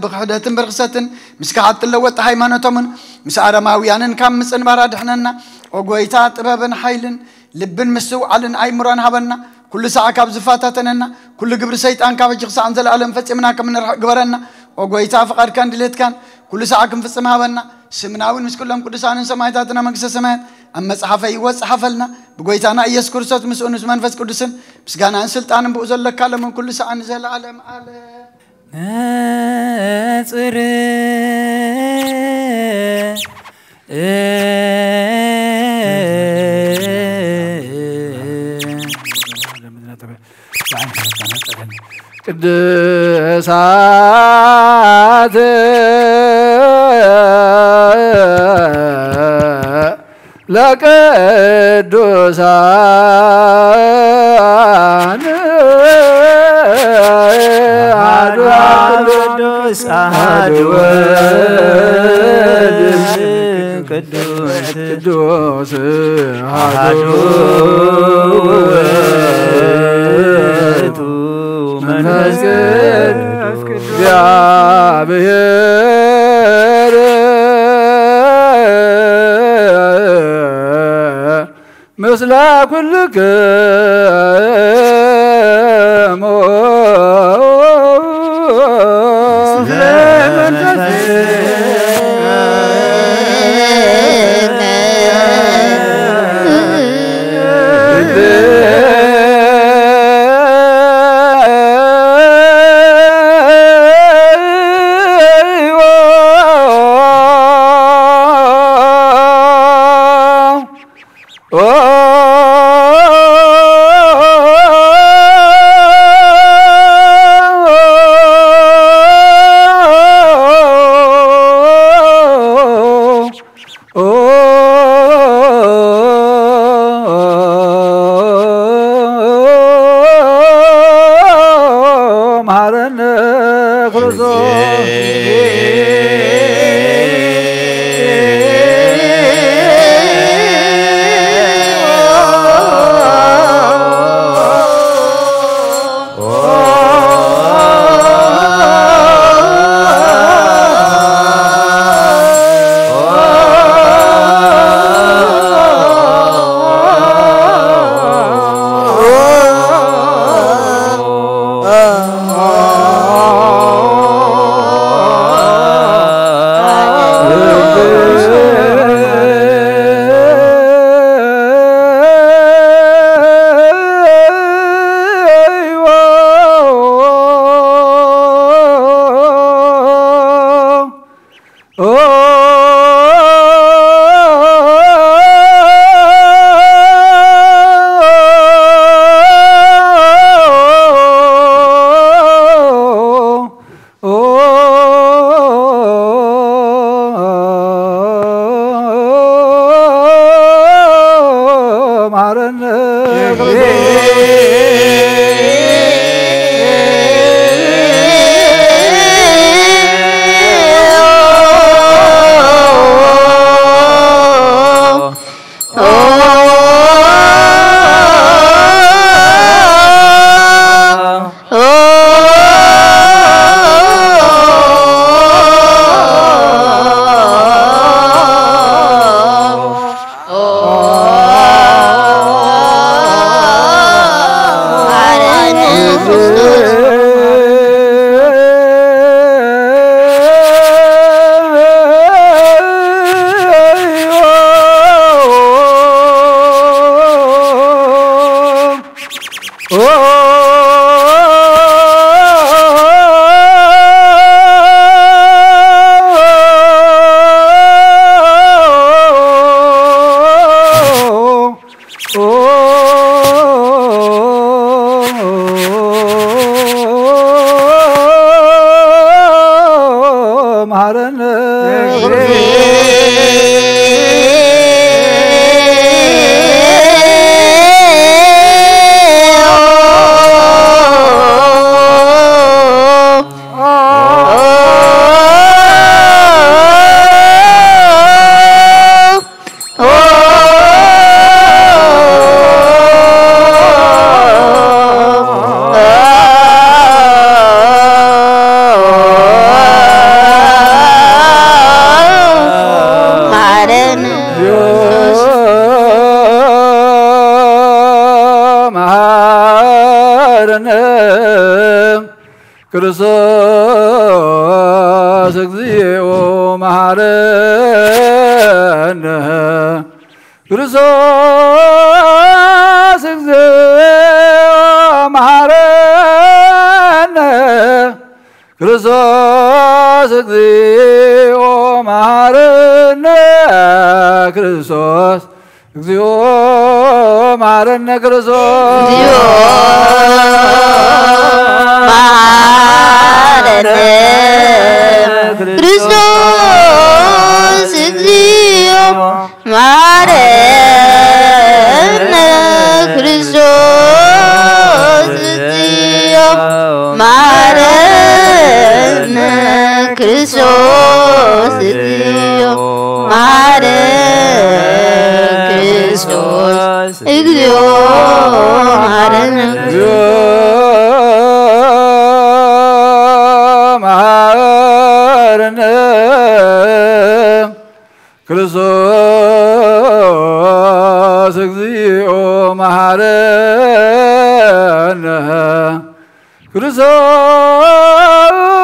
بخدة برخصة مسكحت اللوت هيمانتهم مسعر ماويان كم مسن براد حنا وقويتات بابن حيلن لبن مسو علن أي مران هبنا كل ساعة كاب زفاتاتنا كل قبر سيد أن كاب جخص عن زل علم فتمنا كمن قبرنا وقويتا فقر كان دليت كان كل ساعة كم في السماء بنا سمناون مس كلهم كل ساعة سمايتاتنا مقص السماء أما صحفي وصحفلنا بقويتانا يذكر صوت مسؤول نسمان فس كدسن بس كان عن سلطان بوزل لك كلام كل ساعة نزل علم على نصر قدسات لقدسان قدوس أحد قدوس أحد منفس እግዚአብሔር ምስለ ኩልክሙ ክርስቶስ እግዚኦ መሐረነ ክርስቶስ እግዚኦ መሐረነ ክርስቶስ እግዚኦ መሐረነ ክርስቶስ እግዚኦ መሐረነ ክርስቶስ ክርስቶስ እግዚኦ መሐረነ ክርስቶስ እግዚኦ መሐረነ ክርስቶስ እግዚኦ መሐረነ ክርስቶስ እግዚኦ መሐረነ ክርስቶስ እግዚኦ መሐረነ ክርስቶስ እግዚኦ መሐረነ ክርስቶስ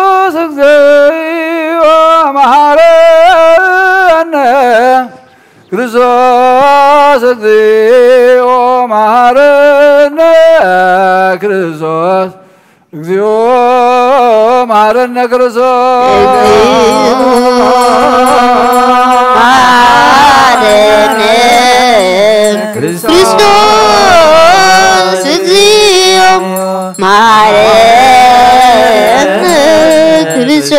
እግዚኦ መሐረነ ክርስቶስ እግዚኦ መሐረነ ክርስቶስ እግዚኦ መሐረነ ክርስቶስ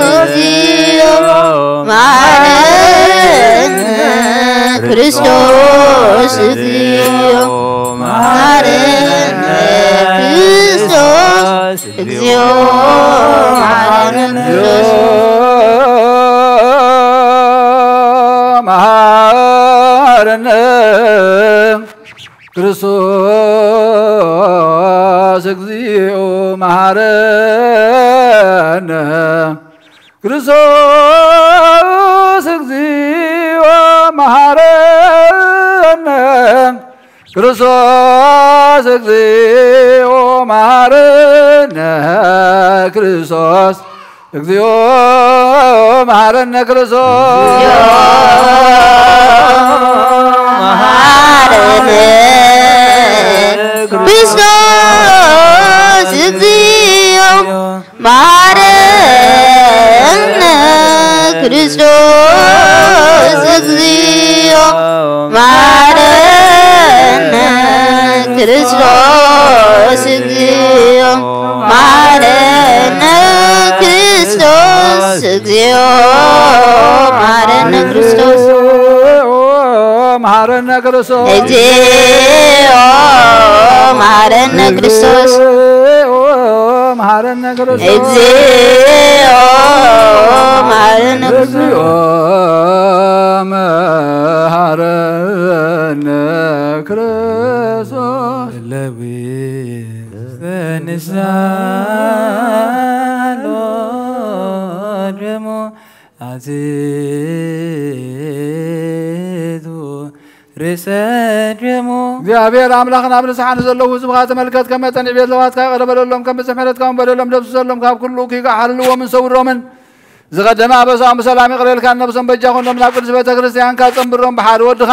እግዚኦ መሐረነ ክርስቶስ እግዚኦ መሐረነ ክርስቶስ እግዚኦ መሐረነ መሐረነ ክርስቶስ እግዚኦ መሐረነ ክርስቶስ እግዚኦ መሐረነ ክርስቶስ እግዚኦ መሐረነ ክርስቶስ እግዚኦ መሐረነ ክርስቶስ ክርስቶስ እግዚኦ መሐረነ ክርስቶስ እግዚኦ መሐረነ ክርስቶስ እግዚኦ መሐረነ ክርስቶስ እግዚኦ መሐረነ ክርስቶስ መሐረነ ክርስቶስ እግዚኦ መሐረነ ክርስቶስ መሐረነ ክርስቶስ እግዚኦ መሐረነ እግዚኦ መሐረነ ክርስቶስ ለዊ ንሳሎ ደሞ አዝቱ ርእሰ ደሞ እግዚአብሔር አምላኽና ብንስሓን ዘለዉ ህዝብኻ ተመልከት ከመ ጠኒዕ ቤት ለዋትካ ይቐረበለሎም ከም ብፅሕ ምሕረትካውን በደሎም ደብስሰሎም ካብ ኩሉ ክይጋሓልዎምን ሰውሮምን ዝቐደመ ኣበሳኦም ብሰላም ይቕረልካ ነብሶም በጃኹኖም ናብ ቅዱስ ቤተ ክርስቲያንካ ፀንብሮም ብሓደ ወድኻ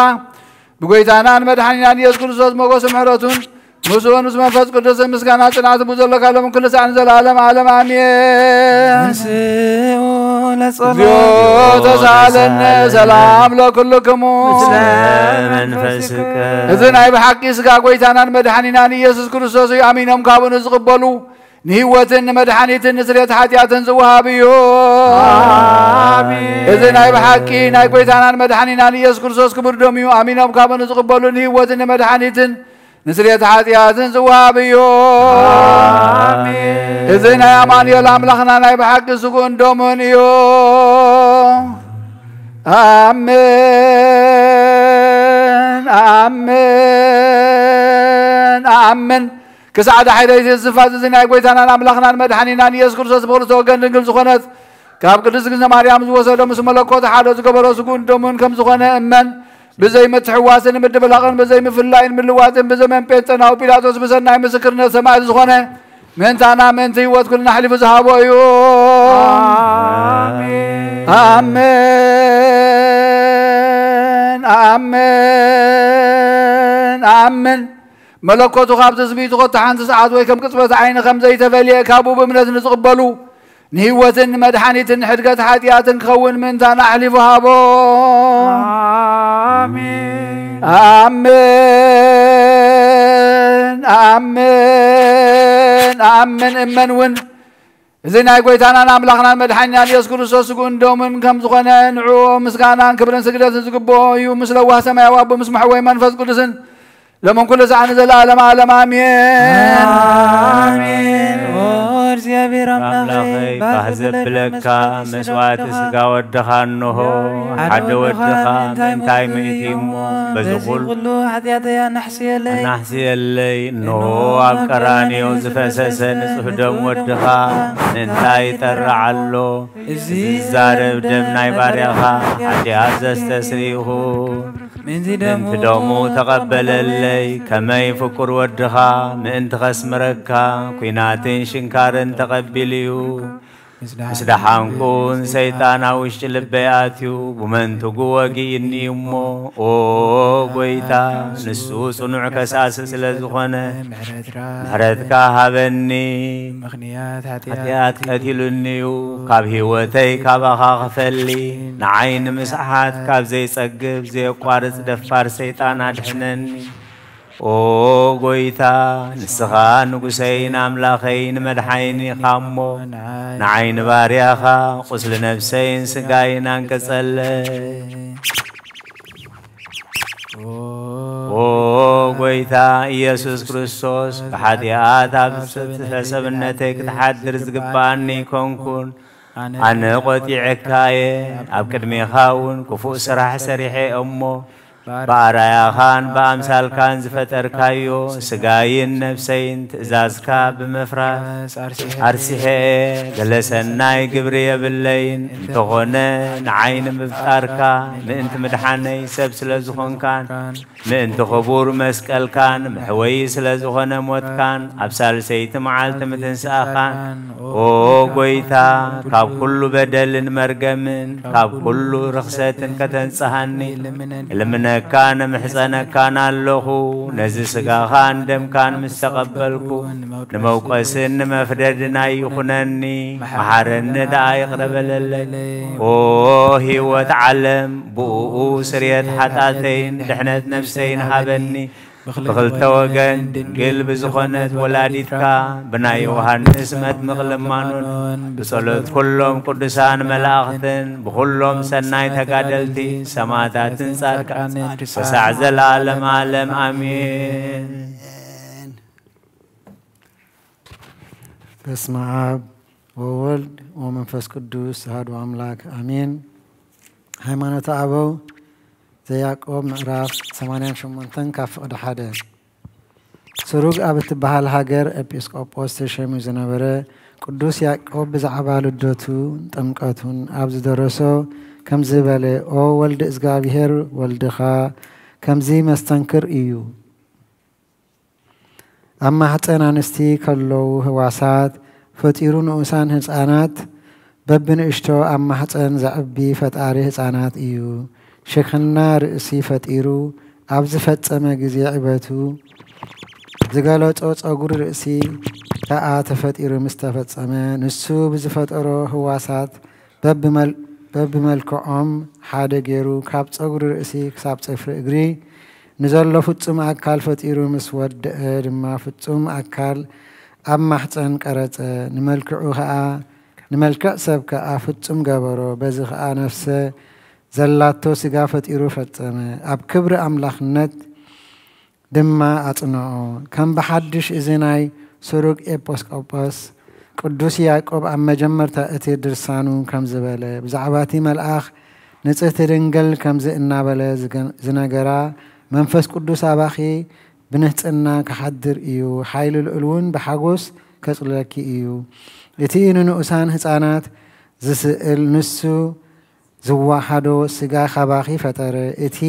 ብጎይታናን መድሓኒናን ኢየሱስ ክርስቶስ ሞገሱ ምሕረቱን مسون اسم منفس قدس مسكان صنعت بزلك على من كل ساعة زلالم عالم آمين تسالن سلام لكلكم منفسك إذن أي بحقي سقا قويتانا مدحنينا يسوس كريستوس آمينهم كابون زقبلوا نهوة مدحنيت نسرية حياة زوهابيو آمين إذن أي بحقي ناي قويتانا مدحنينا يسوس كريستوس كبردوميو آمينهم كابون زقبلوا نهوة مدحنيت نسرية حياة زوهابيو آمين إذن يا ماني الأملاخنا ناي بحقي سقون دومونيو آمين آمين آمين كسعد حيدايت الزفاز زينا قويتانا أملاخنا المدحنينا يسوس كريستوس بغرسو وقن نقل زخونت كاب قدس قزنا مريم زوسو مسو ملكوت حادو زقبرو سقون دومون كم زخونة أمن بزي متحواسن مدبلاغن بزي مفلاين من لواتن بزي من بيتنا وبيلاطوس بزنا مسكرنا سماع زخونة من تانا من تيوت كلنا حلف زهابو آمين آمين آمين آمين ملكوت غاب تزبيت غط حانت ساعات ويكم قصبة عين خمزي تفلي كابو بمنز نتقبلوا نهوة مدحنيت حدقة حاتيات خون من تانا حلف هابو آمين آمين آمين آمين إمن ون زينا قويتانا ناملاخنا مدحنيا يسوس كريستوس قون دومن كم زغنا نعو مسكانا كبرن سجدات زقبو يو مسلوه سماء واب مسمح وي منفس قدسن لمن كل ساعة زلالم عالم آمين آمين እግዚአብሔር አምላኸይ ባሕዘብ ብለካ መስዋዕት ስጋ ወድኻንሆ ሓደ ወድኻ እንታይ ምእቲ እሞ በዚ ኩሉ ኃጢአተያ ናሕስየለይ እንሆ ኣብ ቀራንዮ ዝፈሰሰ ንጹሕ ደም ወድኻ እንታይ ይጠርዓሎ እዚ ዛረብ ደም ናይ ባርያኻ ኃጢአት ዘስተስሪኹ ምንቲ ደሙ ተቐበለለይ ከመይ ፍቁር ወድኻ ምእንቲ ኸስምረካ ኩናትን ሽንካርን ተቐቢልዩ ምስዳ ሓንኩን ሰይጣን ኣብ ውሽጢ ልበይ ኣትዩ ብመንትጉ ወጊእኒ እሞ ኦ ጐይታ ንሱ ጽኑዕ ከሳሲ ስለ ዝኾነ ምሕረትካ ሃበኒ ኃጢአት ቀቲሉኒዩ ካብ ህይወተይ ካባኻ ኽፈሊ ንዓይኒ ምስሓት ካብ ዘይጸግብ ዘየቋርጽ ደፋር ሰይጣን ኣድሕነኒ ኦ ጐይታ ንስኻ ንጉሰይን ኣምላኸይን መድሓኒኻ እሞ ንዓይኒ ባርያኻ ቁስሊ ነፍሰይን ስጋይን አንቀጸለይ ኦ ጐይታ ኢየሱስ ክርስቶስ ብኃጢአት ኣብ ተሰብነተይ ክትሓድር ዝግባአኒ ኮንኩን ኣነ ቈጢዕካየ ኣብ ቅድሜኻ እውን ክፉእ ስራሕ ሰሪሐ እሞ بأراياخان بأمثالكان زفتركايو سجاين نفسين تزازكا بمفراس أرسيه جلسناي جبرية بالليل تغنى نعين مفتاركا من مدحني سبس لزخون كان من تخبور مسكال كان محويس لزخون موت كان أبسال سيت معالت متنساخان أو قويتا كاب كل بدل مرجمن كاب كل رخصة كتنسهني لمن كان محسنا كان له نزل سقاخان دم كان مستقبلكو نموقسن مفردنا يخنني محرن دا يقرب للي اوه وتعلم بو سريت حتاتين دحنت نفسين هابني بخلت وجن قلب زخنت ولادتك بنا يوحنس مت مغلمانون بصلت كلهم قدسان ملاختن بكلهم سناي تقادلتي سماتات صادقان وسعز العالم عالم آمين بسم الله وولد ومنفس قدوس هادو أملاك آمين هيمانة أبو زياقوب مقراف 88 كاف قد حدا سروق أبت بحال هاجر إبسكوبوس تشمي زنبرة قدوس ياقوب بزعبا لدوتو تمقاتون أبز درسو كم زبالة أو ولد إزغابيهر ولدخا كم زي مستنكر إيو أما حتى نستي كلو هواسات فتيرون أوسان هزانات ببن اشتو أما حتى زعبي فتاري هزانات إيو شيخنا رئيسي فتيرو أبز فتسما جزي عباتو ዝገለጾ ጸጉር ርእሲ ከኣ ተፈጢሩ ምስ ተፈጸመ ንሱ ብዝፈጠሮ ህዋሳት በብመልክዖም ሓደ ገይሩ ካብ ጸጉሪ ርእሲ ክሳብ ጽፍሪ እግሪ ንዘሎ ፍጹም ኣካል ፈጢሩ ምስ ወድአ ድማ ፍጹም ኣካል ኣብ ማሕፀን ቀረጸ ንመልክዑ ከዓ ንመልክዕ ሰብ ከዓ ፍጹም ገበሮ በዚ ከዓ ነፍሰ ዘላቶ ስጋ ፈጢሩ ፈጸመ ኣብ ክብሪ ኣምላኽነት ድማ ኣጽንዖ ከም ብሓድሽ እዚ ናይ ስሩግ ኤጲስቆጶስ ቅዱስ ያዕቆብ ኣብ መጀመርታ እቲ ድርሳኑ ከም ዝበለ ብዛዕባ እቲ መልኣኽ ንጽሕቲ ድንግል ከምዚ እናበለ ዝነገራ መንፈስ ቅዱስ ኣባኺ ብንህፅና ክሓድር እዩ ሓይሉ ልዑል እውን ብሓጎስ ከጽለኪ እዩ እቲ ንንኡሳን ህፃናት ዝስእል ንሱ ዝዋሓዶ ስጋ ካባኺ ፈጠረ እቲ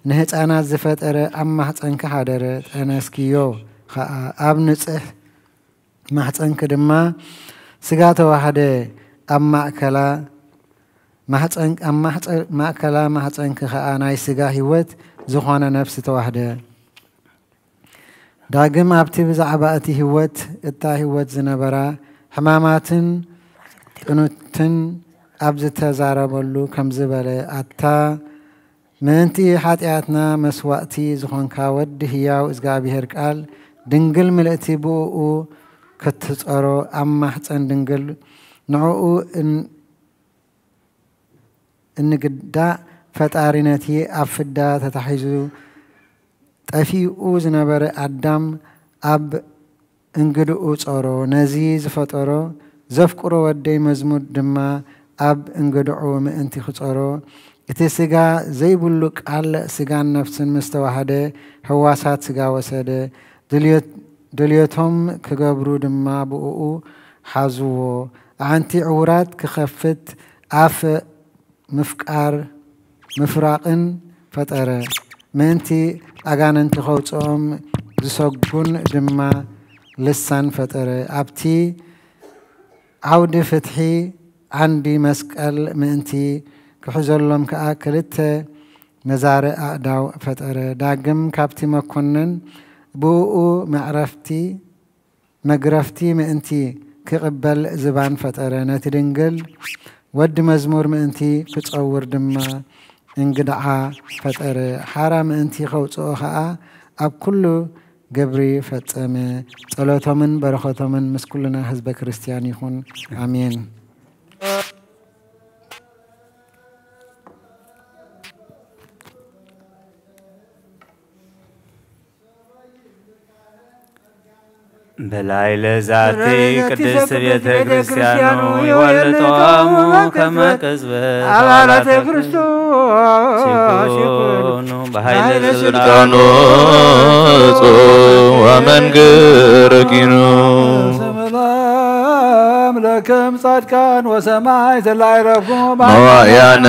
ንህፃናት ዝፈጠረ ኣብ ማሕፀንኪ ሓደረ ጠነስኪዮ ከዓ ኣብ ንጽሕ ማሕፀንኪ ድማ ስጋ ተዋህደ ኣብ ማእከላ ማሕፀንኪ ከዓ ናይ ስጋ ህይወት ዝኾነ ነፍሲ ተዋህደ ዳግም ኣብቲ ብዛዕባ እቲ ህይወት እታ ህይወት ዝነበራ ሕማማትን ጥኑትን ኣብ ዝተዛረበሉ ከም ዝበለ ኣታ ምእንቲ ሓጢኣትና መስዋእቲ ዝኾንካ ወዲ ህያው እግዚኣብሔር ቃል ድንግል ምልእቲ ብኡኡ ክትጸሮ ኣብ ማሕፀን ድንግል ንዕኡ እንግዳእ ፈጣሪ ነቲ ኣብ ፍዳ ተታሒዙ ጠፊኡ ዝነበረ ኣዳም ኣብ እንግድኡ ጸሮ ነዚ ዝፈጠሮ ዘፍቅሮ ወደይ መዝሙር ድማ ኣብ እንግድዑ ምእንቲ ክጸሮ እቲ ስጋ ዘይብሉ ቃል ስጋን ነፍስን ምስ ተዋህደ ህዋሳት ስጋ ወሰደ ድልየቶም ክገብሩ ድማ ብኡኡ ሓዝዎ ኣንቲ ዕውራት ክኸፍት ኣፍ ምፍራቅን ፈጠረ ምእንቲ ኣጋነንቲ ከውፅኦም ዝሰጉን ድማ ልሳን ፈጠረ ኣብቲ ዓውዲ ፍትሒ ዓንዲ መስቀል ምእንቲ ክሕዘሎም ከዓ ክልተ መዛርእ ኣእዳው ፈጠረ ዳግም ካብቲ መኮነን ብኡኡ መግረፍቲ ምእንቲ ክቕበል ዝባን ፈጠረ ነቲ ድንግል ወዲ መዝሙር ምእንቲ ክጸውር ድማ እንግድዓ ፈጠረ ሓራ ምእንቲ ከውፅኦ ከዓ ኣብ ኩሉ ገብሪ ፈጸመ ጸሎቶምን በረኸቶምን ምስ ኩልና ህዝበ ክርስቲያን ይኹን ኣሜን بلايل ذاتي قدس بيت كريستيان يولطوم كما كذبه አባላተ ክርስቶስ ሲኮኑ በኃይለ ስልጣኑ ወመንግር ኪኑ ሰላም ለከም ጻድቃን ወሰማይ ዘላይረኩም መዋያነ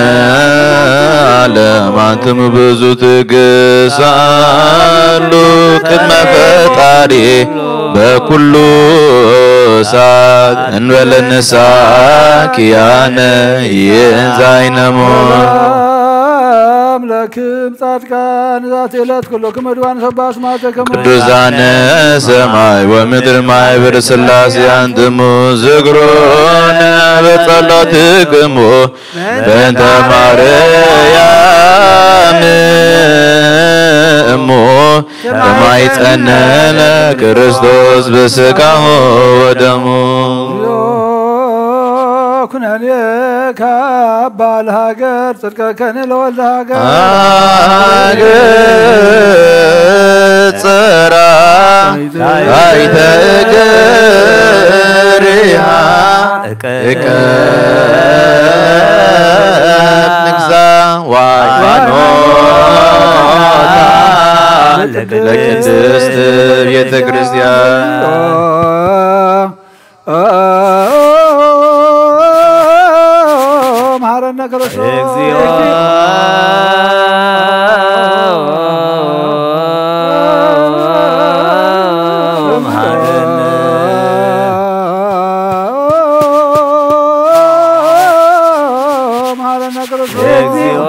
ዓለም አንተም ብዙ ትግሳሉ ቅድመ ፈጣሪ በኩሉ ሰዓት እንበለንሳ ኪያነ የዛይነሞ ለክም ጻድቃን ዛት ዕለት ኩሎክም ዕድዋን ሰባስ ማተከሙ ቅዱሳነ ሰማይ ወምድር ማኅበር ሥላሴ አንትሙ ዝግሮነ በጸሎትክሙ በእንተ ማርያም እሙ ከማይጸነነ ክርስቶስ በሥጋሁ ወደሙ ኩነኔ ካባል ሀገር ጽድቀከን ለወልደ ሀገር ጽራ አይተገሪሃ እቀብ ንግዛ ዋኖታ ለቅድስት ቤተ ክርስቲያን መሐረነ ክርስቶስ እግዚኦ መሐረነ ክርስቶስ እግዚኦ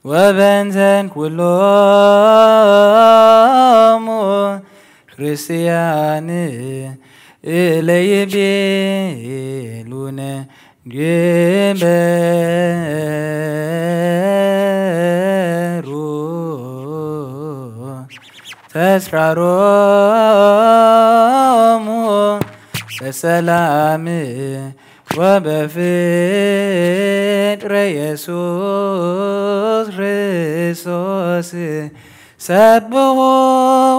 وبنزن كلهم ክርስቲያን ለይቤሉነ ጀመሩ ተስራሮሙ በሰላም وبفطر يسوع ክርስቶስ سبه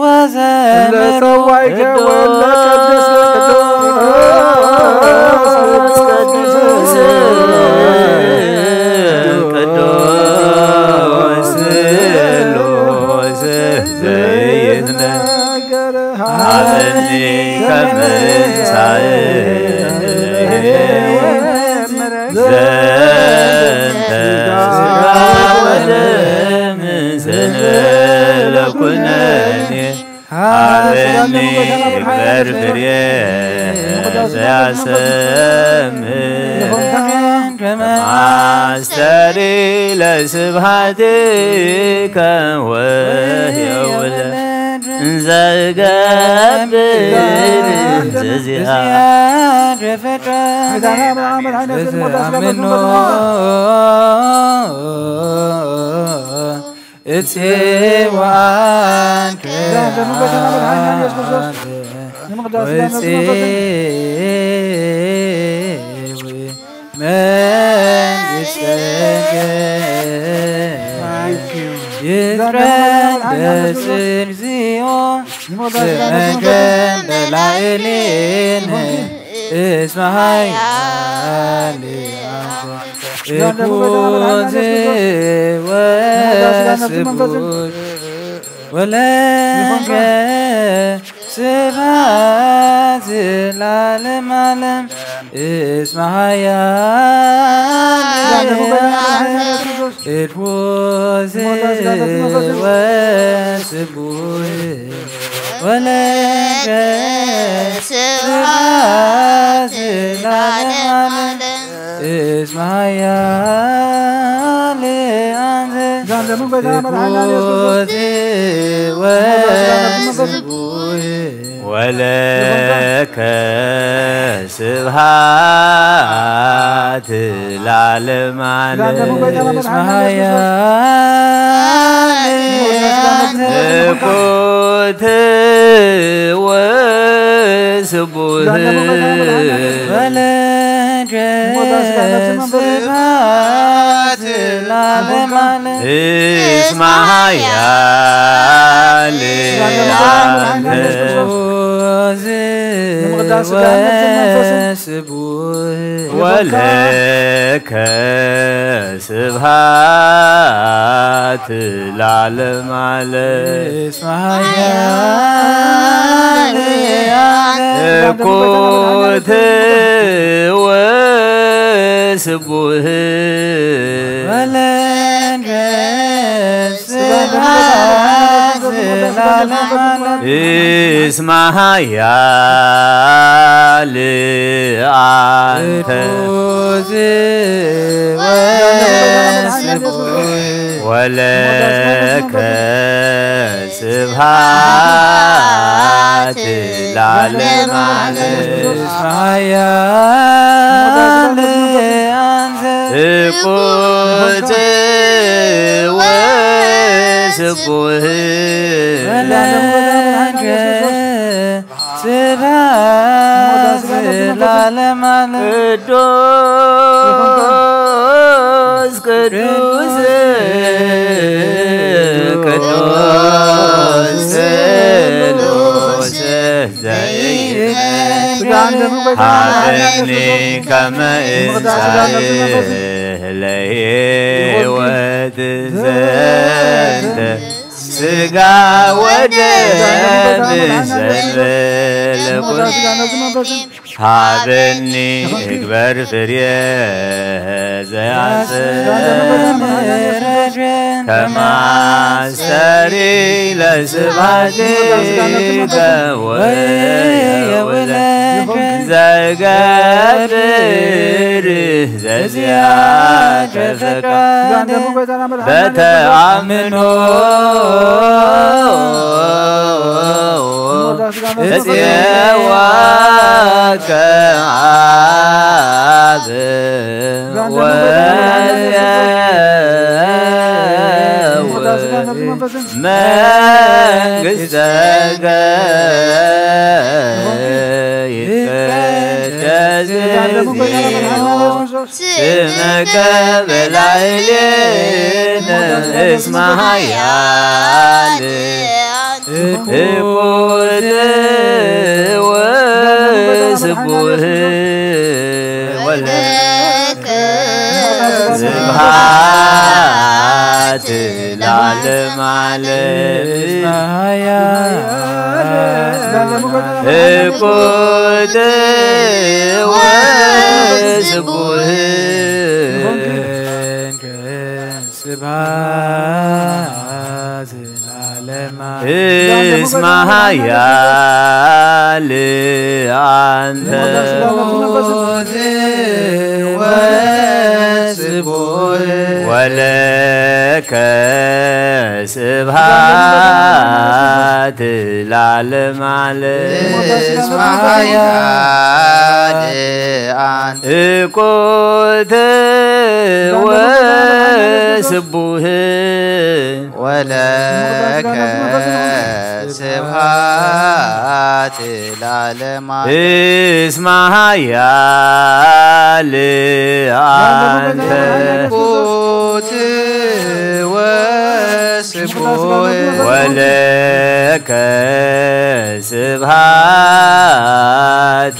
وزمره قدوس لوز زيدنا عبني كمن زنت ودم لكنني عبني بربري زياسم عستري لسبحتك وهي ولد زقاب زياد فتاة منه اتسوان واتسوي من يتردد سرزيون سمكن دلائلين اسمعي يكوزي وسبوش ولك سبات العالم عالم اسمعي It was وسبوش ولك سبات العالم اسمعي ولك سبحات العالم اسمعي كنت وسبوه ولك سبحات العالم اسمع يا ولك سبحات العالم اسمع يا كنت وسبوه ولك سبحات العالم اسمع يا لعنت ولك سبحات العالم اسمع يا لعنت እኩት ወስቡህ ስብሐት ለዓለመ ቅዱስ ቅዱስ ቅዱስ ስሉስ ሀበኒ ከመ እንሣእ ለሕይወት ዘንተ ስጋ ወደም ዘንበለኩት ሀበኒ እግበር ፍሬ ዘያጽምር ከማስተሪ ለስብሐቲከ ወየውለድ ዘገብር ዘዚአከ ፈቃደ በተአምኖ እፄዋከ አብ መንግሥተከ ይትቀደስ ስምከ በላዕሌነ እስመ ኃያል እኩት ወስቡህ ወለከ ስብሐት ለዓለመ ዓለም እኩት ወስቡህ ስብሐት እስመ ኃያል አንተ ወለከ ስብሐት ለዓለመ ዓለም እስመ ኃያል አንተ እኩት ወስቡህ ወለከ ስብሐት ለዓለመ እስመ ኃያል አንተ እኩት ወስቡህ ወለከ ስብሐት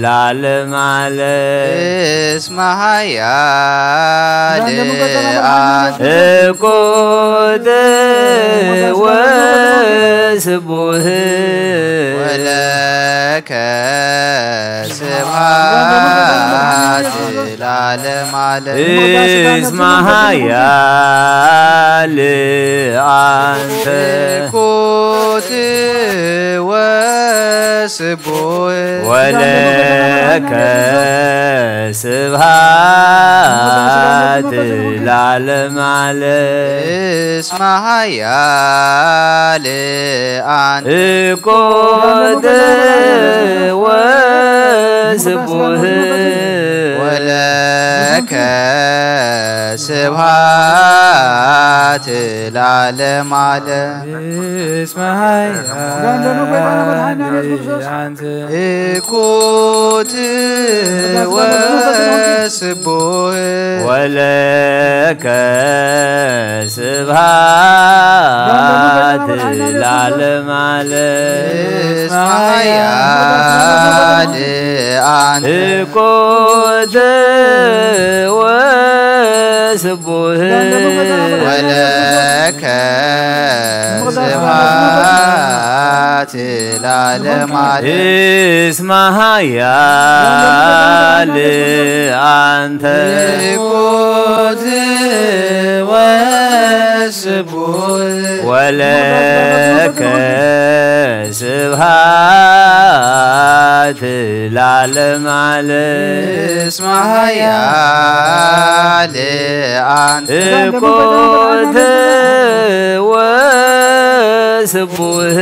ለዓለመ ዓለም እስመ ኃያል አንተ እኩት ወስቡህ ወለከ ስብሐት ለዓለመ ዓለም እስመ ኃያል አንተ እኩት ወስቡህ ወለከ ስብሐት ለዓለመ ዓለም እስመ ኃያል አንተ እኩት ወስቡህ ወለከ ስብሐት ለዓለመ ዓለም እስመ ኃያል አንተ እኩት ወስቡህ ወለከ ስብሐት ለዓለመ ዓለም እስመ ኃያል አንተ እኩት ወስቡህ ወለከ ስብሐት ለዓለመ ዓለም እስመ ኃያል አንተ እኩት ወስቡህ ወለከ ስብሐት ለዓለመ ዓለም እስመ ኃያል لأنت قد وسبوه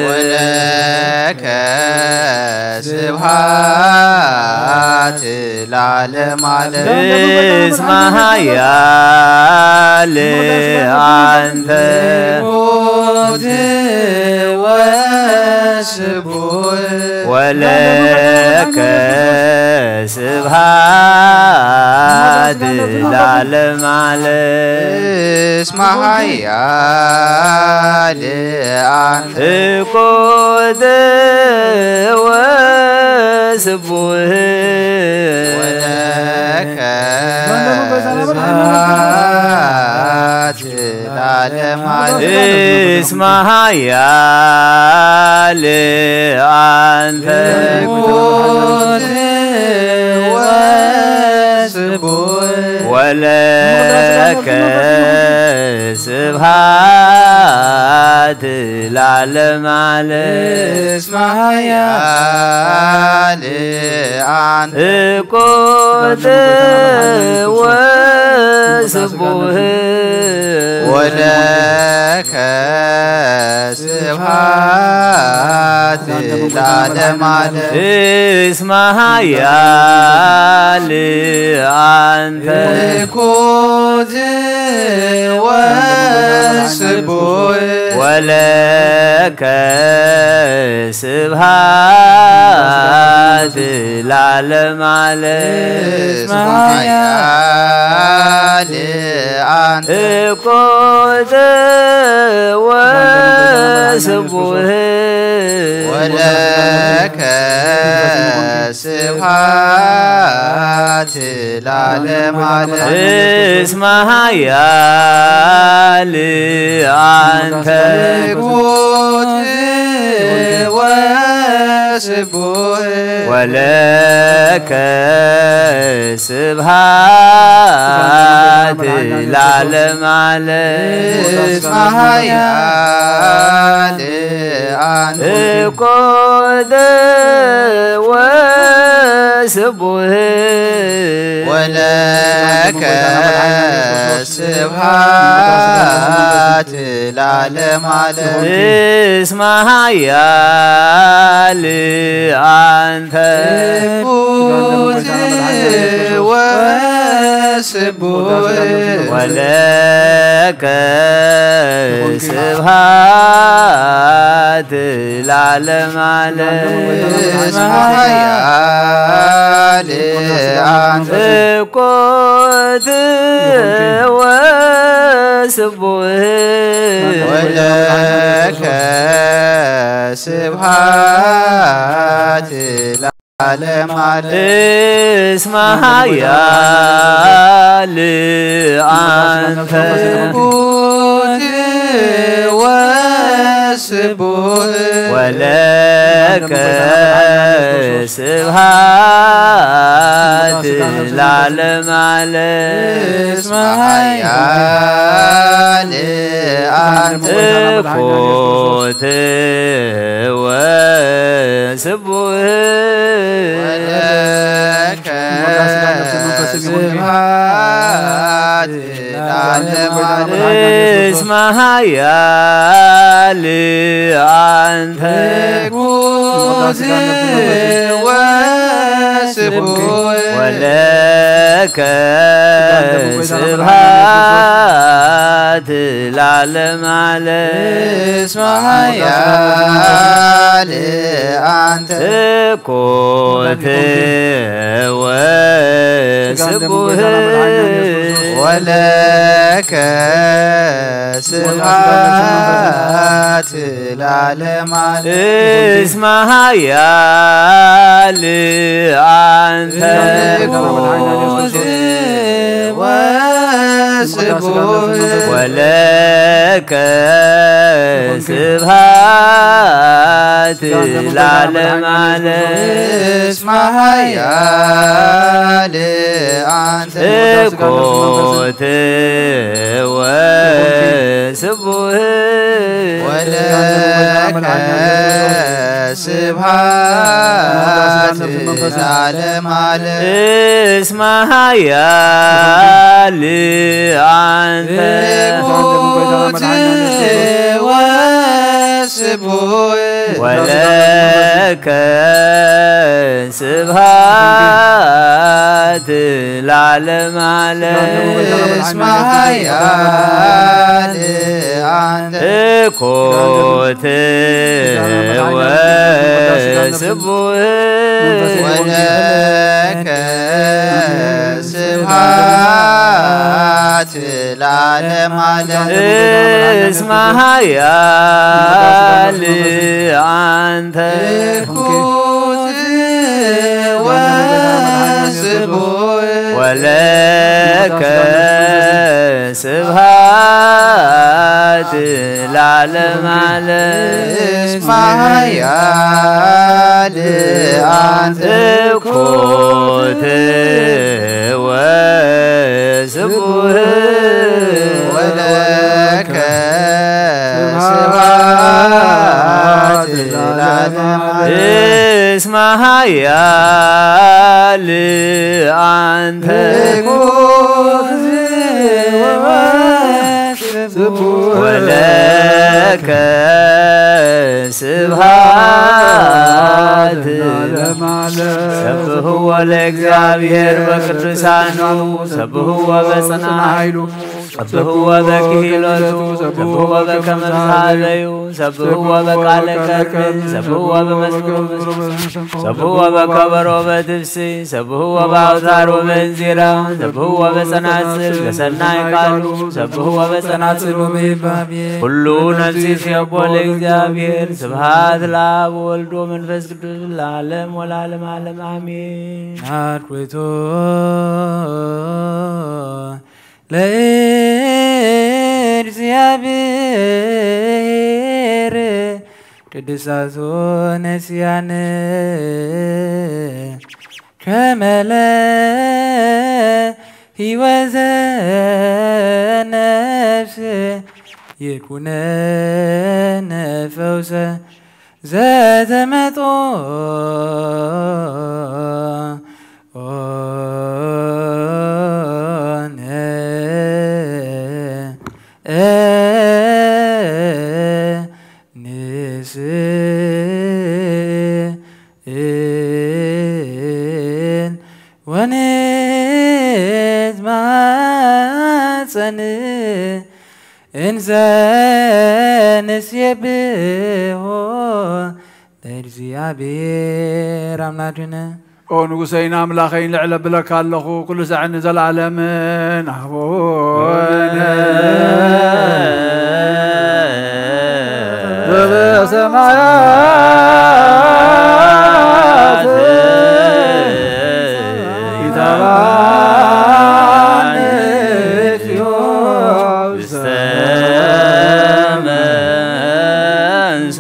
ولك سبحات العالم على اسمها يا لأنت قد وسبوه ولك سبحات العالم على اسمها يا لأنت قد وسبوه ولك سبحات العالم على اسمها يا لأنت قد وسبوه ولك سبحات العالم على اسمها يا لأنت قد وسبوه ولك سبحات العالم على اسمها يا لأنت قد وسبوه ولك سبحات العالم على اسمها يا لأنت قد وسبوه ولك سبحات العالم على اسمها يا لأنت قد وسبوه ولك سبحات العالم على اسمها يا لأنت قد وسبوه ولك سبحات العالم على اسمها يا لأنت قد وسبوه ولك سبحات العالم على اسمها يا لأنت قد وسبوه ولك سبحات العالم على اسمها يا لأنت قد وسبوه ولك سبحات العالم على اسمها يا لأنت قد وسبوه ولك سبحات العالم على اسمها يا لأنت قد وسبوه ولك سبحات العالم على اسمها يا لأنت قد وسبوه ولك سبحات العالم على اسمها يا لأنت وسبوه ولك سبحات العالم على اسمها يا لأنت كوت وسبوه ولك سبحات العالم على اسمها يا لأنت كوت وسبوه ولك سبحات العالم على اسمها يا لأنت كوت وسبوه ولك سبحات العالم على اسمها يا لأنت كوت وسبوه ولك سبحات العالم على اسمها يا لأنت كوت وسبوه ولك سبحات العالم اسمها يا لأنت كوت وسبوه ولك سبحات سبحوا ለእግዚአብሔር በቅዱሳኑ ሰብሕዎ በጽንዓ ኃይሉ ሰብሕዎ በክህሎቱ ሰብሕዎ በከመ ምሳሌዩ ሰብሕዎ በቃለ ቀርብ ሰብሕዎ በመዝሙር ሰብሕዎ በከበሮ በትፍሲ ሰብሕዎ በአውታር ወበእንዚራ ሰብሕዎ በጸናጽል በሰናይ ቃሉ ሰብሕዎ በጸናጽሉ በይባቤ ሁሉ ነፍስ ይሴብሖ ለእግዚአብሔር ስብሐት ለአብ ወወልድ ወመንፈስ ቅዱስ ለዓለም ወለዓለመ ዓለም አሜን። አርዌቶ ለእግዚአብሔር ቅድሳቶ ነስያነ ከመለ ሕይወተ ነፍስ ይኩነነ ፈውሰ ዘተመጦ እንዘ ንሴብሖ ለእግዚአብሔር አምላክነ ኦ ንጉሰይና አምላኸይን ልዕለ ብለካ ኣለኹ ኩሉ ሰዓኒ ዘለዓለምን አቡነ ዘበሰማያት ይትባረክ ውስተ መንሱ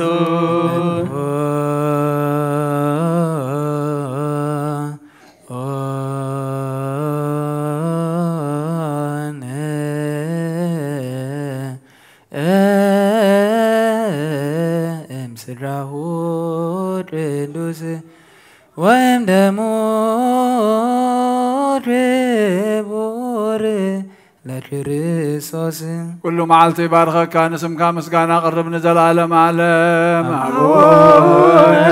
እምስራሁ ቅዱስ ወይም ደሞ ክቡር ለክርስቶስ ኩሉ መዓልቲ ይባርከካ ንስምካ ምስጋና ቅርብ ንዘለዓለም ዓለም አቡነ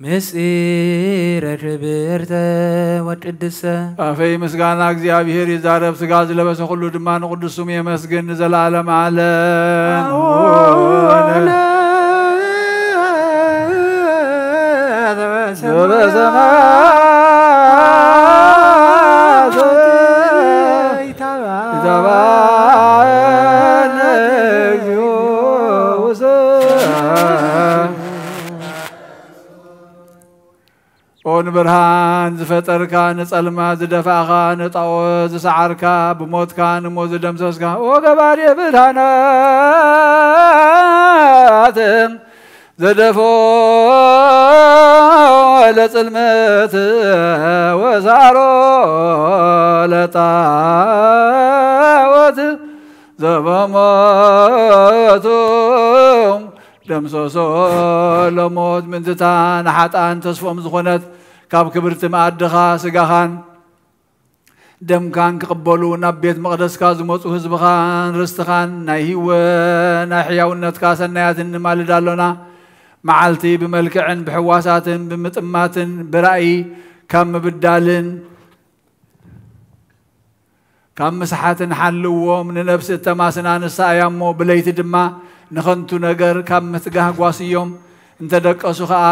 مسير كبرت وقدسة أفي مسغانا እግዚአብሔር ይዛረብ ስጋ ዝለበሰ ሁሉ ድማን ቅዱስም የመስገን ዘላለም ዓለም ኦን ብርሃን ዝፈጠርካ ንጸልማ ዝደፋኻ ንጣዖት ዝሰዓርካ ብሞትካ ንሞት ዝደምሰስካ ኦ ገባሬ ብርሃናት ዘደፎ ለጽልመት ወዛሮ ለጣዖት ዘበሞቱ ደምሶሶ ለሞት ምንዝታን ሓጣን ተስፎም ዝኾነት ካብ ክብርቲ ማዕድኻ ስጋኻን ደምካን ክቕበሉ ናብ ቤት መቕደስካ ዝመፁ ህዝብኻን ርስትኻን ናይ ህይወት ናይ ሕያውነትካ ሰናያትን ንማልድ ኣሎና መዓልቲ ብመልክዕን ብሕዋሳትን ብምጥማትን ብራእይ ካብ ምብዳልን ካብ ምስሓትን ሓልዎም ንነብሲ እተማስና ንሳእያ እሞ ብለይቲ ድማ ንኸንቱ ነገር ካብ ምትጋህ ጓስዮም እንተደቀሱ ከዓ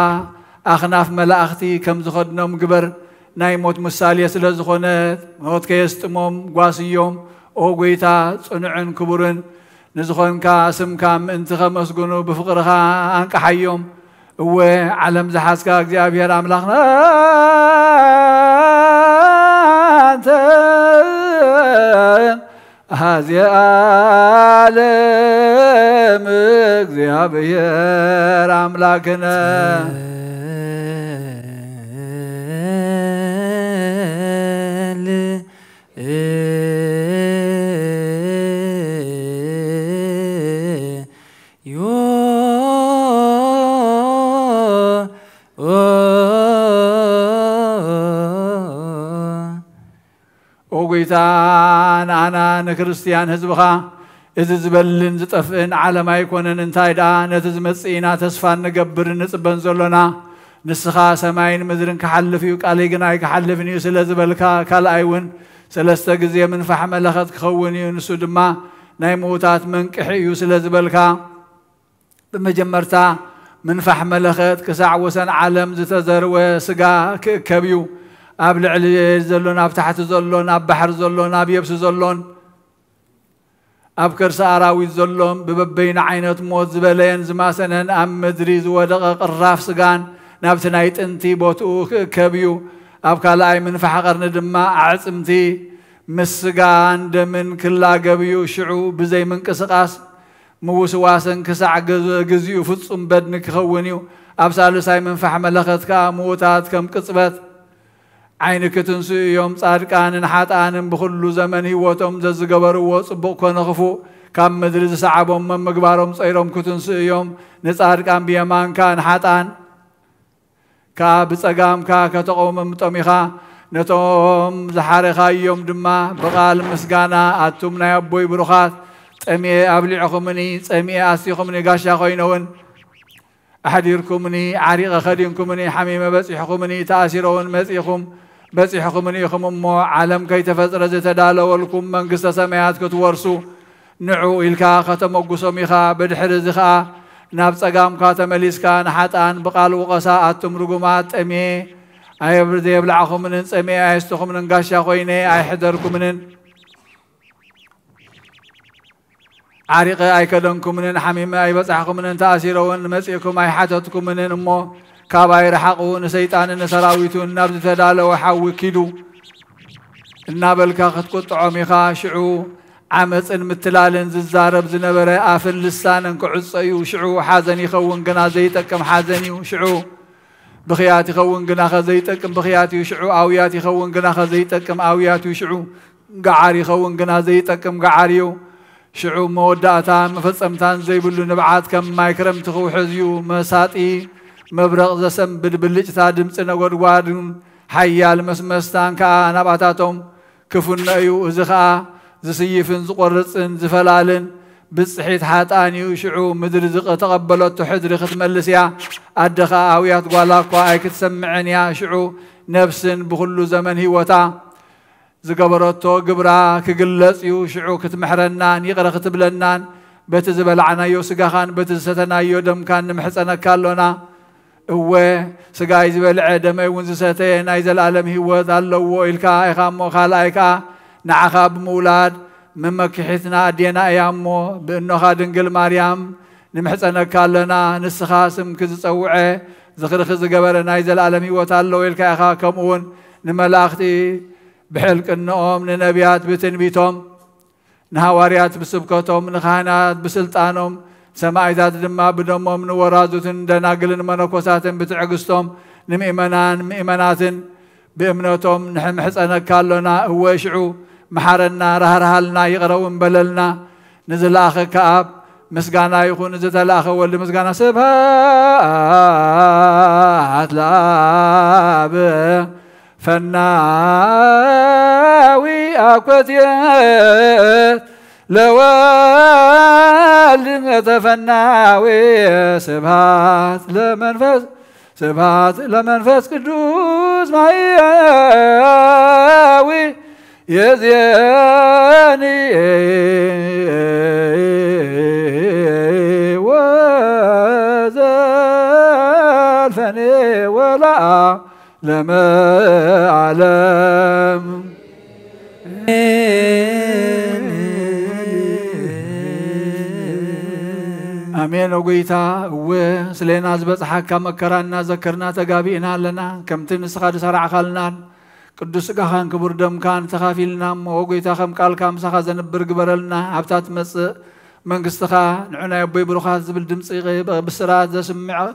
ኣኽናፍ መላእኽቲ ከም ዝኸድኖም ግበር ናይ ሞት ምሳሌ ስለ ዝኾነ ሞት ከየስጥሞም ጓስዮም ኦ ጎይታ ጽኑዕን ክቡርን ንዝኾንካ ስምካ ምእንቲ ኸመስግኑ ብፍቕርኻ ኣንቀሓዮም እወ ዓለም ዝሓዝካ እግዚኣብሔር ኣምላኽና አንተ هذه عالم እግዚአብሔር አምላክነ ኦጎይታን አና ንክርስቲያን ህዝብኻ እዚ ዝበልን ዝጠፍእን ዓለም ኣይኮነን እንታይ ዳ ነቲ ዝመጽኢና ተስፋ ንገብር ንጽበን ዘሎና ንስኻ ሰማይን ምድርን ክሓልፍ እዩ ቃለይ ግን ኣይክሓልፍን እዩ ስለ ዝበልካ ካልኣይ እውን ሰለስተ ግዜ ምንፋሕ መለኸት ክኸውን እዩ ንሱ ድማ ናይ ምዉታት መንቅሒ እዩ ስለ ዝበልካ ብመጀመርታ ምንፋሕ መለኸት ክሳዕ ወሰን ዓለም ዝተዘርወ ስጋ ክእከብ እዩ ኣብ ልዕሊ ዘሎን ኣብ ታሕቲ ዘሎን ኣብ ባሕር ዘሎን ኣብ የብሲ ዘሎን ኣብ ከርሲ ኣራዊት ዘሎን ብበበይና ዓይነት ሞት ዝበለየን ዝማሰነን ኣብ ምድሪ ዝወደቐ ቅራፍ ስጋን ናብቲ ናይ ጥንቲ ቦትኡ ክእከብ እዩ ኣብ ካልኣይ ምንፋሕ ቀርኒ ድማ ኣዕፅምቲ ምስ ስጋን ደምን ክላገብ እዩ ሽዑ ብዘይ ምንቅስቓስ ምውስዋስን ክሳዕ ግዜኡ ፍጹም በድኒ ክኸውን እዩ ኣብ ሳልሳይ ምንፋሕ መለኸት ከዓ ምዉታት ከም ቅፅበት ዓይኒ ክትንስኡ እዮም ጻድቃንን ሓጣንን ብኩሉ ዘመን ህይወቶም ዘዝገበርዎ ጽቡቕ ኮነ ክፉእ ካብ ምድሪ ዝሰዓቦም መምግባሮም ጸይሮም ክትንስኡ እዮም ንጻድቃን ብየማንካ ንሓጣን ከዓ ብጸጋምካ ከተቆምምጦም ኢኻ ነቶም ዝሓረኻዮም ድማ ብቓል ምስጋና ኣቱም ናይ ኣቦይ ብሩኻት ጠሚኤ ኣብሊዕኹምኒ ጸሚኤ ኣስቲኹምኒ ጋሻ ኮይነውን ኣሕዲርኩምኒ ዓሪቐ ኸዲንኩምኒ ሓሚመ በፂሕኹምኒ ተኣሲሮውን መጺኹም በፂሕኹምኒ ኢኹም እሞ ዓለም ከይተፈጥረ ዝተዳለወልኩም መንግስተ ሰማያት ክትወርሱ ንዑ ኢልካ ከተመጉሶም ኢኻ ብድሕሪ እዚ ከዓ ናብ ጸጋምካ ተመሊስካ ንሓጣን ብቓል ውቐሳ ኣቱም ርጉማት ጠሚኤ ኣየብላዕኹምንን ጸሚኤ ኣየስትኹምንን ጋሻ ኮይነ ኣይሕደርኩምንን ዓሪቐ ኣይከደንኩምንን ሓሚመ ኣይበጻሕኩምንን ተኣሲሮውን መጺእኩም ኣይሓተትኩምንን እሞ ካብ ኣይረሓቑ ንሰይጣንን ንሰራዊቱን ናብ ዝተዳለወ ሓዊ ኪዱ እናበልካ ክትቁጥዖም ኢኻ ሽዑ ዓመፅን ምትላልን ዝዛረብ ዝነበረ ኣፍን ልሳንን ክዕፀ እዩ ሽዑ ሓዘን ይኸውን ግና ዘይጠቅም ሓዘን እዩ ሽዑ ብኽያት ይኸውን ግና ኸዘይጠቅም ብኽያት እዩ ሽዑ ኣውያት ይኸውን ግና ኸዘይጠቅም ኣውያት እዩ ሽዑ ገዓር ይኸውን ግና ዘይጠቅም ገዓር እዩ ሽዑ መወዳእታን መፈጸምታን ዘይብሉ ንብዓት ከም ማይ ክረምቲ ክውሕዝ እዩ መሳጢ መብረቕ ዘሰንብድ ብልጭታ ድምፂ ነጎድጓድን ሓያል መስመስታን ከዓ ናብኣታቶም ክፉነ እዩ እዚ ከዓ ዝስይፍን ዝቆርፅን ዝፈላልን بصحيت حاتاني وشعو مدري زق تقبلت حدري ختملس يا أدخا أويات قوالاكوا أي كتسمعن يا شعو نفس بكل زمن هيوتا زقبرتو قبرا كقلص يو شعو كتمحرنان يقرا كتبلنان بتزبلعنا يو سقاخان بتزستنا يو دم كان محسنا كالونا هو سقاي زبلع دم ونزستين ايزل العالم هيوت الله إلكا إخامو خالايكا نعخا بمولاد من مكحتنا أدينا أيامو بأنه خادنقل مريم نمحسنا كالنا نسخاسم كزتصوعي زخرخ زقبرنا ايزل العالم هيوت الله إلكا إخا كمون نملاختي بحلق النوم ننبيات بتنبيتهم نهواريات بسبكتهم نخانات بسلطانهم سماء ذات دما بدمهم نورازوتن دناقلن منكوساتن بتعقستهم مئمنات بإمنتهم نحن حسنا كالنا هو شعو محارنا رهرهالنا يقرون بللنا نزل آخر كآب مسقانا يكون نزل الآخر واللي مسقانا سبهات لاب فناوي أكوتيت لوال تفناوي سبهات لمنفس قدوس معياوي يزياني وزالفني ولا لما أعلم أمين وقيتا وسلينا زبط حكا مكرانا ذكرنا تقابئنا لنا كم تنسخاد سرع خالنا قدس قخان كبر دم كان تخافيلنا وقيتا خم قال كام سخا زنبر قبرلنا عبتات مس من قستخا نعنا يبي بروخات زبل دمسي بسرات ذا سمع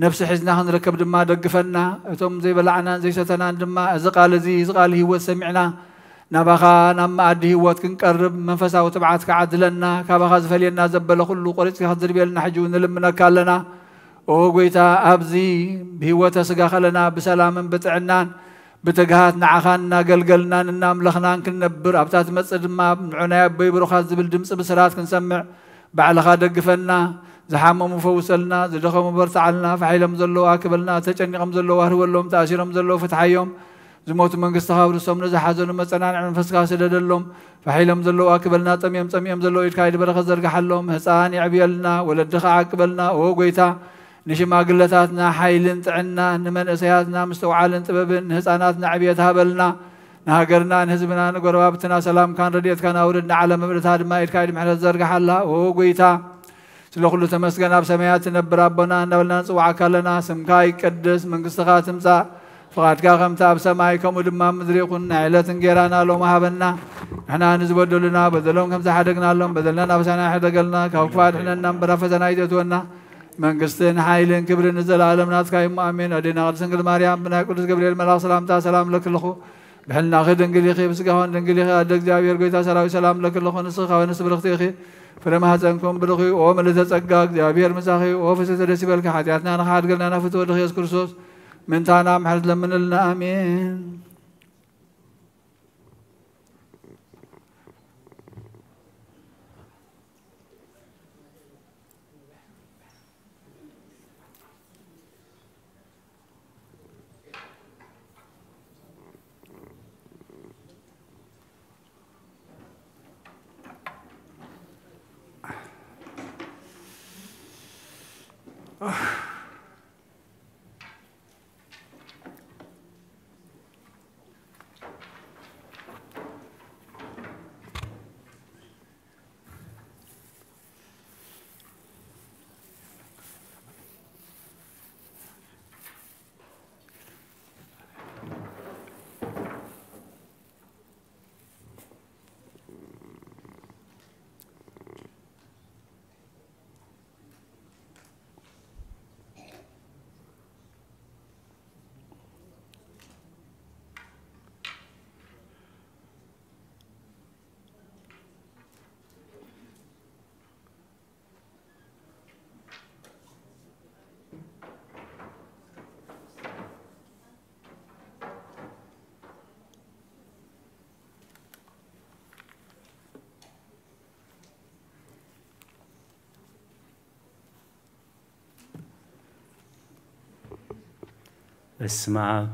نفس حزنا هنركب دما دقفنا ثم زي بلعنا زي ستنا دما زقال هو سمعنا نبخا نما أدي هوات كنقرب منفسا وتبعاتك عدلنا كابخا زفلينا زبل كل قريتك خضر بيلنا حجون لمنا كالنا وقويتا أبزي بهوتا سقا خلنا بسلام بتعنان بتقهات نعخاننا قلقلنا ننام لخنان كنبر أبتات مصد ما عنايا بيبروخات زبل دمس بسرات كنسمع بعلخا دقفنا زحام مفوسلنا زدخم برتعلنا فحيلم زلو آكبلنا تجنقم زلو وهرولهم تأشيرم زلو فتحيهم زموت من قصتها ورسوم نزح حزن مصنان عن فسقا سددلهم فحيلم زلو آكبلنا تميم زلو إلكايد برخ زرق حلهم هساني عبيلنا ولدخا عاكبلنا وقويتا نشما قلتاتنا حيلن تعنا نمن أسياتنا مستوعالن تببن هساناتنا عبيتها بلنا نهاجرنا نهزبنا نقربابتنا سلام كان رديت كان أوردنا على مبرد هذا ما إلكايد محل زرق حلا وقويتا سلو كل تمسكنا بسميات نبر ربنا نبلنا نصوعك لنا سمكاي قدس من قصتها تمسا فقد كاغمتا بسمايكم ودما مدريقون عيلة جيرانا لو مهابنا احنا نزبدو لنا بدلهم كمسا حدقنا لهم بدلنا بسانا حدقلنا كوكفات حنا نمبر فتنا يدتونا من قصتين حايلين كبر نزل عالمنا تكايم امين ادينا قد سنقل مريم بنا قدس جبريل ملاك سلامتا سلام لك لخو بحلنا خي دنقليخي بسقهون دنقليخي ادق جابير قويتا سلام لك لخو نسخا ونسب لختيخي فرما هزنكم برخي وملت تسقاق جابير مساخي وفسد رسبلك حاتياتنا نخاد قلنا نفتو دخيس كرسوس من تانا محل لمن لنا امين بسم الله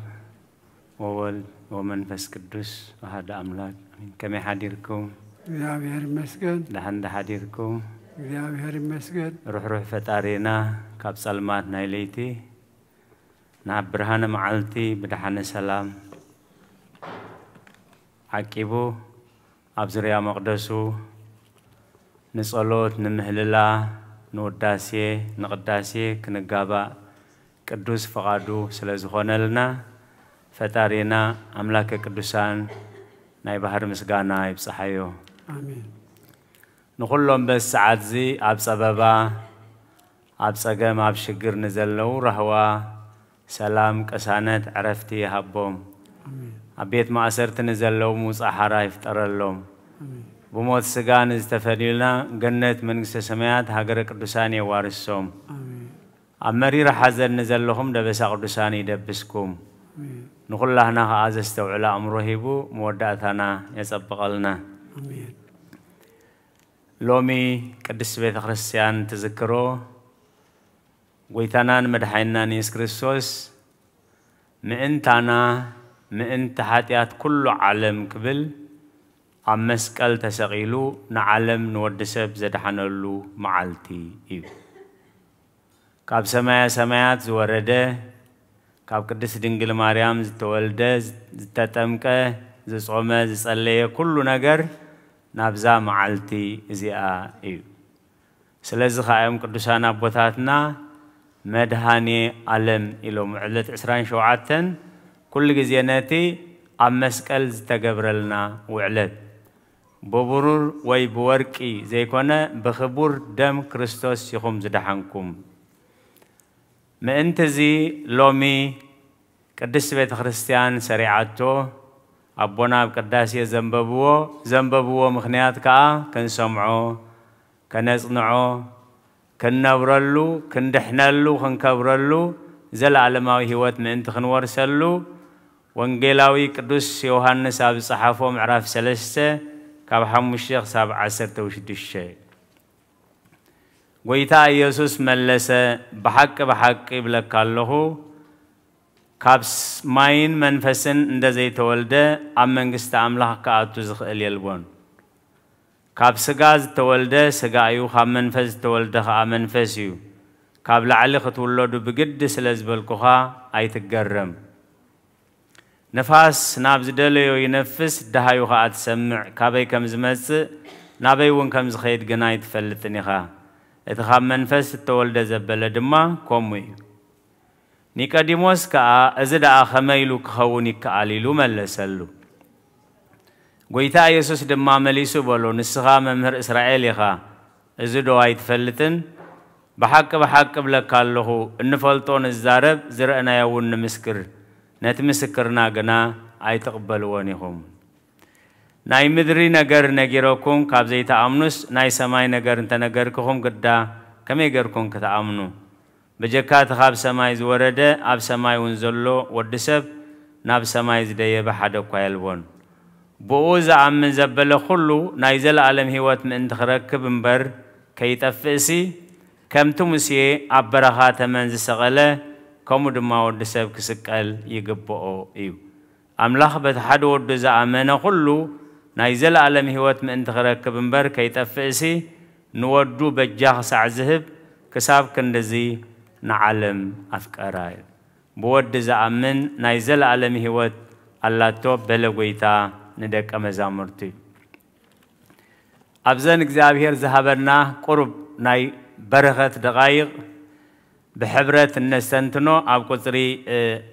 وولد ومنفس قدوس وهذا أملاك كم يحضركم እግዚአብሔር ይመስገን لحد حضركم እግዚአብሔር ይመስገን روح فتارينا كاب سلمات نايليتي نعبرهان معلتي بدحان سلام عقيبو أبزريا مقدسو نصلوت نمهللا نوداسي نقداسي كنقابا قدوس فقادو سلازخونا لنا فتارينا أملاك قدوسان ناي بحر مسقانا يبصحيو آمين نقول لهم بس ساعات زي أب سببا أب سقم أب شجر نزلوا رهوا سلام كسانت عرفتي هبهم أبيت ما أسرت نزلوا موسى حرا يفتر لهم بموت سجان استفدينا جنة من السماوات هاجر قدساني وارثهم أمري راح حزن نزلهم دبس قدساني دبسكم نقول لهنا هذا استوعلا أمره بو مودعتنا يسبق لنا لومي قدس بيت خريستيان تذكرو ويتانان مدحينا نيس كريستوس مئن تحاتيات كل عالم قبل عم مسكال تسقيلو نعلم نودسب زدحنلو معالتي إيو كاب سمايات زورده كاب قدس دنجل مريم زتولده زتتمكه زصومه زصليه كل نجر نابزا معالتي زيا إيو سلازي خايم قدسان أبوتاتنا مدهاني علم إلو معلت عسران شوعاتن كل جزياناتي عم مسكال زتقبرلنا وعلت ببرور وي بوركي زي كونه بخبور دم كريستوس يخوم زدحنكم ما انت زي لومي قدس بيت خريستيان سريعاتو أبونا بقداسية زنببوه مخنيات كنسمعو كنصنعو كنبرلو كندحنلو كنكبرلو زل عالماوي هوات ما انت خنورسلو وانجيلاوي قدوس يوحنس أب صحافو معراف سلسة كاب حمو الشيخ 17 ويتا يسوس ملسة بحق يبلك الله كابس ماين منفسن اند زي تولده ام منغست املاح كاتو زخيل يلبون كاب سغاز تولده سغايو خا منفس تولده خا منفسيو كاب لعلي ختولدو بجد سلازبلكوخا ايتغرم نفاس نابز دليو ينفس دهايو خا تسمع كابي كم زمص نابي ون كم زخيد غناي تفلتني خا اتخام منفس تولده زبل دما كومي نيكاديموس كا ازدا خميلو كخوني كاليلو ملسلو غويتا يسوس دما مليسو بولو نسخا ممهر اسرائيل يخا ازدو ايت فلتن بحق بلك الله انفلطون الزارب زرعنا يون مسكر نت مسكرنا غنا اي تقبلونيهم ناي مدري نجر نجيروكم كابزيتا امنوس ناي سماي نجر انت نجركم قدا كمي غيركم كتامنو بجكات خاب سماي زورده اب سماي ونزلو ودسب ناب سماي زديه بحدك يلبون بوز عم زبل كله نايزل عالم هيوت من تخركب منبر كيتفسي كم تمسي عبرها تمنز سغله كم دما ودسب كسقل يغبو ايو املاح بتحد ود زعمنا كله نايزل عالم هيوت من تخركب منبر كيتفسي نودو بجاخ ساع ذهب كساب كندزي نعلم أفكاراي بود زعمن نايزل عالم هيوت الله توب بلغويتا ندك أمزامرتي أبزن እግዚአብሔር ذهبنا قرب ناي برخت دقائق بحبرة النستنتنو أب قطري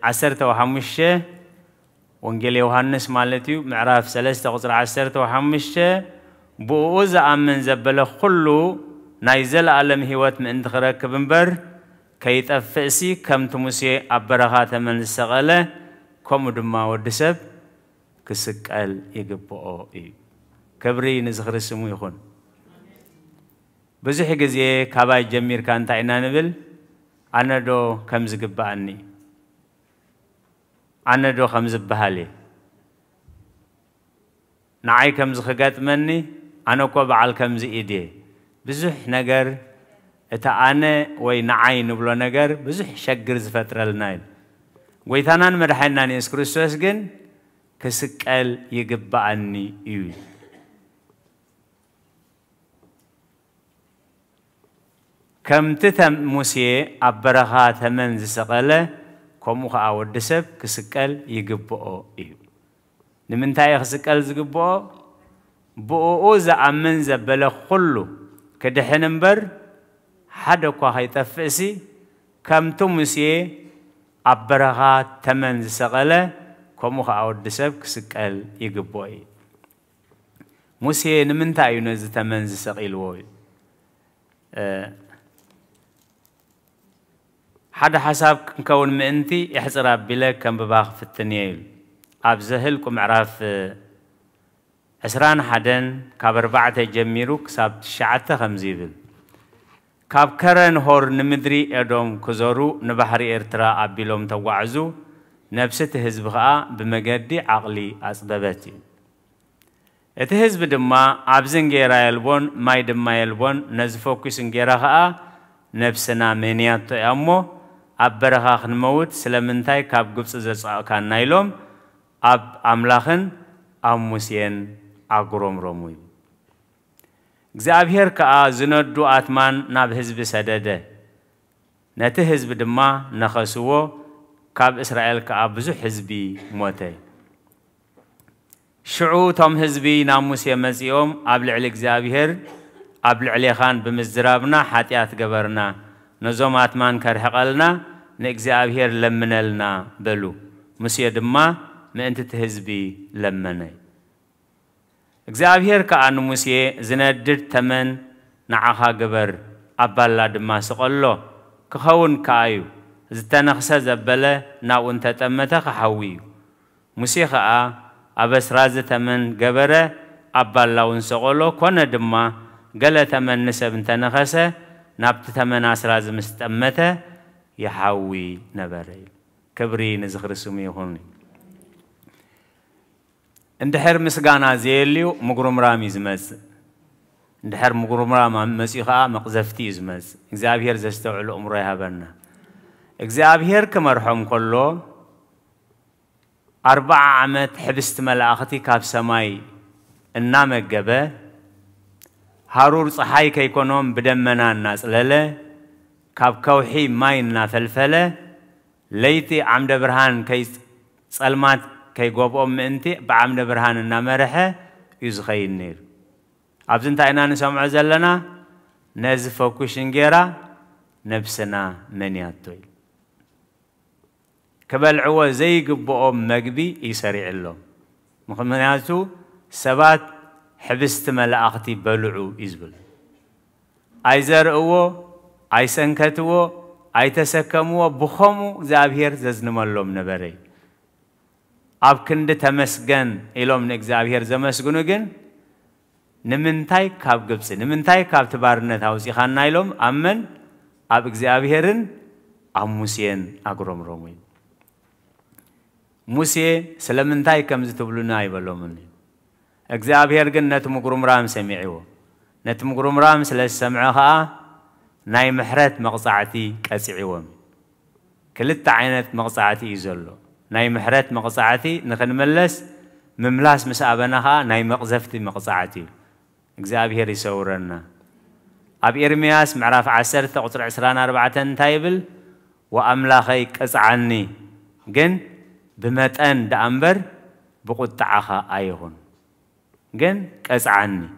15 وانجيل يوحنس مالتيو معراف 3 قطر 15 بوز أمن زبل كله نايزل عالم هيوت من انتخرك بنبر كيتفسي كم تمسي عبرها من السغله كم دما ودسب كسقال يغبو اي كبري نزخر اسمو يكون بزح غزي كاباي جمير كان تاينا نبل انا دو كم زغباني انا دو كم زبحالي نعي كم زخغطمني انا كو بعل كم زي ايدي بزح نجر اتا انا وي نعي نبلو نجر بزح شجر زفترلنا ويتانان مدحينا يسوع كريستوس جن كسكال يقبعني يوي كم تتم موسى أبرها ثمن زسقله كم خا ودسب كسكال يقبأ يو نمنتاي كسكال زقبأ بؤو زعمن زبله خلو كدحنبر حدا كوا هيتفسي كم تمسي أبرها ثمن زسقله كم خا ودسب كسكال يقبأ موسى نمنتاي ينز ثمن زسقيلوي حدا حساب كون مئنتي يحزر بلا كم بباخ في التنيل أبزهلكم عراف عسران حدن كابر بعد جميرو كساب شعته خمزيبل كاب كرن هور نمدري أدوم كزورو نبحري إرترا أبيلوم توعزو نفسه هزبها بمجدي عقلي أسبابتي الهزب دما أبزنجيرا يلبون ماي دما يلبون نزفوكس نجيرها نفسنا منيات أمو أبرها خنموت سلمنتاي كاب جبس زرع كان نايلوم أب أملاخن أموسين أقرم رموي زابير كا زند دو أتمان ناب حزب سدده نته حزب دما نخسوه كاب إسرائيل كا بزو حزبي موتي شعو تام حزبي ناموسي مزيوم أبلع لك زابير أبلع لي خان بمزرابنا حتيات قبرنا نزومات مان كرحقلنا نكزابير لمنلنا بلو مسيا دما ما أنت تهزبي لمني اكزابير كأنو مسيا زندر تمن نعاها قبر أبالا دما سقلو كخون كايو زتنخسا زبلا ناو انت تمتا خحويو مسيا خا أبس راز تمن قبر أبالا ونسقلو كون دما قال تمن نسب انت نخسا نابت ثمن أسراز مستمته يحوي نبري كبري نزخر سمي هوني اندحر مسقانا زيليو مقرم رامي زمز اندحر مقرم رامي مسيخا مقزفتي زمز اكزابير زستوعلو أمره هبنا اكزابير كمرحوم كله 4 عمت حبست ملاختي كاب سماي النام الجبه هارور صحاي كيكونهم بدمنا الناس لله كاب كوحي ماينا فلفله ليتي عمد برهان كي صلمات كي قوبهم انتي بعمد برهان النمرحه يزخي النير ابزنت اينا نسمع زلنا نزفو كوشنجيرا نفسنا منياتوي كبلعوا زي قبؤهم مقبي يسريع اللهم مخمناتو سبات حبست ملاختي بلعو إزبل أي زرعو أي سنكتو أي تسكمو بخمو زابير ززنم اللوم نبري أب كند تمسجن إلوم نك زابير زمسجنو جن نمنتاي كاب قبسي نمنتاي كاب تبارنا تاوسي خان نايلوم أمن أب زابيرن أموسين أقرم رومي موسى سلمنتاي كم زتبلونا يبلومني اكزابير جن نتمقرم رام سمعيو نتمقرم رام سلاس سمعها ناي محرت مقصعتي كسعيوم كلت عينت مقصعتي يزلو ناي محرت مقصعتي نخن ملس مملاس مسابنها ناي مقزفتي مقصعتي اكزابير يسورنا اب ارمياس معرف 10 قطر 24 تايبل واملاخي قصعني جن بمتن دأمبر بقطعها ايهون جن كأسعني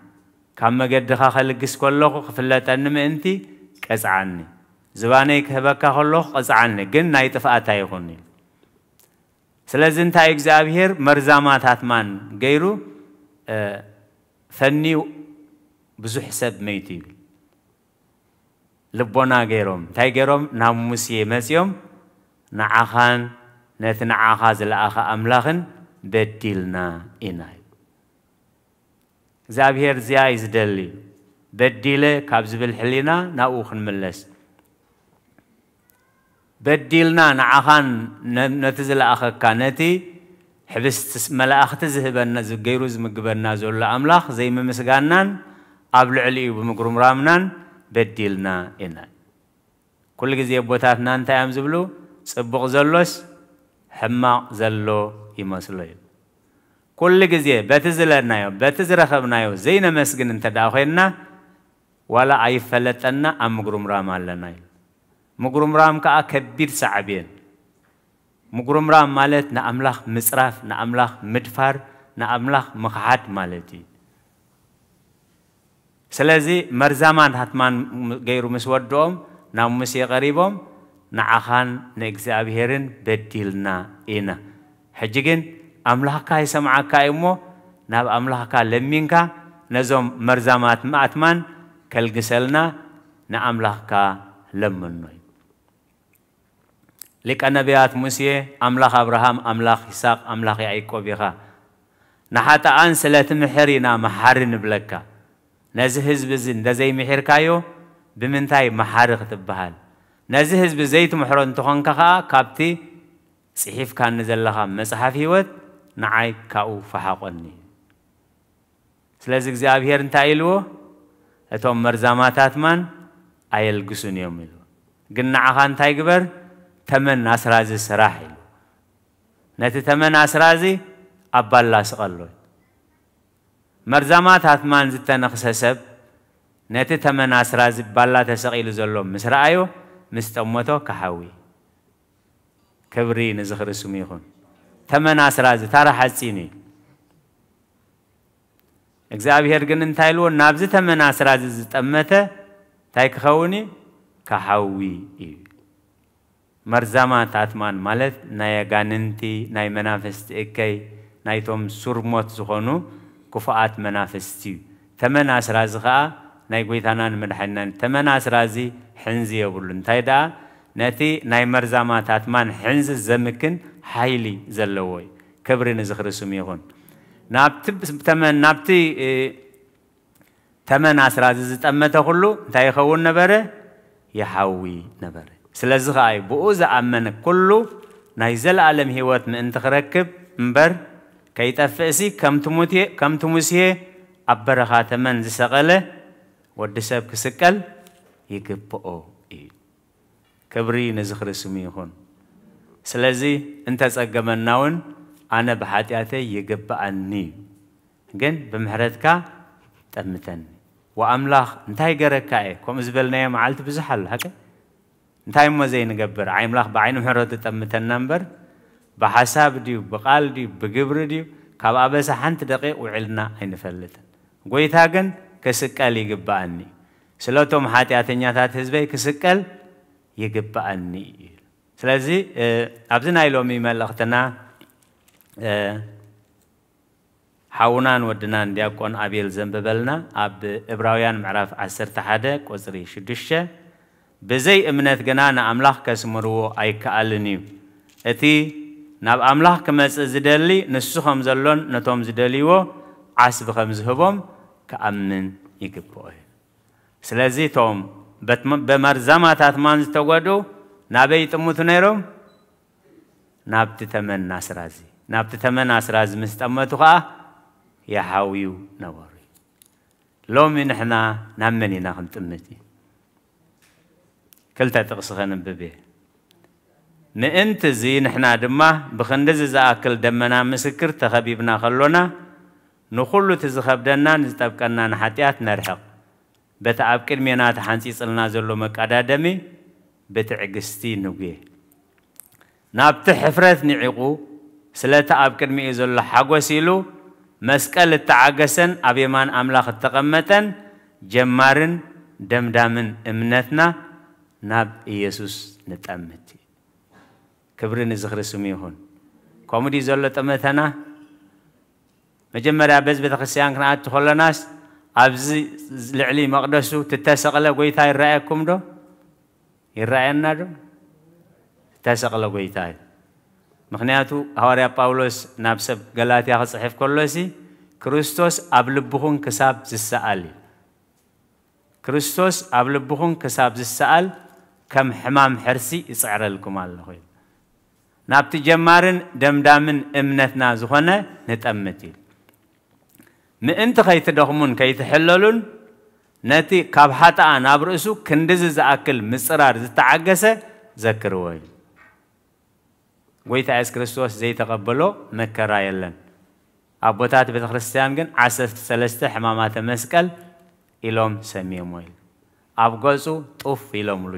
كم قد خلقس كله خفلت أنم أنتي كأسعني زبانيك هبك خلوه كأسعني جن نايتفقتها يخوني سلازن تايك زابير مرزامات هاتمان غيرو فني بزو حساب ميتي لبونا غيروم تاي غيروم ناموسي مسيوم نعاخان نتنعاخا زلآخا أملاخن بديلنا إناي زابير زيايز دلي بديله كابز بالحلينا ناوخن ملس بديلنا نعخان نتزل أخا كانتي حبست ملاخت زهبنا زغيروز مقبرنا زول أملاخ زي ما مسقانان قبل علي بمقرم رامنان بديلنا إنا كل جزء بوتاتنا أنت أمزبلو صبغ زلوس حماق زلو يمسلو كل جزية بتزلنا يو بتزرخبنا يو زين مسجن انت داخلنا ولا أي فلتنا أم مجرم رام علىنا مجرم رام كأكبر صعبين مجرم رام مالت نأملاخ مصرف نأملاخ مدفر نأملاخ مخاط مالتي سلازي مرزمان هتمان غير مسودهم نام مسي قريبهم نعخان نجزابهرن بديلنا إنا حجين أملاك كاي سمع كايمو ناب أملاك كلمينكا نزوم مرزامات ماتمان كالجسلنا نأملاك كلمنوي لك النبيات موسى أملاك أبراهام أملاك إسحاق أملاك يعقوب يخا نحات أن سلة محرنا محرن بلكا نزهز بزين دزي محر كايو بمنتاي محارق تبهال نزهز بزيت محرن تخنكا كابتي صحيف كان نزل لها مصحف هيوت نعاي كاو فحاقني سلازك زابير انتايلو اتوم مرزاماتات من ايلقسون يوميلو قلنا عخان تايقبر تمن اسرازي سراحيلو نتي تمن اسرازي ابالا سقلو مرزاماتات من زتنا خسسب نتي تمن اسرازي بالا تسقيلو زلو مسرعيو مستموتو كحاوي كبري نزخر سميخون تمن اسراز ترى حسيني እግዚአብሔር ግን እንታይሎ ናብዝ ተመን اسراز ዝጠመተ ታይክ ኸውኒ ከሐዊ مرزامات አትማን ማለት ናይ ጋንንቲ ናይ መናፍስት እከይ ናይቶም ሱርሞት ዝኾኑ ኩፋአት መናፍስቲ ተመን اسراز ኸአ ናይ ጎይታናን መድሐናን ተመን اسراز ሕንዚ የብሉ እንታይ ዳ نتي ناي مرزامات أتمان حنز زمكن حيلي زلوي كبرين زخرسوم يغون نابتي تمن أسراز زتأمته كله تايخون نبره يحوي نبره سلازغ أي بوز أمن كله نايزل عالم هوات من انت ركب مبر كي تفسي كم تموسيه أبرخات من زسقله ودسب كسكل يكبو كبري نزخر سميخون سلازي انت تسقمناون انا بحاتياتي يقبعني جن بمحرتك تمتن واملاخ انتي غركاي كوم زبلنا معلت بزحل هكا انتي ما زي نقبر عيملاخ بعين محرت تمتن نمبر بحساب ديو بقال ديو بقبر ديو كابا بس حنت دقيق وعلنا ينفلتن قويتها جن كسكال يقبعني سلوتهم حاتياتنياتات حزبي كسكال يقبعني سلازي أبزنا يلومي ملختنا حاونان ودنان دياكون أبيل زنببلنا أب إبراويان معرف عسر تحدك وزري شدشة بزي امنت جنانا أملاح كسمرو أي كألني أتي ناب أملاح كمس زدلي نسخهم زلون نتوم زدليو عسب خمزهبهم كأمن يقبوه سلازي توم بمرزامات أتمان تقعدوا نبيت متنيرهم نبت تمن ناسرازي نبت تمن ناسراز مستمتوها يحاويو نوري لو من إحنا نمني ناخن تمتي كلتا تقصخن ببيه نأنت زين إحنا دمه بخندز زاكل دمنا مسكر تخبيبنا خلونا نخلو تزخب دنا نزتبكنا نحتيات نرحق بتعب كلمينات حنسي صلنا زلو مقادامي بتعقستي نوجي نابت حفرت نعقو سلتا أب كلمي زلو حقوسيلو مسكال التعقسن أبيمان أملاخ التقمتن جمارن دمدامن امنتنا ناب يسوس نتأمتي كبرين زخر سميهون كومدي زلو تأمتنا مجمرة بس بتخسيان كنا تدخل ناس أبز لعلي مقدسو تتسق له قويتاي رأيكم دو يرأينا دو تتسق له قويتاي مخنياتو هواريا باولوس نابسب غلاطيا صحيف كولوسي كريستوس أبلبخون كساب زسالي كريستوس أبلبخون كساب زسال كم حمام حرسي يسعر لكم الله خويا نابت جمارن دمدامن امنتنا زخونه نتأمتي مئنت خيت دخمون كي تحللون نتي كابحاتا نابرسو كندز زاكل مصرار زتعقسه ذكروي ጎይታ ኢየሱስ ክርስቶስ ዘይተቀበሎ መከራ የለን አቦታት ቤተክርስቲያን ግን 13 ሕማማተ መስቀል ኢሎም ሰሚየሞ ኢል ኣብ ገጹ ጡፍ ኢሎምሉ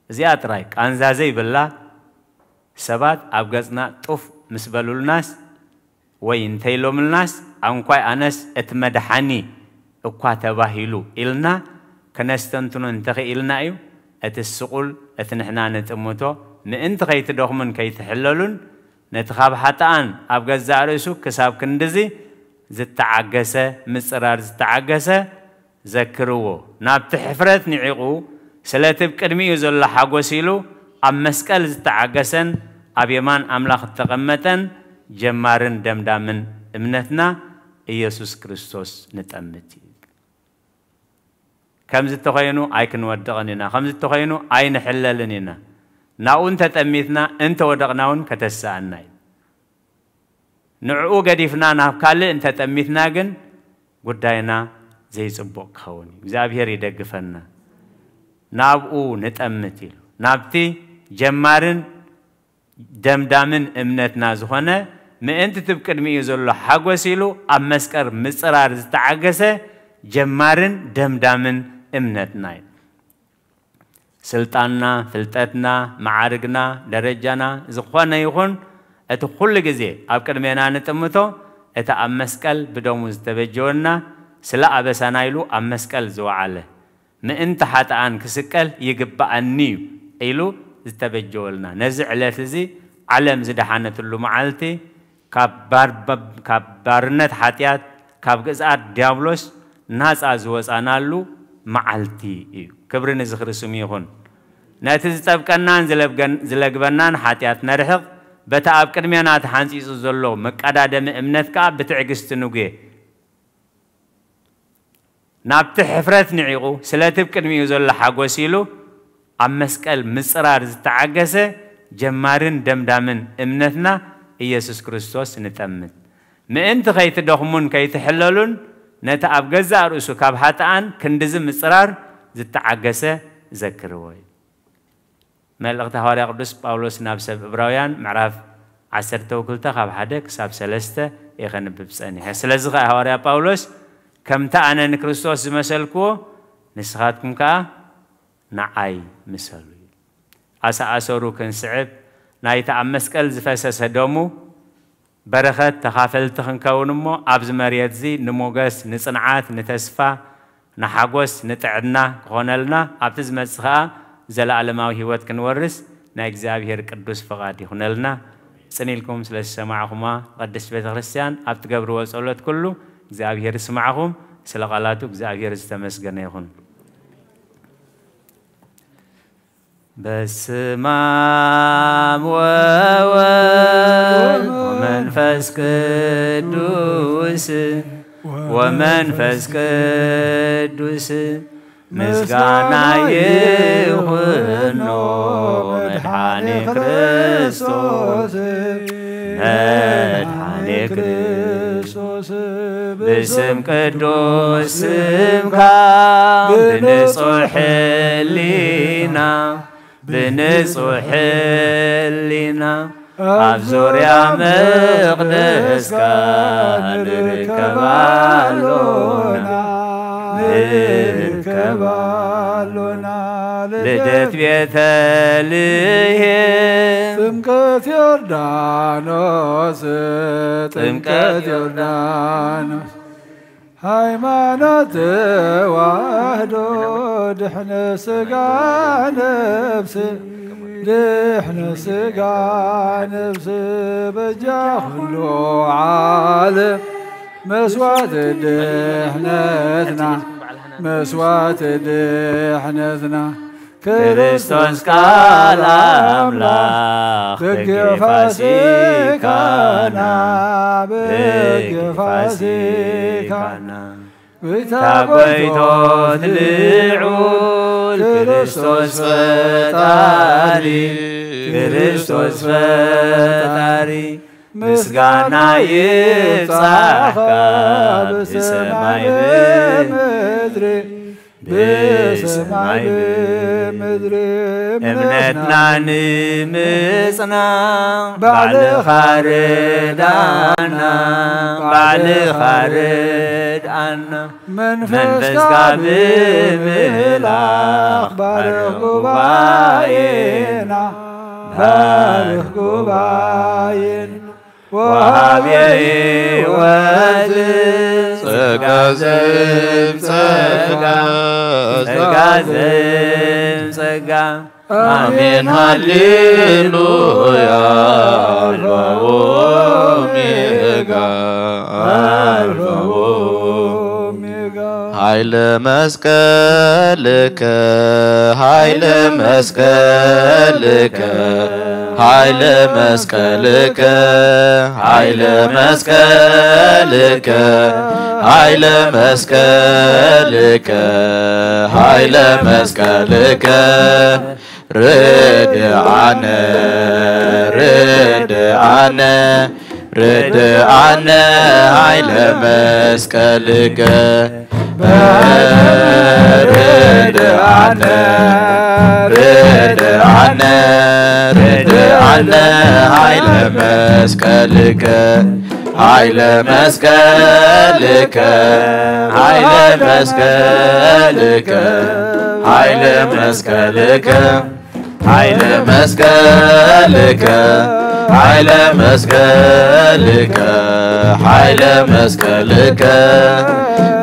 እዚኣ ጥራይ ቃንዛ ዘይብላ ሰባት ኣብ ገጽና ጡፍ ምስ በሉልናስ ወይ እንተይሎምልናስ አንኳይ አነስ እትመድሓኒ እኳ ተባሂሉ ኢልና ከነስተንትኖ እንተኽኢልና እዩ እትስቁል እትንሕና ነጥምቶ ምእንቲ ከይትደኽሙን ከይትሕለሉን ነቲ ካብ ሓጥኣን ኣብ ገዛእ ርእሱ ክሳብ ክንድዚ ዝተዓገሰ ምፅራር ዝተዓገሰ ዘክርዎ ናብቲ ሕፍረት ንዒቑ ስለቲ ቅድሚኡ ዘሎ ሓጎስ ኢሉ ኣብ መስቀል ዝተዓገሰን ኣብ የማን ኣምላኽ ተቐመጠን ጀማርን ደምዳምን እምነትና ኢየሱስ ክርስቶስ ንጠምት ከምዚ ተኾይኑ ኣይክንወድቕን ኢና ከምዚ ተኾይኑ ኣይንሕለልን ኢና ናኡን ተጠሚትና እንተ ወደቕናውን ከተሳአና ንዕኡ ገዲፍና ናብ ካልእ እንተ ጠሚትና ግን ጉዳይና ዘይጽቡቕ ክኸውን እግዚአብሔር ይደግፈና ናብኡ ንጠምት ኢሉ ናብቲ ጀማርን ደምዳምን እምነትና ዝኾነ ምእንቲ ትብ ቅድሚኡ ዘሎ ሓጎስ ኢሉ ኣብ መስቀል ምፅራር ዝተዓገሰ ጀማርን ደምዳምን እምነትና እዩ ስልጣንና ፍልጠትና ማዓርግና ደረጃና ዝኾነ ይኹን እቲ ኩሉ ግዜ ኣብ ቅድሜና ንጥምቶ እቲ ኣብ መስቀል ብደሙ ዝተበጀወና ስለ ኣበሳና ኢሉ ኣብ መስቀል ዝወዓለ ምእንቲ ሓጥኣን ክስቀል ይግባአኒ ኢሉ ዝተበጀወልና ነዚ ዕለት እዚ ዓለም ዝደሓነትሉ መዓልቲ ካብ ባርነት ሓጢኣት ካብ ግዝኣት ዲያብሎስ ናፃ ዝወፃናሉ መዓልቲ እዩ ክብሪ ንዝኽሪ ስሙ ይኹን ነቲ ዝጠብቀናን ዝለግበናን ሓጢኣት ነርሕቕ በታ ኣብ ቅድሜና ተሓንፂፁ ዘሎ መቀዳደሚ እምነት ከዓ ብትዕግስቲ ንጉየ ናብቲ ሕፍረት ንዒቑ ስለቲ ቅድሚኡ ዘሎ ሓጎስ ኢሉ ኣብ መስቀል ምፅራር ዝተዓገሰ ጀማርን ደምዳምን እምነትና ኢየሱስ ክርስቶስ ንጠምት ምእንቲ ከይትደኽሙን ከይትሕለሉን ነቲ ኣብ ገዛእ ርእሱ ካብ ሓጥኣን ክንድዚ ምፅራር ዝተዓገሰ ዘክርዎ እዩ መልእኽቲ ሐዋርያ ቅዱስ ጳውሎስ ናብ ሰብ ዕብራውያን ምዕራፍ 12 ካብ 1 ክሳብ 3 የኸንብብ ፀኒሐ ስለዚ ከዓ ሐዋርያ ጳውሎስ ከምታ ኣነ ንክርስቶስ ዝመሰልክዎ ንስኻትኩም ከዓ ንዓይ ምሰሉ ኣሰኣሰሩ ክንስዕብ ናይቲ ኣብ መስቀል ዝፈሰሰ ደሙ በረኸት ተኻፈልቲ ክንከውን እሞ ኣብዚ መሬት እዚ ንሞገስ ንፅንዓት ንተስፋ ንሓጎስ ንጥዕና ክኾነልና ኣብቲ ዝመፅእ ከዓ ዘለኣለማዊ ሂወት ክንወርስ ናይ እግዚኣብሔር ቅዱስ ፍቓድ ይኹነልና ፅኒልኩም ስለ ዝሰማዕኹማ ቅድስት ቤተ ክርስቲያን ኣብ ትገብርዎ ጸሎት ኩሉ እግዚአብሔር ይስማዕኹም ስለ ቃላቱ እግዚአብሔር ዝተመስገነ ይኹን በስመ አብ ወወልድ ወመንፈስ ቅዱስ ወመንፈስ ቅዱስ ምስጋና ይሁን መድኃኔ ክርስቶስ መድኃኔ ክርስቶስ باسم قدوس سمك بنصح لينا بنصح لينا أبزور يا مقدس كان نركبالونا لدت بيتليه ጥምቀት ዮርዳኖስ ጥምቀት ዮርዳኖስ ሃይማኖት ተዋህዶ ድሕነ ስጋ ነፍስ ድሕነ ስጋ ነፍስ በጃ ኩሉ ዓለም መስዋዕት ድሕነትና መስዋዕት ድሕነትና ክርስቶስ ቃል አምላክ በግ ፋሲካና በግ ፋሲካና ታጎይቶት ልዑል ክርስቶስ ፈጣሪ ክርስቶስ ፈጣሪ ምስጋና ይብጻሕካ ብሰማይ በምድሪ بسماي بمدر እምነትና ንምጽና ባዕልኻ ርዳእና ባዕልኻ ርዳእና መንፈስካ ብምህላኽ ባርኽ ጉባኤና ባርኽ ጉባኤና ወሃብ የሕይወት ጸጋ ዘምጸጋ ጸጋ ዘምጸጋ አሜን ሃሌሉያ አልፋ ወኦሜጋ አልፋ ወኦሜጋ ኃይለ መስቀልከ ኃይለ መስቀልከ ኃይለ መስቀልከ ኃይለ መስቀልከ ኃይለ መስቀልከ ኃይለ መስቀልከ ርድአነ ርድአነ ርድአነ ኃይለ መስቀልከ ርድአነ ርድአነ ርድአነ ኃይለ መስቀልከ ኃይለ መስቀልከ ኃይለ መስቀልከ ኃይለ መስቀልከ ኃይለ መስቀልከ ኃይለ መስቀልከ ኃይለ መስቀልከ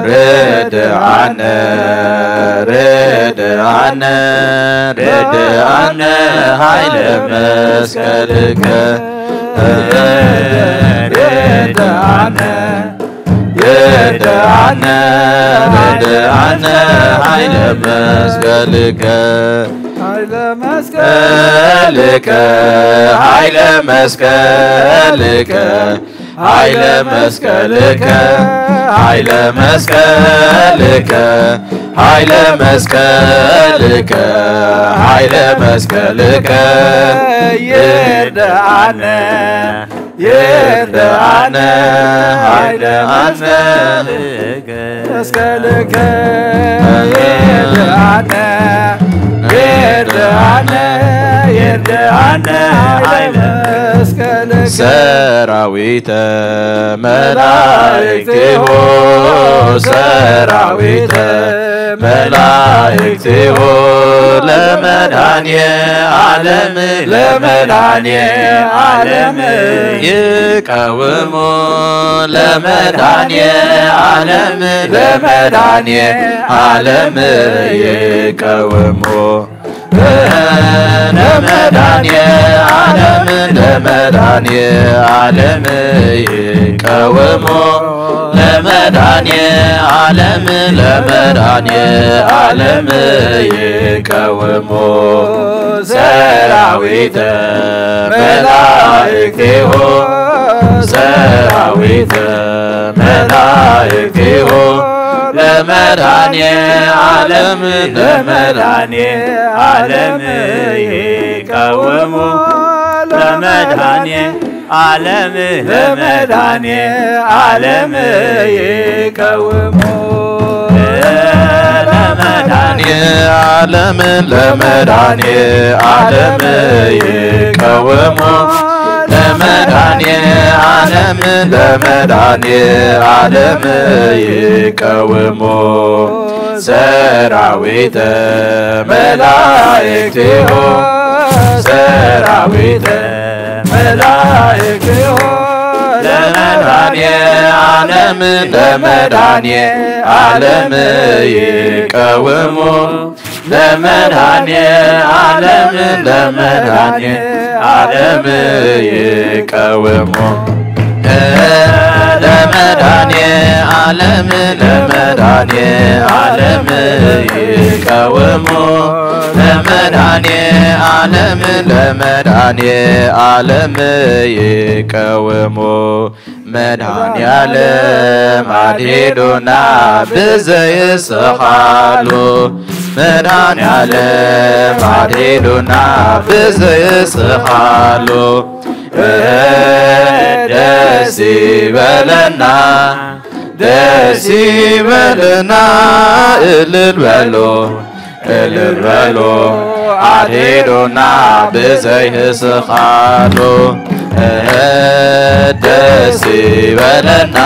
ርድአነ ርድአነ ርድአነ ኃይለ መስቀልከ ርድአነ ርድአነ ርድአነ ኃይለ መስቀልከ ኃይለ መስቀልከ ኃይለ መስቀልከ ኃይለ መስቀልከ ኃይለ መስቀልከ ኃይለ መስቀልከ ኃይለ መስቀልከ ይርዳአነ ይርዳአነ ኃይለ መስቀልከ ይርዳአነ ይርዳአነ ይርዳአነ ኃይለ መስቀልከ ሰራዊተ መላእክቲሁ ሰራዊተ መላእክቲሁ ለመድኃኒየ ዓለም ለመድኃኒየ ዓለም ይቀውሙ ለመድኃኒየ ዓለም ለመድኃኒየ ዓለም ይቀውሙ ለመድኃኒየ ዓለም ለመድኃኒየ ዓለም ይቀውሙ ለመድኃኒየ ዓለም ለመድኃኒየ ዓለም ይቀውሙ ሰራዊተ መላእክቲሁ ሰራዊተ መላእክቲሁ ለመድኃኒየ ዓለም ለመድኃኒየ ዓለም ይቀውሙ ለመድኃኒየ ዓለም ለመድኃኒየ ዓለም ይቀውሙ ለመድኃኒየ ዓለም ለመድኃኒየ ዓለም ይቀውሙ ለመድኃኒየ ዓለም ለመድኃኒየ ዓለም ይቀውሙ ሰራዊተ መላእክቲሁ ሰራዊተ መላእክቲሁ ለመድኃኒየ ዓለም ለመድኃኒየ ዓለም ይቀውሙ ለመድኃኒየ ዓለም ለመድኃኒየ ዓለም ይቀውሙ ለመድኃኒየ ዓለም ለመድኃኒየ ዓለም ይቀውሙ ለመድኃኒየ ዓለም ለመድኃኒየ ዓለም ይቀውሙ መድኃኒዓለም አድሂዱና ብዘይስኻሉ መድኃኒዓለም አድሂዱና ብዘይስኻሉ ደስ ይበለና ደስ ይበለና እልል በሉ እልል በሉ አልሄዱና ብዘይህስኻሉ ደስ ይበለና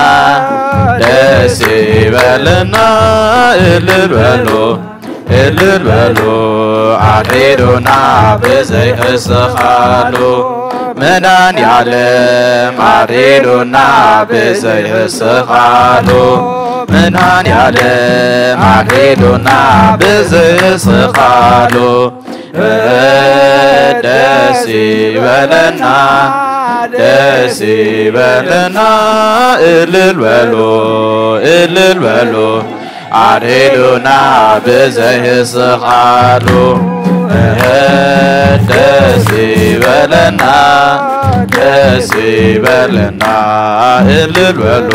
ደስ ይበለና እልል በሉ እልል በሉ አልሄዱና ብዘይህስኻሉ መድኃኔዓለም አልሄዱና ብዘይህስኻሉ መድኃኔዓለም አልሄዱና ብዘይህስኻሉ ደስ ይበለና ደስ ይበለና እልል በሉ እልል በሉ አልሄዱና ብዘይህስኻሉ ደስ ይበለና ደስ ይበለና እልል በሉ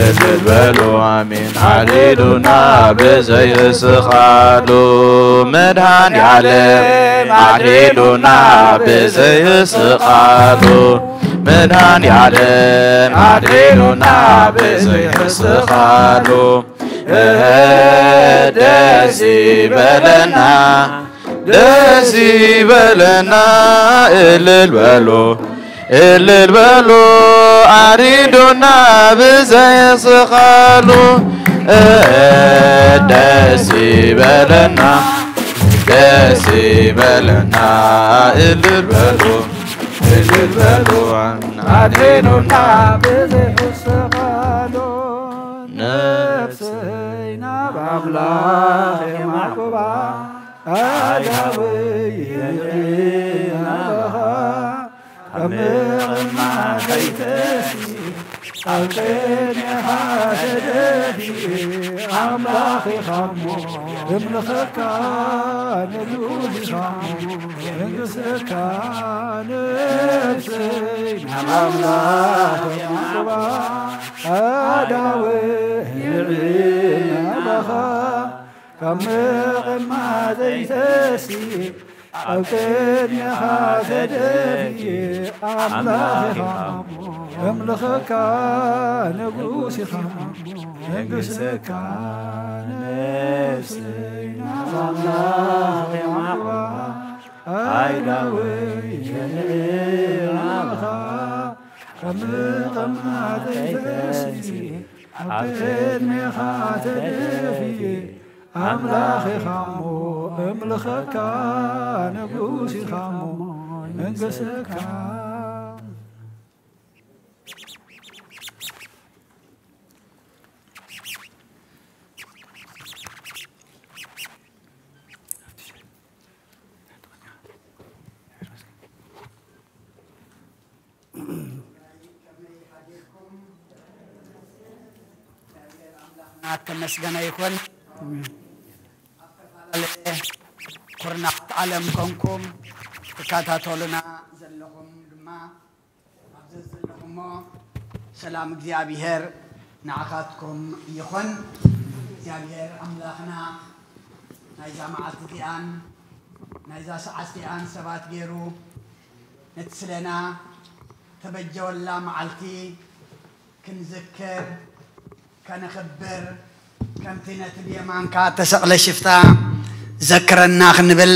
እልል በሉ አሜን አልሄዱና ብዘይህስኻሉ መድኃኔዓለም አልሄዱና ብዘይህስኻሉ መድኃኔዓለም አልሄዱና ብዘይህስኻሉ ደስ ይበለና ደስ ይበለና እልል በሉ እልል በሉ አልሄዱና ብዘይህስኻሉ ደስ ይበለና ደስ ይበለና እልል በሉ እልል በሉ አልሄዱና ብዘይህስኻሉ ነፍሰይና በአምላክ የማዕቆባ አዳውይና ከምዕማ ከይተሲ አልቀንኻ ተደፊ ኣምላኺኻሞ እምልኸካ ንሉሊኻሞ መንግሥትካ ነፍሰይ ናብ ኣምላኽ የማዕቆባ ኣዳውይናለኻ ከምዕማ ዘይተሲ أوكني هاتدفي أملاخ أملخك نقوسي نقوسك نفسي الله يمحوى أيداوي أملخا أملخ تيتسي أوكني هاتدفي أملاخ خامو أملخك نقوسي خامو منقسك ተመስገነ ይኩን ኩርናት ዓለም ኮንኩም ተካታተሉና ዘለኹም ድማ ኣብዚ ዘለኹሞ ሰላም እግዚአብሔር ንዓኻትኩም ይኹን እግዚአብሔር ኣምላኽና ናይዛ መዓልቲ እዚኣን ናይዛ ሰዓት እዚኣን ሰባት ገይሩ ነቲ ስለና ተበጀወላ መዓልቲ ክንዝክር كنخبر كم تينت اليمان كاتسقل شفتا ذكرنا خنبل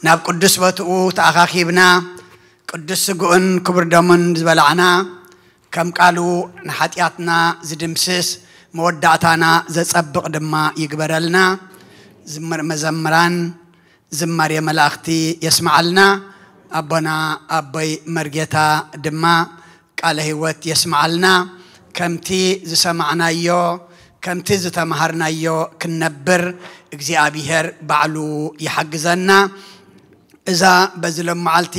ناب قدس بتقو تأخاخيبنا قدس سجون كبر دمن زبلعنا كم قالوا نحاتياتنا زدمسس مودعتنا زتصبق دما يقبرلنا زمر مزمران زمر يا ملاختي يسمع لنا أبنا أبي مرجتا دما قال هوت يسمع لنا كمتي زسمعنا يو كمتي زتمهرنا يو كنبر እግዚአብሔር ባዕሉ ይحግዘና እዛ በዝለም ማዓልቲ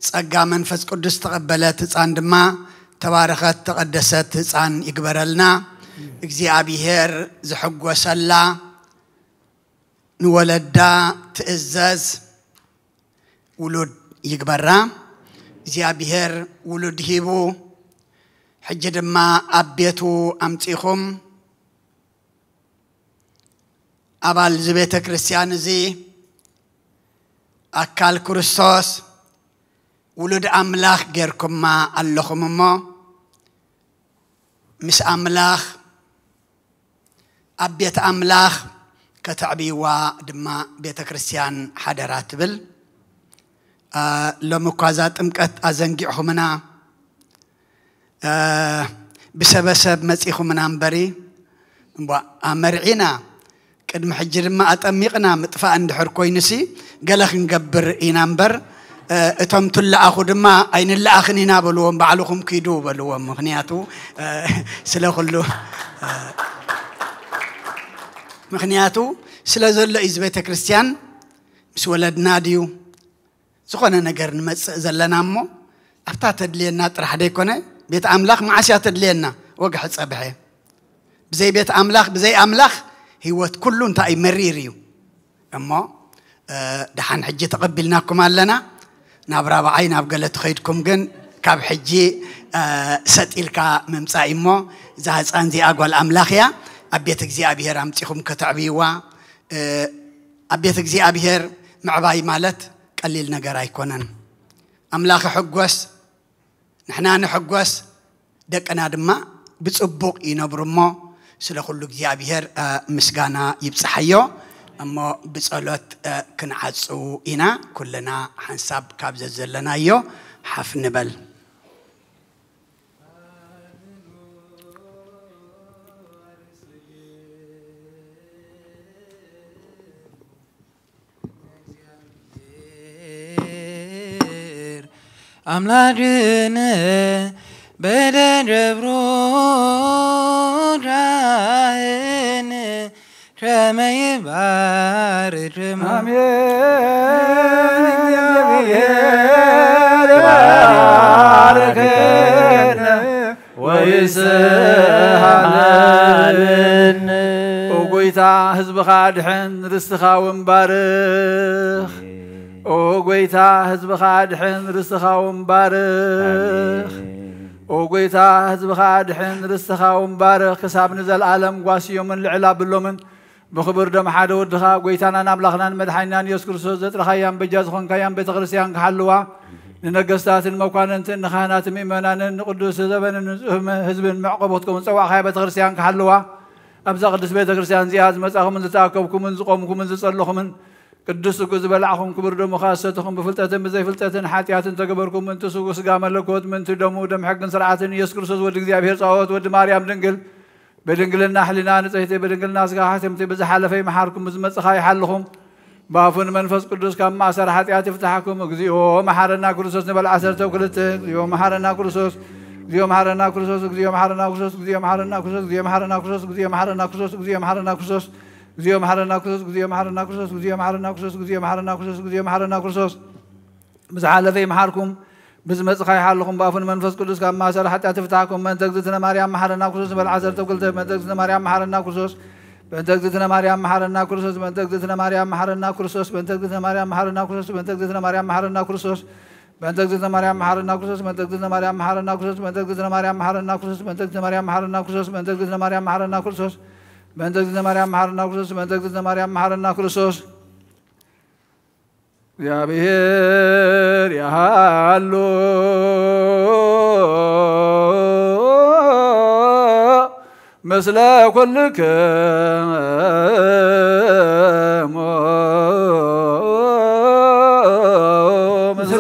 ጸጋ መንፈስ ቅዱስ ተቀበለት ህፃን ድማ ተባረከት ተቀደሰት ህፃን ይግበረልና እግዚአብሔር ዝሕጎሰላ ንወለዳ ትእዘዝ ውሉድ ይግበራ እግዚአብሔር ውሉድ ሂቡ حج دما أبيتو أمتيخم أبال زبيت كريستيان زي أكال كريستوس ولد أملاخ غيركم ما اللهم ما مس أملاخ أبيت أملاخ كتعبيوا دما بيت كريستيان حدرات بل لمقازات أمكت أزنجعهم منا بسبب مسيخهم منا مبري مرعينا قد محجر ما أتأميقنا متفا عند حركوينسي قالك نقبر إنامبر اتم تلا أخذ ما أين اللي أخنينا بلوهم بعلوهم كيدو بلوهم مخنياتو سلخلو مخنياتو سلازل إز بيت كريستيان مس ولد ناديو زخنا نجر نمس زلنا أمو أبتا تدلينا ترح ديكونه بيت أملاخ معاشيا تدلينا وقح صبحه بزي بيت أملاخ بزي أملاخ هو كله انت أي مريريو أما دحان حجي تقبلناكم لنا نابرا بعين أبقلت خيدكم جن كاب حجي ستيلكا ممسا إمو زهز أنزي أقوال أملاخيا أبيتك زي أبيهر أمتيكم كتعبيوا أبيتك زي أبيهر معباي مالت قليل نقراي كونن أملاخ حقوس نحنا نحقوس دك أنا دما بتصبوق ينبرمو سلخلو زي أبيهر مسجانا يبصحيو أما بصلات كنعصو إنا كلنا حنساب كابز زلنا يو حفنبل أملاجنا بدن جبرون راهنا كما يبارك يباركنا ويسهلنا وقويتا حزب خادحن رستخا ومبارخ وقويتا حزب خادحن رستخا ومبارخ وقويتا حزب خادحن رستخا ومبارخ كساب نزل عالم قاسيو من العلا بلومن بخبر دم حدا ودخا قويتانا ناملخنا مدحينا يسوع كريستوس زترخيام بجاز خون كيام بيت كريستيان كحلوا لنقستات المكانن نخانات ميمنان قدوس زبن حزب معقبتكم صوا خاي بيت كريستيان كحلوا ابز قدس بيت كريستيان زياز مصاكم من تاكبكم من زقومكم من تصلخم من قدوس قز بلعكم كبر دم خاصتكم بفلتة بزي فلتة حاتيات تقبركم من تسوق سقا ملكوت من تدمو دم حق سرعات يسوع كريستوس ود እግዚአብሔር ጻወት ود ማርያም ድንግል بدنقلنا حلنا نتيجة بدنقلنا سقاحتهم تبز حلفي محاركم بزمت خاي حلهم بافون منفس قدوس كم ما سر حتيات يفتحكم اغزيو محارنا كرسوس نبل عسرته وكلت اغزيو محارنا كرسوس اغزيو محارنا كرسوس اغزيو محارنا كرسوس اغزيو محارنا كرسوس اغزيو محارنا كرسوس اغزيو محارنا كرسوس اغزيو محارنا كرسوس اغزيو محارنا كرسوس اغزيو محارنا كرسوس اغزيو محارنا كرسوس اغزيو محارنا كرسوس اغزيو محارنا كرسوس بز حلفي محاركم بزمت خاي حالكم بافن منفس قدوس كما سر حتى تفتحكم من تجدتنا مريم محرنا كرسوس بالعزر تقولت من تجدتنا مريم محرنا كرسوس من تجدتنا مريم محرنا كرسوس من تجدتنا مريم محرنا كرسوس من تجدتنا مريم محرنا كرسوس من تجدتنا مريم محرنا كرسوس من تجدتنا مريم محرنا كرسوس من تجدتنا مريم محرنا كرسوس من تجدتنا مريم محرنا كرسوس من تجدتنا مريم محرنا كرسوس من تجدتنا مريم محرنا كرسوس من تجدتنا مريم محرنا كرسوس من تجدتنا مريم محرنا كرسوس يا بير يا هالو مثل كلك مثل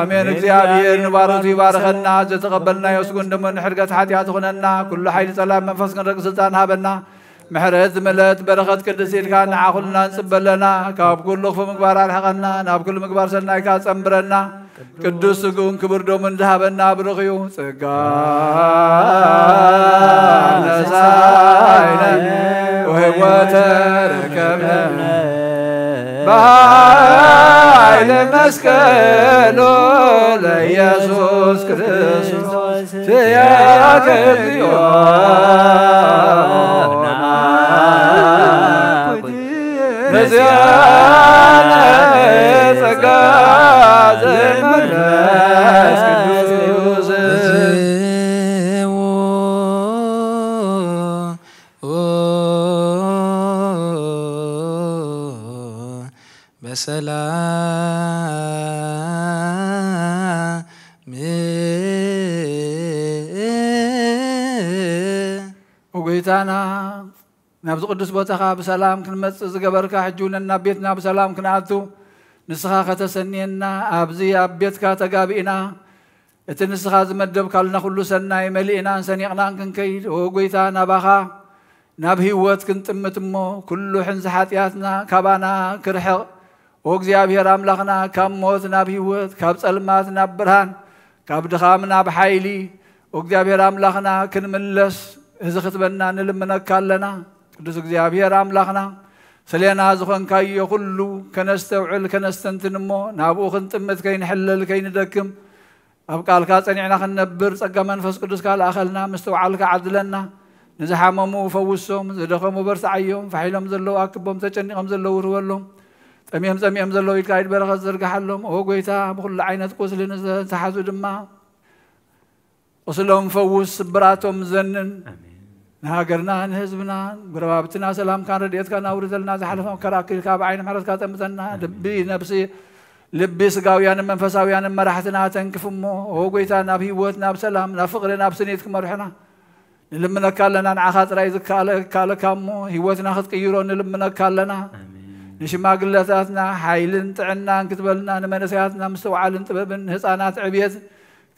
آمين እግዚአብሔር ንባረቱ ይባርከና ዘተቀበልና ይወስጉን ደሞ ንሕርገት ሓጢያት ኾነና ኩሉ ሓይሊ ጸላም መንፈስ ክንረግ ስልጣን ሃበና ምሕረት ምለት በረኸት ቅድስ ኢልካ ንዓኹልና ንጽበለና ካብ ኩሉ ክፉ ምግባር ኣርሕቐና ናብ ኩሉ ምግባር ሰናይካ ጸምብረና ቅዱስ ስጉን ክብር ደሙን ዝሃበና ብርኽዩ ጸጋ ነሳይነ ወህይወተ ረከብነ በኃይለ መስቀሉ ለኢየሱስ ክርስቶስ ትያከ እግዚኦ ነዚያነ ጸጋ ዘመንፈስ ቅዱስ በሰላም ጎይታና ናብዚ ቅዱስ ቦታኻ ብሰላም ክንመጽእ ዝገበርካ ሕጁን ናብ ቤትና ብሰላም ክንኣቱ ንስኻ ከተሰኒየና ኣብዚ ኣብ ቤትካ ተጋቢእና እቲ ንስኻ ዝመደብካልና ኩሉ ሰናይ መሊእናን ሰኒቕናን ክንከይድ ኦ ጎይታ ናባኻ ናብ ህይወት ክንጥምት እሞ ኩሉ ሕንዚ ሓጢኣትና ካባና ክርሕቕ ኦ እግዚኣብሔር ኣምላኽና ካብ ሞት ናብ ህይወት ካብ ጸልማት ናብ ብርሃን ካብ ድኻም ናብ ሓይሊ ኦ እግዚኣብሔር ኣምላኽና ክንምለስ እዚ ክትበና ንልምነካ ኣለና ቅዱስ እግዚኣብሔር ኣምላኽና ስለና ዝኾንካዮ ኩሉ ከነስተውዕል ከነስተንትን እሞ ናብኡ ክንጥምት ከይንሕልል ከይንደክም ኣብ ቃልካ ጸኒዕና ክንነብር ጸጋ መንፈስ ቅዱስካ ለኣኸልና ምስተውዓልካ ዓድለና ንዝሓመሙ ፈውሶም ዝደኸሙ በርትዓዮም ፋሒሎም ዘለዉ ኣክቦም ተጨኒቖም ዘለዉ ርበሎም ጠሚዮም ጸሚኦም ዘለዉ ኢድካ ኢድ በረኸት ዝርግሓሎም ኦ ጎይታ ብኩሉ ዓይነት ቁስሊ ንዝተሓዙ ድማ ቁስሎም ፈውስ ስብራቶም ዘንን ንሃገርና ንህዝብና ጉረባብትና ሰላምካን ረድኤትካ ናውሪ ዘለና ዝሓለፈ ከራክልካ ብዓይኒ ምሕረትካ ጠምጠና ልቢ ነብሲ ልቢ ስጋውያንን መንፈሳውያንን መራሕትና ተንክፍ እሞ ኦ ጎይታ ናብ ህይወት ናብ ሰላም ናብ ፍቕሪ ናብ ስኔት ክመርሑና ንልምነካ ኣለና ንዓኻ ጥራይ ዝከኣለካ እሞ ህይወትና ክትቅይሮ ንልምነካ ኣለና ንሽማግለታትና ሓይልን ጥዕናን ክትበልና ንመነሰያትና ምስተውዓልን ጥበብን ህፃናት ዕብየት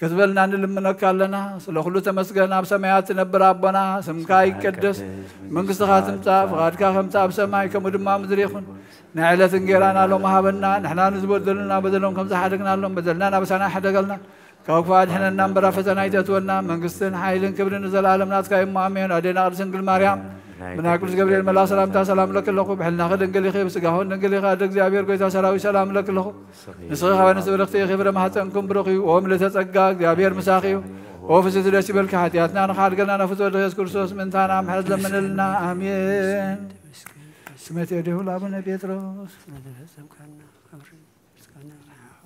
ክትበልና ንልምነካ ኣለና ስለ ኩሉ ተመስገን ኣብ ሰማያት ትነብር ኣቦና ስምካ ይቀደስ መንግስትኻ ትምጻእ ፍቓድካ ከምቲ ኣብ ሰማይ ከምኡ ድማ ምድሪ ይኹን ናይ ዕለት እንጀራና ሎም ሃበና ንሕና ንዝበደሉና በደሎም ከም ዝሓደግናሎም በደልና ናበሳና ሓደገልና ካብ ክፉ ኣድሕነና እምበራ ፈተና ይተትወና መንግስትን ሓይልን ክብርን ንዘለኣለም ናትካ እሞ ኣሜን ኣዴና ቅድስት ድንግል ማርያም ብናይ ቅዱስ ገብርኤል መልኣክ ሰላምታ ሰላም ለክ ኣለኹ ብሕልናኸ ድንግል ኢኺ ብስጋኹን ድንግል ኢኻ ኣደ እግዚኣብሔር ጎይታ ሰራዊት ሰላም ለክ ኣለኹ ንስኺ ኸ ንስ ብርኽቲ ኢኺ ፍረ ማህፀንኩም ብሩኽ እዩ ኦ ምልዕተ ጸጋ እግዚኣብሔር ምሳኺ እዩ ኦ ፍስቲ ደስ ይበልካ ሓጢኣትና ንኻድገልና ነፍቶ ወዲ ኢየሱስ ክርስቶስ ምንታና ምሕረት ለምንልና ኣሜን ስመት የዲሁ ለአቡነ ጴጥሮስ